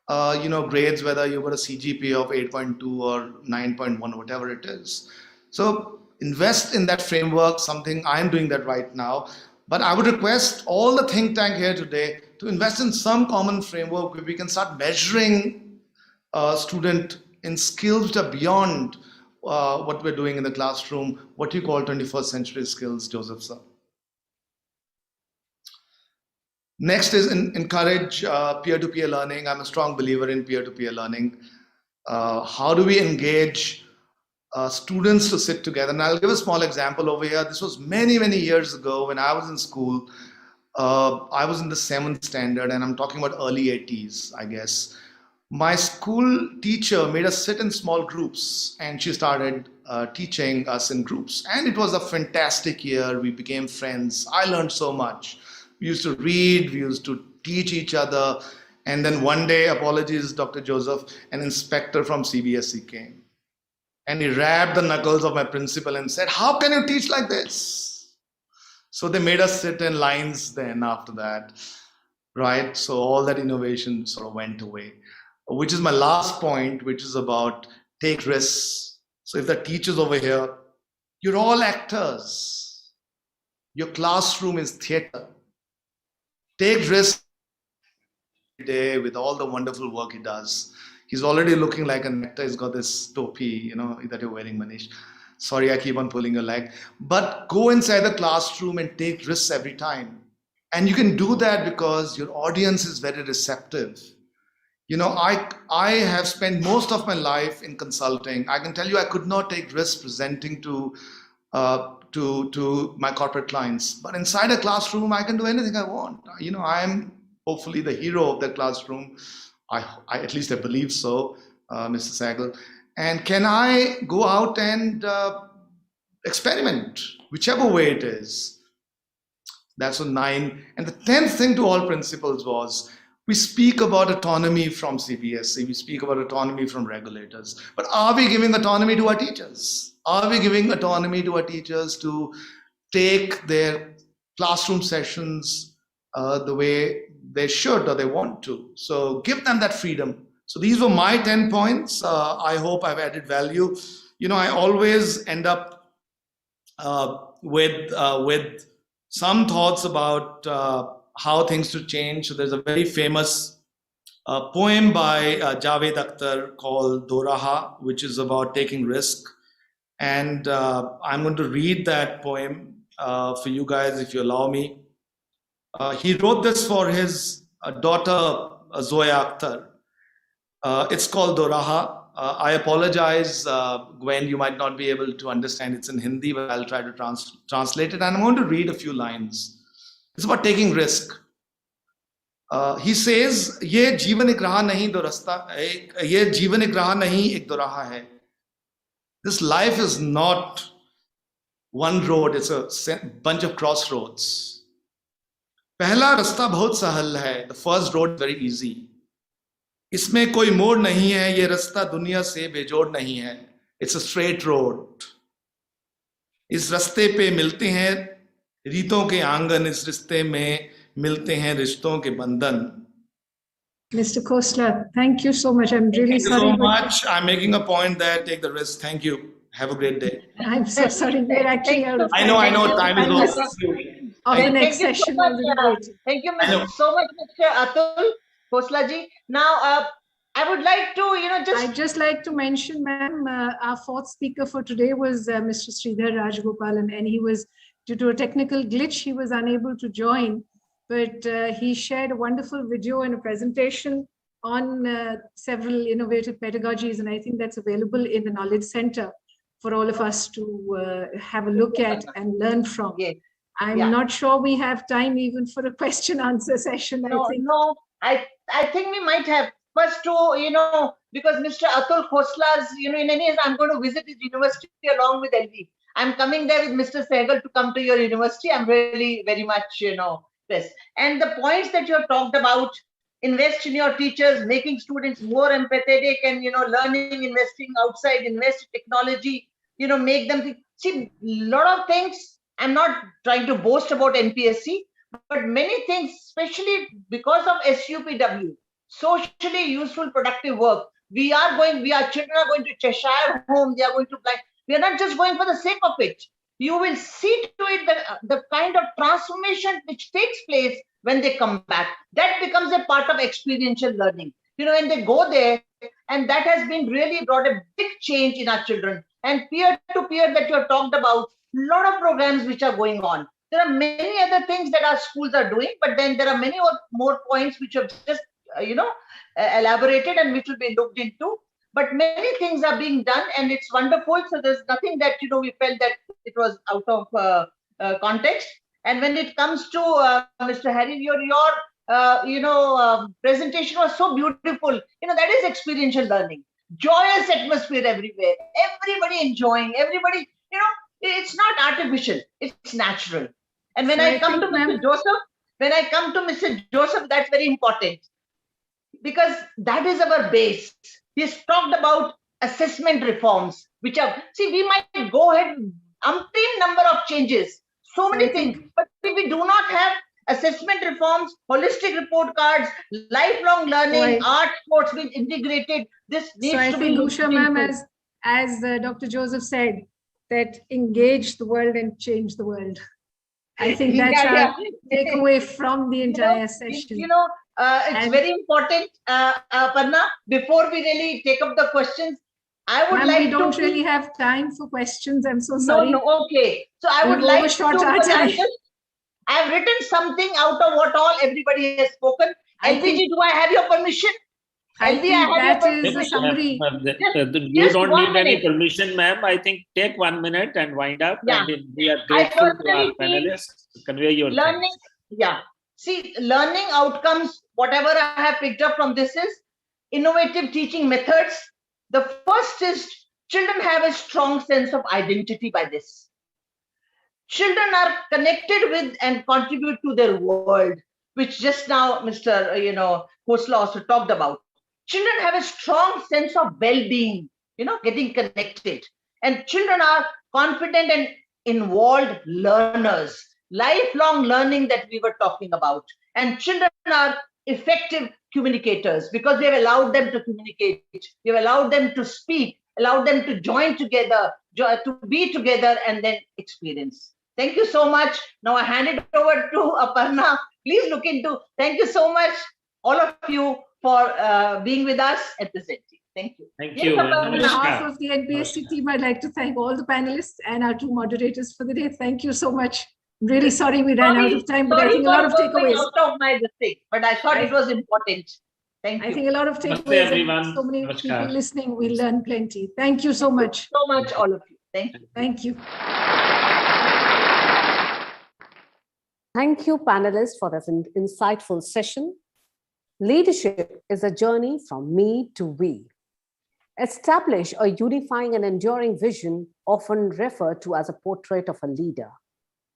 [SPEAKER 4] grades, whether you've got a CGPA of 8.2 or 9.1, whatever it is. So invest in that framework, something I'm doing that right now. But I would request all the think tank here today to invest in some common framework where we can start measuring a student in skills that are beyond what we're doing in the classroom, what you call 21st century skills, Joseph, sir. Next is encourage peer-to-peer learning. I'm a strong believer in peer-to-peer learning. How do we engage students to sit together? And I'll give a small example over here. This was many, many years ago when I was in school. I was in the 7th standard, and I'm talking about early 80s, I guess. My school teacher made us sit in small groups, and she started teaching us in groups. And it was a fantastic year. We became friends. I learned so much. We used to read, we used to teach each other. And then one day, apologies, Dr. Joseph, an inspector from CBSE came. And he rapped the knuckles of my principal and said, how can you teach like this? So they made us sit in lines then after that, right? So all that innovation sort of went away, which is my last point, which is about take risks, So if the teachers over here, you're all actors. Your classroom is theater. Take risks every day with all the wonderful work he does. He's already looking like an actor. He's got this topi, that you're wearing, Manish. Sorry, I keep on pulling your leg. But go inside the classroom and take risks every time. And you can do that because your audience is very receptive. I have spent most of my life in consulting. I can tell you I could not take risks presenting to my corporate clients. But inside a classroom, I can do anything I want. I am hopefully the hero of the classroom. At least I believe so, Mr. Sahgal. And can I go out and experiment, whichever way it is? That's a 9. And the 10th thing to all principals was, we speak about autonomy from CBSE, we speak about autonomy from regulators, but are we giving autonomy to our teachers? Are we giving autonomy to our teachers to take their classroom sessions the way they should or they want to? So give them that freedom. So these were my 10 points. I hope I've added value. I always end up with some thoughts about how things should change. So there's a very famous poem by Javed Akhtar called Doraha, which is about taking risk. And I'm going to read that poem for you guys, if you allow me. He wrote this for his daughter, Zoya Akhtar. It's called Doraha. I apologize, Gwen, you might not be able to understand. It's in Hindi, but I'll try to translate it. And I'm going to read a few lines. It's about taking risk. He says, ये जीवन एक राह नहीं दो रास्ता, ये जीवन एक राह नहीं एक दो राह है. This life is not one road, it's a bunch of crossroads. पहला रास्ता बहुत सहल है. The first road is very easy. इसमें कोई मोड़ नहीं है, ये रास्ता दुनिया से बेजोड़ नहीं है. It's a straight road. इस रास्ते पे मिलते हैं रीतों के आंगन, इस रिश्ते में मिलते हैं रिश्तों के बंधन.
[SPEAKER 15] Mr. Khosla, thank you so much. I'm really sorry.
[SPEAKER 4] Thank you so much. I'm making a point there. Take the risk. Thank you. Have a great day.
[SPEAKER 15] I'm so sorry. We're actually out of time.
[SPEAKER 4] I know. Time is over.
[SPEAKER 15] Of the next session.
[SPEAKER 16] Thank you so much, Mr. Atul Khosla ji. Now, I would like to,
[SPEAKER 15] I'd just like to mention, ma'am, our fourth speaker for today was Mr. Sridhar Rajgopalan, and he was, due to a technical glitch, he was unable to join, but he shared a wonderful video and a presentation on several innovative pedagogies, and I think that's available in the Knowledge Center for all of us to have a look at and learn from. I'm not sure we have time even for a question answer session.
[SPEAKER 16] I think we might have. First to, because Mr. Atul Khosla's, in any case, I'm going to visit his university along with LV. I'm coming there with Mr. Sahgal to come to your university. I'm really very much, blessed. And the points that you have talked about, invest in your teachers, making students more empathetic and, learning, investing outside, invest in technology, make them think. See, a lot of things, I'm not trying to boast about NPSC, but many things, especially because of SUPW, socially useful, productive work. Our children are going to Cheshire home, they are going to blind. We are not just going for the sake of it. You will see to it that the kind of transformation which takes place when they come back, that becomes a part of experiential learning. When they go there, and that has been really brought a big change in our children. And peer-to-peer that you have talked about, a lot of programs which are going on. There are many other things that our schools are doing, but then there are many more points which have just elaborated and which will be looked into. But many things are being done, and it's wonderful. So there's nothing that we felt that it was out of context. And when it comes to Mr. Harry, your presentation was so beautiful. That is experiential learning. Joyous atmosphere everywhere. Everybody enjoying. Everybody. It's not artificial. It's natural. And when I come to Mr. Joseph, that's very important, because that is our base. He's talked about assessment reforms, which are, we might go ahead, umpteen number of changes, so many things, but if we do not have assessment reforms, holistic report cards, lifelong learning, art, sports being integrated, this needs to be.
[SPEAKER 15] So I think Usha ma'am, as Dr. Joseph said, that engage the world and change the world. I think that's our takeaway from the entire session.
[SPEAKER 16] It's very important, Aparna. Before we really take up the questions, I would like to.
[SPEAKER 15] We don't really have time for questions. I'm so sorry.
[SPEAKER 16] No, okay. So I would like to. I've written something out of what all everybody has spoken. LVG, do I have your permission?
[SPEAKER 15] I think that is a summary.
[SPEAKER 3] You don't need any permission, ma'am. I think take 1 minute and wind up.
[SPEAKER 16] Yeah.
[SPEAKER 3] And we are grateful to our panelists to convey your
[SPEAKER 16] learning.
[SPEAKER 3] things.
[SPEAKER 16] Yeah. See, learning outcomes, whatever I have picked up from this is innovative teaching methods. The first is children have a strong sense of identity by this. Children are connected with and contribute to their world, which just now Mr. Khosla also talked about. Children have a strong sense of well-being, getting connected. And children are confident and involved learners, lifelong learning that we were talking about. And children are effective communicators because we have allowed them to communicate. We have allowed them to speak, allowed them to join together, to be together and then experience. Thank you so much. Now I hand it over to Aparna. Please look into. Thank you so much, all of you, for being with us and presenting. Thank you.
[SPEAKER 3] Thank you.
[SPEAKER 15] On behalf of the NPSC team, I'd like to thank all the panelists and our two moderators for the day. Thank you so much. I'm really sorry we ran out of time, but I think a lot of takeaways.
[SPEAKER 16] Out of my mistake, but I thought it was important. Thank you.
[SPEAKER 15] I think a lot of takeaways. And so many people listening, we learn plenty. Thank you so much.
[SPEAKER 16] So much, all of you. Thank you.
[SPEAKER 15] Thank you.
[SPEAKER 1] Thank you, panelists, for this insightful session. Leadership is a journey from me to we. Establish a unifying and enduring vision, often referred to as a portrait of a leader.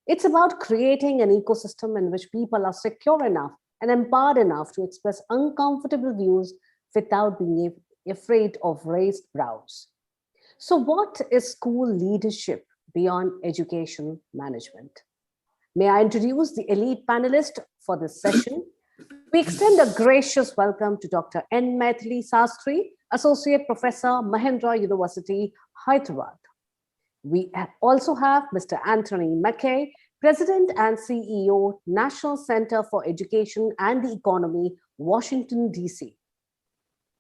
[SPEAKER 1] It's about creating an ecosystem in which people are secure enough and empowered enough to express uncomfortable views without being afraid of raised brows. So what is school leadership beyond education management? May I introduce the elite panelist for this session. We extend a gracious welcome to Dr. N. Maithili Sastry, Associate Professor, Mahindra University, Hyderabad. We also have Mr. Anthony McKay, President and CEO, National Center for Education and the Economy, Washington, D.C.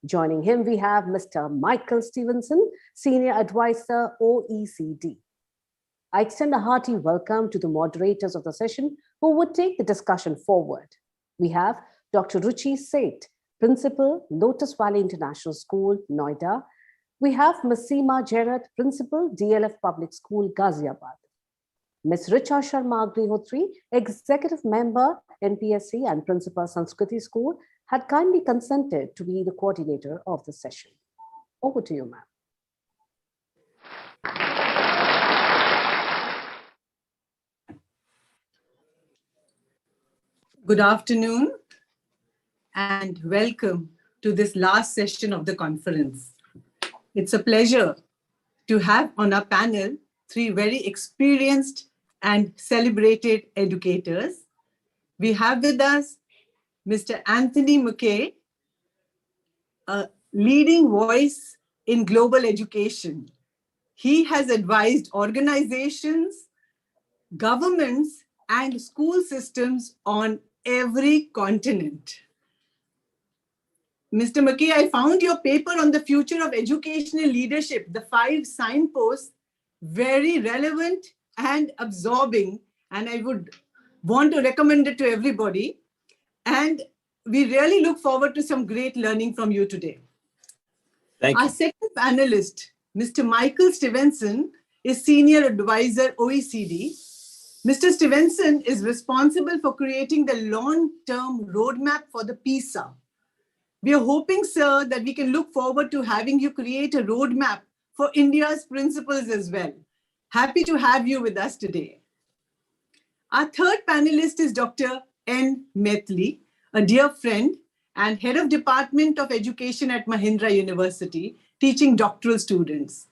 [SPEAKER 1] Joining him, we have Mr. Michael Stevenson, Senior Advisor, OECD. I extend a hearty welcome to the moderators of the session who would take the discussion forward. We have Dr. Ruchi Seth, Principal, Lotus Valley International School, Noida. We have Ms. Seema Jarat, Principal, DLF Public School, Ghaziabad. Ms. Richa Sharma Agrihotri, Executive Member, NPSC and Principal, Sanskriti School, had kindly consented to be the coordinator of the session. Over to you, ma'am.
[SPEAKER 5] Good afternoon and welcome to this last session of the conference. It's a pleasure to have on our panel three very experienced and celebrated educators. We have with us Mr. Anthony McKay, a leading voice in global education. He has advised organizations, governments, and school systems on every continent. Mr. McKay, I found your paper on the future of educational leadership, the 5 signposts, very relevant and absorbing, and I would want to recommend it to everybody. And we really look forward to some great learning from you today.
[SPEAKER 8] Thank you.
[SPEAKER 5] Our second panelist, Mr. Michael Stevenson, is Senior Advisor, OECD. Mr. Stevenson is responsible for creating the long-term roadmap for the PISA. We are hoping, sir, that we can look forward to having you create a roadmap for India's principles as well. Happy to have you with us today. Our third panelist is Dr. N. Maithili, a dear friend and Head of Department of Education at Mahindra University, teaching doctoral students.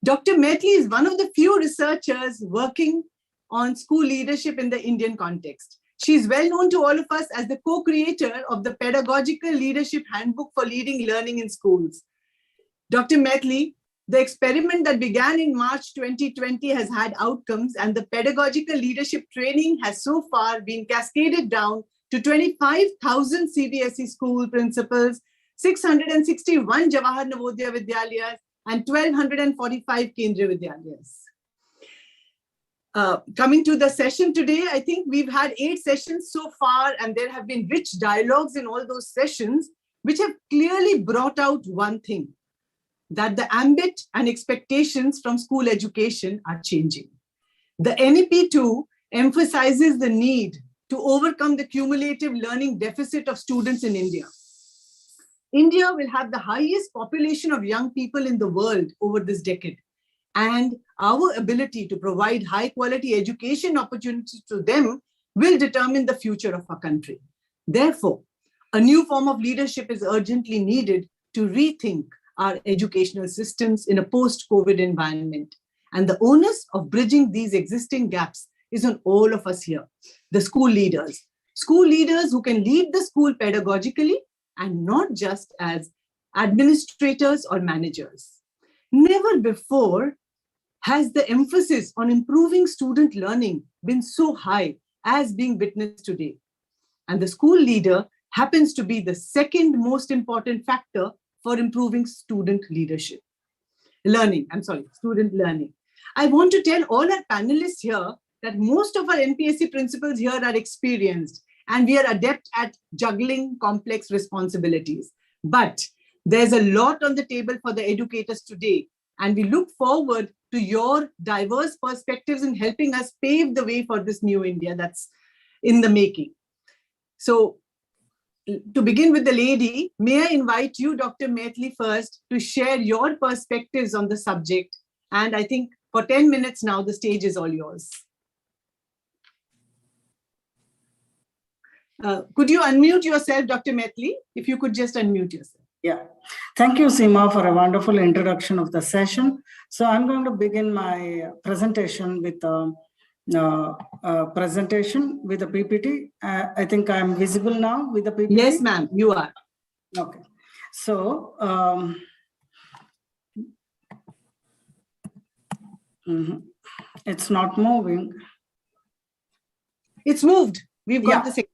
[SPEAKER 5] Dr. Maithili is one of the few researchers working on school leadership in the Indian context. She is well known to all of us as the co-creator of the Pedagogical Leadership Handbook for Leading Learning in Schools. Dr. Maithili, The experiment that began in March 2020 has had outcomes, and the pedagogical leadership training has so far been cascaded down to 25,000 CBSE school principals, 661 Jawahar Navodaya Vidyalayas, and 1,245 Kendriya Vidyalayas. Coming to the session today, I think we've had 8 sessions so far, and there have been rich dialogues in all those sessions, which have clearly brought out one thing, that the ambit and expectations from school education are changing. The NEP 2 emphasizes the need to overcome the cumulative learning deficit of students in India. India will have the highest population of young people in the world over this decade, and our ability to provide high quality education opportunities to them will determine the future of our country. Therefore, a new form of leadership is urgently needed to rethink our educational systems in a post-COVID environment. And the onus of bridging these existing gaps is on all of us here, the school leaders who can lead the school pedagogically and not just as administrators or managers. Never before has the emphasis on improving student learning been so high as being witnessed today. And the school leader happens to be the second most important factor for improving student learning. I want to tell all our panelists here that most of our NPSC principals here are experienced, and we are adept at juggling complex responsibilities. But there's a lot on the table for the educators today, and we look forward to your diverse perspectives in helping us pave the way for this new India that's in the making. So, to begin with the lady, may I invite you, Dr. Maithili, first to share your perspectives on the subject. And I think for 10 minutes now, the stage is all yours. Could you unmute yourself, Dr. Maithili? If you could just unmute yourself.
[SPEAKER 7] Yeah. Thank you, Seema, for a wonderful introduction of the session. So I'm going to begin my presentation with a PPT. I think I'm visible now with the PPT.
[SPEAKER 5] Yes, ma'am, you are.
[SPEAKER 7] Okay. So, it's not moving.
[SPEAKER 5] It's moved. We've got the signal.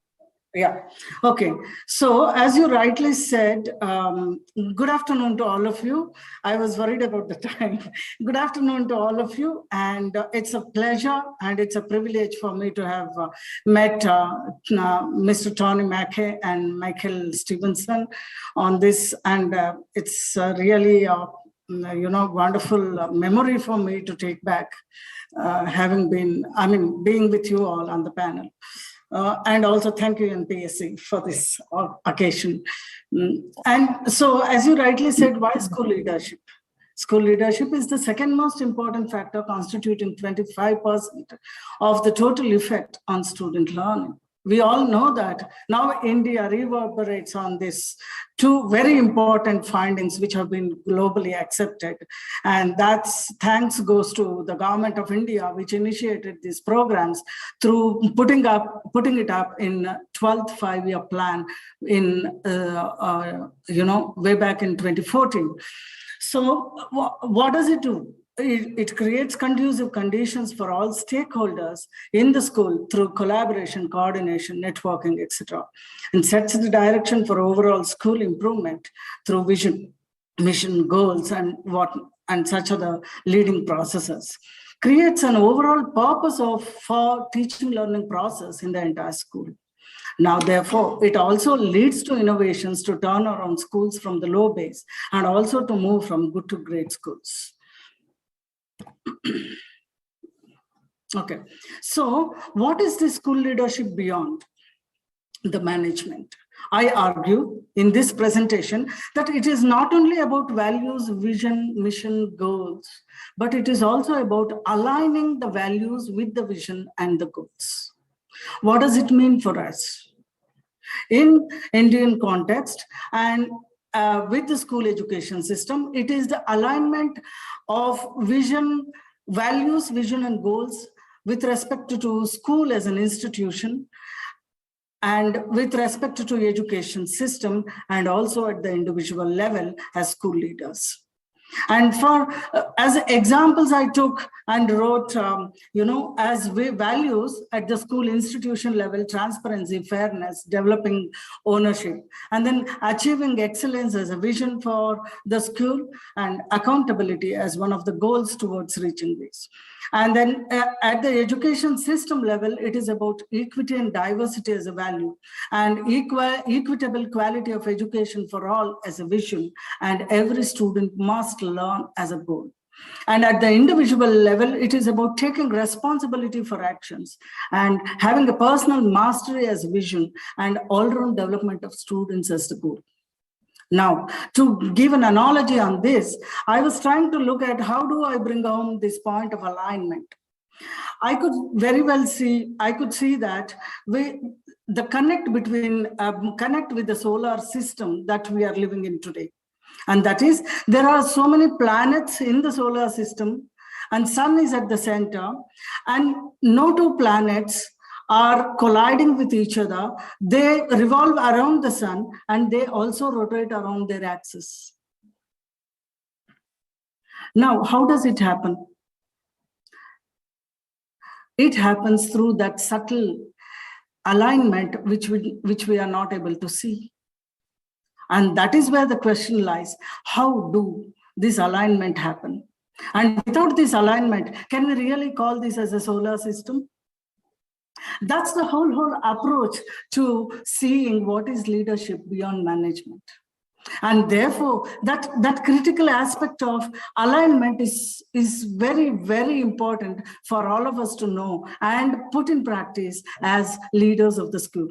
[SPEAKER 7] Yeah. Okay. So as you rightly said, good afternoon to all of you. I was worried about the time. Good afternoon to all of you. And it's a pleasure and it's a privilege for me to have met Mr. Tony Mackay and Michael Stevenson on this. And it's really wonderful memory for me to take back, being with you all on the panel. And also thank you, NPSC, for this occasion. And so, as you rightly said, why school leadership? School leadership is the second most important factor, constituting 25% of the total effect on student learning. We all know that now India reverberates on this two very important findings which have been globally accepted. And that's thanks goes to the government of India, which initiated these programs through putting it up in 12th five-year plan in, way back in 2014. So what does it do? It creates conducive conditions for all stakeholders in the school through collaboration, coordination, networking, etc., and sets the direction for overall school improvement through vision, mission, goals, and such other leading processes. Creates an overall purpose for teaching learning process in the entire school. Now, therefore, it also leads to innovations to turn around schools from the low base and also to move from good to great schools. Okay, so what is the school leadership beyond the management? I argue in this presentation that it is not only about values, vision, mission, goals, but it is also about aligning the values with the vision and the goals. What does it mean for us? In Indian context and with the school education system, it is the alignment of vision, values, vision, and goals with respect to school as an institution and with respect to education system and also at the individual level as school leaders. And for as examples, I took and wrote, as values at the school institution level: transparency, fairness, developing ownership, and then achieving excellence as a vision for the school, and accountability as one of the goals towards reaching this. And then at the education system level, it is about equity and diversity as a value, and equitable quality of education for all as a vision, and every student must learn as a goal. And at the individual level, it is about taking responsibility for actions and having a personal mastery as a vision, and all-round development of students as the goal. Now, to give an analogy on this, I was trying to look at how do I bring home this point of alignment. I could very well see, that the connect with the solar system that we are living in today. And that is, there are so many planets in the solar system, and sun is at the center, and no two planets are colliding with each other. They revolve around the sun, and they also rotate around their axis. Now, how does it happen? It happens through that subtle alignment which we are not able to see. And that is where the question lies: how do this alignment happen? And without this alignment, can we really call this as a solar system? That's the whole approach to seeing what is leadership beyond management. And therefore, that critical aspect of alignment is very, very important for all of us to know and put in practice as leaders of the school.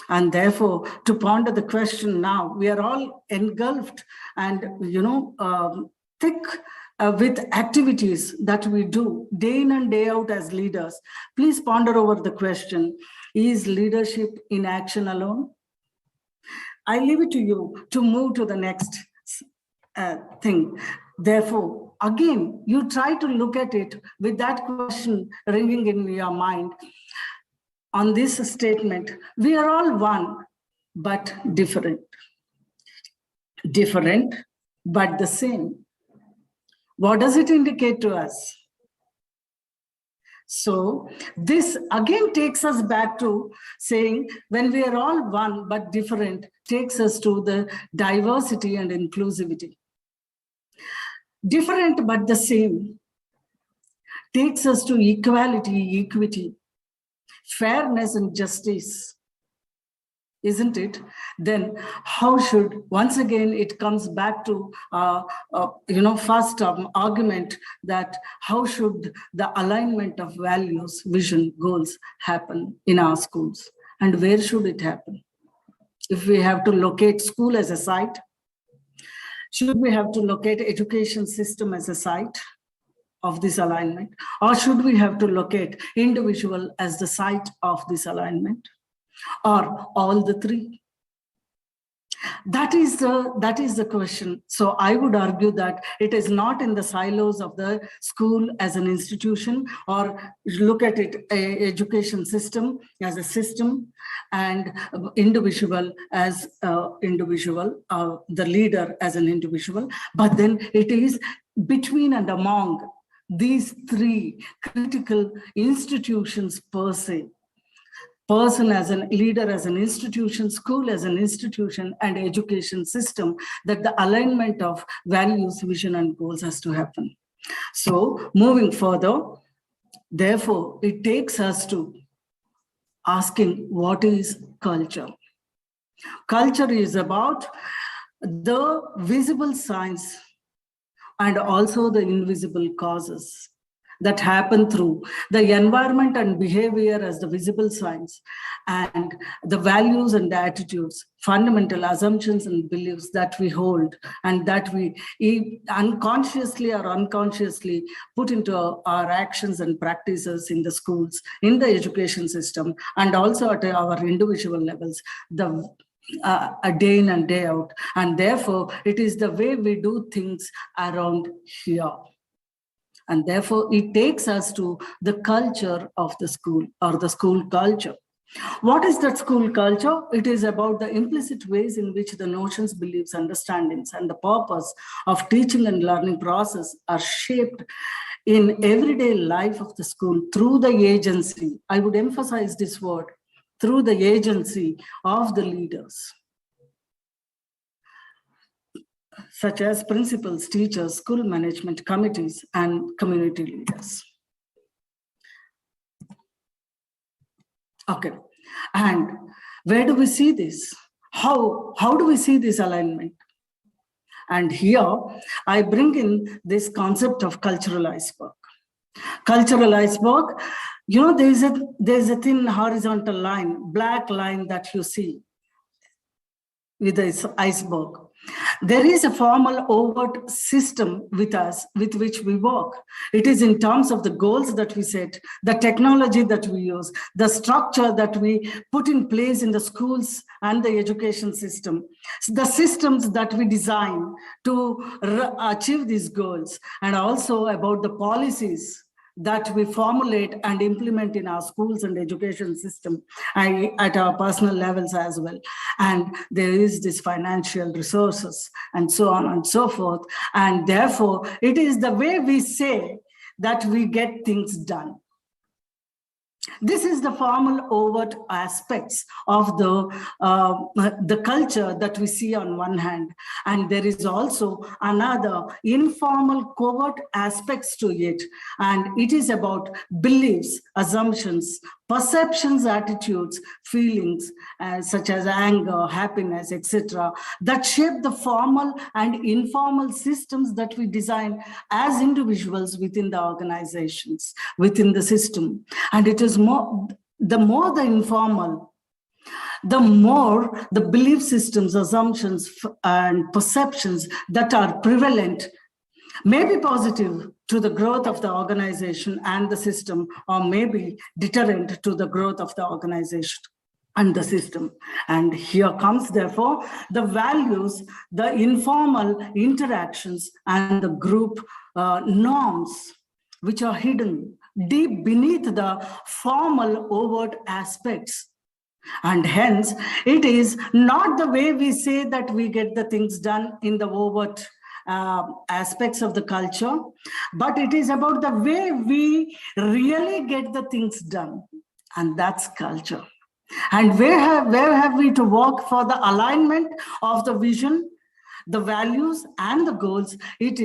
[SPEAKER 7] And therefore, to ponder the question now, we are all engulfed and, thick with activities that we do day in and day out as leaders. Please ponder over the question: is leadership in action alone? I leave it to you to move to the next thing. Therefore, again, you try to look at it with that question ringing in your mind. On this statement, we are all one, but different. Different, but the same. What does it indicate to us? So this again takes us back to saying, when we are all one but different, takes us to the diversity and inclusivity. Different but the same takes us to equality, equity, fairness and justice, isn't it? Then how should, once again, it comes back to, first argument that how should the alignment of values, vision, goals happen in our schools? And where should it happen? If we have to locate school as a site, should we have to locate education system as a site of this alignment? Or should we have to locate individual as the site of this alignment? Or all the three? That is the question. So I would argue that it is not in the silos of the school as an institution, or look at it, education system as a system, and individual as individual, the leader as an individual, but then it is between and among these three critical institutions per se. Person as a leader, as an institution, school as an institution, and education system, that the alignment of values, vision, and goals has to happen. So moving further, therefore, it takes us to asking, what is culture? Culture is about the visible signs and also the invisible causes that happen through the environment and behavior as the visible signs, and the values and the attitudes, fundamental assumptions and beliefs that we hold and that we unconsciously or unconsciously put into our actions and practices in the schools, in the education system, and also at our individual levels, a day in and day out. And therefore, it is the way we do things around here. And therefore, it takes us to the culture of the school, or the school culture. What is that school culture? It is about the implicit ways in which the notions, beliefs, understandings, and the purpose of teaching and learning process are shaped in everyday life of the school through the agency. I would emphasize this word, through the agency of the leaders, such as principals, teachers, school management committees, and community leaders. Okay, and where do we see this? How do we see this alignment? And here I bring in this concept of cultural iceberg. Cultural iceberg, you know, there's a thin horizontal line, black line that you see with this iceberg. There is a formal overt system with us, with which we work. It is in terms of the goals that we set, the technology that we use, the structure that we put in place in the schools and the education system, the systems that we design to achieve these goals, and also about the policies that we formulate and implement in our schools and education system at our personal levels as well. And there is this financial resources and so on and so forth. And therefore, it is the way we say that we get things done. This is the formal overt aspects of the culture that we see on one hand. And there is also another informal covert aspects to it. And it is about beliefs, assumptions, perceptions, attitudes, feelings, such as anger, happiness, etc., that shape the formal and informal systems that we design as individuals within the organizations, within the system. And it is the more the informal, the more the belief systems, assumptions, and perceptions that are prevalent may be positive to the growth of the organization and the system, or may be deterrent to the growth of the organization and the system. And here comes, therefore, the values, the informal interactions, and the group norms, which are hidden deep beneath the formal overt aspects. And hence, it is not the way we say that we get the things done in the overt aspects of the culture, but it is about the way we really get the things done. And that's culture. And where have we to work for the alignment of the vision, the values, and the goals? It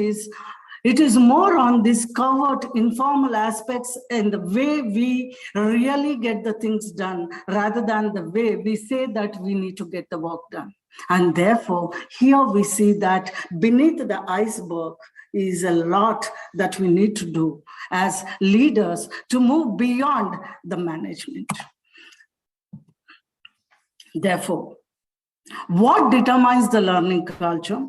[SPEAKER 7] is more on these covert, informal aspects and the way we really get the things done, rather than the way we say that we need to get the work done. And therefore, here we see that beneath the iceberg is a lot that we need to do as leaders to move beyond the management. Therefore, what determines the learning culture?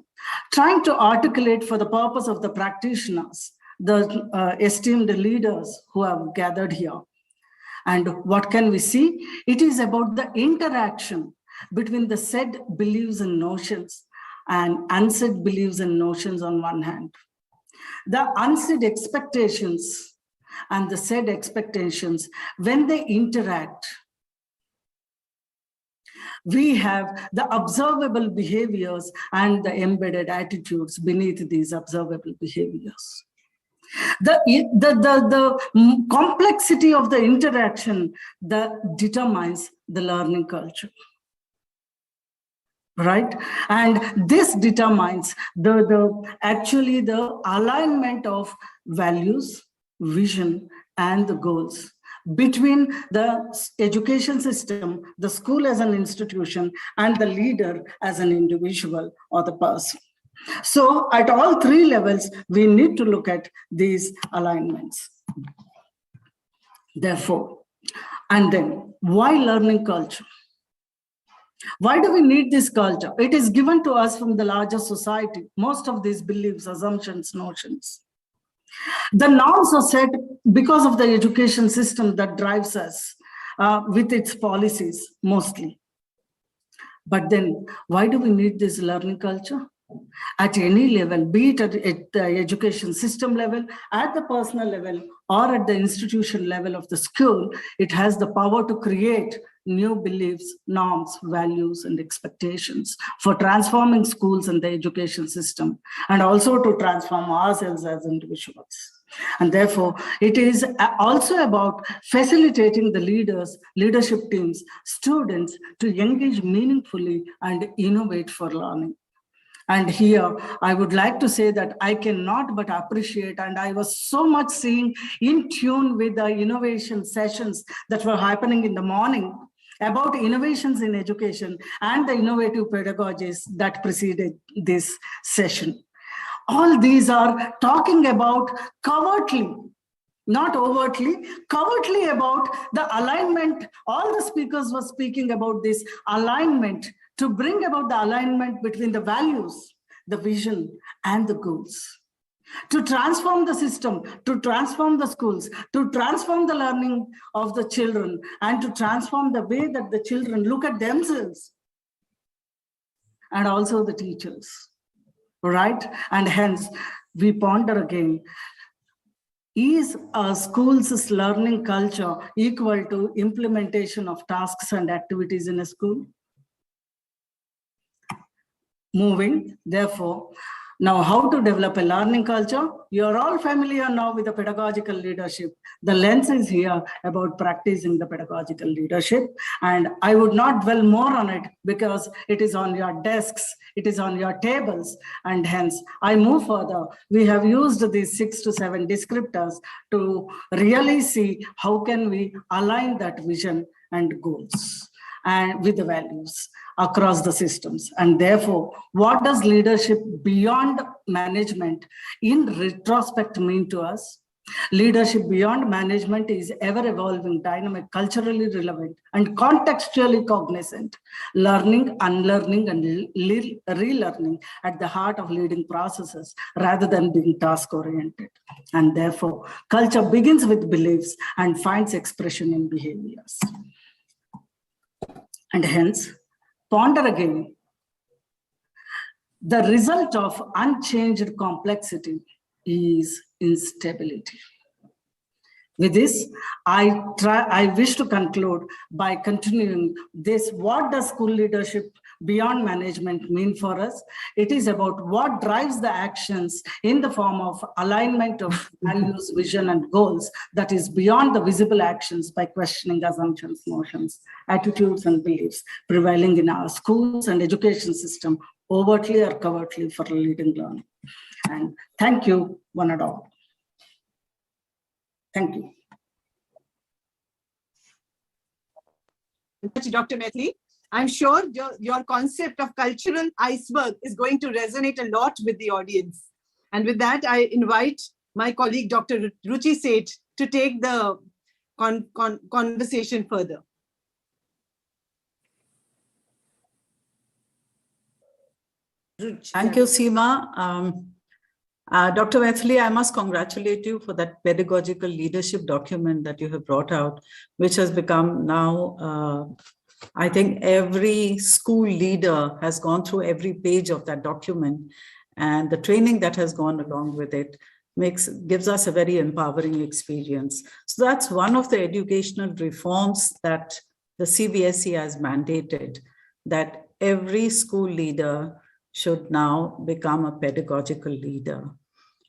[SPEAKER 7] Trying to articulate for the purpose of the practitioners, the esteemed leaders who have gathered here. And what can we see? It is about the interaction between the said beliefs and notions and unsaid beliefs and notions on one hand. The unsaid expectations and the said expectations, when they interact, we have the observable behaviors and the embedded attitudes beneath these observable behaviors. The complexity of the interaction that determines the learning culture, right? And this determines actually the alignment of values, vision, and the goals between the education system, the school as an institution, and the leader as an individual or the person. So at all three levels, we need to look at these alignments. Therefore, and then why learning culture? Why do we need this culture? It is given to us from the larger society, most of these beliefs, assumptions, notions. The norms are set because of the education system that drives us with its policies mostly. But then why do we need this learning culture? At any level, be it at the education system level, at the personal level, or at the institution level of the school, it has the power to create new beliefs, norms, values, and expectations for transforming schools and the education system, and also to transform ourselves as individuals. And therefore, it is also about facilitating the leaders, leadership teams, students to engage meaningfully and innovate for learning. And here, I would like to say that I cannot but appreciate, and I was so much seeing in tune with the innovation sessions that were happening in the morning about innovations in education and the innovative pedagogies that preceded this session. All these are talking about covertly, not overtly, covertly about the alignment. All the speakers were speaking about this alignment, to bring about the alignment between the values, the vision, and the goals. To transform the system, to transform the schools, to transform the learning of the children, and to transform the way that the children look at themselves, and also the teachers, right? And hence, we ponder again, is a school's learning culture equal to implementation of tasks and activities in a school? Moving, therefore, now how to develop a learning culture? You're all familiar now with the pedagogical leadership. The lens is here about practicing the pedagogical leadership. And I would not dwell more on it because it is on your desks, it is on your tables, and hence I move further. We have used these 6 to 7 descriptors to really see how can we align that vision and goals and with the values across the systems. And therefore, what does leadership beyond management in retrospect mean to us? Leadership beyond management is ever evolving, dynamic, culturally relevant, and contextually cognizant. Learning, unlearning, and relearning at the heart of leading processes rather than being task-oriented. And therefore, culture begins with beliefs and finds expression in behaviors. And hence, ponder again, the result of unchanged complexity is instability. With this, I wish to conclude by continuing this. What does school leadership beyond management mean for us? It is about what drives the actions in the form of alignment of values, vision, and goals that is beyond the visible actions by questioning assumptions, notions, attitudes, and beliefs prevailing in our schools and education system, overtly or covertly, for leading learning. And thank you, one and all. Thank you.
[SPEAKER 5] Dr. Maithili, I'm sure your concept of cultural iceberg is going to resonate a lot with the audience. And with that, I invite my colleague, Dr. Ruchi Seth, to take the conversation further.
[SPEAKER 6] Thank you, Seema. Dr. Maithili, I must congratulate you for that pedagogical leadership document that you have brought out, which has become now, I think every school leader has gone through every page of that document, and the training that has gone along with it gives us a very empowering experience. So that's one of the educational reforms that the CBSE has mandated, that every school leader should now become a pedagogical leader.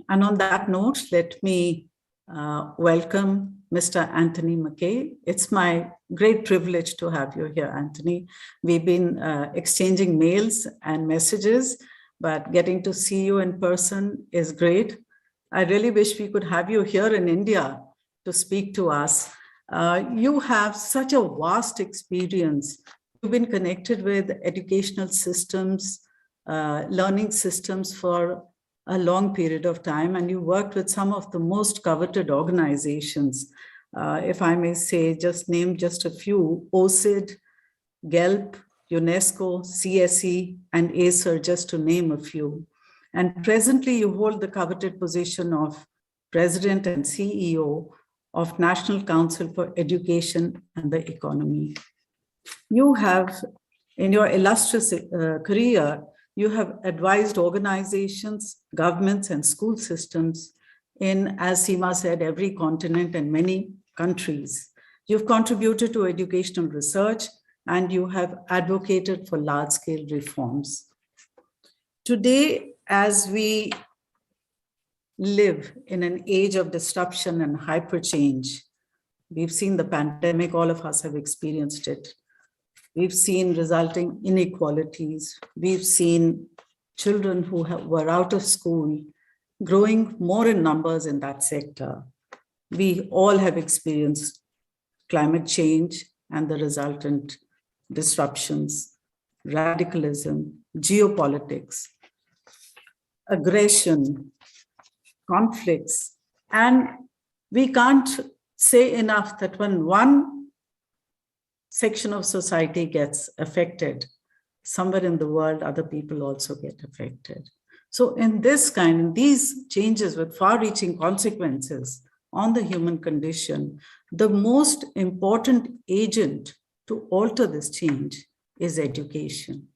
[SPEAKER 6] And on that note, let me welcome Mr. Anthony McKay. It's my great privilege to have you here, Anthony. We've been exchanging mails and messages, but getting to see you in person is great. I really wish we could have you here in India to speak to us. You have such a vast experience. You've been connected with educational systems, learning systems for a long period of time, and you worked with some of the most coveted organizations. If I may say, just name just a few: OSID, GELP, UNESCO, CSE, and ACER, just to name a few. And presently you hold the coveted position of President and CEO of National Council for Education and the Economy. You have, in your illustrious career, you have advised organizations, governments, and school systems in, as Seema said, every continent and many countries. You've contributed to educational research, and you have advocated for large-scale reforms. Today, as we live in an age of disruption and hyper change, we've seen the pandemic, all of us have experienced it. We've seen resulting inequalities. We've seen children who were out of school growing more in numbers in that sector. We all have experienced climate change and the resultant disruptions, radicalism, geopolitics, aggression, conflicts. And we can't say enough that when one section of society gets affected, somewhere in the world, other people also get affected. So in these changes with far-reaching consequences on the human condition, the most important agent to alter this change is education.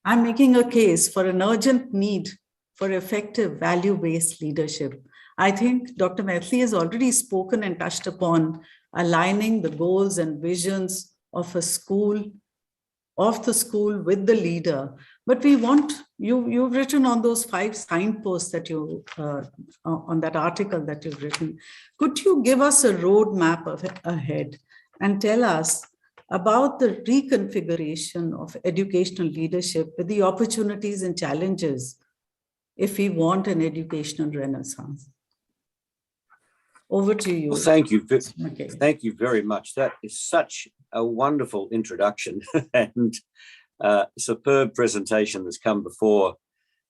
[SPEAKER 6] I'm making a case for an urgent need for effective value-based leadership. I think Dr. Maithili has already spoken and touched upon aligning the goals and visions of the school with the leader. But we want, you've written on those 5 signposts that on that article that you've written. Could you give us a roadmap ahead and tell us about the reconfiguration of educational leadership with the opportunities and challenges if we want an educational renaissance? Over to you.
[SPEAKER 8] Well, thank you.
[SPEAKER 6] Okay.
[SPEAKER 8] Thank you very much. That is such a wonderful introduction and superb presentation that's come before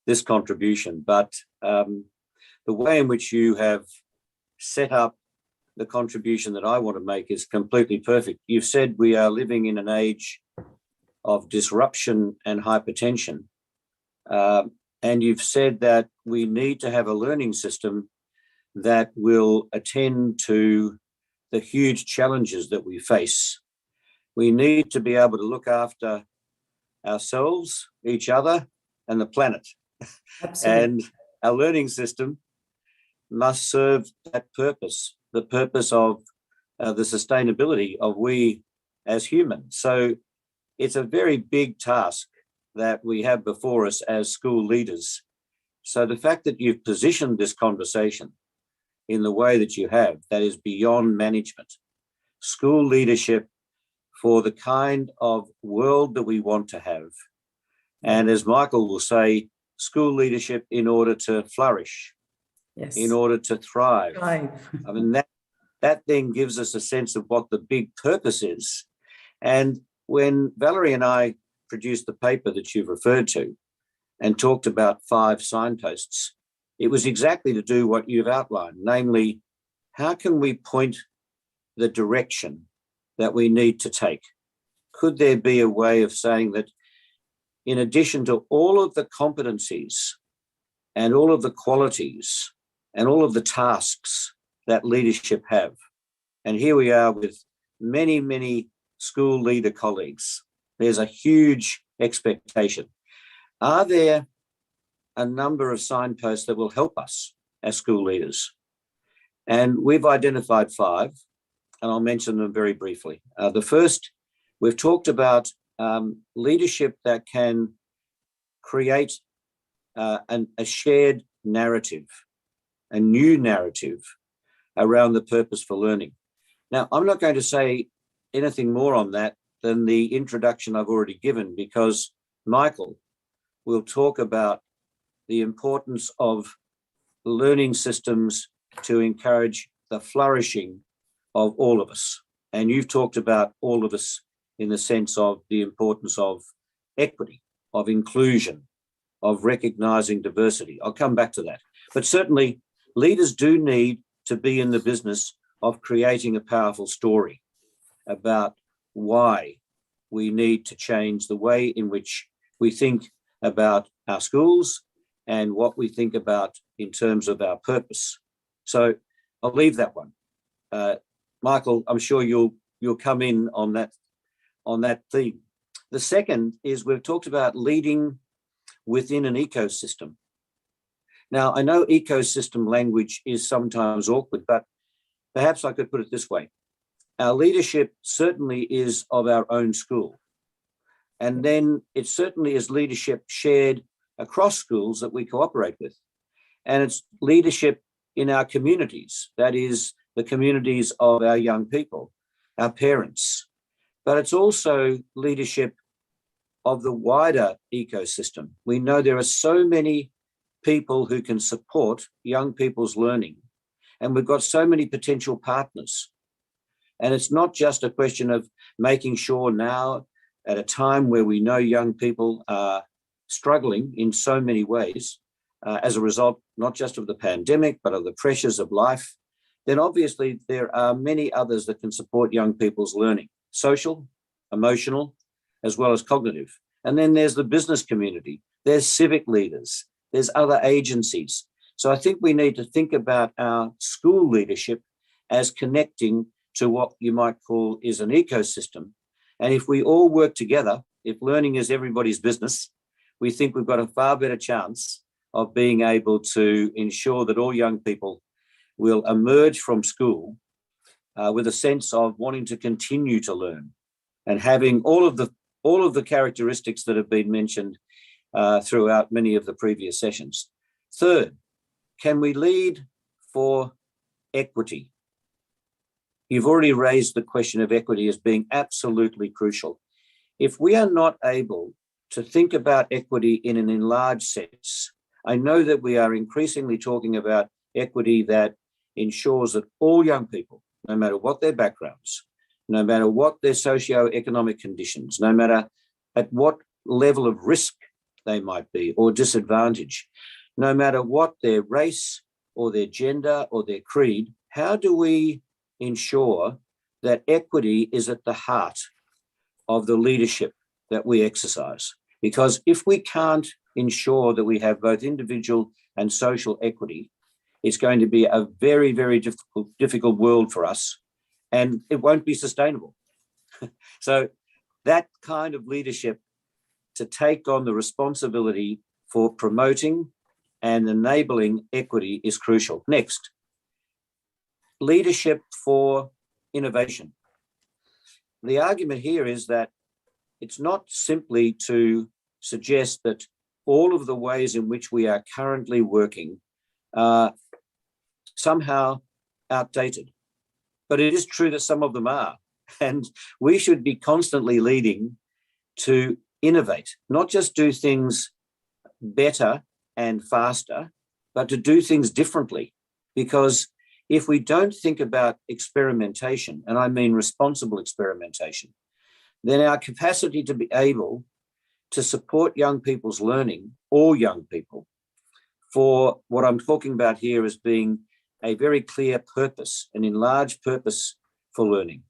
[SPEAKER 8] this contribution. But the way in which you have set up the contribution that I want to make is completely perfect. You've said we are living in an age of disruption and hypertension. And you've said that we need to have a learning system that will attend to the huge challenges that we face. We need to be able to look after ourselves, each other, and the planet.
[SPEAKER 6] Absolutely.
[SPEAKER 8] And our learning system must serve that purpose, the purpose of the sustainability of we as humans. So it's a very big task that we have before us as school leaders. So the fact that you've positioned this conversation in the way that you have, that is beyond management, school leadership for the kind of world that we want to have. And as Michael will say, school leadership in order to flourish,
[SPEAKER 6] yes,
[SPEAKER 8] in order to thrive.
[SPEAKER 6] Thrive.
[SPEAKER 8] I mean, that then gives us a sense of what the big purpose is. And when Valerie and I produced the paper that you've referred to and talked about 5 signposts, it was exactly to do what you've outlined, namely, how can we point the direction that we need to take? Could there be a way of saying that in addition to all of the competencies and all of the qualities and all of the tasks that leadership have, and here we are with many, many school leader colleagues, there's a huge expectation. Are there a number of signposts that will help us as school leaders? And we've identified 5, and I'll mention them very briefly. The first, we've talked about leadership that can create a shared narrative, a new narrative around the purpose for learning. Now, I'm not going to say anything more on that than the introduction I've already given, because Michael will talk about the importance of learning systems to encourage the flourishing of all of us. And you've talked about all of us in the sense of the importance of equity, of inclusion, of recognizing diversity. I'll come back to that. But certainly leaders do need to be in the business of creating a powerful story about why we need to change the way in which we think about our schools and what we think about in terms of our purpose. So I'll leave that one. Michael, I'm sure you'll come in on that theme. The second is we've talked about leading within an ecosystem. Now, I know ecosystem language is sometimes awkward, but perhaps I could put it this way. our leadership certainly is of our own school. And then it certainly is leadership shared across schools that we cooperate with. And it's leadership in our communities, that is the communities of our young people, our parents. But it's also leadership of the wider ecosystem. We know there are so many people who can support young people's learning, and we've got so many potential partners. And it's not just a question of making sure now, at a time where we know young people are struggling in so many ways, as a result, not just of the pandemic, but of the pressures of life, then obviously there are many others that can support young people's learning, social, emotional, as well as cognitive. And then there's the business community, there's civic leaders, there's other agencies. So I think we need to think about our school leadership as connecting to what you might call is an ecosystem. And if we all work together, if learning is everybody's business, we think we've got a far better chance of being able to ensure that all young people will emerge from school with a sense of wanting to continue to learn and having all of the characteristics that have been mentioned throughout many of the previous sessions. Third, can we lead for equity? You've already raised the question of equity as being absolutely crucial. If we are not able to think about equity in an enlarged sense, I know that we are increasingly talking about equity that ensures that all young people, no matter what their backgrounds, no matter what their socio-economic conditions, no matter at what level of risk they might be or disadvantage, no matter what their race or their gender or their creed, how do we ensure that equity is at the heart of the leadership that we exercise? Because if we can't ensure that we have both individual and social equity, it's going to be a very, very difficult world for us, and it won't be sustainable. So that kind of leadership to take on the responsibility for promoting and enabling equity is crucial. Next, leadership for innovation. The argument here is that it's not simply to suggest that all of the ways in which we are currently working are somehow outdated, but it is true that some of them are, and we should be constantly leading to innovate, not just do things better and faster, but to do things differently. Because if we don't think about experimentation, and I mean responsible experimentation, then our capacity to be able to support young people's learning, all young people, for what I'm talking about here as being a very clear purpose, an enlarged purpose for learning,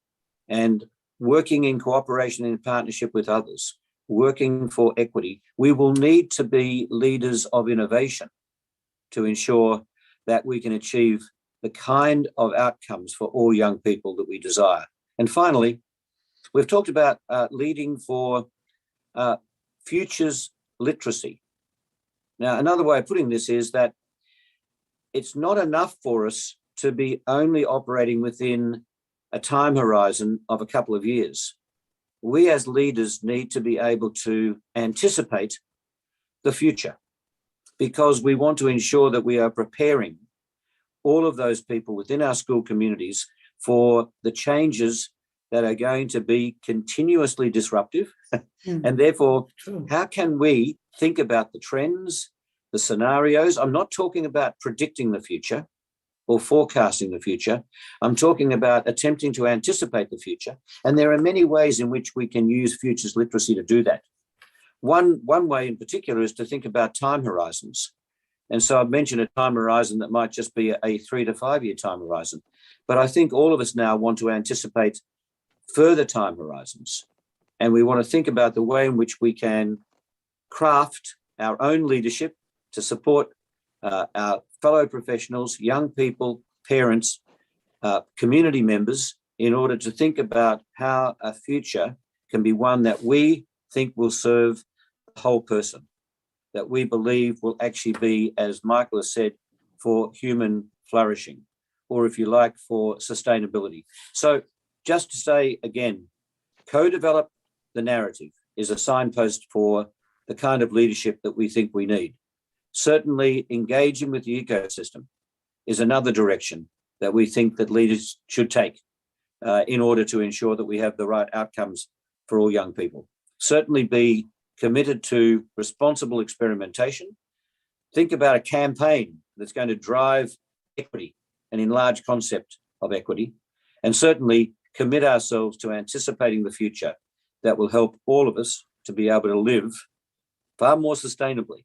[SPEAKER 8] and working in cooperation and in partnership with others, working for equity, we will need to be leaders of innovation to ensure that we can achieve the kind of outcomes for all young people that we desire. And finally, we've talked about leading for futures literacy. Now, another way of putting this is that it's not enough for us to be only operating within a time horizon of a couple of years. We as leaders need to be able to anticipate the future, because we want to ensure that we are preparing all of those people within our school communities for the changes that are going to be continuously disruptive. And therefore, how can we think about the trends, the scenarios? I'm not talking about predicting the future or forecasting the future. I'm talking about attempting to anticipate the future. And there are many ways in which we can use futures literacy to do that. One way in particular is to think about time horizons. And so I've mentioned a time horizon that might just be a 3 to 5 year time horizon. But I think all of us now want to anticipate further time horizons. And we want to think about the way in which we can craft our own leadership to support our fellow professionals, young people, parents, community members, in order to think about how a future can be one that we think will serve the whole person, that we believe will actually be, as Michael has said, for human flourishing, or if you like, for sustainability. So just to say again, co-develop the narrative is a signpost for the kind of leadership that we think we need. Certainly engaging with the ecosystem is another direction that we think that leaders should take in order to ensure that we have the right outcomes for all young people. Certainly be committed to responsible experimentation. Think about a campaign that's going to drive equity, an enlarged concept of equity, and certainly commit ourselves to anticipating the future that will help all of us to be able to live far more sustainably,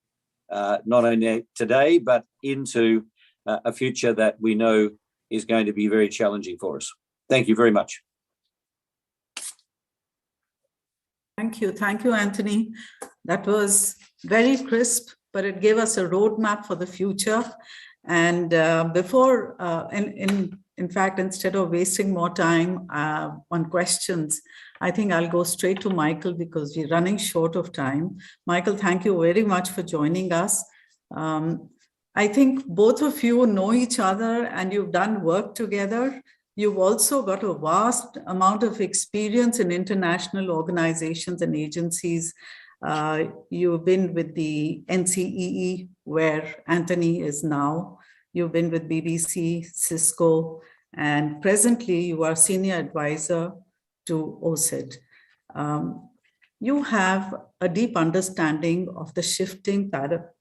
[SPEAKER 8] not only today, but into a future that we know is going to be very challenging for us. Thank you very much.
[SPEAKER 6] Thank you, Anthony. That was very crisp, but it gave us a roadmap for the future. And in fact, instead of wasting more time on questions, I think I'll go straight to Michael because we're running short of time. Michael, thank you very much for joining us. I think both of you know each other and you've done work together. You've also got a vast amount of experience in international organizations and agencies. You've been with the NCEE, where Anthony is now. You've been with BBC, Cisco, and presently you are senior advisor to OSID. You have a deep understanding of the shifting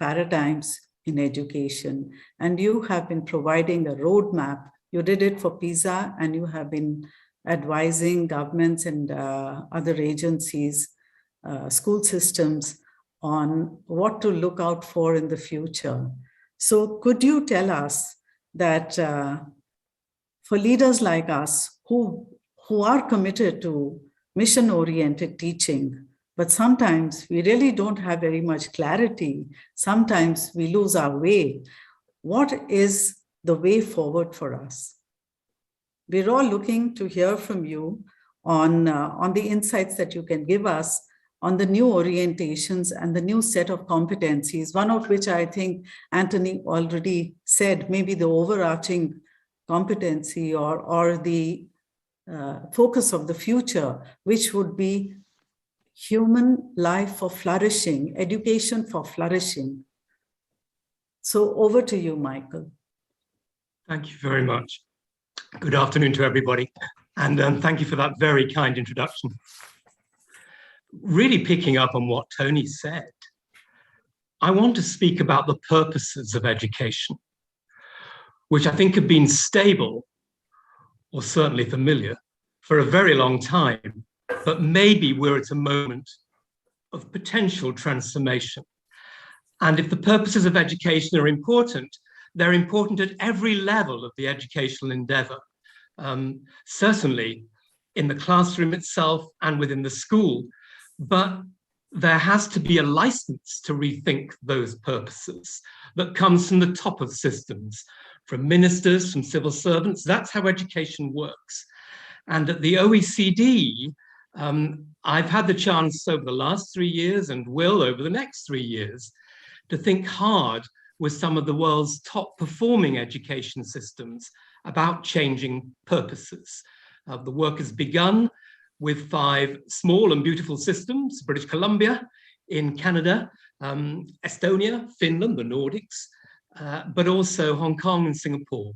[SPEAKER 6] paradigms in education, and you have been providing a roadmap. You did it for PISA, and you have been advising governments and other agencies, school systems, on what to look out for in the future. So could you tell us that for leaders like us who are committed to mission-oriented teaching, but sometimes we really don't have very much clarity, sometimes we lose our way, what is the way forward for us? We're all looking to hear from you on the insights that you can give us on the new orientations and the new set of competencies, one of which I think Anthony already said, maybe the overarching competency or the focus of the future, which would be human life for flourishing, education for flourishing. So over to you, Michael.
[SPEAKER 9] Thank you very much. Good afternoon to everybody. And thank you for that very kind introduction. Really picking up on what Tony said, I want to speak about the purposes of education, which I think have been stable, or certainly familiar, for a very long time, but maybe we're at a moment of potential transformation. And if the purposes of education are important, they're important at every level of the educational endeavor, certainly in the classroom itself and within the school, but there has to be a license to rethink those purposes that comes from the top of systems, from ministers, from civil servants. That's how education works. And at the OECD, I've had the chance over the last 3 years and will over the next 3 years to think hard with some of the world's top performing education systems about changing purposes. The work has begun with 5 small and beautiful systems: British Columbia, in Canada, Estonia, Finland, the Nordics, but also Hong Kong and Singapore.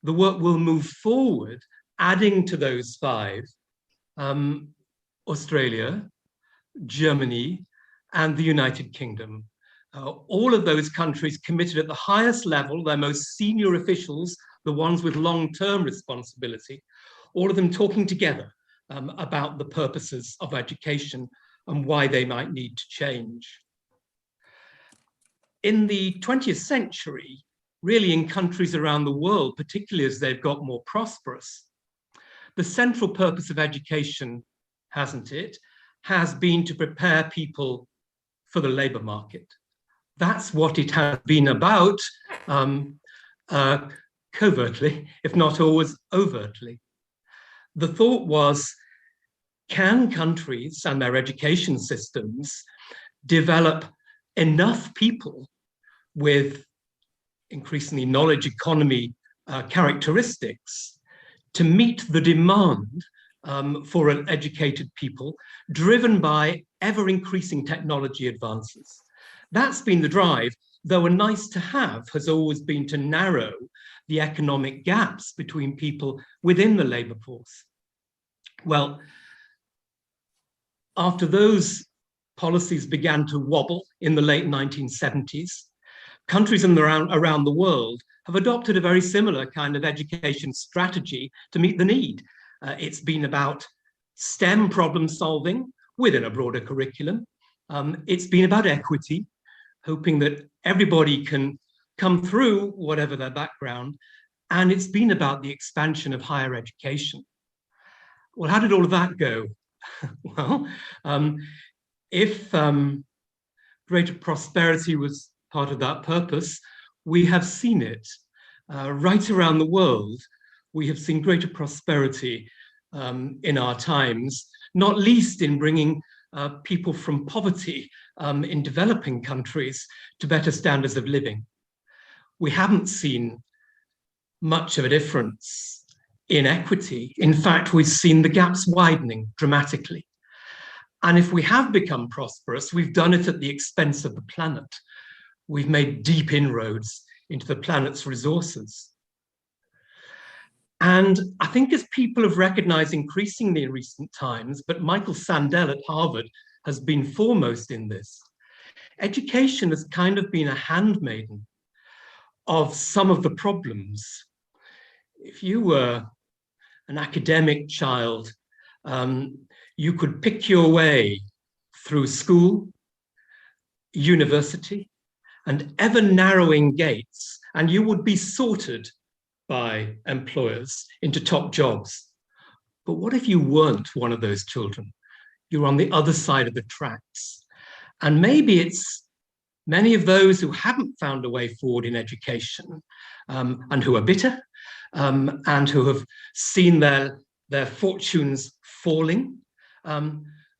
[SPEAKER 9] The work will move forward, adding to those 5, Australia, Germany, and the United Kingdom. All of those countries committed at the highest level, their most senior officials, the ones with long-term responsibility, all of them talking together about the purposes of education and why they might need to change. In the 20th century, really in countries around the world, particularly as they've got more prosperous, the central purpose of education, hasn't it, has been to prepare people for the labor market. That's what it has been about, covertly, if not always overtly. The thought was, can countries and their education systems develop enough people with increasingly knowledge economy characteristics to meet the demand for an educated people, driven by ever-increasing technology advances. That's been the drive, though a nice to have has always been to narrow the economic gaps between people within the labour force. Well, after those policies began to wobble in the late 1970s, countries around the world have adopted a very similar kind of education strategy to meet the need. It's been about STEM problem solving within a broader curriculum. It's been about equity, hoping that everybody can come through whatever their background. And it's been about the expansion of higher education. Well, how did all of that go? Well, if greater prosperity was part of that purpose, we have seen it right around the world. We have seen greater prosperity in our times, not least in bringing people from poverty in developing countries to better standards of living. We haven't seen much of a difference in equity. In fact, we've seen the gaps widening dramatically. And if we have become prosperous, we've done it at the expense of the planet. We've made deep inroads into the planet's resources. And I think as people have recognized increasingly in recent times, but Michael Sandel at Harvard has been foremost in this, education has kind of been a handmaiden of some of the problems. If you were an academic child, you could pick your way through school, university, and ever narrowing gates, and you would be sorted by employers into top jobs. But what if you weren't one of those children? You're on the other side of the tracks. And maybe it's many of those who haven't found a way forward in education and who are bitter and who have seen their fortunes falling,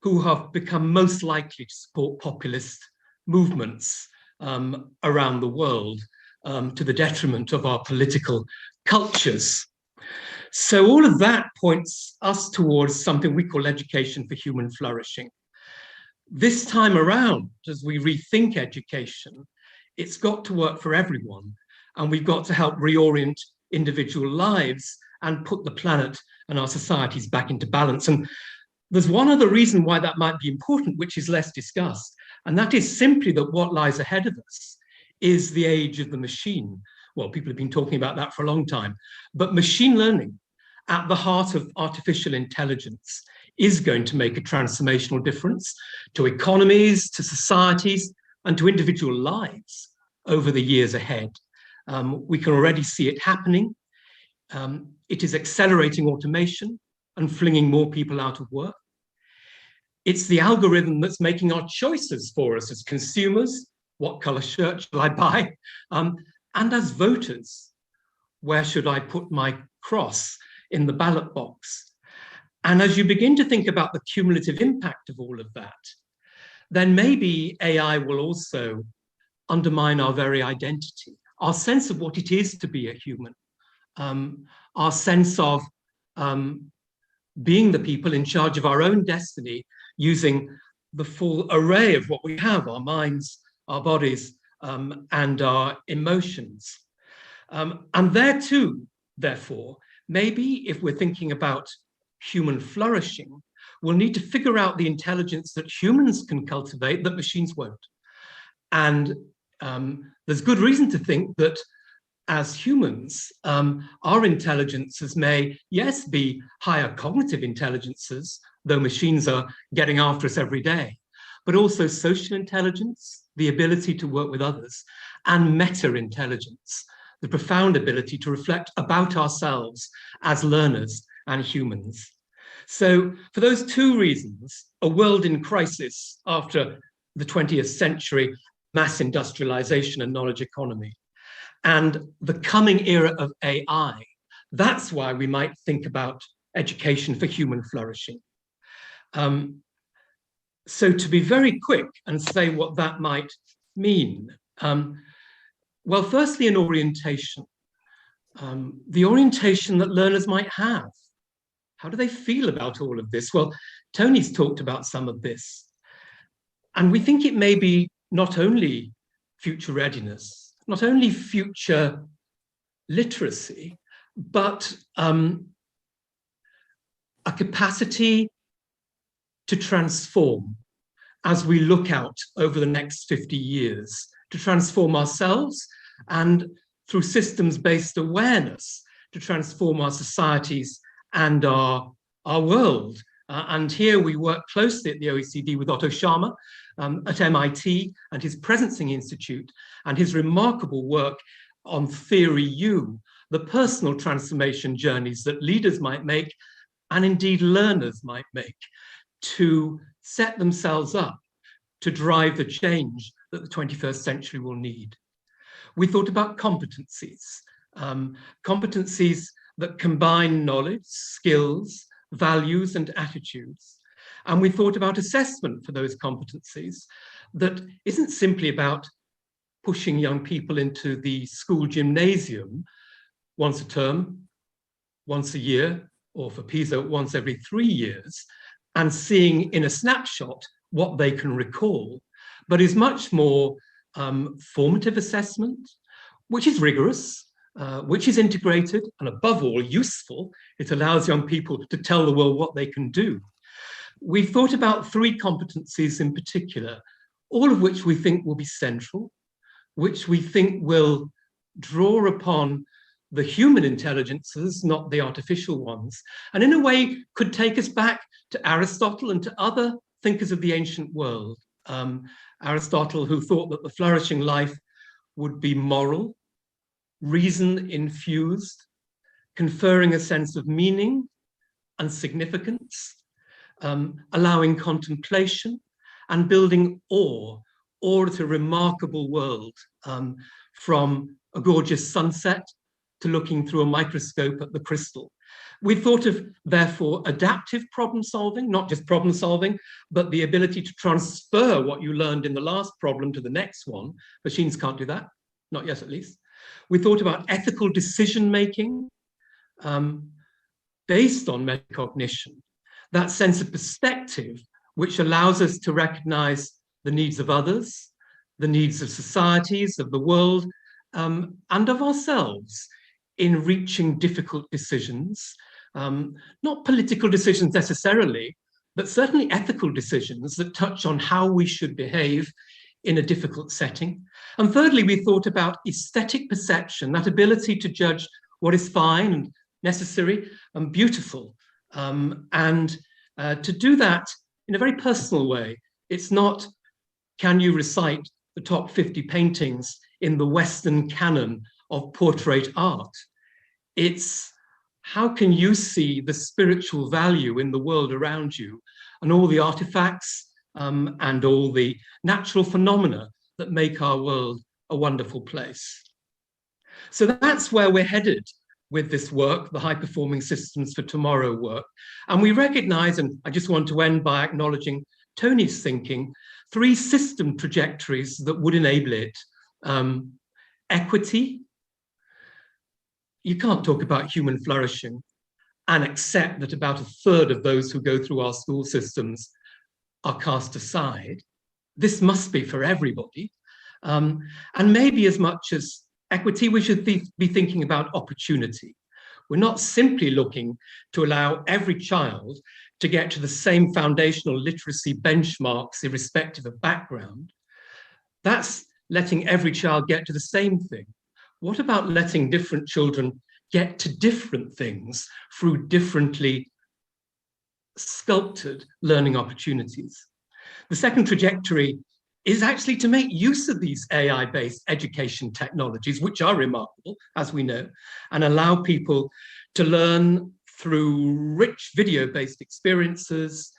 [SPEAKER 9] who have become most likely to support populist movements around the world to the detriment of our political cultures. So all of that points us towards something we call education for human flourishing. This time around, as we rethink education, it's got to work for everyone, and we've got to help reorient individual lives and put the planet and our societies back into balance. And there's one other reason why that might be important, which is less discussed, and that is simply that what lies ahead of us is the age of the machine. Well, people have been talking about that for a long time, but machine learning at the heart of artificial intelligence is going to make a transformational difference to economies, to societies, and to individual lives over the years ahead. We can already see it happening. It is accelerating automation and flinging more people out of work. It's the algorithm that's making our choices for us as consumers. What color shirt shall I buy? And as voters, where should I put my cross in the ballot box? And as you begin to think about the cumulative impact of all of that, then maybe AI will also undermine our very identity, our sense of what it is to be a human, our sense of being the people in charge of our own destiny, using the full array of what we have, our minds, our bodies, and our emotions. And there too, therefore, maybe if we're thinking about human flourishing, we'll need to figure out the intelligence that humans can cultivate that machines won't. And there's good reason to think that as humans, our intelligences may, yes, be higher cognitive intelligences, though machines are getting after us every day, but also social intelligence, the ability to work with others, and meta-intelligence, the profound ability to reflect about ourselves as learners and humans. So for those two reasons, a world in crisis after the 20th century, mass industrialization and knowledge economy, and the coming era of AI, that's why we might think about education for human flourishing. So to be very quick and say what that might mean, well, firstly, an orientation, the orientation that learners might have How do they feel about all of this? Well, Tony's talked about some of this. And we think it may be not only future readiness, not only future literacy, but a capacity to transform as we look out over the next 50 years, to transform ourselves and through systems-based awareness, to transform our societies and our world. And here we work closely at the OECD with Otto Scharmer at MIT and his Presencing Institute and his remarkable work on Theory U, the personal transformation journeys that leaders might make and indeed learners might make to set themselves up to drive the change that the 21st century will need. We thought about competencies, competencies that combine knowledge, skills, values, and attitudes. And we thought about assessment for those competencies that isn't simply about pushing young people into the school gymnasium once a term, once a year, or for PISA, once every 3 years, and seeing in a snapshot what they can recall, but is much more formative assessment, which is rigorous, which is integrated, and above all, useful. It allows young people to tell the world what they can do. We thought about 3 competencies in particular, all of which we think will be central, which we think will draw upon the human intelligences, not the artificial ones, and in a way could take us back to Aristotle and to other thinkers of the ancient world. Aristotle, who thought that the flourishing life would be moral, reason-infused, conferring a sense of meaning and significance, allowing contemplation and building awe at a remarkable world, from a gorgeous sunset to looking through a microscope at the crystal. We thought of, therefore, adaptive problem solving, not just problem solving, but the ability to transfer what you learned in the last problem to the next one. Machines can't do that, not yet at least. We thought about ethical decision making based on metacognition, that sense of perspective which allows us to recognize the needs of others, the needs of societies, of the world, and of ourselves in reaching difficult decisions, not political decisions necessarily, but certainly ethical decisions that touch on how we should behave in a difficult setting. And thirdly, we thought about aesthetic perception, that ability to judge what is fine and necessary and beautiful, and to do that in a very personal way. It's not, can you recite the top 50 paintings in the Western canon of portrait art? It's, how can you see the spiritual value in the world around you and all the artifacts and all the natural phenomena that make our world a wonderful place? So that's where we're headed with this work, the High Performing Systems for Tomorrow work. And we recognize, and I just want to end by acknowledging Tony's thinking, 3 system trajectories that would enable it. Equity. You can't talk about human flourishing and accept that about 1/3 of those who go through our school systems are cast aside. This must be for everybody. And maybe as much as equity, we should be thinking about opportunity. We're not simply looking to allow every child to get to the same foundational literacy benchmarks irrespective of background. That's letting every child get to the same thing. What about letting different children get to different things through differently sculpted learning opportunities? The second trajectory is actually to make use of these AI-based education technologies, which are remarkable, as we know, and allow people to learn through rich video-based experiences,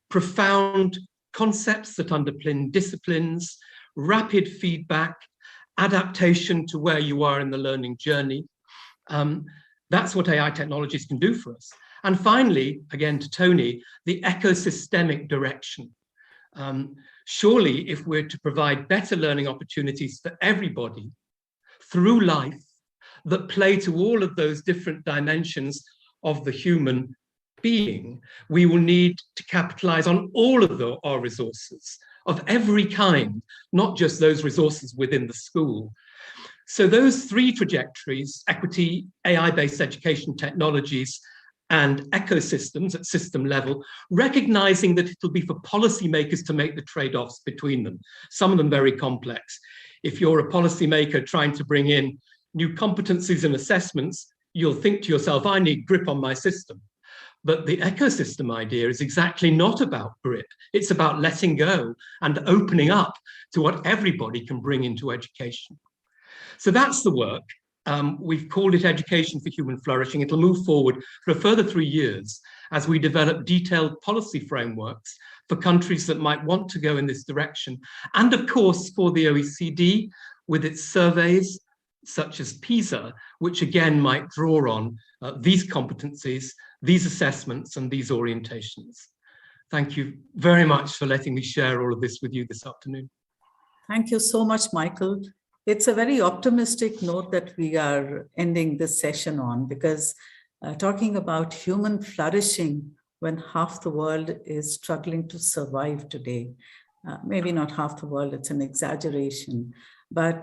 [SPEAKER 9] profound concepts that underpin disciplines, rapid feedback, adaptation to where you are in the learning journey. That's what AI technologies can do for us. And finally, again to Tony, the ecosystemic direction. Surely, if we're to provide better learning opportunities for everybody through life that play to all of those different dimensions of the human being, we will need to capitalize on all of our resources of every kind, not just those resources within the school. So those three trajectories, equity, AI-based education technologies, and ecosystems at system level, recognizing that it'll be for policymakers to make the trade-offs between them, some of them very complex. If you're a policymaker trying to bring in new competencies and assessments, you'll think to yourself, I need grip on my system. But the ecosystem idea is exactly not about grip. It's about letting go and opening up to what everybody can bring into education. So that's the work. We've called it Education for Human Flourishing. It'll move forward for a further 3 years as we develop detailed policy frameworks for countries that might want to go in this direction. And of course, for the OECD, with its surveys, such as PISA, which again might draw on these competencies, these assessments, and these orientations. Thank you very much for letting me share all of this with you this afternoon.
[SPEAKER 6] Thank you so much, Michael. It's a very optimistic note that we are ending this session on, because talking about human flourishing when half the world is struggling to survive today, maybe not half the world, it's an exaggeration, but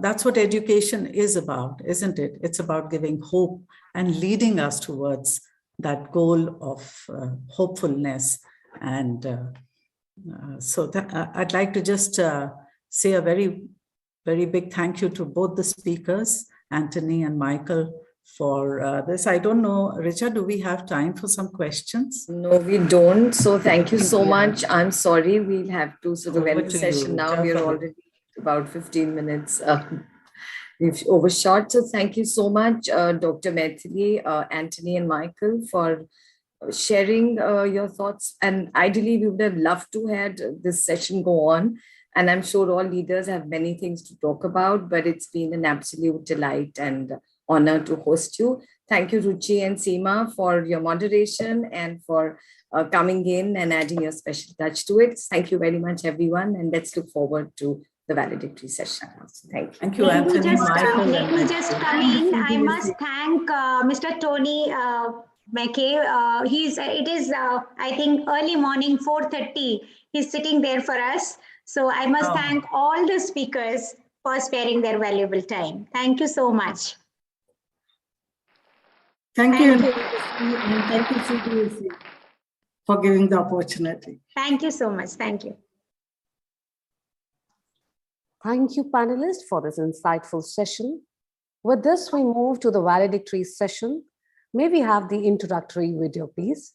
[SPEAKER 6] that's what education is about, isn't it? It's about giving hope and leading us towards that goal of hopefulness. And so I'd like to just say a very big thank you to both the speakers, Anthony and Michael, for this. I don't know, Richa, do we have time for some questions?
[SPEAKER 10] No, we don't. So thank you so much. I'm sorry, we'll have to sort of end the session now. We're already about 15 minutes. We've overshot. So thank you so much, Dr. Maithili, Anthony and Michael, for sharing your thoughts. And ideally, we would have loved to have this session go on. And I'm sure all leaders have many things to talk about, but it's been an absolute delight and honor to host you. Thank you, Ruchi and Seema, for your moderation and for coming in and adding your special touch to it. Thank you very much, everyone. And let's look forward to the valedictory session. Thank you.
[SPEAKER 6] Thank you, Anthony.
[SPEAKER 11] Let me just come in. I must thank Mr. Tony McKay. It is, I think, early morning, 4:30. He's sitting there for us. So I must thank all the speakers for sparing their valuable time. Thank you so much.
[SPEAKER 7] Thank you. And thank you, CBSE, for giving the opportunity.
[SPEAKER 11] Thank you so much. Thank you.
[SPEAKER 1] Thank you, panelists, for this insightful session. With this, we move to the valedictory session. May we have the introductory video, please?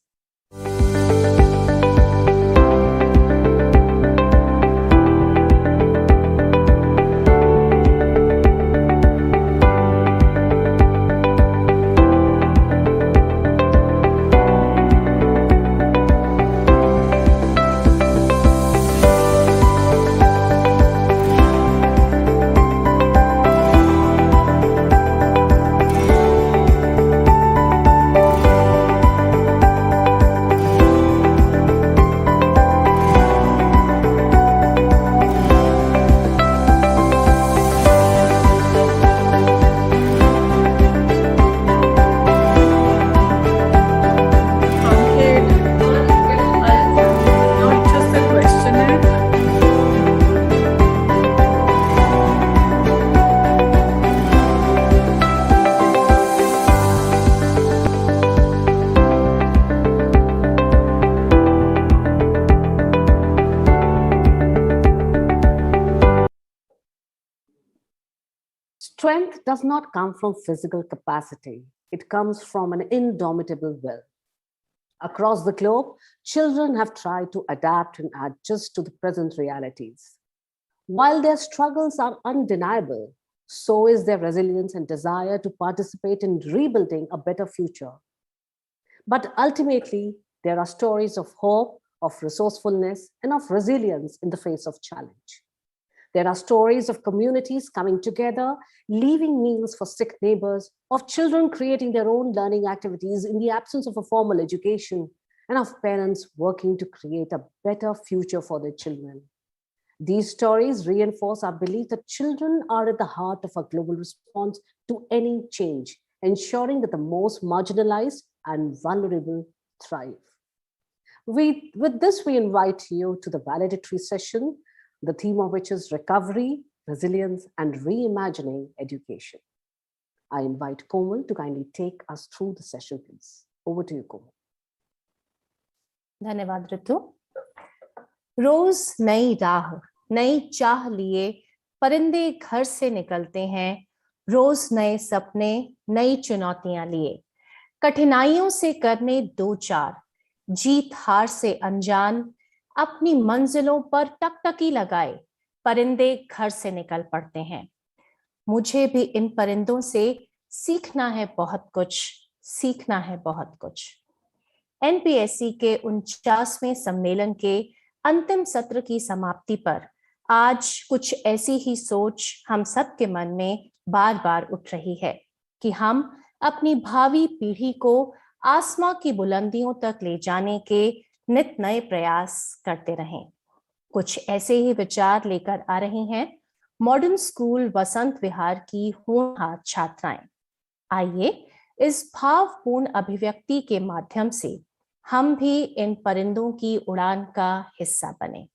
[SPEAKER 1] Strength does not come from physical capacity. It comes from an indomitable will. Across the globe, children have tried to adapt and adjust to the present realities. While their struggles are undeniable, so is their resilience and desire to participate in rebuilding a better future. But ultimately, there are stories of hope, of resourcefulness, and of resilience in the face of challenge. There are stories of communities coming together, leaving meals for sick neighbors, of children creating their own learning activities in the absence of a formal education, and of parents working to create a better future for their children. These stories reinforce our belief that children are at the heart of a global response to any change, ensuring that the most marginalized and vulnerable thrive. With this, we invite you to the valedictory session, the theme of which is recovery, resilience, and reimagining education. I invite Komal to kindly take us through the session, please. Over to you, Komal.
[SPEAKER 14] धन्यवाद ऋतु। रोज नई राह, नई चाह लिए परिंदे घर से निकलते हैं, रोज नए सपने, नई चुनौतियां लिए, कठिनाइयों से करने दो चार, जीत हार से अनजान, अपनी मंजिलों पर टकटकी लगाए परिंदे घर से निकल पड़ते हैं। मुझे भी इन परिंदों से सीखना है बहुत कुछ, सीखना है बहुत कुछ। एनपीएससी के 49वें सम्मेलन के अंतिम सत्र की समाप्ति पर आज कुछ ऐसी ही सोच हम सब के मन में बार बार उठ रही है कि हम अपनी भावी पीढ़ी को आसमां की बुलंदियों तक ले जाने के नित नए प्रयास करते रहें। कुछ ऐसे ही विचार लेकर आ रही हैं मॉडर्न स्कूल वसंत विहार की होनहार छात्राएं। आइए इस भावपूर्ण अभिव्यक्ति के माध्यम से हम भी इन परिंदों की उड़ान का हिस्सा बने।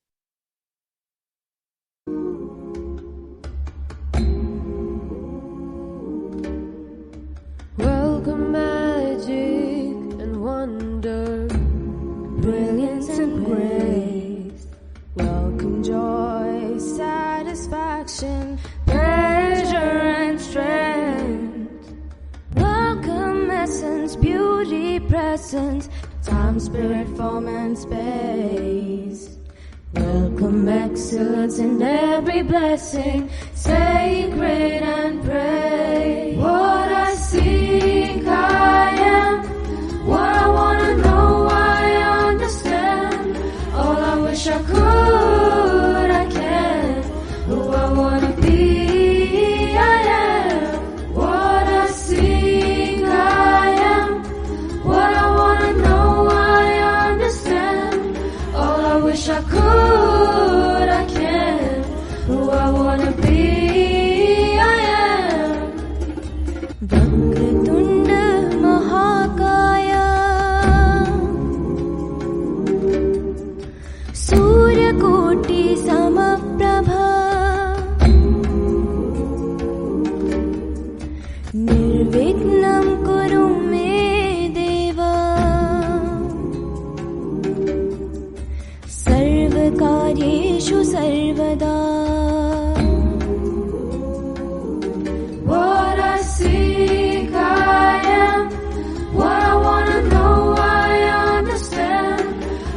[SPEAKER 12] Welcome magic and wonder, brilliance and grace. Welcome joy, satisfaction, pleasure and strength. Welcome essence, beauty, presence, time, spirit, form and space. Welcome excellence in every blessing, sacred and pray. What I seek I am, what I wanna know I understand. All I wish I could I can, who I wanna be I am. What I seek I am, what I wanna know I understand. All I wish I could I can, who I wanna be I am. Vakratunda Mahakaya, Surya Koti Samaprabha, Nirvignam Kuru me Deva, Sarvakaryeshu Sarvada. What I seek I am, what I wanna know I understand.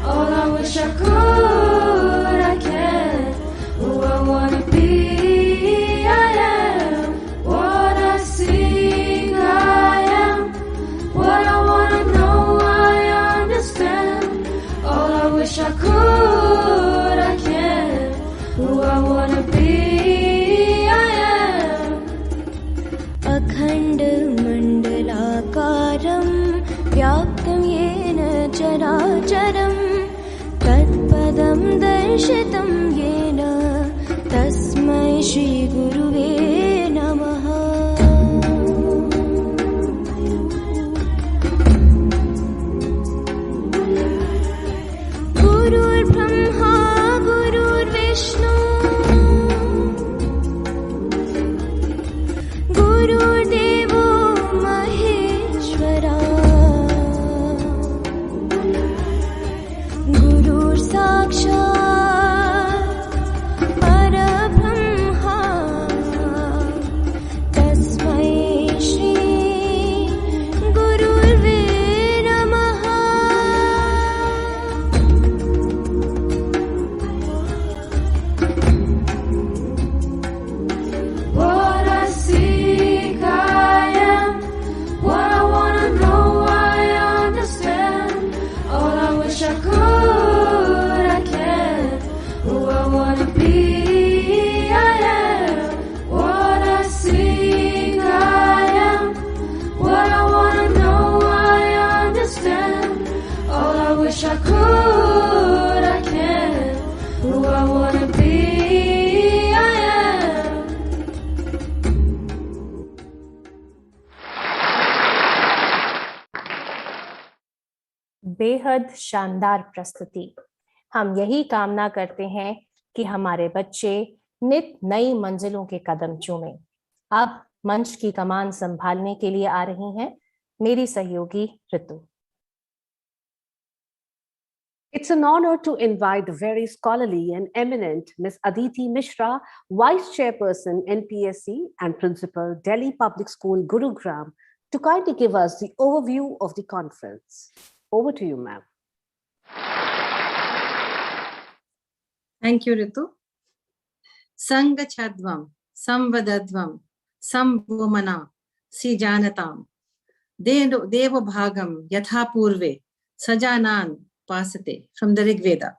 [SPEAKER 12] All I wish I could I can, who I wanna be I am. What I seek I am, what I wanna know I understand. All I wish I could I can, who I wanna be I am. Akhand mandalakaram vyaptam yena characharam tatpadam darshitam yena tasmai shri guruve namaha. Gurur Brahma Gurur Vishnu Gurur Devo Maheshwara Gurur Sakshat Parabrahma
[SPEAKER 14] बेहद शानदार प्रस्तुति। हम यही कामना करते हैं कि हमारे बच्चे नित नई मंजिलों के कदम चूमें। अब मंच की कमान संभालने के लिए आ रही हैं मेरी सहयोगी ऋतु।
[SPEAKER 1] It's an honor to invite the very scholarly and eminent Ms. Aditi Mishra, Vice Chairperson, NPSC and Principal, Delhi Public School, Gurugram, to kindly give us the overview of the conference. Over to you, ma'am.
[SPEAKER 13] Thank you, Ritu. Sangachadvam, Samvadadvam, Samvomana, Sijanatam, Devo Bhagam, Yatha Purve, Sajanan, Pasate, from the Rig Veda.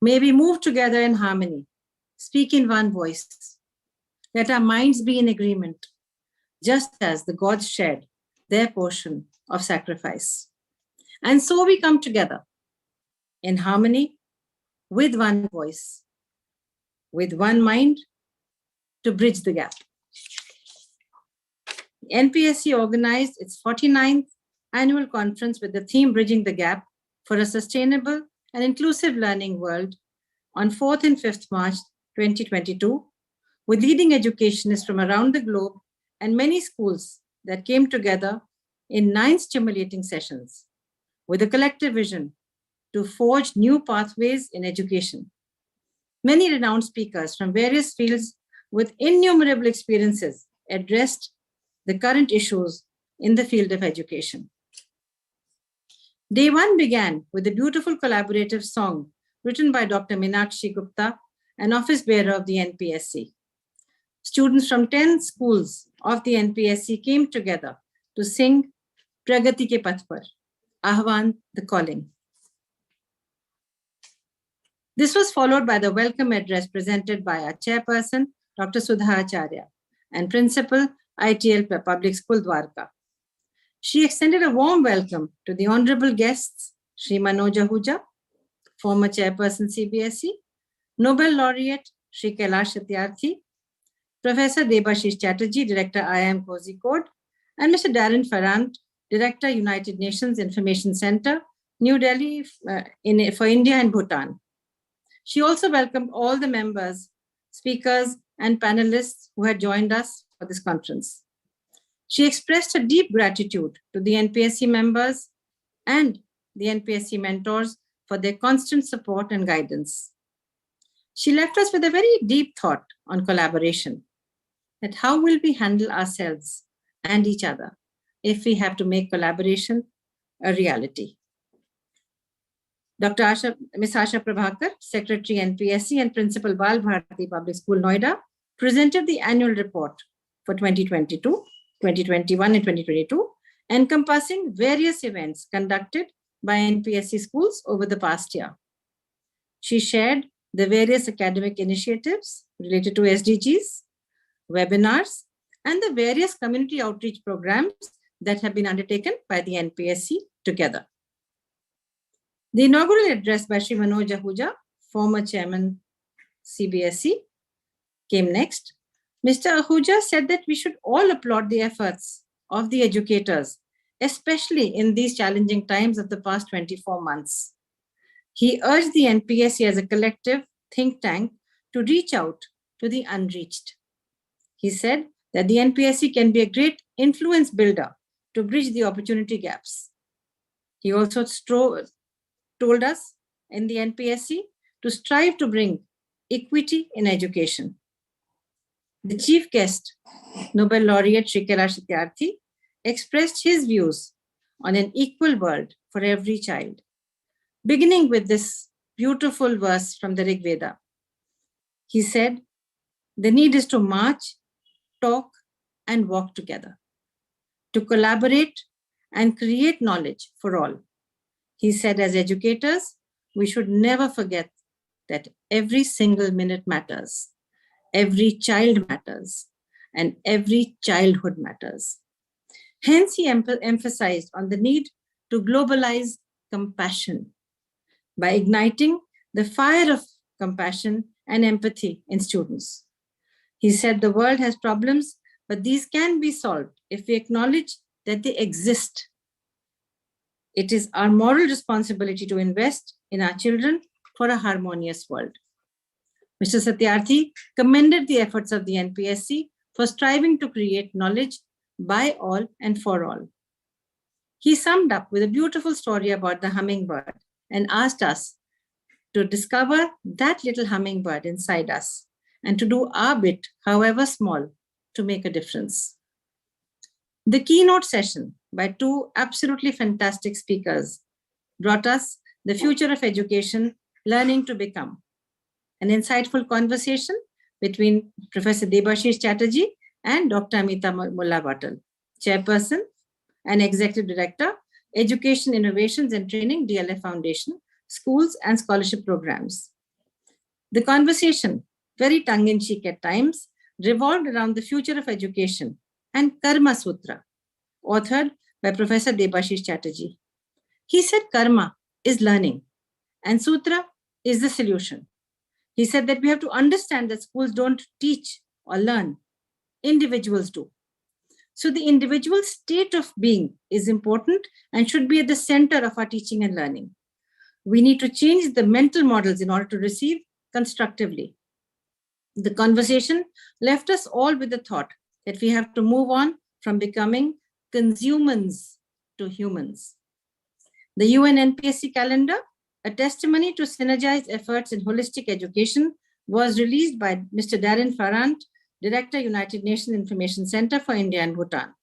[SPEAKER 13] May we move together in harmony, speak in one voice. Let our minds be in agreement, just as the gods shared their portion of sacrifice. And so we come together in harmony, with one voice, with one mind, to bridge the gap. NPSC organized its 49th annual conference with the theme Bridging the Gap for a Sustainable and Inclusive Learning World on 4th and 5th March 2022, with leading educationists from around the globe and many schools that came together in 9 stimulating sessions with a collective vision to forge new pathways in education. Many renowned speakers from various fields with innumerable experiences addressed the current issues in the field of education. Day 1 began with a beautiful collaborative song written by Dr. Meenakshi Gupta, an office bearer of the NPSC. Students from 10 schools of the NPSC came together to sing Pragati Ke Path Par, Ahvan, the calling. This was followed by the welcome address presented by our chairperson, Dr. Sudha Acharya, and principal, ITL Public School, Dwarka. She extended a warm welcome to the honorable guests, Shri Manoj Ahuja, former chairperson CBSE, Nobel laureate Shri Kailash Satyarthi, Professor Debashish Chatterjee, Director IIM Kozhikode, and Mr. Darren Farrant, Director, United Nations Information Center, New Delhi for India and Bhutan. She also welcomed all the members, speakers, and panelists who had joined us for this conference. She expressed her deep gratitude to the NPSC members and the NPSC mentors for their constant support and guidance. She left us with a very deep thought on collaboration, that how will we handle ourselves and each other if we have to make collaboration a reality. Dr. Ms. Asha Prabhakar, Secretary NPSC and Principal Bal Bharati Public School, Noida, presented the annual report for 2022, 2021 and 2022, encompassing various events conducted by NPSC schools over the past year. She shared the various academic initiatives related to SDGs, webinars, and the various community outreach programs that have been undertaken by the NPSC together. The inaugural address by Shri Manoj Ahuja, former chairman CBSE, came next. Mr. Ahuja said that we should all applaud the efforts of the educators, especially in these challenging times of the past 24 months. He urged the NPSC as a collective think tank to reach out to the unreached. He said that the NPSC can be a great influence builder to bridge the opportunity gaps. He also told us in the NPSC to strive to bring equity in education. The chief guest, Nobel laureate Shri Kailash Satyarthi, expressed his views on an equal world for every child, beginning with this beautiful verse from the Rig Veda. He said, the need is to march, talk, and walk together, to collaborate and create knowledge for all. He said, as educators, we should never forget that every single minute matters, every child matters, and every childhood matters. Hence, he emphasized on the need to globalize compassion by igniting the fire of compassion and empathy in students. He said the world has problems, but these can be solved if we acknowledge that they exist. It is our moral responsibility to invest in our children for a harmonious world. Mr. Satyarthi commended the efforts of the NPSC for striving to create knowledge by all and for all. He summed up with a beautiful story about the hummingbird and asked us to discover that little hummingbird inside us and to do our bit, however small, to make a difference. The keynote session by two absolutely fantastic speakers brought us the future of education, learning to become. An insightful conversation between Professor Debashish Chatterjee and Dr. Amita Mullah Batal, Chairperson and Executive Director, Education, Innovations and Training, DLF Foundation, Schools and Scholarship Programs. The conversation, very tongue-in-cheek at times, revolved around the future of education and Karma Sutra, authored by Professor Debashish Chatterjee. He said karma is learning and sutra is the solution. He said that we have to understand that schools don't teach or learn, individuals do. So the individual state of being is important and should be at the center of our teaching and learning. We need to change the mental models in order to receive constructively. The conversation left us all with the thought that we have to move on from becoming consumers to humans. The UN NPSC calendar, a testimony to synergized efforts in holistic education, was released by Mr. Darren Farrant, Director, United Nations Information Center for India and Bhutan.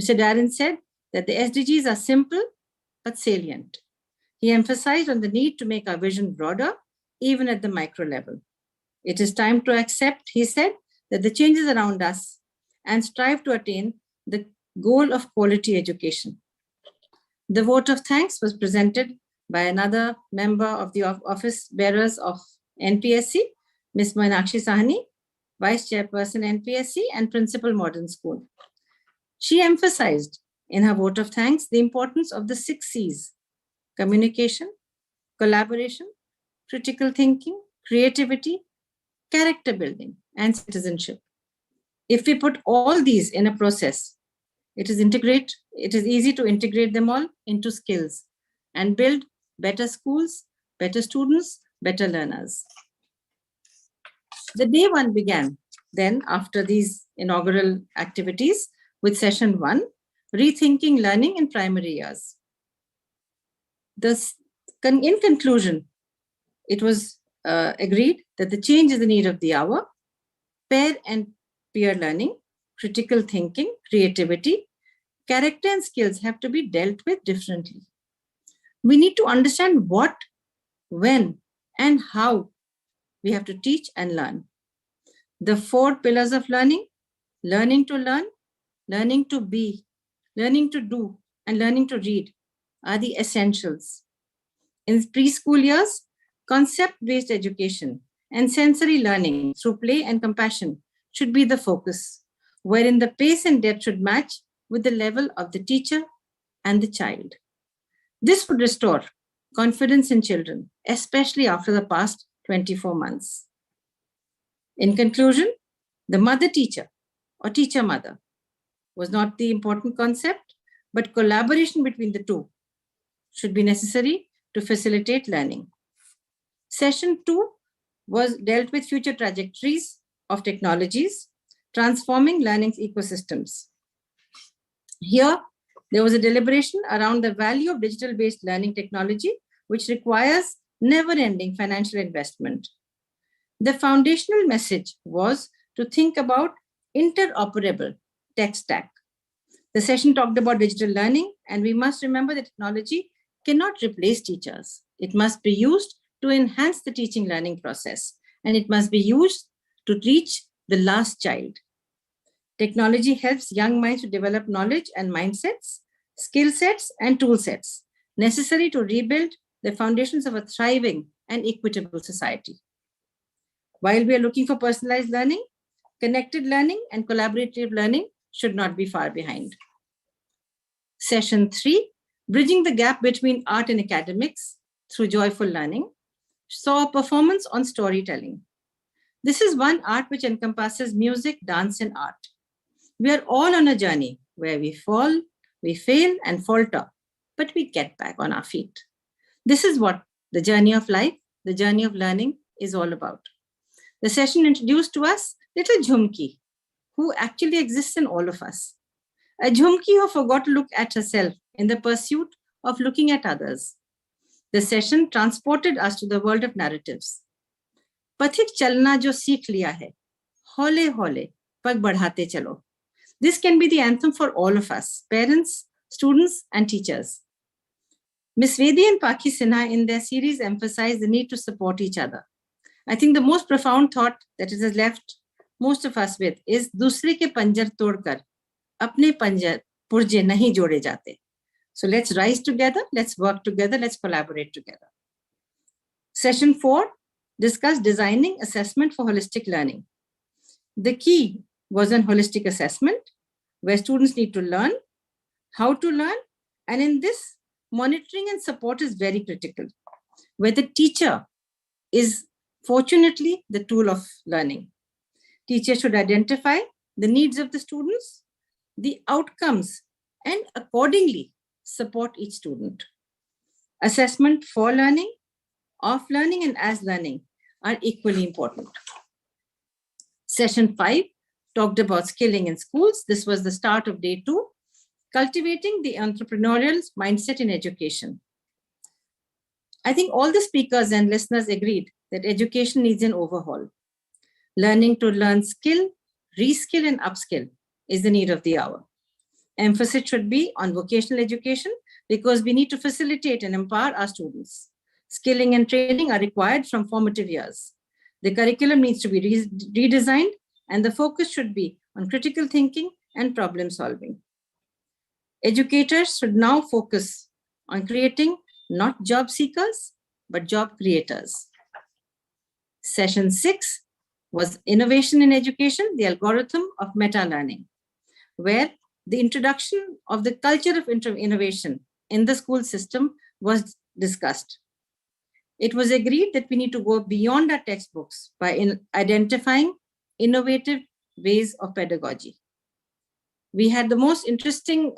[SPEAKER 13] Mr. Darren said that the SDGs are simple but salient. He emphasized on the need to make our vision broader, even at the micro level. It is time to accept, he said, that the changes around us and strive to attain the goal of quality education. The vote of thanks was presented by another member of the office bearers of NPSC, Ms. Meenakshi Sahni, Vice Chairperson NPSC and Principal Modern School. She emphasized in her vote of thanks the importance of the 6 C's: communication, collaboration, critical thinking, creativity, character building, and citizenship. If we put all these in a process, it is easy to integrate them all into skills and build better schools, better students, better learners. The day one began then after these inaugural activities with session 1, Rethinking Learning in Primary Years. In conclusion, it was agreed that the change is the need of the hour. Pair and peer learning, critical thinking, creativity, character and skills have to be dealt with differently. We need to understand what, when, and how we have to teach and learn. The 4 pillars of learning: learning to learn, learning to be, learning to do, and learning to read are the essentials. In preschool years, concept-based education and sensory learning through play and compassion should be the focus, wherein the pace and depth should match with the level of the teacher and the child. This would restore confidence in children, especially after the past 24 months. In conclusion, the mother teacher or teacher mother was not the important concept, but collaboration between the two should be necessary to facilitate learning. Session 2 was dealt with future trajectories of technologies, transforming learning ecosystems. Here, there was a deliberation around the value of digital-based learning technology, which requires never-ending financial investment. The foundational message was to think about interoperable tech stack. The session talked about digital learning, and we must remember that technology cannot replace teachers. It must be used to enhance the teaching learning process, and it must be used to reach the last child. Technology helps young minds to develop knowledge and mindsets, skill sets, and tool sets necessary to rebuild the foundations of a thriving and equitable society. While we are looking for personalized learning, connected learning and collaborative learning should not be far behind. Session 3, Bridging the Gap Between Art and Academics Through Joyful Learning, saw a performance on storytelling. This is one art which encompasses music, dance, and art. We are all on a journey where we fall, we fail, and falter, but we get back on our feet. This is what the journey of life, the journey of learning is all about. The session introduced to us little Jhumki, who actually exists in all of us. A Jhumki who forgot to look at herself in the pursuit of looking at others. The session transported us to the world of narratives. Pathik chalna jo seekh liya hai, hole hole, pag badhate chalo. This can be the anthem for all of us, parents, students, and teachers. Ms. Vedi and Paki Sinha in their series emphasized the need to support each other. I think the most profound thought that it has left most of us with is दूसरे के पंजर तोड़कर अपने पंजर पुर्जे नहीं जोड़े जाते. So let's rise together, let's work together, let's collaborate together. Session 4 discussed designing assessment for holistic learning. The key was on holistic assessment, where students need to learn, how to learn, and in this, monitoring and support is very critical, where the teacher is fortunately the tool of learning. Teachers should identify the needs of the students, the outcomes, and accordingly support each student. Assessment for learning, of learning, and as learning are equally important. Session 5 talked about skilling in schools. This was the start of day 2, cultivating the entrepreneurial mindset in education. I think all the speakers and listeners agreed that education needs an overhaul. Learning to learn skill, reskill, and upskill is the need of the hour. Emphasis should be on vocational education because we need to facilitate and empower our students. Skilling and training are required from formative years. The curriculum needs to be redesigned, and the focus should be on critical thinking and problem solving. Educators should now focus on creating not job seekers, but job creators. Session 6 was Innovation in Education, the Algorithm of Meta-Learning, where the introduction of the culture of innovation in the school system was discussed. It was agreed that we need to go beyond our textbooks by identifying innovative ways of pedagogy. We had the most interesting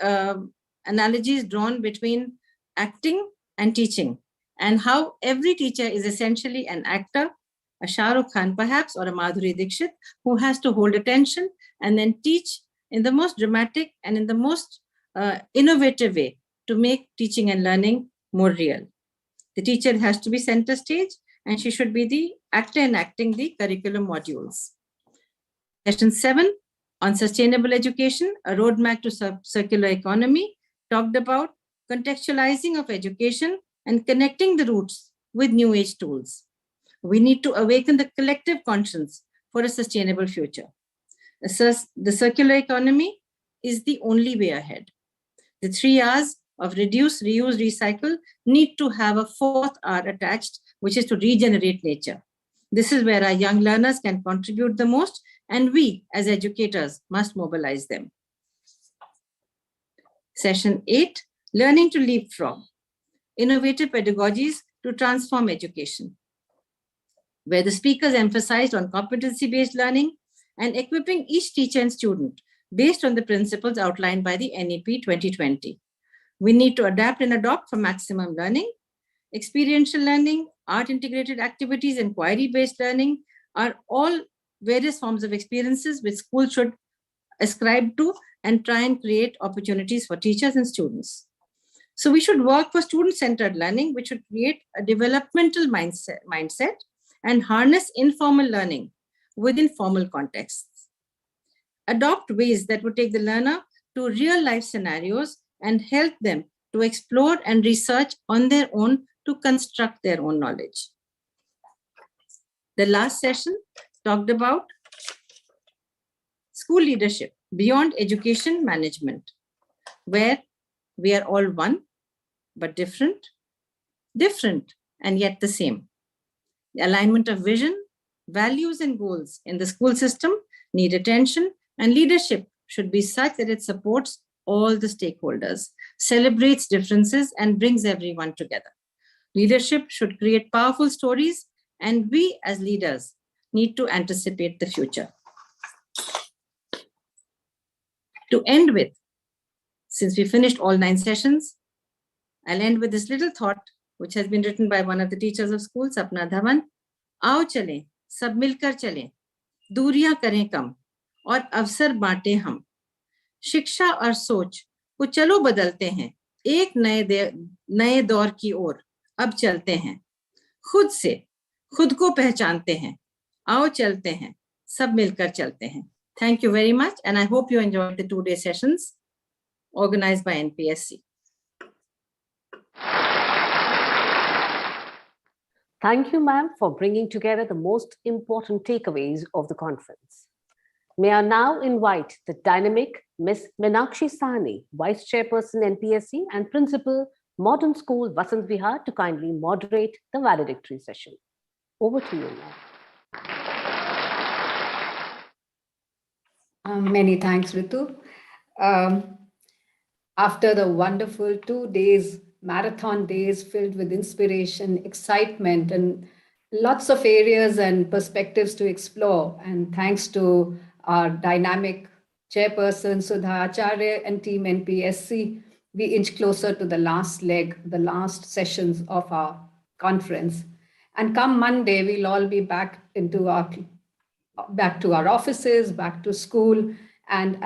[SPEAKER 13] analogies drawn between acting and teaching, and how every teacher is essentially an actor, a Shah Rukh Khan perhaps, or a Madhuri Dixit, who has to hold attention and then teach in the most dramatic and in the most innovative way to make teaching and learning more real. The teacher has to be center stage, and she should be the actor enacting the curriculum modules. Session 7 on sustainable education, a roadmap to circular economy, talked about contextualizing of education and connecting the roots with new age tools. We need to awaken the collective conscience for a sustainable future. The circular economy is the only way ahead. The 3 R's of reduce, reuse, recycle need to have a 4th R attached, which is to regenerate nature. This is where our young learners can contribute the most, and we as educators must mobilize them. Session 8, Learning to Leapfrog, Innovative Pedagogies to Transform Education, where the speakers emphasized on competency-based learning and equipping each teacher and student based on the principles outlined by the NEP 2020. We need to adapt and adopt for maximum learning. Experiential learning, art-integrated activities, and query-based learning are all various forms of experiences which schools should ascribe to and try and create opportunities for teachers and students. So we should work for student-centered learning, which should create a developmental mindset and harness informal learning within formal contexts. Adopt ways that would take the learner to real-life scenarios and help them to explore and research on their own to construct their own knowledge. The last session talked about school leadership beyond education management, where we are all one, but different, and yet the same. The alignment of vision, values, and goals in the school system need attention, and leadership should be such that it supports all the stakeholders, celebrates differences, and brings everyone together. Leadership should create powerful stories, and we as leaders need to anticipate the future. To end with, since we finished all 9 sessions, I'll end with this little thought, which has been written by one of the teachers of school, Sapna Dhawan. आओ चलें, सब मिलकर चलें, दूरियां करें कम और अवसर बांटें हम. शिक्षा और सोच को चलो बदलते हैं, एक नए दौर की ओर अब चलते हैं. खुद से खुद को पहचानते हैं, आओ चलते हैं, सब मिलकर चलते हैं. Thank you very much, and I hope you enjoyed the 2-day sessions organized by NPSC.
[SPEAKER 1] Thank you, ma'am, for bringing together the most important takeaways of the conference. May I now invite the dynamic Ms. Meenakshi Sahni, Vice Chairperson NPSC and Principal, Modern School, Vasant Vihar, to kindly moderate the valedictory session. Over to you, ma'am.
[SPEAKER 2] Many thanks, Ritu. After the wonderful 2 days, marathon days filled with inspiration, excitement, and lots of areas and perspectives to explore, and thanks to our dynamic chairperson, Sudha Acharya, and team NPSC, we inch closer to the last leg, the last sessions of our conference. And come Monday, we'll all be back to our offices, back to school, and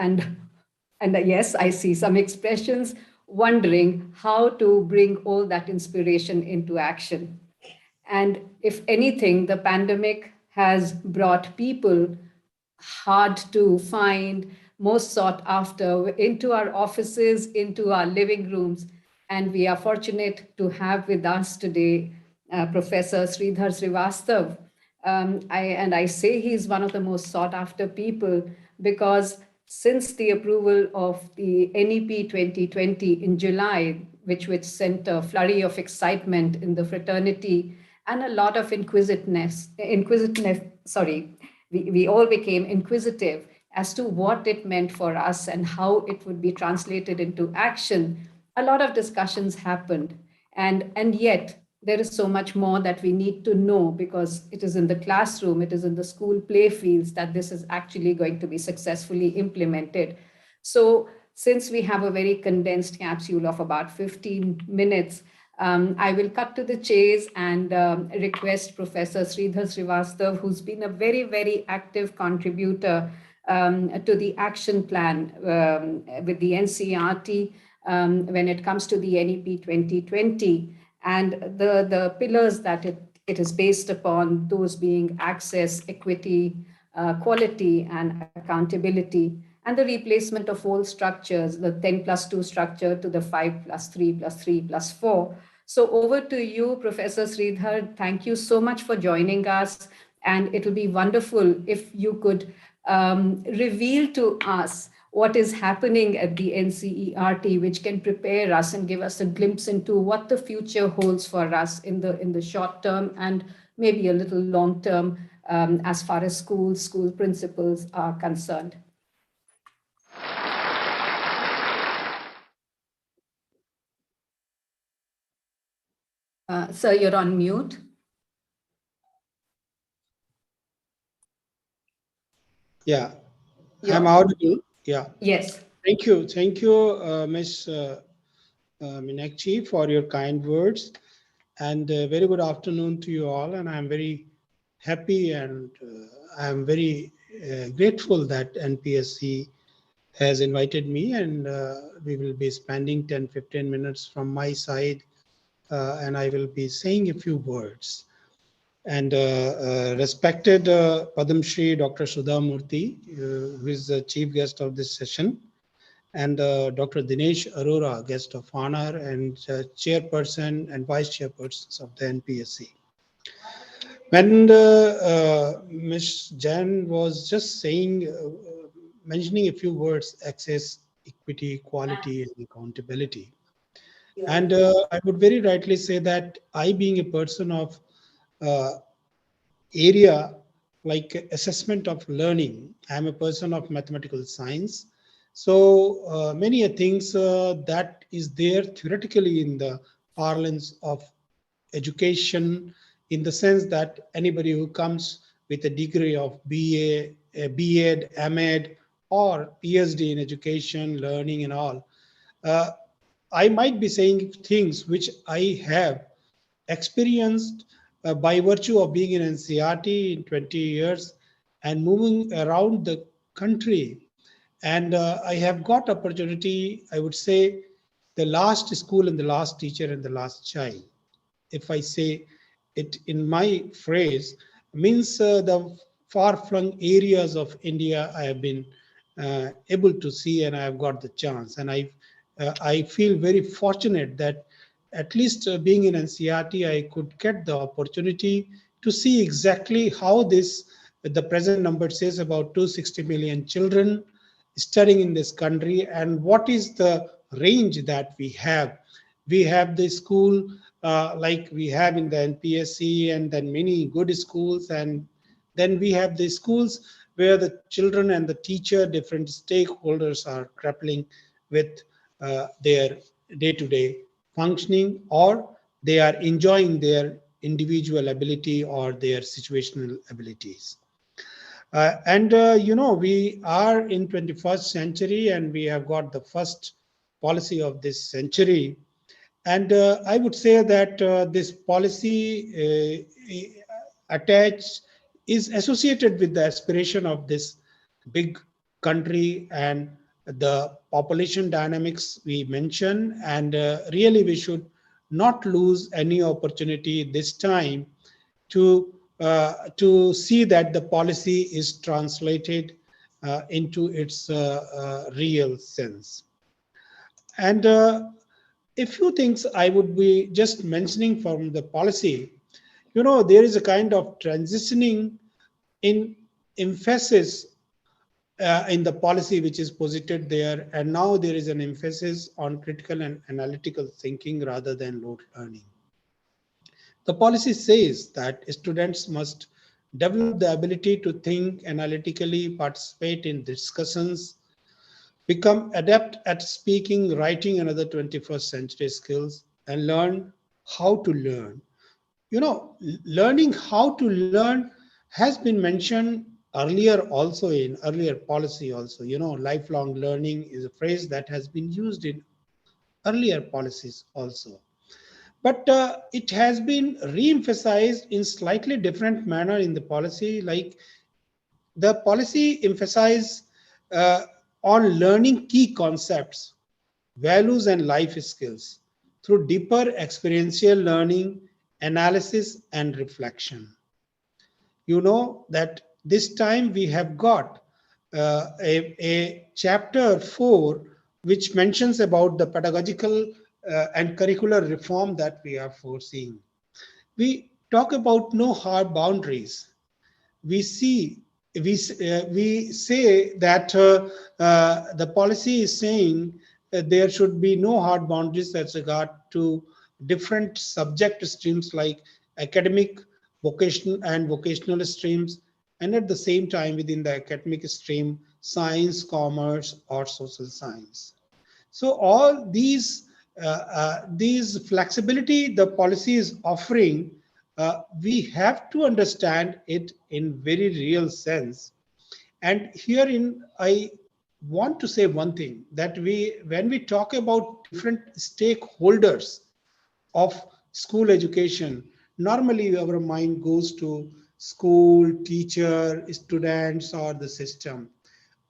[SPEAKER 2] yes, I see some expressions wondering how to bring all that inspiration into action. And if anything, the pandemic has brought people hard to find, most sought after, into our offices, into our living rooms. And we are fortunate to have with us today Professor Sridhar Srivastav. I say he's one of the most sought after people because since the approval of the NEP 2020 in July, which sent a flurry of excitement in the fraternity and a lot of inquisitiveness, we all became inquisitive as to what it meant for us and how it would be translated into action. A lot of discussions happened, and yet there is so much more that we need to know, because it is in the classroom, it is in the school play fields that this is actually going to be successfully implemented. So since we have a very condensed capsule of about 15 minutes, I will cut to the chase and request Professor Sridhar Srivastav, who's been a very, very active contributor to the action plan with the NCERT when it comes to the NEP 2020. And the pillars that it is based upon, those being access, equity, quality, and accountability, and the replacement of old structures, the 10+2 structure to the 5+3+3+4. So over to you, Professor Sridhar. Thank you so much for joining us. And it'll be wonderful if you could reveal to us what is happening at the NCERT, which can prepare us and give us a glimpse into what the future holds for us in the short term and maybe a little long term as far as school principals are concerned. Sir, you're on mute.
[SPEAKER 22] Yeah, I'm audible. Yeah.
[SPEAKER 2] Yes.
[SPEAKER 22] Thank you, Ms. Meenakshi, for your kind words, and very good afternoon to you all. And I'm very happy and I'm very grateful that NPSC has invited me, and we will be spending 10-15 minutes from my side, and I will be saying a few words. And respected Padam Shri Dr. Sudha Murthy, who is the chief guest of this session, and Dr. Dinesh Arora, guest of honor, and chairperson and vice chairpersons of the NPSC. When Ms. Jan was just saying, mentioning a few words, access, equity, equality, and accountability. And I would very rightly say that I, being a person of area like assessment of learning, I'm a person of mathematical science. So many things that is there theoretically in the parlance of education, in the sense that anybody who comes with a degree of BA, BEd, MEd, or PhD in education, learning and all, I might be saying things which I have experienced by virtue of being in NCERT in 20 years and moving around the country. And I have got opportunity, I would say, the last school and the last teacher and the last child. If I say it in my phrase, means the far-flung areas of India I have been able to see, and I have got the chance. And I feel very fortunate that at least being in NCERT, I could get the opportunity to see exactly how the present number says about 260 million children studying in this country, and what is the range that we have. We have the school like we have in the NPSC, and then many good schools, and then we have the schools where the children and the teacher, different stakeholders are grappling with their day-to-day functioning, or they are enjoying their individual ability or their situational abilities. We are in 21st century, and we have got the first policy of this century. And I would say that this policy attached is associated with the aspiration of this big country and the population dynamics we mentioned. And really, we should not lose any opportunity this time to see that the policy is translated into its real sense. And a few things I would be just mentioning from the policy. There is a kind of transitioning in emphasis in the policy which is posited there, and now there is an emphasis on critical and analytical thinking rather than rote learning. The policy says that students must develop the ability to think analytically, participate in discussions, become adept at speaking, writing, and other 21st century skills, and learn how to learn. Learning how to learn has been mentioned earlier also in earlier policy also. Lifelong learning is a phrase that has been used in earlier policies also. But it has been re-emphasized in slightly different manner in the policy. Like the policy emphasizes on learning key concepts, values, and life skills through deeper experiential learning, analysis, and reflection. That this time we have got a chapter 4 which mentions about the pedagogical and curricular reform that we are foreseeing. We talk about no hard boundaries. We say that the policy is saying that there should be no hard boundaries as regard to different subject streams like academic, vocational streams, and at the same time within the academic stream, science, commerce, or social science. So all these flexibility the policy is offering, we have to understand it in very real sense. And herein, I want to say one thing, that when we talk about different stakeholders of school education, normally our mind goes to school, teacher, students, or the system.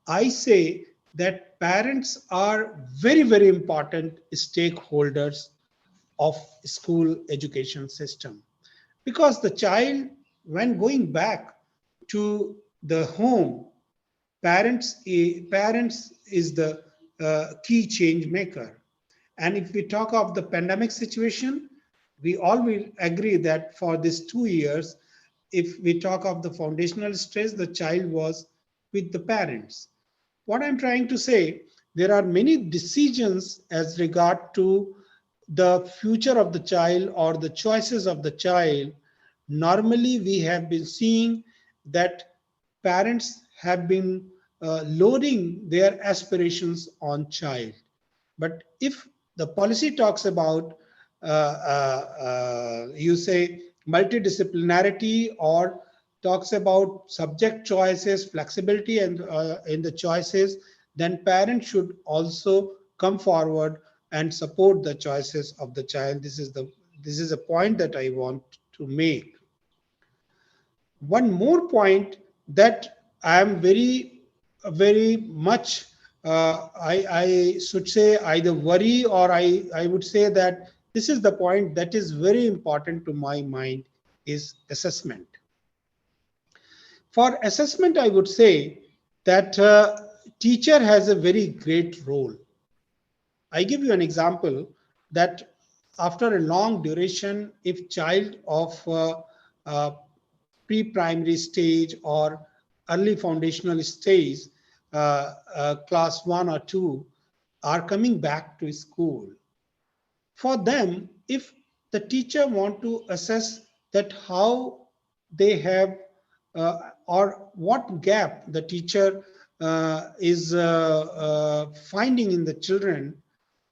[SPEAKER 22] I say that parents are very, very important stakeholders of school education system, because the child, when going back to the home, parents is the key change maker. And if we talk of the pandemic situation, we all will agree that for these 2 years, if we talk of the foundational stress, the child was with the parents. What I'm trying to say, there are many decisions as regard to the future of the child or the choices of the child. Normally, we have been seeing that parents have been loading their aspirations on child. But if the policy talks about, you say, multidisciplinarity, or talks about subject choices, flexibility, and in the choices, then parents should also come forward and support the choices of the child. This is a point that I want to make. One more point that I am very much, I should say, either worry, or I would say that this is the point that is very important to my mind, is assessment. For assessment, I would say that teacher has a very great role. I give you an example that after a long duration, if child of pre-primary stage or early foundational stage, class 1 or 2, are coming back to school, for them, if the teacher want to assess that how they have or what gap the teacher is finding in the children,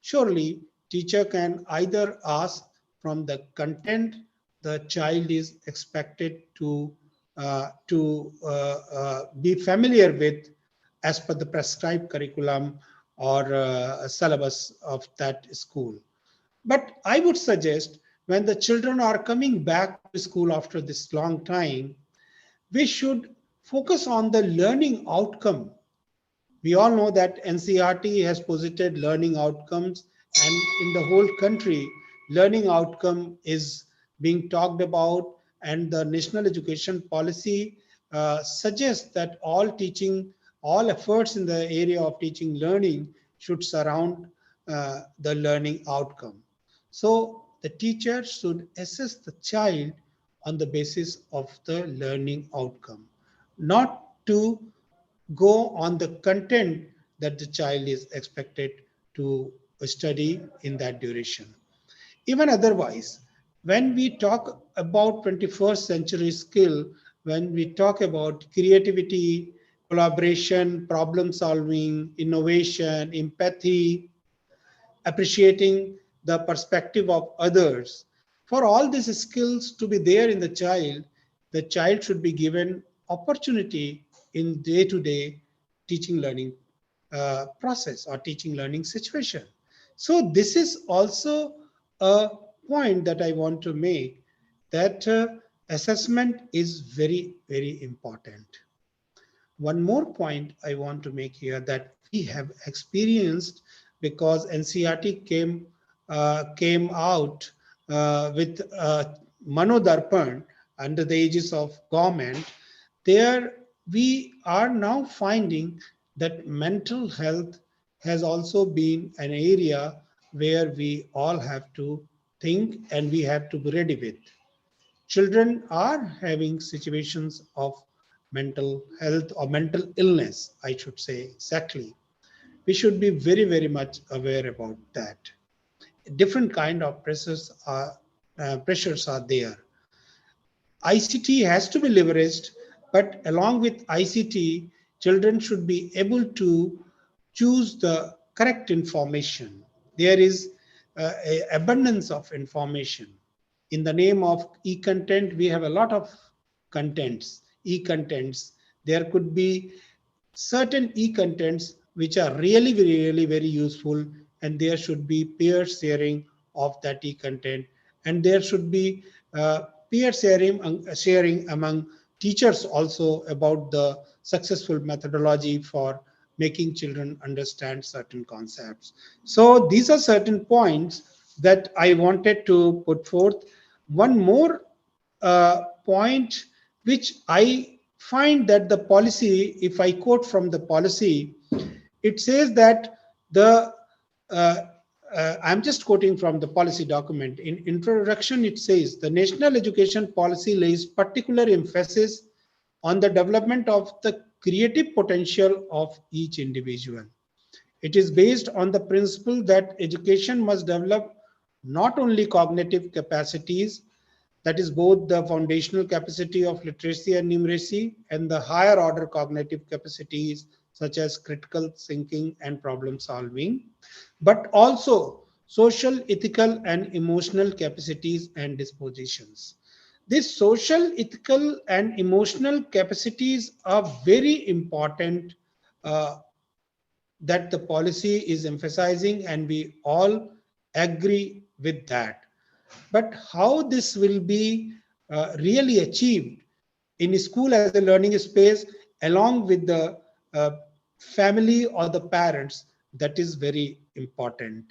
[SPEAKER 22] surely teacher can either ask from the content the child is expected to be familiar with as per the prescribed curriculum or syllabus of that school. But I would suggest, when the children are coming back to school after this long time, we should focus on the learning outcome. We all know that NCERT has posited learning outcomes, and in the whole country, learning outcome is being talked about, and the national education policy suggests that all efforts in the area of teaching learning should surround the learning outcome. So the teacher should assess the child on the basis of the learning outcome, not to go on the content that the child is expected to study in that duration. Even otherwise, when we talk about 21st century skill, when we talk about creativity, collaboration, problem solving, innovation, empathy, appreciating the perspective of others, for all these skills to be there in the child should be given opportunity in day-to-day teaching learning process or teaching learning situation. So this is also a point that I want to make, that assessment is very, very important. One more point I want to make here, that we have experienced, because NCERT came out with Mano Darpan under the aegis of government. There we are now finding that mental health has also been an area where we all have to think and we have to be ready with. Children are having situations of mental health or mental illness, I should say exactly. We should be very, very much aware about that. Different kind of pressures are there. ICT has to be leveraged, but along with ICT, children should be able to choose the correct information. There is an abundance of information. In the name of e-content, we have a lot of contents, e-contents. There could be certain e-contents which are really, really very useful, and there should be peer sharing of that e-content, and there should be peer sharing among teachers also about the successful methodology for making children understand certain concepts. So these are certain points that I wanted to put forth. One more point which I find that the policy, if I quote from the policy, it says that I'm just quoting from the policy document. In introduction, it says the national education policy lays particular emphasis on the development of the creative potential of each individual. It is based on the principle that education must develop not only cognitive capacities, that is both the foundational capacity of literacy and numeracy, and the higher order cognitive capacities such as critical thinking and problem solving, but also social, ethical, and emotional capacities and dispositions. These social, ethical, and emotional capacities are very important that the policy is emphasizing, and we all agree with that. But how this will be really achieved in school as a learning space along with the family or the parents, that is very important.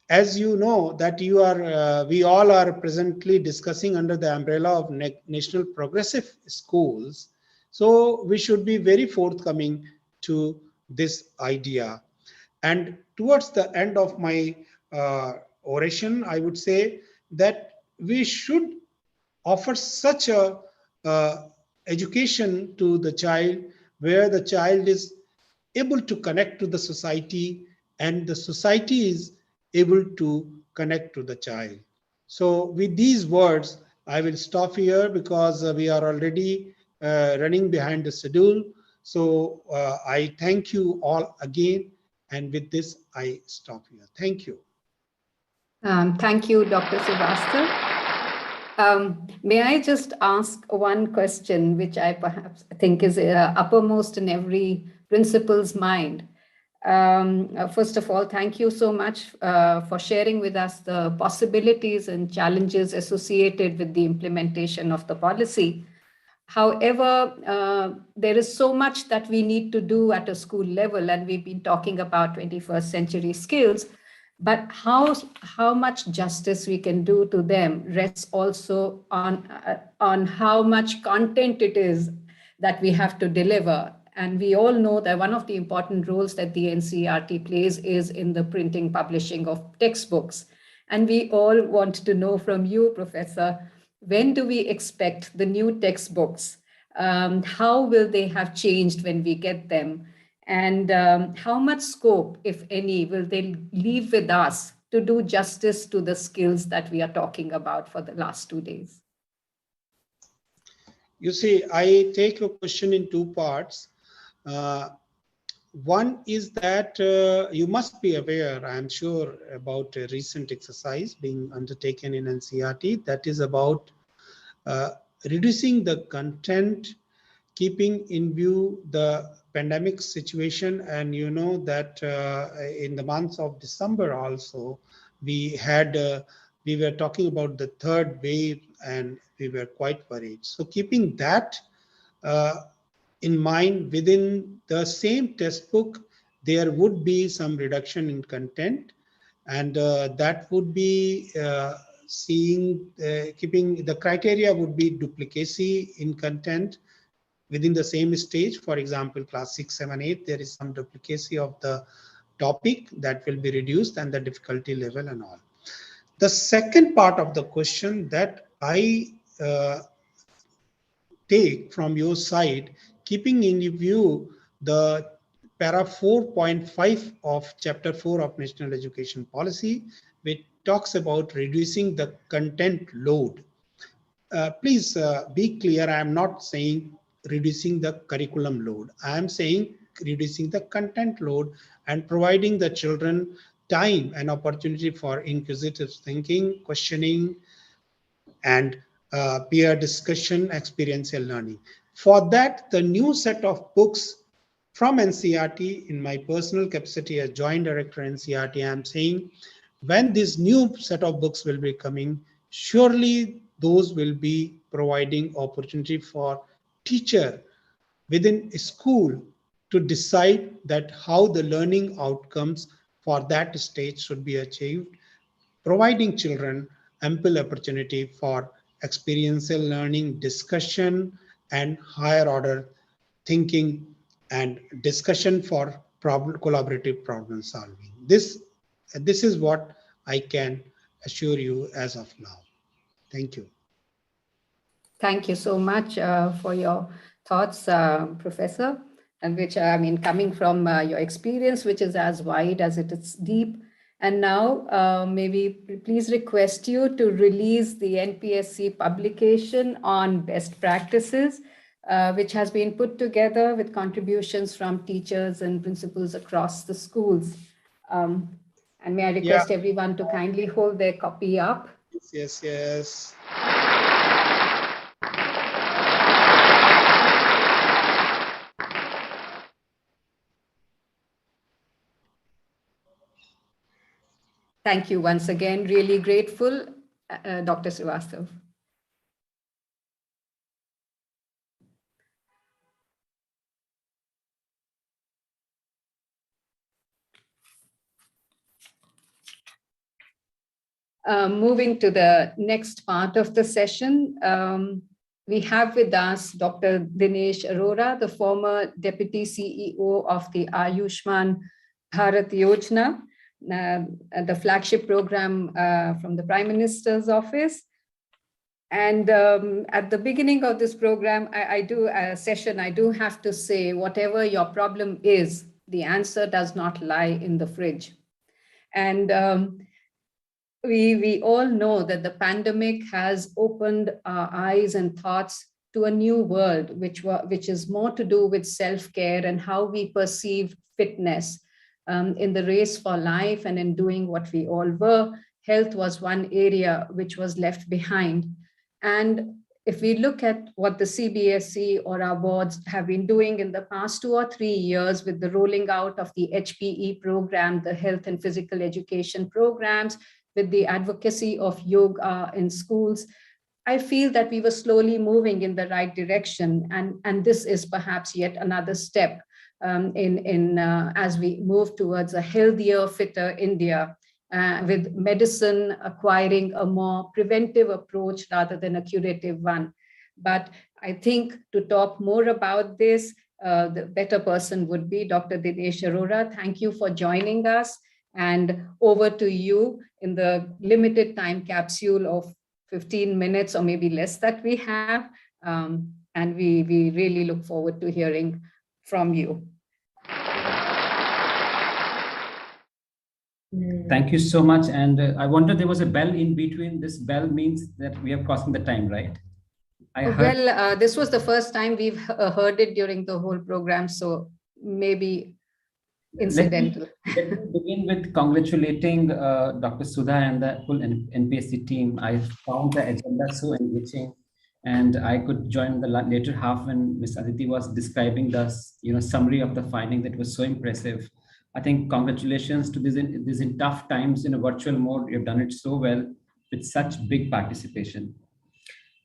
[SPEAKER 22] As you know that we all are presently discussing under the umbrella of National Progressive Schools. So we should be very forthcoming to this idea. And towards the end of my oration, I would say that we should offer such a education to the child where the child is able to connect to the society and the society is able to connect to the child. So with these words, I will stop here because we are already running behind the schedule. So I thank you all again. And with this, I stop here. Thank you.
[SPEAKER 2] Thank you, Dr. Srivastava. May I just ask one question, which I perhaps think is uppermost in every principal's mind. First of all, thank you so much for sharing with us the possibilities and challenges associated with the implementation of the policy. However, there is so much that we need to do at a school level, and we've been talking about 21st century skills. But how much justice we can do to them rests also on how much content it is that we have to deliver. And we all know that one of the important roles that the NCERT plays is in the printing, publishing of textbooks. And we all want to know from you, Professor, when do we expect the new textbooks? How will they have changed when we get them? And how much scope, if any, will they leave with us to do justice to the skills that we are talking about for the last 2 days?
[SPEAKER 22] You see, I take your question in two parts. One is that you must be aware, I'm sure, about a recent exercise being undertaken in NCERT that is about reducing the content, keeping in view the pandemic situation. And you know that in the months of December also, we were talking about the third wave and we were quite worried. So keeping that in mind, within the same textbook, there would be some reduction in content, and that would be keeping the criteria would be duplicacy in content within the same stage. For example, class 6, 7, 8, there is some duplicacy of the topic that will be reduced, and the difficulty level and all. The second part of the question that I take from your side, keeping in view the para 4.5 of chapter 4 of National Education Policy, which talks about reducing the content load. Please be clear, I am not saying reducing the curriculum load. I am saying reducing the content load and providing the children time and opportunity for inquisitive thinking, questioning, and peer discussion, experiential learning. For that, the new set of books from NCERT, in my personal capacity as Joint Director NCERT, I am saying when this new set of books will be coming, surely those will be providing opportunity for teacher within a school to decide that how the learning outcomes for that stage should be achieved, providing children ample opportunity for experiential learning, discussion, and higher order thinking and discussion for collaborative problem solving. This is what I can assure you as of now. Thank you.
[SPEAKER 2] Thank you so much for your thoughts, Professor, and which, I mean, coming from your experience, which is as wide as it is deep. And now, maybe please request you to release the NPSC publication on best practices, which has been put together with contributions from teachers and principals across the schools. And may I request everyone to kindly hold their copy up?
[SPEAKER 22] Yes.
[SPEAKER 2] thank you once again. Really grateful, Dr. Srivastav. Moving to the next part of the session, we have with us Dr. Dinesh Arora, the former Deputy CEO of the Ayushman Bharat Yojana, the flagship program from the Prime Minister's office. And at the beginning of this program, I do have to say, whatever your problem is, the answer does not lie in the fridge. And we all know that the pandemic has opened our eyes and thoughts to a new world, which is more to do with self-care and how we perceive fitness. In the race for life and in doing what we all were, health was one area which was left behind. And if we look at what the CBSE or our boards have been doing in the past 2 or 3 years with the rolling out of the HPE program, the health and physical education programs, with the advocacy of yoga in schools, I feel that we were slowly moving in the right direction. And this is perhaps yet another step as we move towards a healthier, fitter India, with medicine acquiring a more preventive approach rather than a curative one. But I think to talk more about this, the better person would be Dr. Dinesh Arora. Thank you for joining us. And over to you in the limited time capsule of 15 minutes or maybe less that we have. And we really look forward to hearing from you.
[SPEAKER 17] Thank you so much. And I wonder, there was a bell in between. This bell means that we are crossing the time, right?
[SPEAKER 2] This was the first time we've heard it during the whole program, so maybe incidental.
[SPEAKER 17] Let me begin with congratulating Dr. Sudha and the whole NPSC team. I found the agenda so enriching, and I could join the later half when Ms. Aditi was describing the summary of the finding. That was so impressive. I think congratulations to these in tough times in a virtual mode. You've done it so well with such big participation.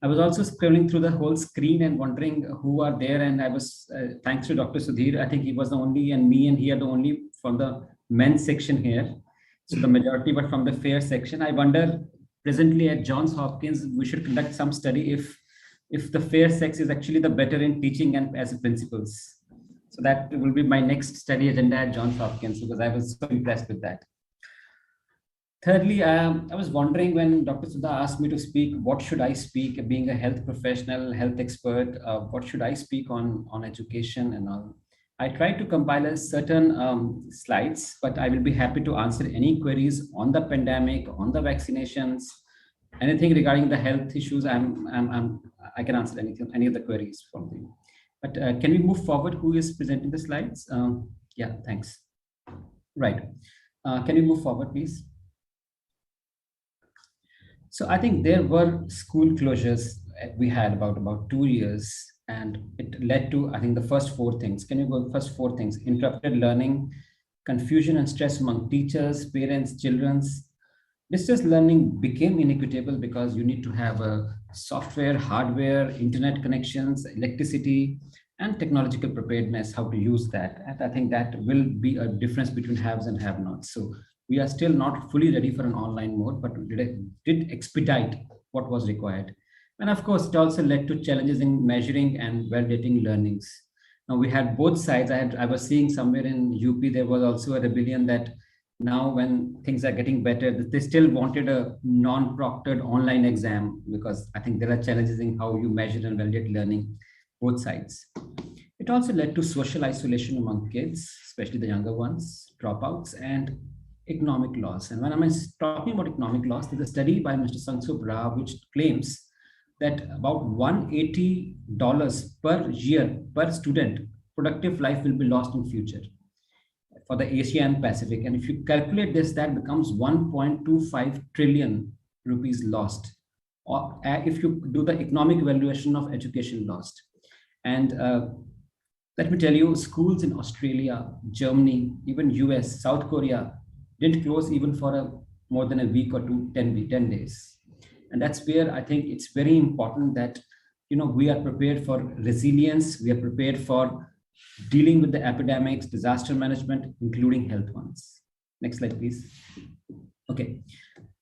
[SPEAKER 17] I was also scrolling through the whole screen and wondering who are there. And I was, thanks to Dr. Sudhir, I think he was the only, and me and he are the only from the men's section here. So the majority were from the fair section. I wonder, presently at Johns Hopkins, we should conduct some study if the fair sex is actually the better in teaching and as principals. So that will be my next study agenda at Johns Hopkins, because I was so impressed with that. Thirdly, I was wondering, when Dr. Sudha asked me to speak, what should I speak? Being a health professional, health expert, what should I speak on education and all? I tried to compile a certain slides, but I will be happy to answer any queries on the pandemic, on the vaccinations, anything regarding the health issues. I can answer anything, any of the queries from you. But can we move forward? Who is presenting the slides? Yeah, thanks. Right. Can we move forward, please? So I think there were school closures. We had about 2 years, and it led to, I think, the first 4 things. Can you go first 4 things? Interrupted learning, confusion and stress among teachers, parents, children. Distance learning became inequitable because you need to have a software, hardware, internet connections, electricity, and technological preparedness, how to use that. And I think that will be a difference between haves and have-nots. So we are still not fully ready for an online mode, but did expedite what was required. And of course, it also led to challenges in measuring and validating learnings. Now we had both sides. I was seeing somewhere in UP, there was also a rebellion that now when things are getting better, they still wanted a non-proctored online exam, because I think there are challenges in how you measure and validate learning, both sides. It also led to social isolation among kids, especially the younger ones, dropouts, and economic loss. And when I'm talking about economic loss, there's a study by Mr. Sangsub Rao which claims that about $180 per year per student productive life will be lost in future for the Asia and Pacific. And if you calculate this, that becomes 1.25 trillion rupees lost, or if you do the economic valuation of education lost. And let me tell you, schools in Australia, Germany, even US, South Korea didn't close even for a more than a week or 10 days. And that's where I think it's very important that, we are prepared for resilience. We are prepared for dealing with the epidemics, disaster management, including health ones. Next slide, please. Okay.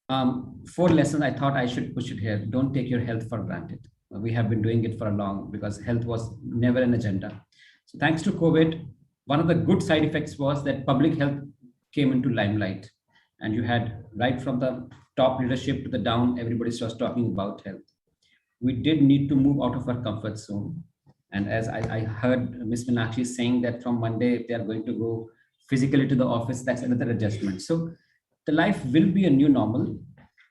[SPEAKER 17] 4 lessons I thought I should push it here. Don't take your health for granted. We have been doing it for a long, because health was never an agenda. So thanks to COVID, one of the good side effects was that public health came into limelight, and you had right from the top leadership to the down, everybody was talking about health. We did need to move out of our comfort zone. And as I heard Ms. Meenakshi saying that from Monday, if they are going to go physically to the office, that's another adjustment. So the life will be a new normal.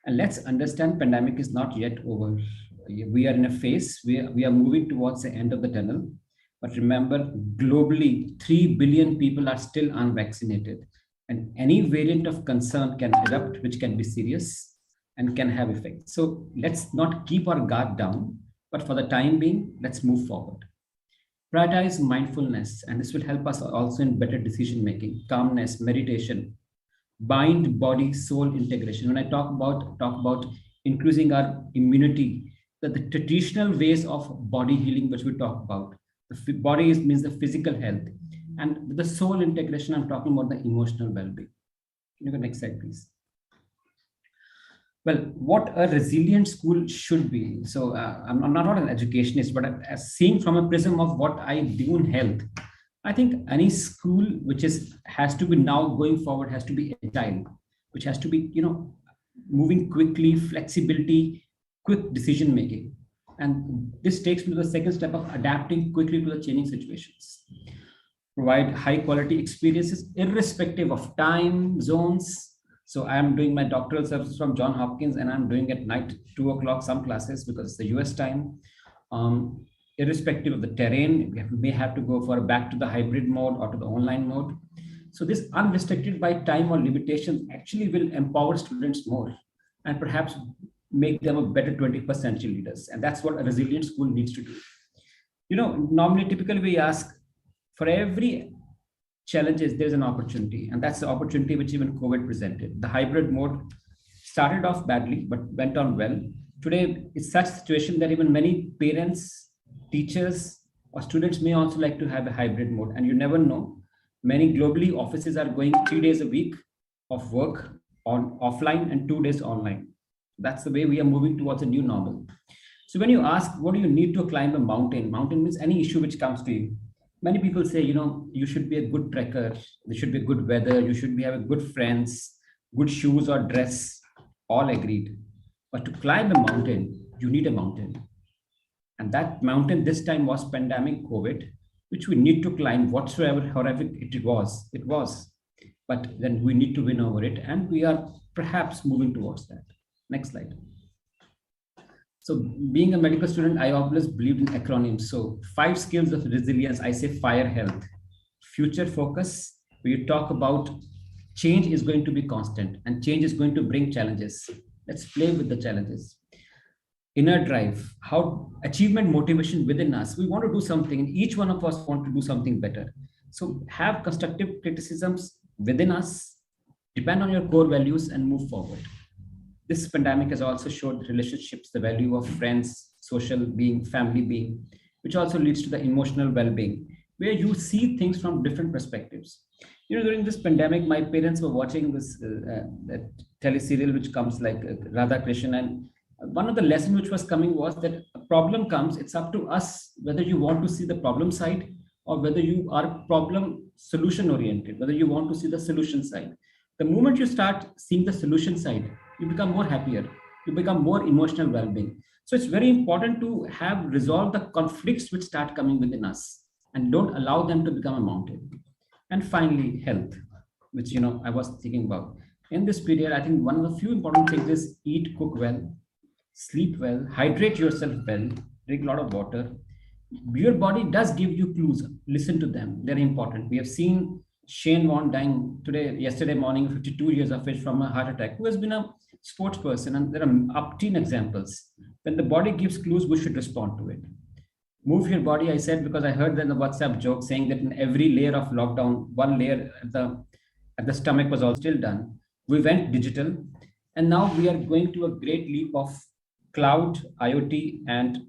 [SPEAKER 17] And let's understand pandemic is not yet over. We are in a phase where we are moving towards the end of the tunnel. But remember, globally, 3 billion people are still unvaccinated. And any variant of concern can erupt, which can be serious and can have effects. So let's not keep our guard down, but for the time being, let's move forward. Prioritize mindfulness, and this will help us also in better decision-making, calmness, meditation, mind, body, soul integration. When I talk about increasing our immunity, the traditional ways of body healing, which we talk about, the body means the physical health, and the soul integration, I'm talking about the emotional well-being. Can you go next slide, please? Well, what a resilient school should be. So I'm not an educationist, but seeing from a prism of what I do in health, I think any school which has to be now going forward has to be agile, which has to be, moving quickly, flexibility, quick decision making. And this takes me to the second step of adapting quickly to the changing situations. Provide high quality experiences irrespective of time zones. So I am doing my doctoral service from Johns Hopkins, and I'm doing at night 2 o'clock some classes because it's the US time. Irrespective of the terrain, we may have to go back to the hybrid mode or to the online mode. So this unrestricted by time or limitations actually will empower students more and perhaps make them a better 21st century leaders. And that's what a resilient school needs to do. Normally, typically we ask for every challenges, there's an opportunity. And that's the opportunity which even COVID presented. The hybrid mode started off badly, but went on well. Today, it's such a situation that even many parents, teachers, or students may also like to have a hybrid mode. And you never know. Many globally offices are going 3 days a week of work on offline and 2 days online. That's the way we are moving towards a new normal. So when you ask, what do you need to climb a mountain? Mountain means any issue which comes to you. Many people say, you should be a good trekker. There should be good weather. You should have good friends, good shoes or dress. All agreed. But to climb a mountain, you need a mountain. And that mountain this time was pandemic COVID, which we need to climb whatsoever, however it was. But then we need to win over it. And we are perhaps moving towards that. Next slide. So being a medical student, I always believed in acronyms. So 5 skills of resilience, I say fire health, future focus, where you talk about change is going to be constant and change is going to bring challenges. Let's play with the challenges. Inner drive, how achievement, motivation within us. We want to do something, and each one of us want to do something better. So have constructive criticisms within us, depend on your core values and move forward. This pandemic has also showed relationships, the value of friends, social being, family being, which also leads to the emotional well-being, where you see things from different perspectives. During this pandemic, my parents were watching this teleserial, which comes like Radha Krishnan, and one of the lessons which was coming was that a problem comes, it's up to us whether you want to see the problem side or whether you are problem solution oriented, whether you want to see the solution side. The moment you start seeing the solution side, you become more happier, you become more emotional well-being. So it's very important to have resolved the conflicts which start coming within us and don't allow them to become a mountain. And finally, health, which I was thinking about. In this period, I think one of the few important things is eat, cook well, sleep well, hydrate yourself well, drink a lot of water. Your body does give you clues. Listen to them. They're important. We have seen Shane Warne dying yesterday morning, 52 years of age from a heart attack, who has been a sports person. And there are up to examples. When the body gives clues, we should respond to it. Move your body, I said, because I heard in the WhatsApp joke saying that in every layer of lockdown, one layer at the stomach was all still done. We went digital. And now we are going to a great leap of cloud, IoT, and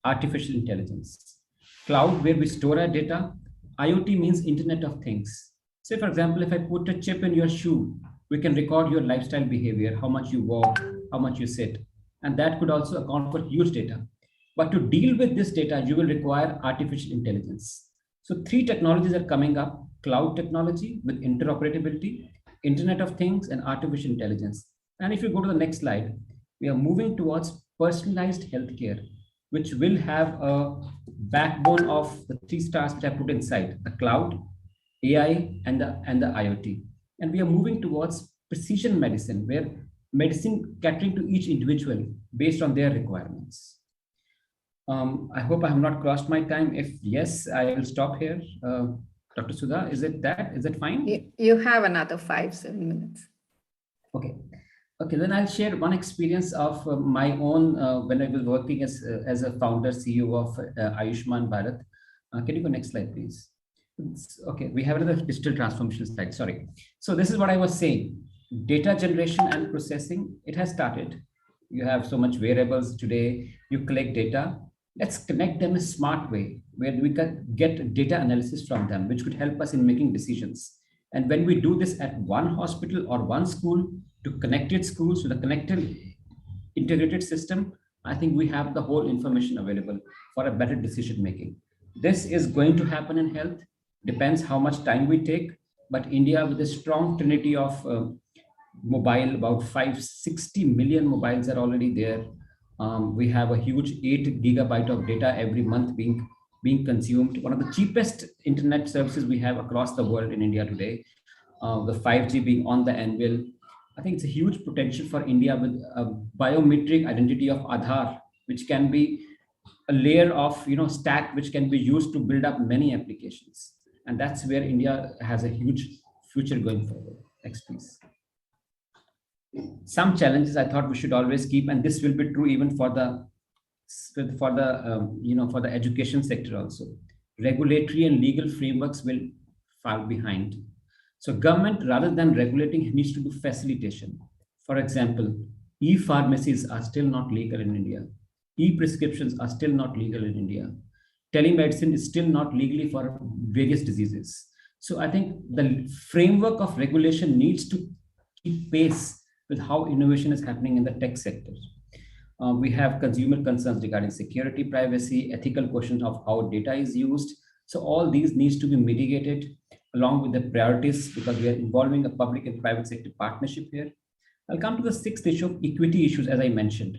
[SPEAKER 17] artificial intelligence. Cloud, where we store our data. IoT means Internet of Things. Say, for example, if I put a chip in your shoe, we can record your lifestyle behavior, how much you walk, how much you sit. And that could also account for huge data. But to deal with this data, you will require artificial intelligence. So 3 technologies are coming up: cloud technology with interoperability, Internet of Things, and artificial intelligence. And if you go to the next slide, we are moving towards personalized healthcare, which will have a backbone of the 3 stars which I put inside: the cloud, AI, and the IoT. And we are moving towards precision medicine, where medicine catering to each individual based on their requirements. I hope I have not crossed my time. If yes, I will stop here. Dr. Sudha, is it fine?
[SPEAKER 2] You have another 5-7 minutes.
[SPEAKER 17] Okay. Okay, then I'll share one experience of my own when I was working as a founder, CEO of Ayushman Bharat. Can you go next slide, please? Okay, we have another digital transformation slide, sorry. So this is what I was saying. Data generation and processing, it has started. You have so much variables today, you collect data. Let's connect them in a smart way, where we can get data analysis from them, which could help us in making decisions. And when we do this at one hospital or one school to connected schools, to the connected integrated system, I think we have the whole information available for a better decision making. This is going to happen in health, depends how much time we take, but India, with a strong trinity of mobile, about 560 million mobiles are already there. We have a huge 8 gigabyte of data every month being consumed. One of the cheapest internet services we have across the world in India today. The 5G being on the anvil. I think it's a huge potential for India with a biometric identity of Aadhaar, which can be a layer of stack which can be used to build up many applications. And that's where India has a huge future going forward. Next, please. Some challenges I thought we should always keep, and this will be true even for the education sector also. Regulatory and legal frameworks will fall behind. So government, rather than regulating, needs to do facilitation. For example, e-pharmacies are still not legal in India. E-prescriptions are still not legal in India. Telemedicine is still not legally for various diseases. So I think the framework of regulation needs to keep pace with how innovation is happening in the tech sector. We have consumer concerns regarding security, privacy, ethical questions of how data is used. So all these needs to be mitigated along with the priorities, because we are involving a public and private sector partnership here. I'll come to the 6th issue of equity issues, as I mentioned.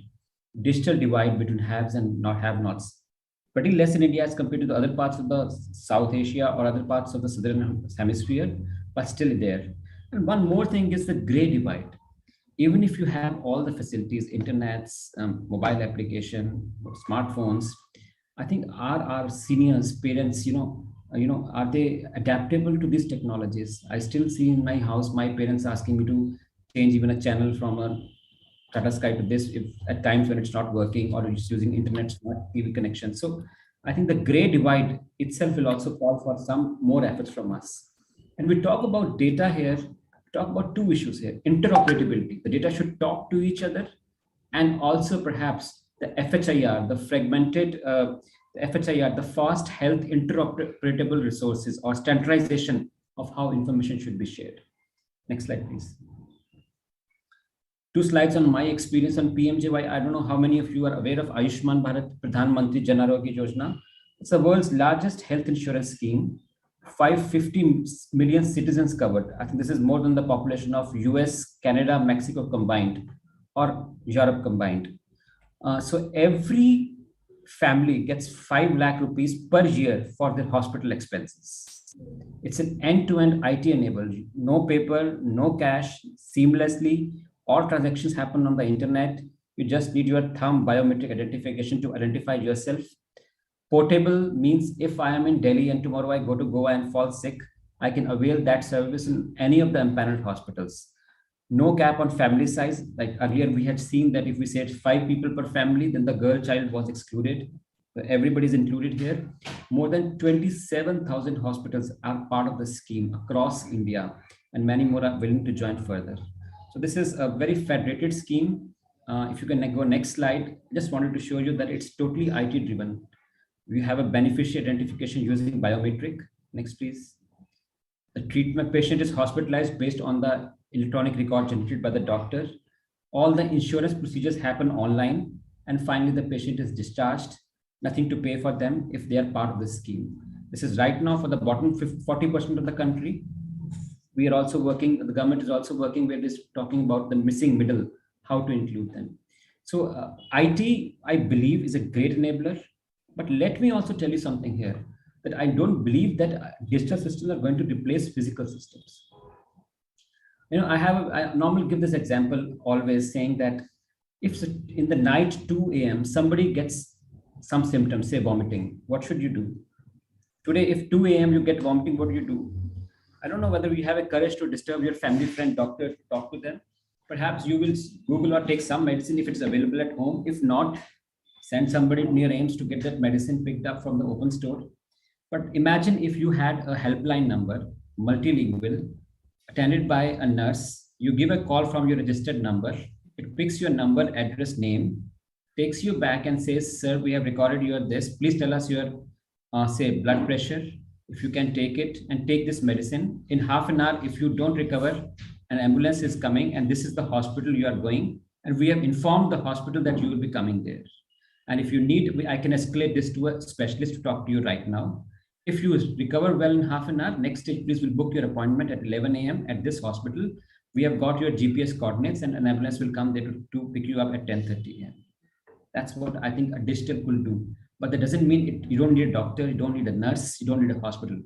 [SPEAKER 17] Digital divide between haves and not have-nots. Pretty less in India as compared to the other parts of the South Asia or other parts of the Southern Hemisphere, but still there. And one more thing is the gray divide. Even if you have all the facilities, internets, mobile application, smartphones, I think our seniors, parents, are they adaptable to these technologies? I still see in my house, my parents asking me to change even a channel from a Tata Sky to this, if at times when it's not working or it's using internet smart TV connection. So I think the gray divide itself will also call for some more efforts from us. And we talk about data here, talk about 2 issues here: interoperability. The data should talk to each other, and also perhaps the FHIR, the fragmented, the fast health interoperable resources, or standardization of how information should be shared. Next slide, please. 2 slides on my experience on PMJY. I don't know how many of you are aware of Ayushman Bharat Pradhan Mantri Jan Arogya Yojana. It's the world's largest health insurance scheme. 550 million citizens covered. I think this is more than the population of US, Canada, Mexico combined, or Europe combined. So every family gets 5 lakh rupees per year for their hospital expenses. It's an end-to-end IT enabled, no paper, no cash, seamlessly. All transactions happen on the internet. You just need your thumb biometric identification to identify yourself. Portable means if I am in Delhi and tomorrow I go to Goa and fall sick, I can avail that service in any of the empaneled hospitals. No cap on family size. Like earlier, we had seen that if we said 5 people per family, then the girl child was excluded. So everybody's included here. More than 27,000 hospitals are part of the scheme across India, and many more are willing to join further. So this is a very federated scheme. If you can go next slide, I just wanted to show you that it's totally IT driven. We have a beneficiary identification using biometric. Next, please. The treatment patient is hospitalized based on the electronic record generated by the doctor. All the insurance procedures happen online. And finally, the patient is discharged. Nothing to pay for them if they are part of the scheme. This is right now for the bottom 40% of the country. We are also working, the government is also working with this, talking about the missing middle, how to include them. So IT, I believe, is a great enabler. But let me also tell you something here, that I don't believe that digital systems are going to replace physical systems. You know, I normally give this example always, saying that if in the night 2 a.m. somebody gets some symptoms, say vomiting, what should you do? Today, if 2 a.m. you get vomiting, what do you do? I don't know whether you have a courage to disturb your family friend doctor to talk to them. Perhaps you will Google or take some medicine if it's available at home. If not, send somebody near AIMS to get that medicine picked up from the open store. But imagine if you had a helpline number, multilingual, attended by a nurse. You give a call from your registered number. It picks your number, address, name, takes you back and says, sir, we have recorded your this. Please tell us your, say, blood pressure, if you can take it, and take this medicine. In half an hour, if you don't recover, an ambulance is coming, and this is the hospital you are going. And we have informed the hospital that you will be coming there. And if you need, I can escalate this to a specialist to talk to you right now. If you recover well in half an hour, next stage, please will book your appointment at 11 a.m. at this hospital. We have got your GPS coordinates, and an ambulance will come there to pick you up at 10:30 a.m. That's what I think a digital could do. But that doesn't mean you don't need a doctor, you don't need a nurse, you don't need a hospital.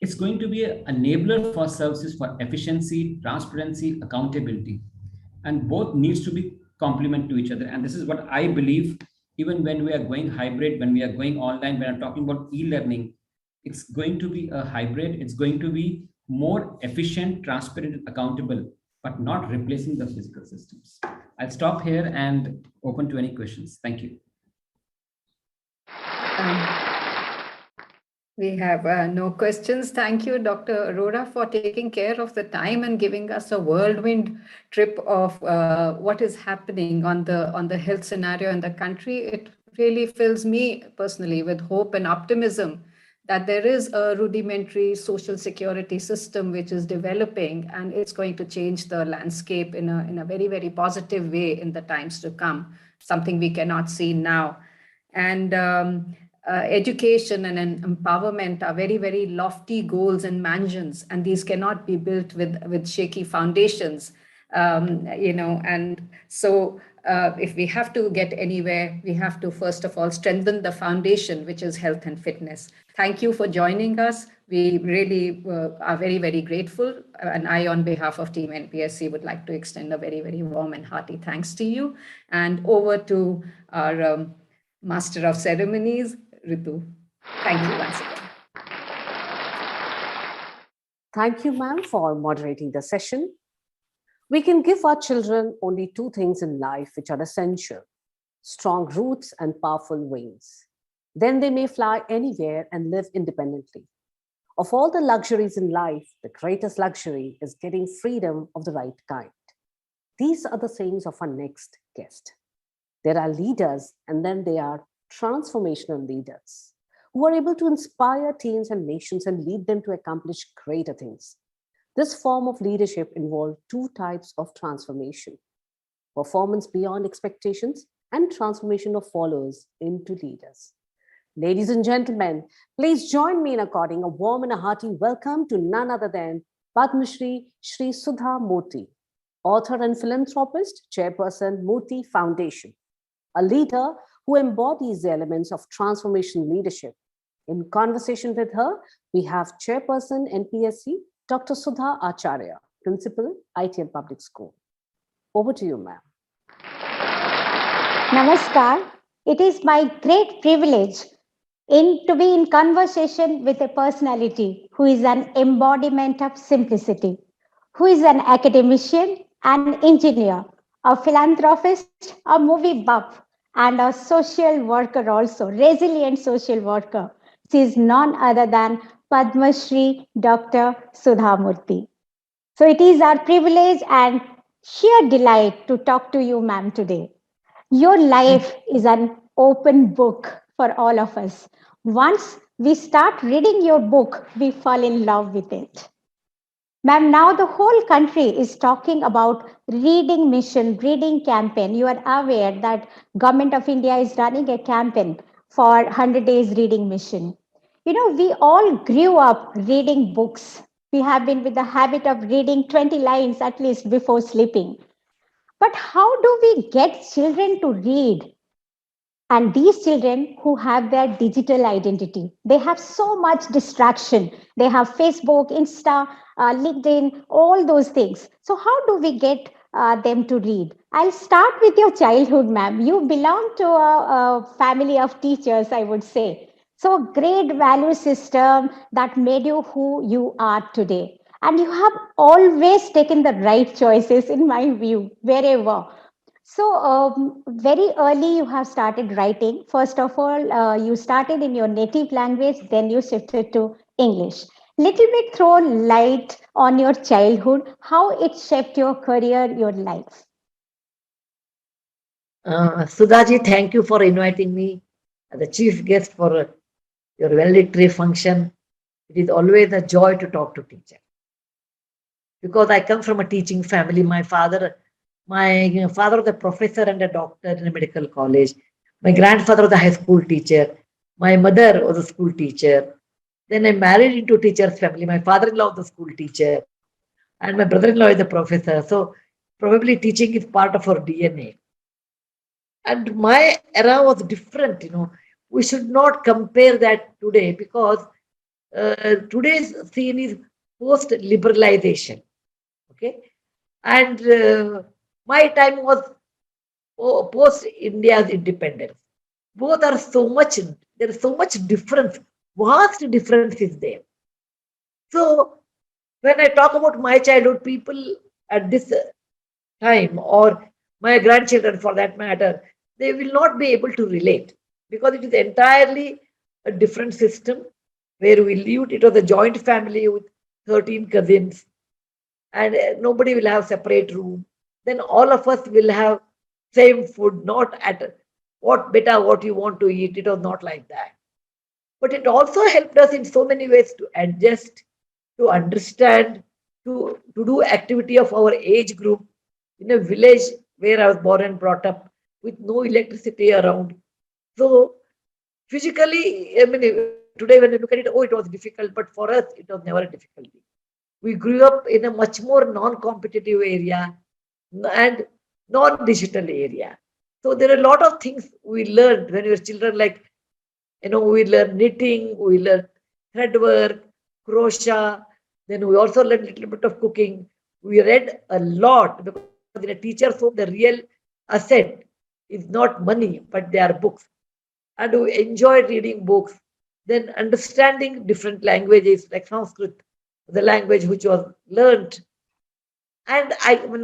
[SPEAKER 17] It's going to be an enabler for services for efficiency, transparency, accountability. And both needs to be complement to each other. And this is what I believe, even when we are going hybrid, when we are going online, when I'm talking about e-learning, it's going to be a hybrid. It's going to be more efficient, transparent, and accountable, but not replacing the physical systems. I'll stop here and open to any questions. Thank you.
[SPEAKER 2] We have no questions. Thank you, Dr. Arora, for taking care of the time and giving us a whirlwind trip of what is happening on the health scenario in the country. It really fills me personally with hope and optimism that there is a rudimentary social security system which is developing, and it's going to change the landscape in a very, very positive way in the times to come, something we cannot see now. And education and empowerment are very, very lofty goals and mansions, and these cannot be built with shaky foundations, and so if we have to get anywhere, we have to first of all strengthen the foundation, which is health and fitness. Thank you for joining us. We really are very, very grateful. And I, on behalf of Team NPSC, would like to extend a very, very warm and hearty thanks to you. And over to our Master of Ceremonies, Ritu. Thank you once again.
[SPEAKER 1] Thank you, ma'am, for moderating the session. We can give our children only two things in life which are essential: strong roots and powerful wings. Then they may fly anywhere and live independently. Of all the luxuries in life, the greatest luxury is getting freedom of the right kind. These are the sayings of our next guest. There are leaders, and then there are transformational leaders who are able to inspire teams and nations and lead them to accomplish greater things. This form of leadership involved two types of transformation: performance beyond expectations and transformation of followers into leaders. Ladies and gentlemen, please join me in according a warm and a hearty welcome to none other than Padma Shri Sudha Murthy, author and philanthropist, chairperson, Murthy Foundation, a leader who embodies the elements of transformation leadership. In conversation with her, we have chairperson NPSC, Dr. Sudha Acharya, Principal, ITM Public School. Over to you, ma'am.
[SPEAKER 20] Namaskar. It is my great privilege to be in conversation with a personality who is an embodiment of simplicity, who is an academician, an engineer, a philanthropist, a movie buff, and a social worker also, resilient social worker. She is none other than Padma Shri Dr. Sudha Murthy. So it is our privilege and sheer delight to talk to you, ma'am, today. Your life is an open book for all of us. Once we start reading your book, we fall in love with it. Ma'am, now the whole country is talking about reading mission, reading campaign. You are aware that Government of India is running a campaign for 100 days reading mission. You know, we all grew up reading books. We have been with the habit of reading 20 lines at least before sleeping. But how do we get children to read? And these children who have their digital identity, they have so much distraction. They have Facebook, Insta, LinkedIn, all those things. So how do we get them to read? I'll start with your childhood, ma'am. You belong to a family of teachers, I would say. So great value system that made you who you are today. And you have always taken the right choices, in my view, wherever. So, very early you have started writing. First of all, you started in your native language, then you shifted to English. Little bit throw light on your childhood, how it shaped your career, your life.
[SPEAKER 19] Sudhaji, thank you for inviting me as the chief guest for your valedictory function. It is always a joy to talk to teacher because I come from a teaching family. My father was a professor and a doctor in a medical college. My grandfather was a high school teacher. My mother was a school teacher. Then I married into a teacher's family. My father-in-law was a school teacher, and my brother-in-law is a professor. So probably teaching is part of our DNA. And my era was different. We should not compare that today because today's scene is post-liberalization. Okay, and my time was post India's independence. Both are there is so much difference, vast difference is there. So when I talk about my childhood, people at this time or my grandchildren for that matter, they will not be able to relate because it is entirely a different system where we lived. It was a joint family with 13 cousins and nobody will have separate room. Then all of us will have same food, not at what you want to eat. It was not like that. But it also helped us in so many ways to adjust, to understand, to do activity of our age group in a village where I was born and brought up with no electricity around. So physically, I mean, today when you look at it, oh, it was difficult, but for us, it was never a difficulty. We grew up in a much more non-competitive area and non-digital area. So there are a lot of things we learned when we were children, like, we learned knitting, we learned thread work, crochet, then we also learned a little bit of cooking. We read a lot because in a teacher's home, the real asset is not money, but they are books. And we enjoyed reading books, then understanding different languages like Sanskrit, the language which was learned. And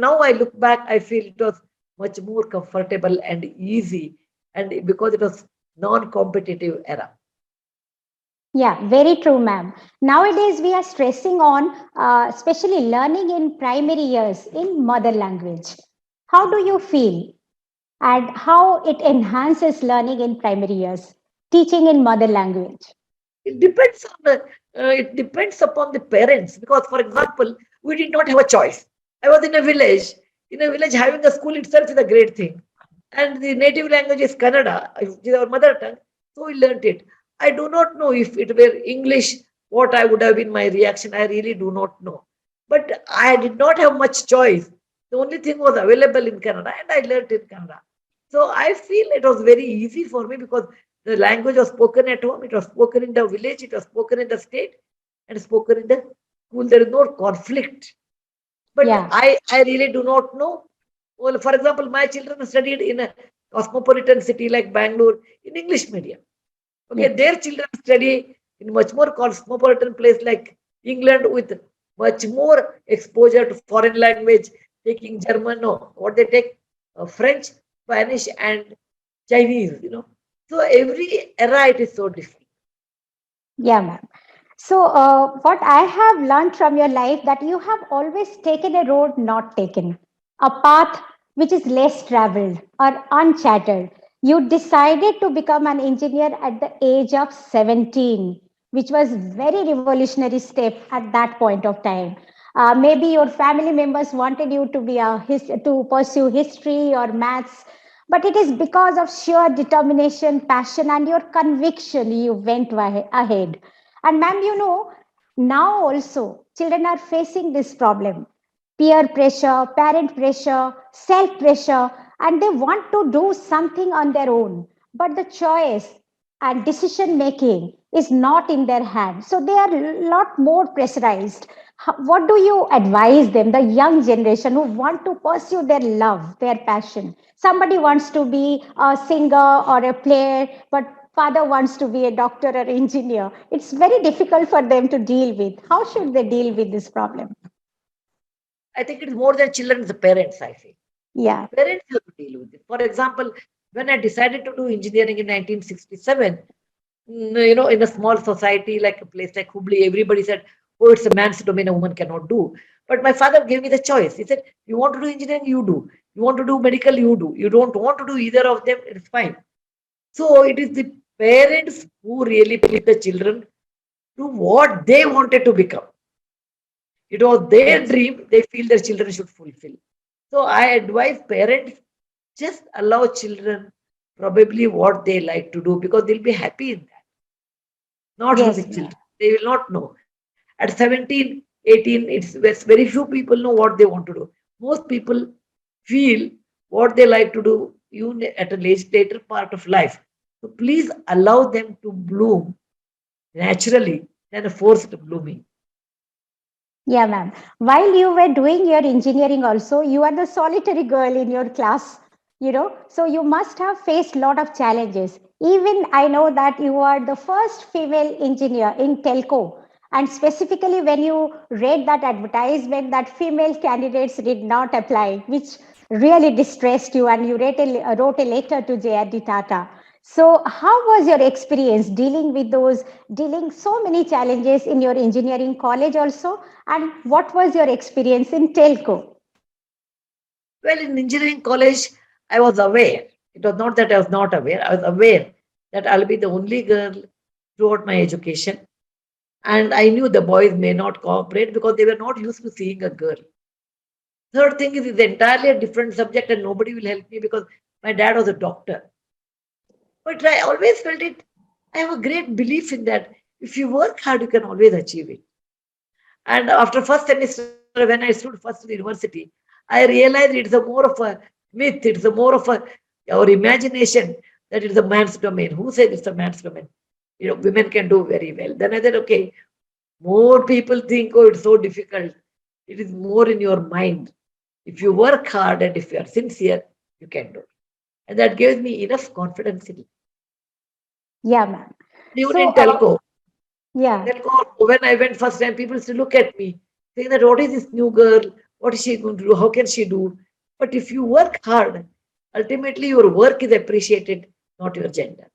[SPEAKER 19] now I look back, I feel it was much more comfortable and easy, and because it was non-competitive era.
[SPEAKER 20] Yeah, very true, ma'am. Nowadays, we are stressing on especially learning in primary years in mother language. How do you feel? And how it enhances learning in primary years, teaching in mother language?
[SPEAKER 19] It depends upon the parents because, for example, we did not have a choice. I was in a village. In a village, having a school itself is a great thing. And the native language is Kannada, which is our mother tongue. So we learnt it. I do not know if it were English, what I would have been my reaction. I really do not know. But I did not have much choice. The only thing was available in Kannada and I learnt in Kannada. So I feel it was very easy for me because the language was spoken at home, it was spoken in the village, it was spoken in the state, and spoken in the school. There is no conflict. But yeah. I really do not know. Well, for example, my children studied in a cosmopolitan city like Bangalore in English medium. Okay, their children study in much more cosmopolitan place like England with much more exposure to foreign language, taking German, no, what they take, French, Spanish, and Chinese, So every era it is so different.
[SPEAKER 20] Yeah, ma'am. So what I have learned from your life that you have always taken a road not taken. a path which is less traveled or uncharted. You decided to become an engineer at the age of 17, which was very revolutionary step at that point of time. Maybe your family members wanted you to be to pursue history or maths, but it is because of sheer determination, passion, and your conviction you went ahead. And ma'am, now also children are facing this problem: peer pressure, parent pressure, self pressure, and they want to do something on their own. But the choice and decision making is not in their hands. So they are a lot more pressurized. What do you advise them, the young generation who want to pursue their love, their passion? Somebody wants to be a singer or a player, but father wants to be a doctor or engineer. It's very difficult for them to deal with. How should they deal with this problem?
[SPEAKER 19] I think it's more than children, it's the parents, I feel.
[SPEAKER 20] Yeah.
[SPEAKER 19] Parents have to deal with it. For example, when I decided to do engineering in 1967, in a small society like a place like Hubli, everybody said, oh, it's a man's domain, a woman cannot do. But my father gave me the choice. He said, you want to do engineering, you do. You want to do medical, you do. You don't want to do either of them, it's fine. So it is the parents who really put the children to what they wanted to become. It was their dream, they feel their children should fulfill. So I advise parents, just allow children probably what they like to do, because they'll be happy in that. Not for the children. They will not know. At 17, 18, it's very few people know what they want to do. Most people feel what they like to do even at a later part of life. So please allow them to bloom naturally than a forced blooming.
[SPEAKER 20] Yeah, ma'am. While you were doing your engineering also, you are the solitary girl in your class, so you must have faced a lot of challenges. Even I know that you are the first female engineer in telco. And specifically when you read that advertisement that female candidates did not apply, which really distressed you, and you wrote a letter to JRD Tata. So how was your experience dealing so many challenges in your engineering college also? And what was your experience in telco?
[SPEAKER 19] Well, in engineering college, I was aware. It was not that I was not aware. I was aware that I'll be the only girl throughout my education. And I knew the boys may not cooperate because they were not used to seeing a girl. Third thing is, it's entirely a different subject and nobody will help me because my dad was a doctor. But I always felt it. I have a great belief in that. If you work hard, you can always achieve it. And after first semester, when I stood first in the university, I realized it's a more of a myth. It's a more of our imagination that it's a man's domain. Who said it's a man's domain? Women can do very well. Then I said, okay, more people think, oh, it's so difficult. It is more in your mind. If you work hard and if you are sincere, you can do it. And that gives me enough confidence in it.
[SPEAKER 20] Yeah, ma'am.
[SPEAKER 19] Even in telco.
[SPEAKER 20] Yeah.
[SPEAKER 19] Telco, when I went first time, people used to look at me, saying that, what is this new girl? What is she going to do? How can she do? But if you work hard, ultimately your work is appreciated, not your gender.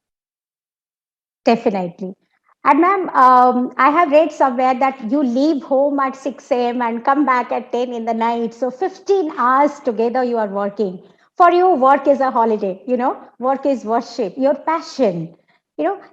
[SPEAKER 20] Definitely. And ma'am, I have read somewhere that you leave home at 6 a.m. and come back at 10 in the night. So 15 hours together you are working. For you, work is a holiday, work is worship, your passion.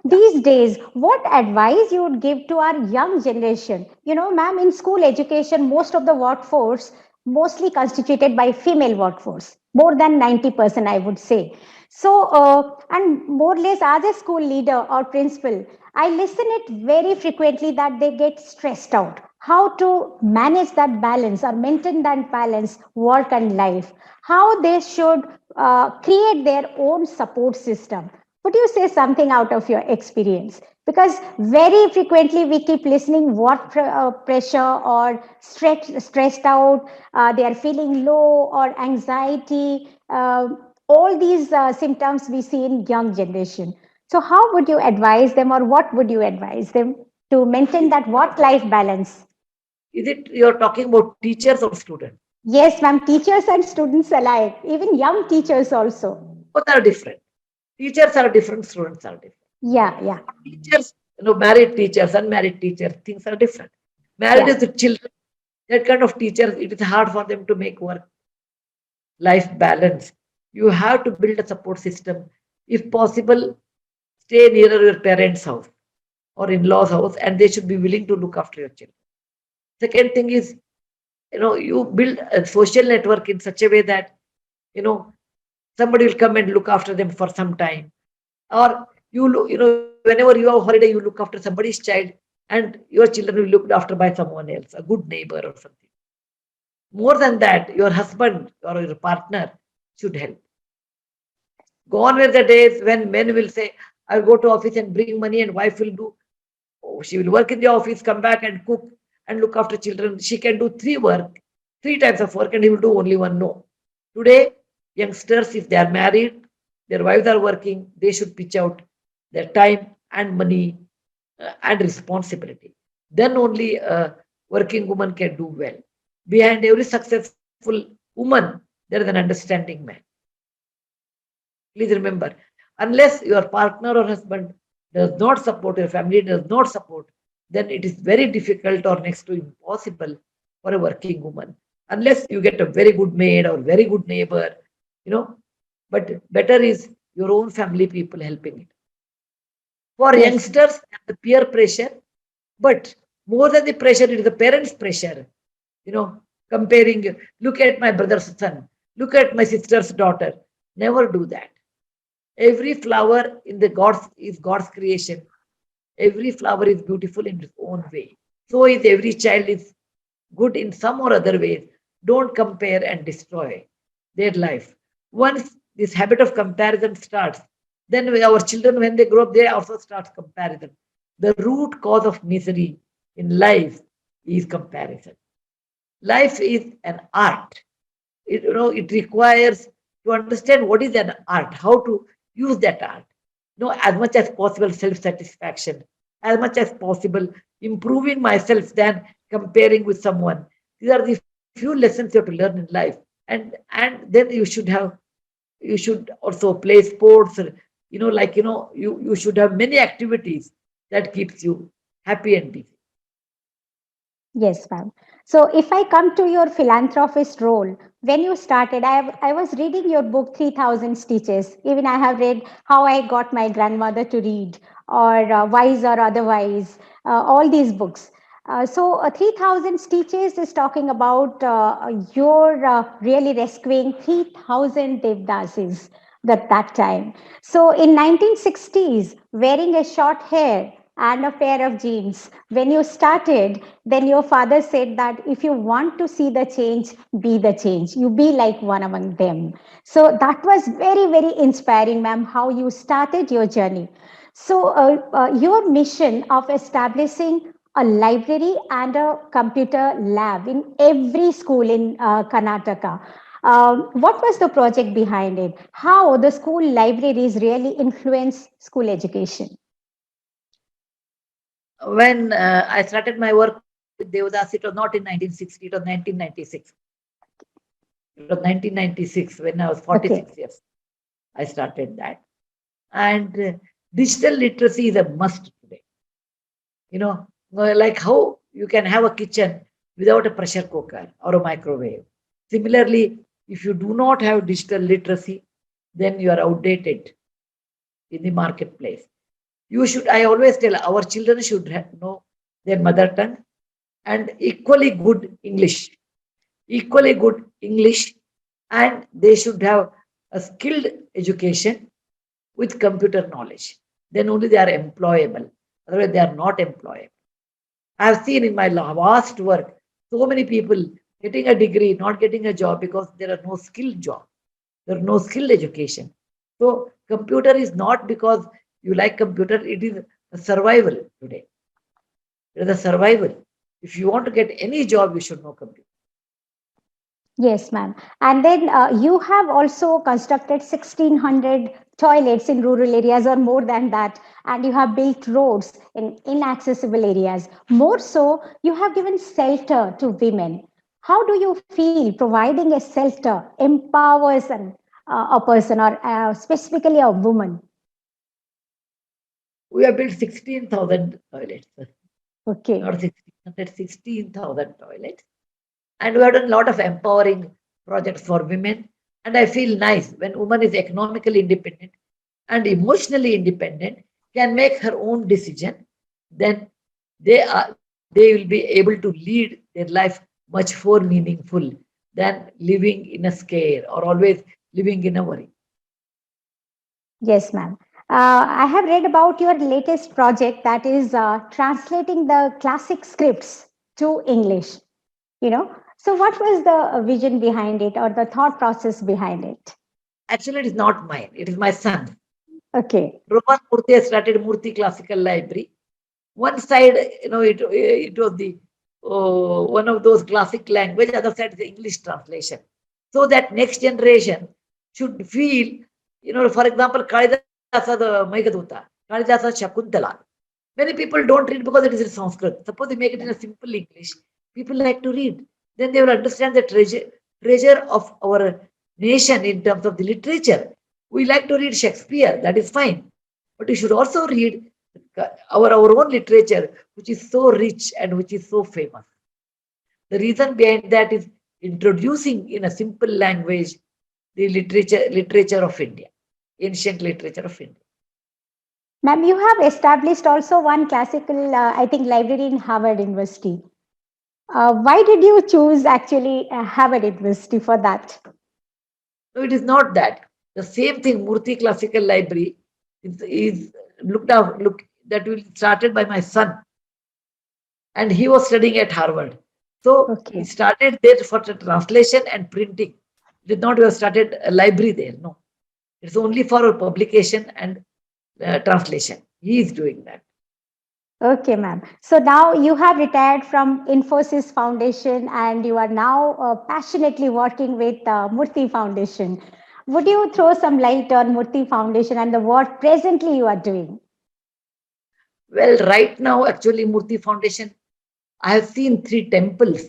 [SPEAKER 20] These days, what advice you would give to our young generation? Ma'am, in school education, most of the workforce mostly constituted by female workforce, more than 90%, I would say. So, and more or less as a school leader or principal, I listen it very frequently that they get stressed out. How to manage that balance or maintain that balance, work and life. How they should create their own support system. Would you say something out of your experience? Because very frequently we keep listening work pressure or stressed out, they are feeling low or anxiety. All these symptoms we see in young generation. So how would you advise them, or what would you advise them to maintain that work-life balance?
[SPEAKER 19] Is it you're talking about teachers or students?
[SPEAKER 20] Yes, ma'am, teachers and students alike, even young teachers also.
[SPEAKER 19] Both are different. Teachers are different, students are different.
[SPEAKER 20] Yeah.
[SPEAKER 19] Teachers, married teachers, unmarried teachers, things are different. Married is the children, that kind of teachers, it is hard for them to make work life balance, you have to build a support system. If possible, stay nearer your parents' house or in-laws' house, and they should be willing to look after your children. Second thing is, you build a social network in such a way that, somebody will come and look after them for some time. Or whenever you have holiday, you look after somebody's child, and your children will be looked after by someone else, a good neighbor or something. More than that, your husband or your partner should help. Gone were the days when men will say, I'll go to office and bring money, and wife will do, she will work in the office, come back and cook and look after children. She can do three types of work, and he will do only one. No. Today, youngsters, if they are married, their wives are working, they should pitch out their time and money and responsibility. Then only a working woman can do well. Behind every successful woman, there is an understanding man. Please remember, unless your partner or husband does not support, your family does not support, then it is very difficult or next to impossible for a working woman. Unless you get a very good maid or very good neighbor, but better is your own family people helping it. For youngsters, the peer pressure, but more than the pressure, it is the parents' pressure. Comparing, look at my brother's son, look at my sister's daughter. Never do that. Every flower in the God's creation. Every flower is beautiful in its own way. So is every child is good in some or other ways. Don't compare and destroy their life. Once this habit of comparison starts, then our children, when they grow up, they also start comparison. The root cause of misery in life is comparison. Life is an art. It requires to understand what is an art, how to use that art. As much as possible, self-satisfaction, as much as possible, improving myself than comparing with someone. These are the few lessons you have to learn in life. And then you should also play sports, you should have many activities that keeps you happy and busy.
[SPEAKER 20] Yes, ma'am. So if I come to your philanthropist role, when you started, I was reading your book, 3000 Stitches. Even I have read How I Got My Grandmother to Read, or Wise or Otherwise, all these books. So 3000 Stitches is talking about your really rescuing 3000 Devdasis at that time. So in 1960s, wearing a short hair and a pair of jeans, when you started, then your father said that if you want to see the change, be the change. You be like one among them. So that was very, very inspiring, ma'am, how you started your journey. So your mission of establishing a library and a computer lab in every school in Karnataka. What was the project behind it? How the school libraries really influence school education?
[SPEAKER 19] When I started my work with Devdas, it was not in 1960, it was 1996. It was 1996 when I was 46 years. I started that. And digital literacy is a must today. Like how you can have a kitchen without a pressure cooker or a microwave. Similarly, if you do not have digital literacy, then you are outdated in the marketplace. I always tell our children should know their mother tongue and equally good English, and they should have a skilled education with computer knowledge. Then only they are employable. Otherwise, they are not employable. I have seen in my vast work so many people getting a degree, not getting a job because there are no skilled job. There are no skilled education. So computer is not because you like computer, it is a survival today. It is a survival. If you want to get any job, you should know computer.
[SPEAKER 20] Yes, ma'am. And then you have also constructed 1,600 toilets in rural areas or more than that. And you have built roads in inaccessible areas. More so, you have given shelter to women. How do you feel providing a shelter empowers a person or specifically a woman?
[SPEAKER 19] We have built 16,000 toilets.
[SPEAKER 20] Okay.
[SPEAKER 19] Not 1,600, 16,000 toilets. And we have done a lot of empowering projects for women. And I feel nice when woman is economically independent and emotionally independent, can make her own decision, then they will be able to lead their life much more meaningful than living in a scare or always living in a worry.
[SPEAKER 20] Yes, ma'am. I have read about your latest project that is translating the classic scripts to English. So what was the vision behind it or the thought process behind it?
[SPEAKER 19] Actually, it is not mine. It is my son.
[SPEAKER 20] Okay.
[SPEAKER 19] Roman Murthy has started Murthy Classical Library. One side, it was the one of those classic language. Other side is the English translation. So that next generation should feel, for example, Kalidasa the Meghaduta, Kalidasa Shakuntala. Many people don't read because it is in Sanskrit. Suppose they make it in a simple English, people like to read. Then they will understand the treasure of our nation in terms of the literature. We like to read Shakespeare, that is fine. But you should also read our own literature, which is so rich and which is so famous. The reason behind that is introducing in a simple language the literature of India, ancient literature of India.
[SPEAKER 20] Ma'am, you have established also one classical, I think, library in Harvard University. Why did you choose actually Harvard University for that?
[SPEAKER 19] No, it is not that. The same thing, Murthy Classical Library is that will started by my son. And he was studying at Harvard. So he started there for the translation and printing. Did not have started a library there, no. It's only for publication and translation. He is doing that.
[SPEAKER 20] Okay, ma'am. So now you have retired from Infosys Foundation and you are now passionately working with Murthy Foundation. Would you throw some light on Murthy Foundation and the work presently you are doing?
[SPEAKER 19] Well, right now, actually, Murthy Foundation, I have seen 3 temples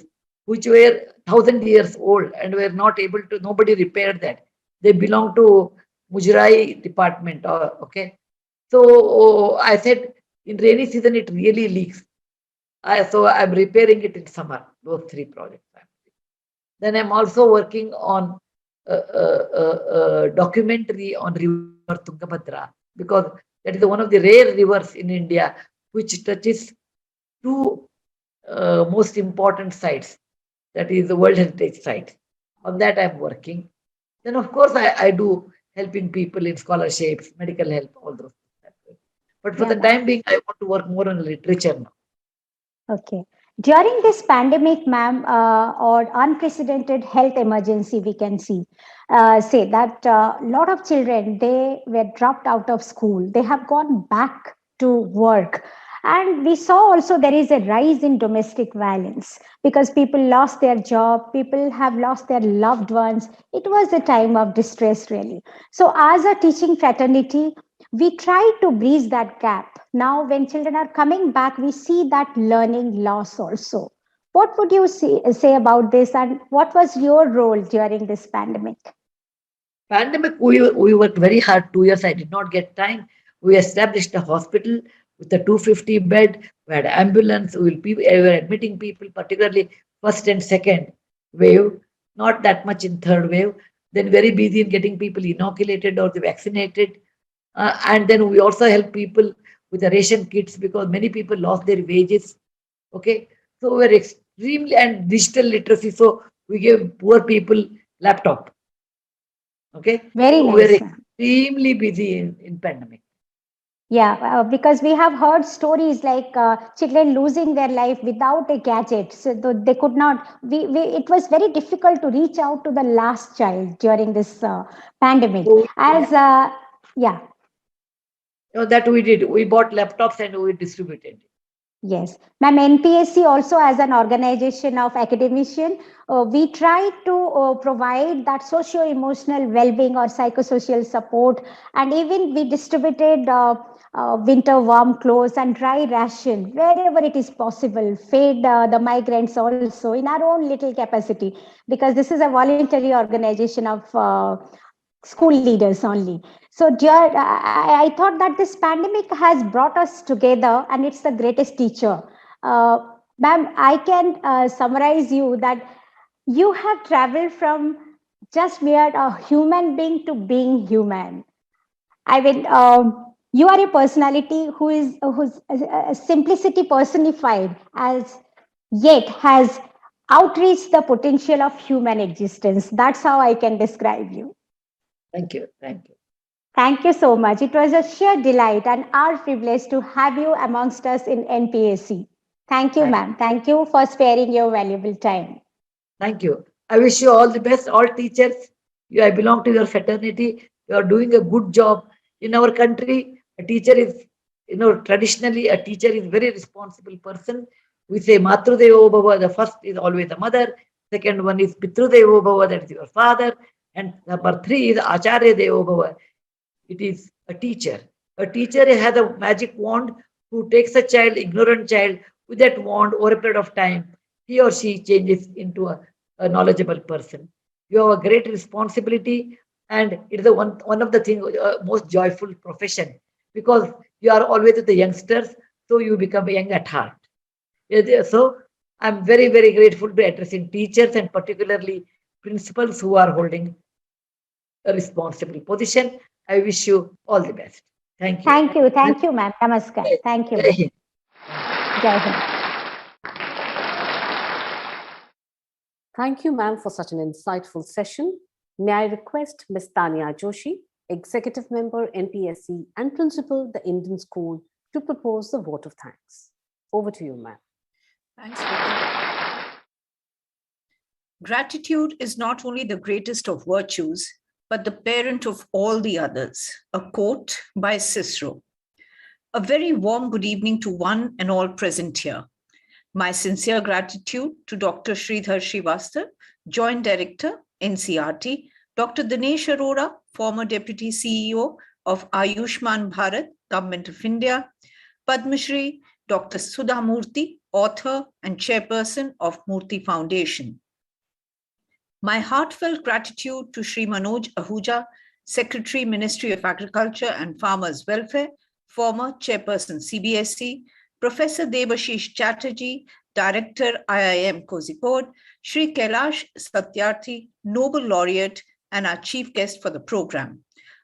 [SPEAKER 19] which were 1,000 years old and were not able to, nobody repaired that. They belong to Mujrai department. Okay. So I said, in rainy season, it really leaks. So I'm repairing it in summer, those 3 projects. Then I'm also working on a documentary on river Tungabhadra, because that is one of the rare rivers in India which touches 2 most important sites, that is the World Heritage Site. On that I'm working. Then of course I do helping people in scholarships, medical help, all those things. But for the time being, I want to work more on literature now.
[SPEAKER 20] Okay. During this pandemic, ma'am, or unprecedented health emergency, we can say that a lot of children, they were dropped out of school. They have gone back to work. And we saw also there is a rise in domestic violence because people lost their job, people have lost their loved ones. It was a time of distress, really. So as a teaching fraternity, we try to bridge that gap. Now, when children are coming back, we see that learning loss also. What would you say about this and what was your role during this pandemic?
[SPEAKER 19] Pandemic, we worked very hard. 2 years, I did not get time. We established a hospital with a 250 bed. We had ambulance. We were admitting people, particularly first and second wave, not that much in third wave. Then very busy in getting people inoculated or vaccinated. And then we also help people with the ration kits because many people lost their wages. Okay. So we're extremely, and digital literacy. So we gave poor people laptop. Okay.
[SPEAKER 20] Very
[SPEAKER 19] so
[SPEAKER 20] nice.
[SPEAKER 19] We're extremely busy in pandemic.
[SPEAKER 20] Yeah, because we have heard stories like children losing their life without a gadget. So they could not, it was very difficult to reach out to the last child during this pandemic. Yeah.
[SPEAKER 19] That we did. We bought laptops and we distributed.
[SPEAKER 20] Yes. Ma'am, NPSC also as an organization of academician, we try to provide that socio-emotional well-being or psychosocial support. And even we distributed winter warm clothes and dry ration wherever it is possible, fed the migrants also in our own little capacity, because this is a voluntary organization of school leaders only. So I thought that this pandemic has brought us together and it's the greatest teacher. Ma'am, I can summarize you that you have traveled from just mere a human being to being human. I mean, you are a personality whose simplicity personified, as yet has outreached the potential of human existence. That's how I can describe you.
[SPEAKER 19] Thank you. Thank you.
[SPEAKER 20] Thank you so much. It was a sheer delight and our privilege to have you amongst us in NPSC. Thank you, ma'am. Thank you for sparing your valuable time.
[SPEAKER 19] Thank you. I wish you all the best, all teachers. I belong to your fraternity. You are doing a good job. In our country, a teacher is, traditionally a teacher is very responsible person. We say Matru Devo Bhava, the first is always the mother. Second one is Pitru Devo Bhava, that is your father. And number 3 is Acharya Devo Bhava. It is a teacher. A teacher has a magic wand who takes a child, ignorant child, with that wand over a period of time, he or she changes into a knowledgeable person. You have a great responsibility, and it is one of the most joyful profession, because you are always with the youngsters, so you become young at heart. So I'm very, very grateful to addressing teachers and particularly principals who are holding a responsible position. I wish you all the best. Thank you.
[SPEAKER 20] Thank you. Thank you, ma'am. Namaskar. Thank you.
[SPEAKER 19] Jai Hind.
[SPEAKER 20] Jai Hind.
[SPEAKER 1] Thank you, ma'am, for such an insightful session. May I request Ms. Tanya Joshi, Executive Member, NPSC, and Principal, the Indian School, to propose the vote of thanks. Over to you, ma'am.
[SPEAKER 18] Thanks, Vicky. Gratitude is not only the greatest of virtues, but the parent of all the others. A quote by Cicero. A very warm good evening to one and all present here. My sincere gratitude to Dr. Sridhar Srivastava, Joint Director, NCRT, Dr. Dinesh Arora, former Deputy CEO of Ayushman Bharat, Government of India, Padma Shri, Dr. Sudha Murthy, author and chairperson of Murthy Foundation. My heartfelt gratitude to Shri Manoj Ahuja, Secretary, Ministry of Agriculture and Farmers Welfare, former chairperson CBSE, Professor Debashish Chatterjee, Director IIM Kozhikode, Shri Kailash Satyarthi, Nobel Laureate, and our chief guest for the program.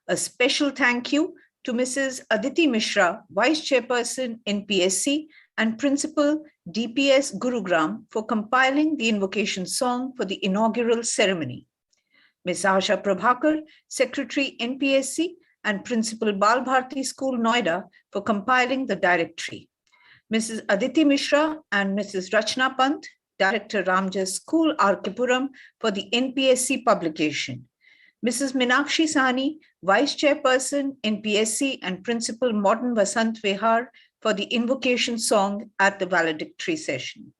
[SPEAKER 18] A special thank you to Mrs. Aditi Mishra, Vice Chairperson NPSC and Principal DPS Gurugram for compiling the invocation song for the inaugural ceremony. Ms. Asha Prabhakar, Secretary NPSC and Principal Bal Bharti School Noida for compiling the directory. Mrs. Aditi Mishra and Mrs. Rachna Pant, Director Ramjas School, Arkipuram, for the NPSC publication. Mrs. Meenakshi Sahni, Vice Chairperson, NPSC and Principal Modern Vasant Vihar for the invocation song at the valedictory session.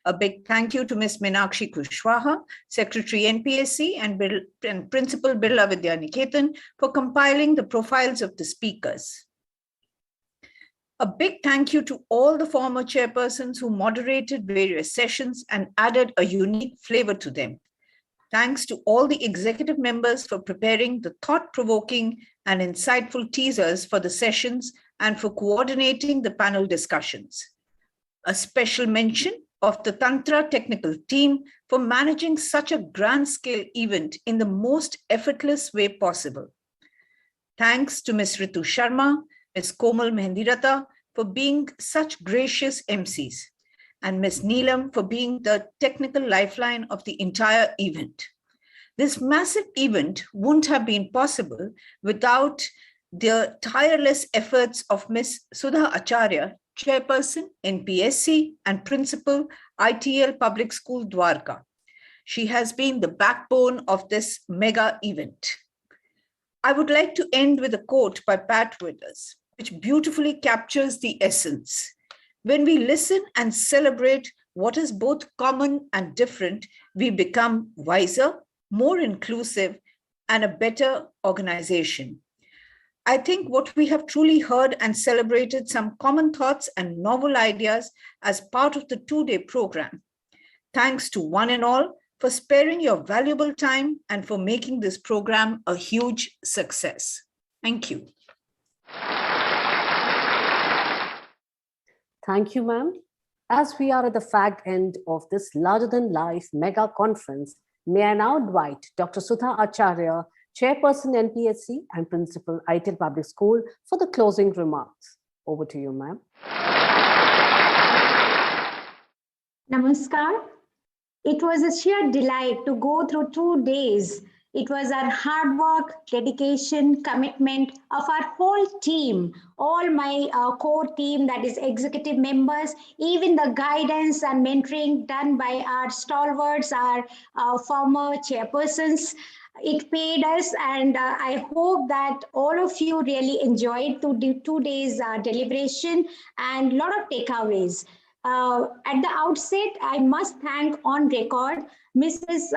[SPEAKER 18] A big thank you to Ms. Meenakshi Kushwaha, Secretary NPSC and Principal Birla Vidya Niketan for compiling the profiles of the speakers. A big thank you to all the former chairpersons who moderated various sessions and added a unique flavor to them. Thanks to all the executive members for preparing the thought-provoking and insightful teasers for the sessions and for coordinating the panel discussions. A special mention of the Tantra technical team for managing such a grand-scale event in the most effortless way possible. Thanks to Ms. Ritu Sharma, Ms. Komal Mehendirata for being such gracious MCs, and Ms. Neelam for being the technical lifeline of the entire event. This massive event wouldn't have been possible without the tireless efforts of Ms. Sudha Acharya, Chairperson, NPSC, and Principal, ITL Public School, Dwarka. She has been the backbone of this mega event. I would like to end with a quote by Pat Withers, which beautifully captures the essence. When we listen and celebrate what is both common and different, we become wiser, more inclusive, and a better organization. I think what we have truly heard and celebrated some common thoughts and novel ideas as part of the two-day program. Thanks to one and all for sparing your valuable time and for making this program a huge success. Thank you.
[SPEAKER 1] Thank you, ma'am. As we are at the fag end of this larger-than-life mega conference, May I now invite Dr. Sudha Acharya, Chairperson NPSC and Principal ITIL Public School, for the closing remarks. Over to you, ma'am.
[SPEAKER 11] Namaskar. It was a sheer delight to go through 2 days. It was our hard work, dedication, commitment of our whole team, all my core team, that is executive members, even the guidance and mentoring done by our stalwarts, our former chairpersons. It paid us, and I hope that all of you really enjoyed 2 days deliberation and a lot of takeaways. At the outset, I must thank on record Mrs.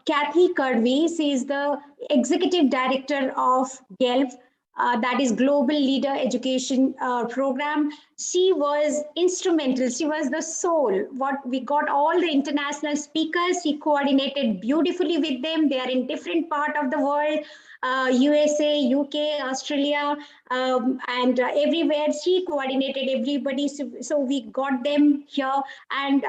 [SPEAKER 11] Kathy Kirby. She is the Executive Director of GELF, that is Global Leader Education Program. She was instrumental. She was the soul. What we got all the international speakers. She coordinated beautifully with them. They are in different part of the world. USA, UK, Australia, and everywhere. She coordinated everybody. So we got them here, and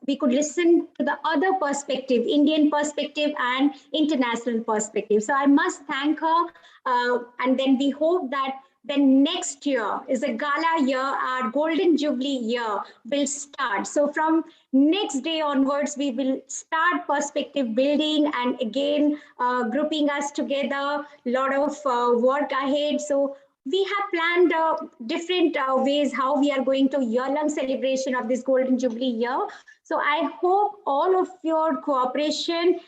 [SPEAKER 11] we could listen to the other perspective, Indian perspective and international perspective. So I must thank her. And then we hope that the next year is a gala year, our golden jubilee year will start. So from next day onwards, we will start perspective building and again grouping us together, a lot of work ahead. So we have planned different ways how we are going to year-long celebration of this golden jubilee year. So I hope all of your cooperation,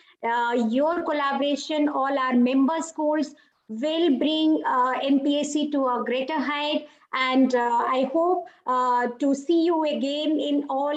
[SPEAKER 11] your collaboration, all our member schools will bring NPSC to a greater height. And I hope to see you again in all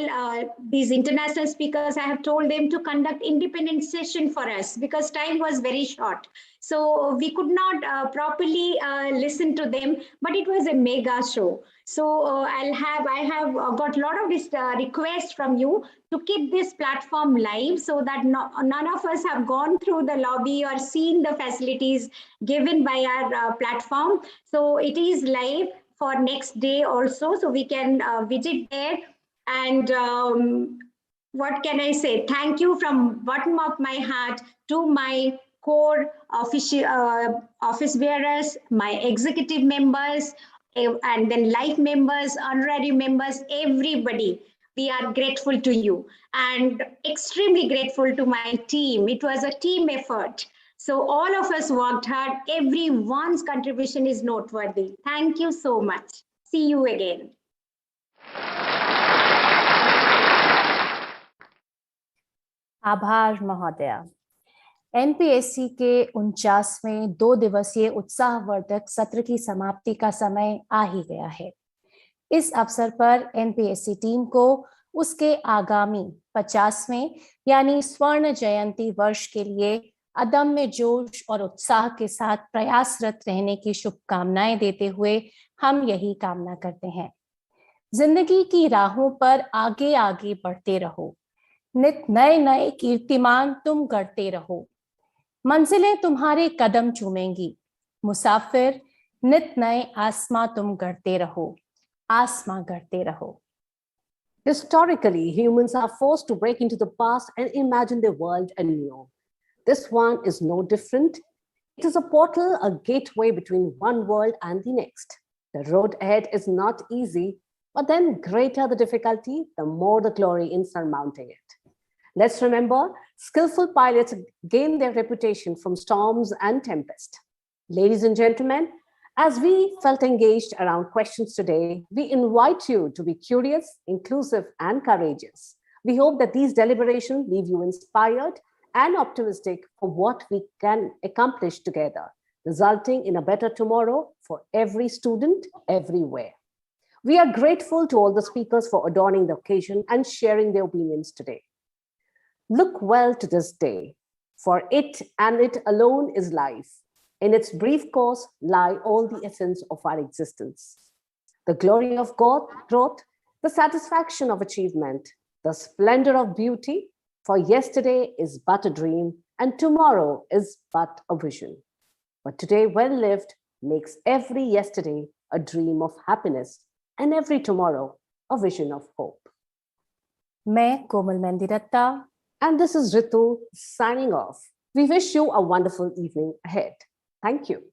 [SPEAKER 11] these international speakers. I have told them to conduct independent session for us because time was very short. So we could not properly listen to them, but it was a mega show. So I have got a lot of this requests from you to keep this platform live so that none of us have gone through the lobby or seen the facilities given by our platform. So it is live for next day also, so we can visit there. And what can I say? Thank you from bottom of my heart to my core office bearers, my executive members, and then life members, honorary members, everybody. We are grateful to you and extremely grateful to my team. It was a team effort. So all of us worked hard. Everyone's contribution is noteworthy. Thank you so much. See you again.
[SPEAKER 14] आभार महोदया। NPSC के 49वें 2 दिवसीय उत्साहवर्धक सत्र की समाप्ति का समय आ ही गया है। इस अवसर पर एनपीएससी टीम को उसके आगामी 50वें यानी स्वर्ण जयंती वर्ष के लिए अदम्य जोश और उत्साह के साथ प्रयासरत रहने की शुभकामनाएं देते हुए हम यही कामना करते हैं। जिंदगी की राहों पर आगे आगे बढ़ते रहो, नित नए नए कीर्तिमान तुम गढ़ते रहो, मंजिलें तुम्हारे कदम चूमेंगी, मुसाफिर नित नए आसमां तुम गढ़ते रहो, आसमां गढ़ते रहो।
[SPEAKER 1] Historically, humans are forced to break into the past and imagine the world anew. This one is no different. It is a portal, a gateway between one world and the next. The road ahead is not easy, but then greater the difficulty, the more the glory in surmounting it. Let's remember, skillful pilots gain their reputation from storms and tempest. Ladies and gentlemen, as we felt engaged around questions today, we invite you to be curious, inclusive, and courageous. We hope that these deliberations leave you inspired and optimistic for what we can accomplish together, resulting in a better tomorrow for every student everywhere. We are grateful to all the speakers for adorning the occasion and sharing their opinions today. Look well to this day, for it and it alone is life. In its brief course lie all the essence of our existence. The glory of God, growth, the satisfaction of achievement, the splendor of beauty, for yesterday is but a dream and tomorrow is but a vision. But today well lived makes every yesterday a dream of happiness and every tomorrow a vision of hope.
[SPEAKER 14] मैं कोमल mehndi Dutta
[SPEAKER 1] And this is Ritu signing off. We wish you a wonderful evening ahead. Thank you.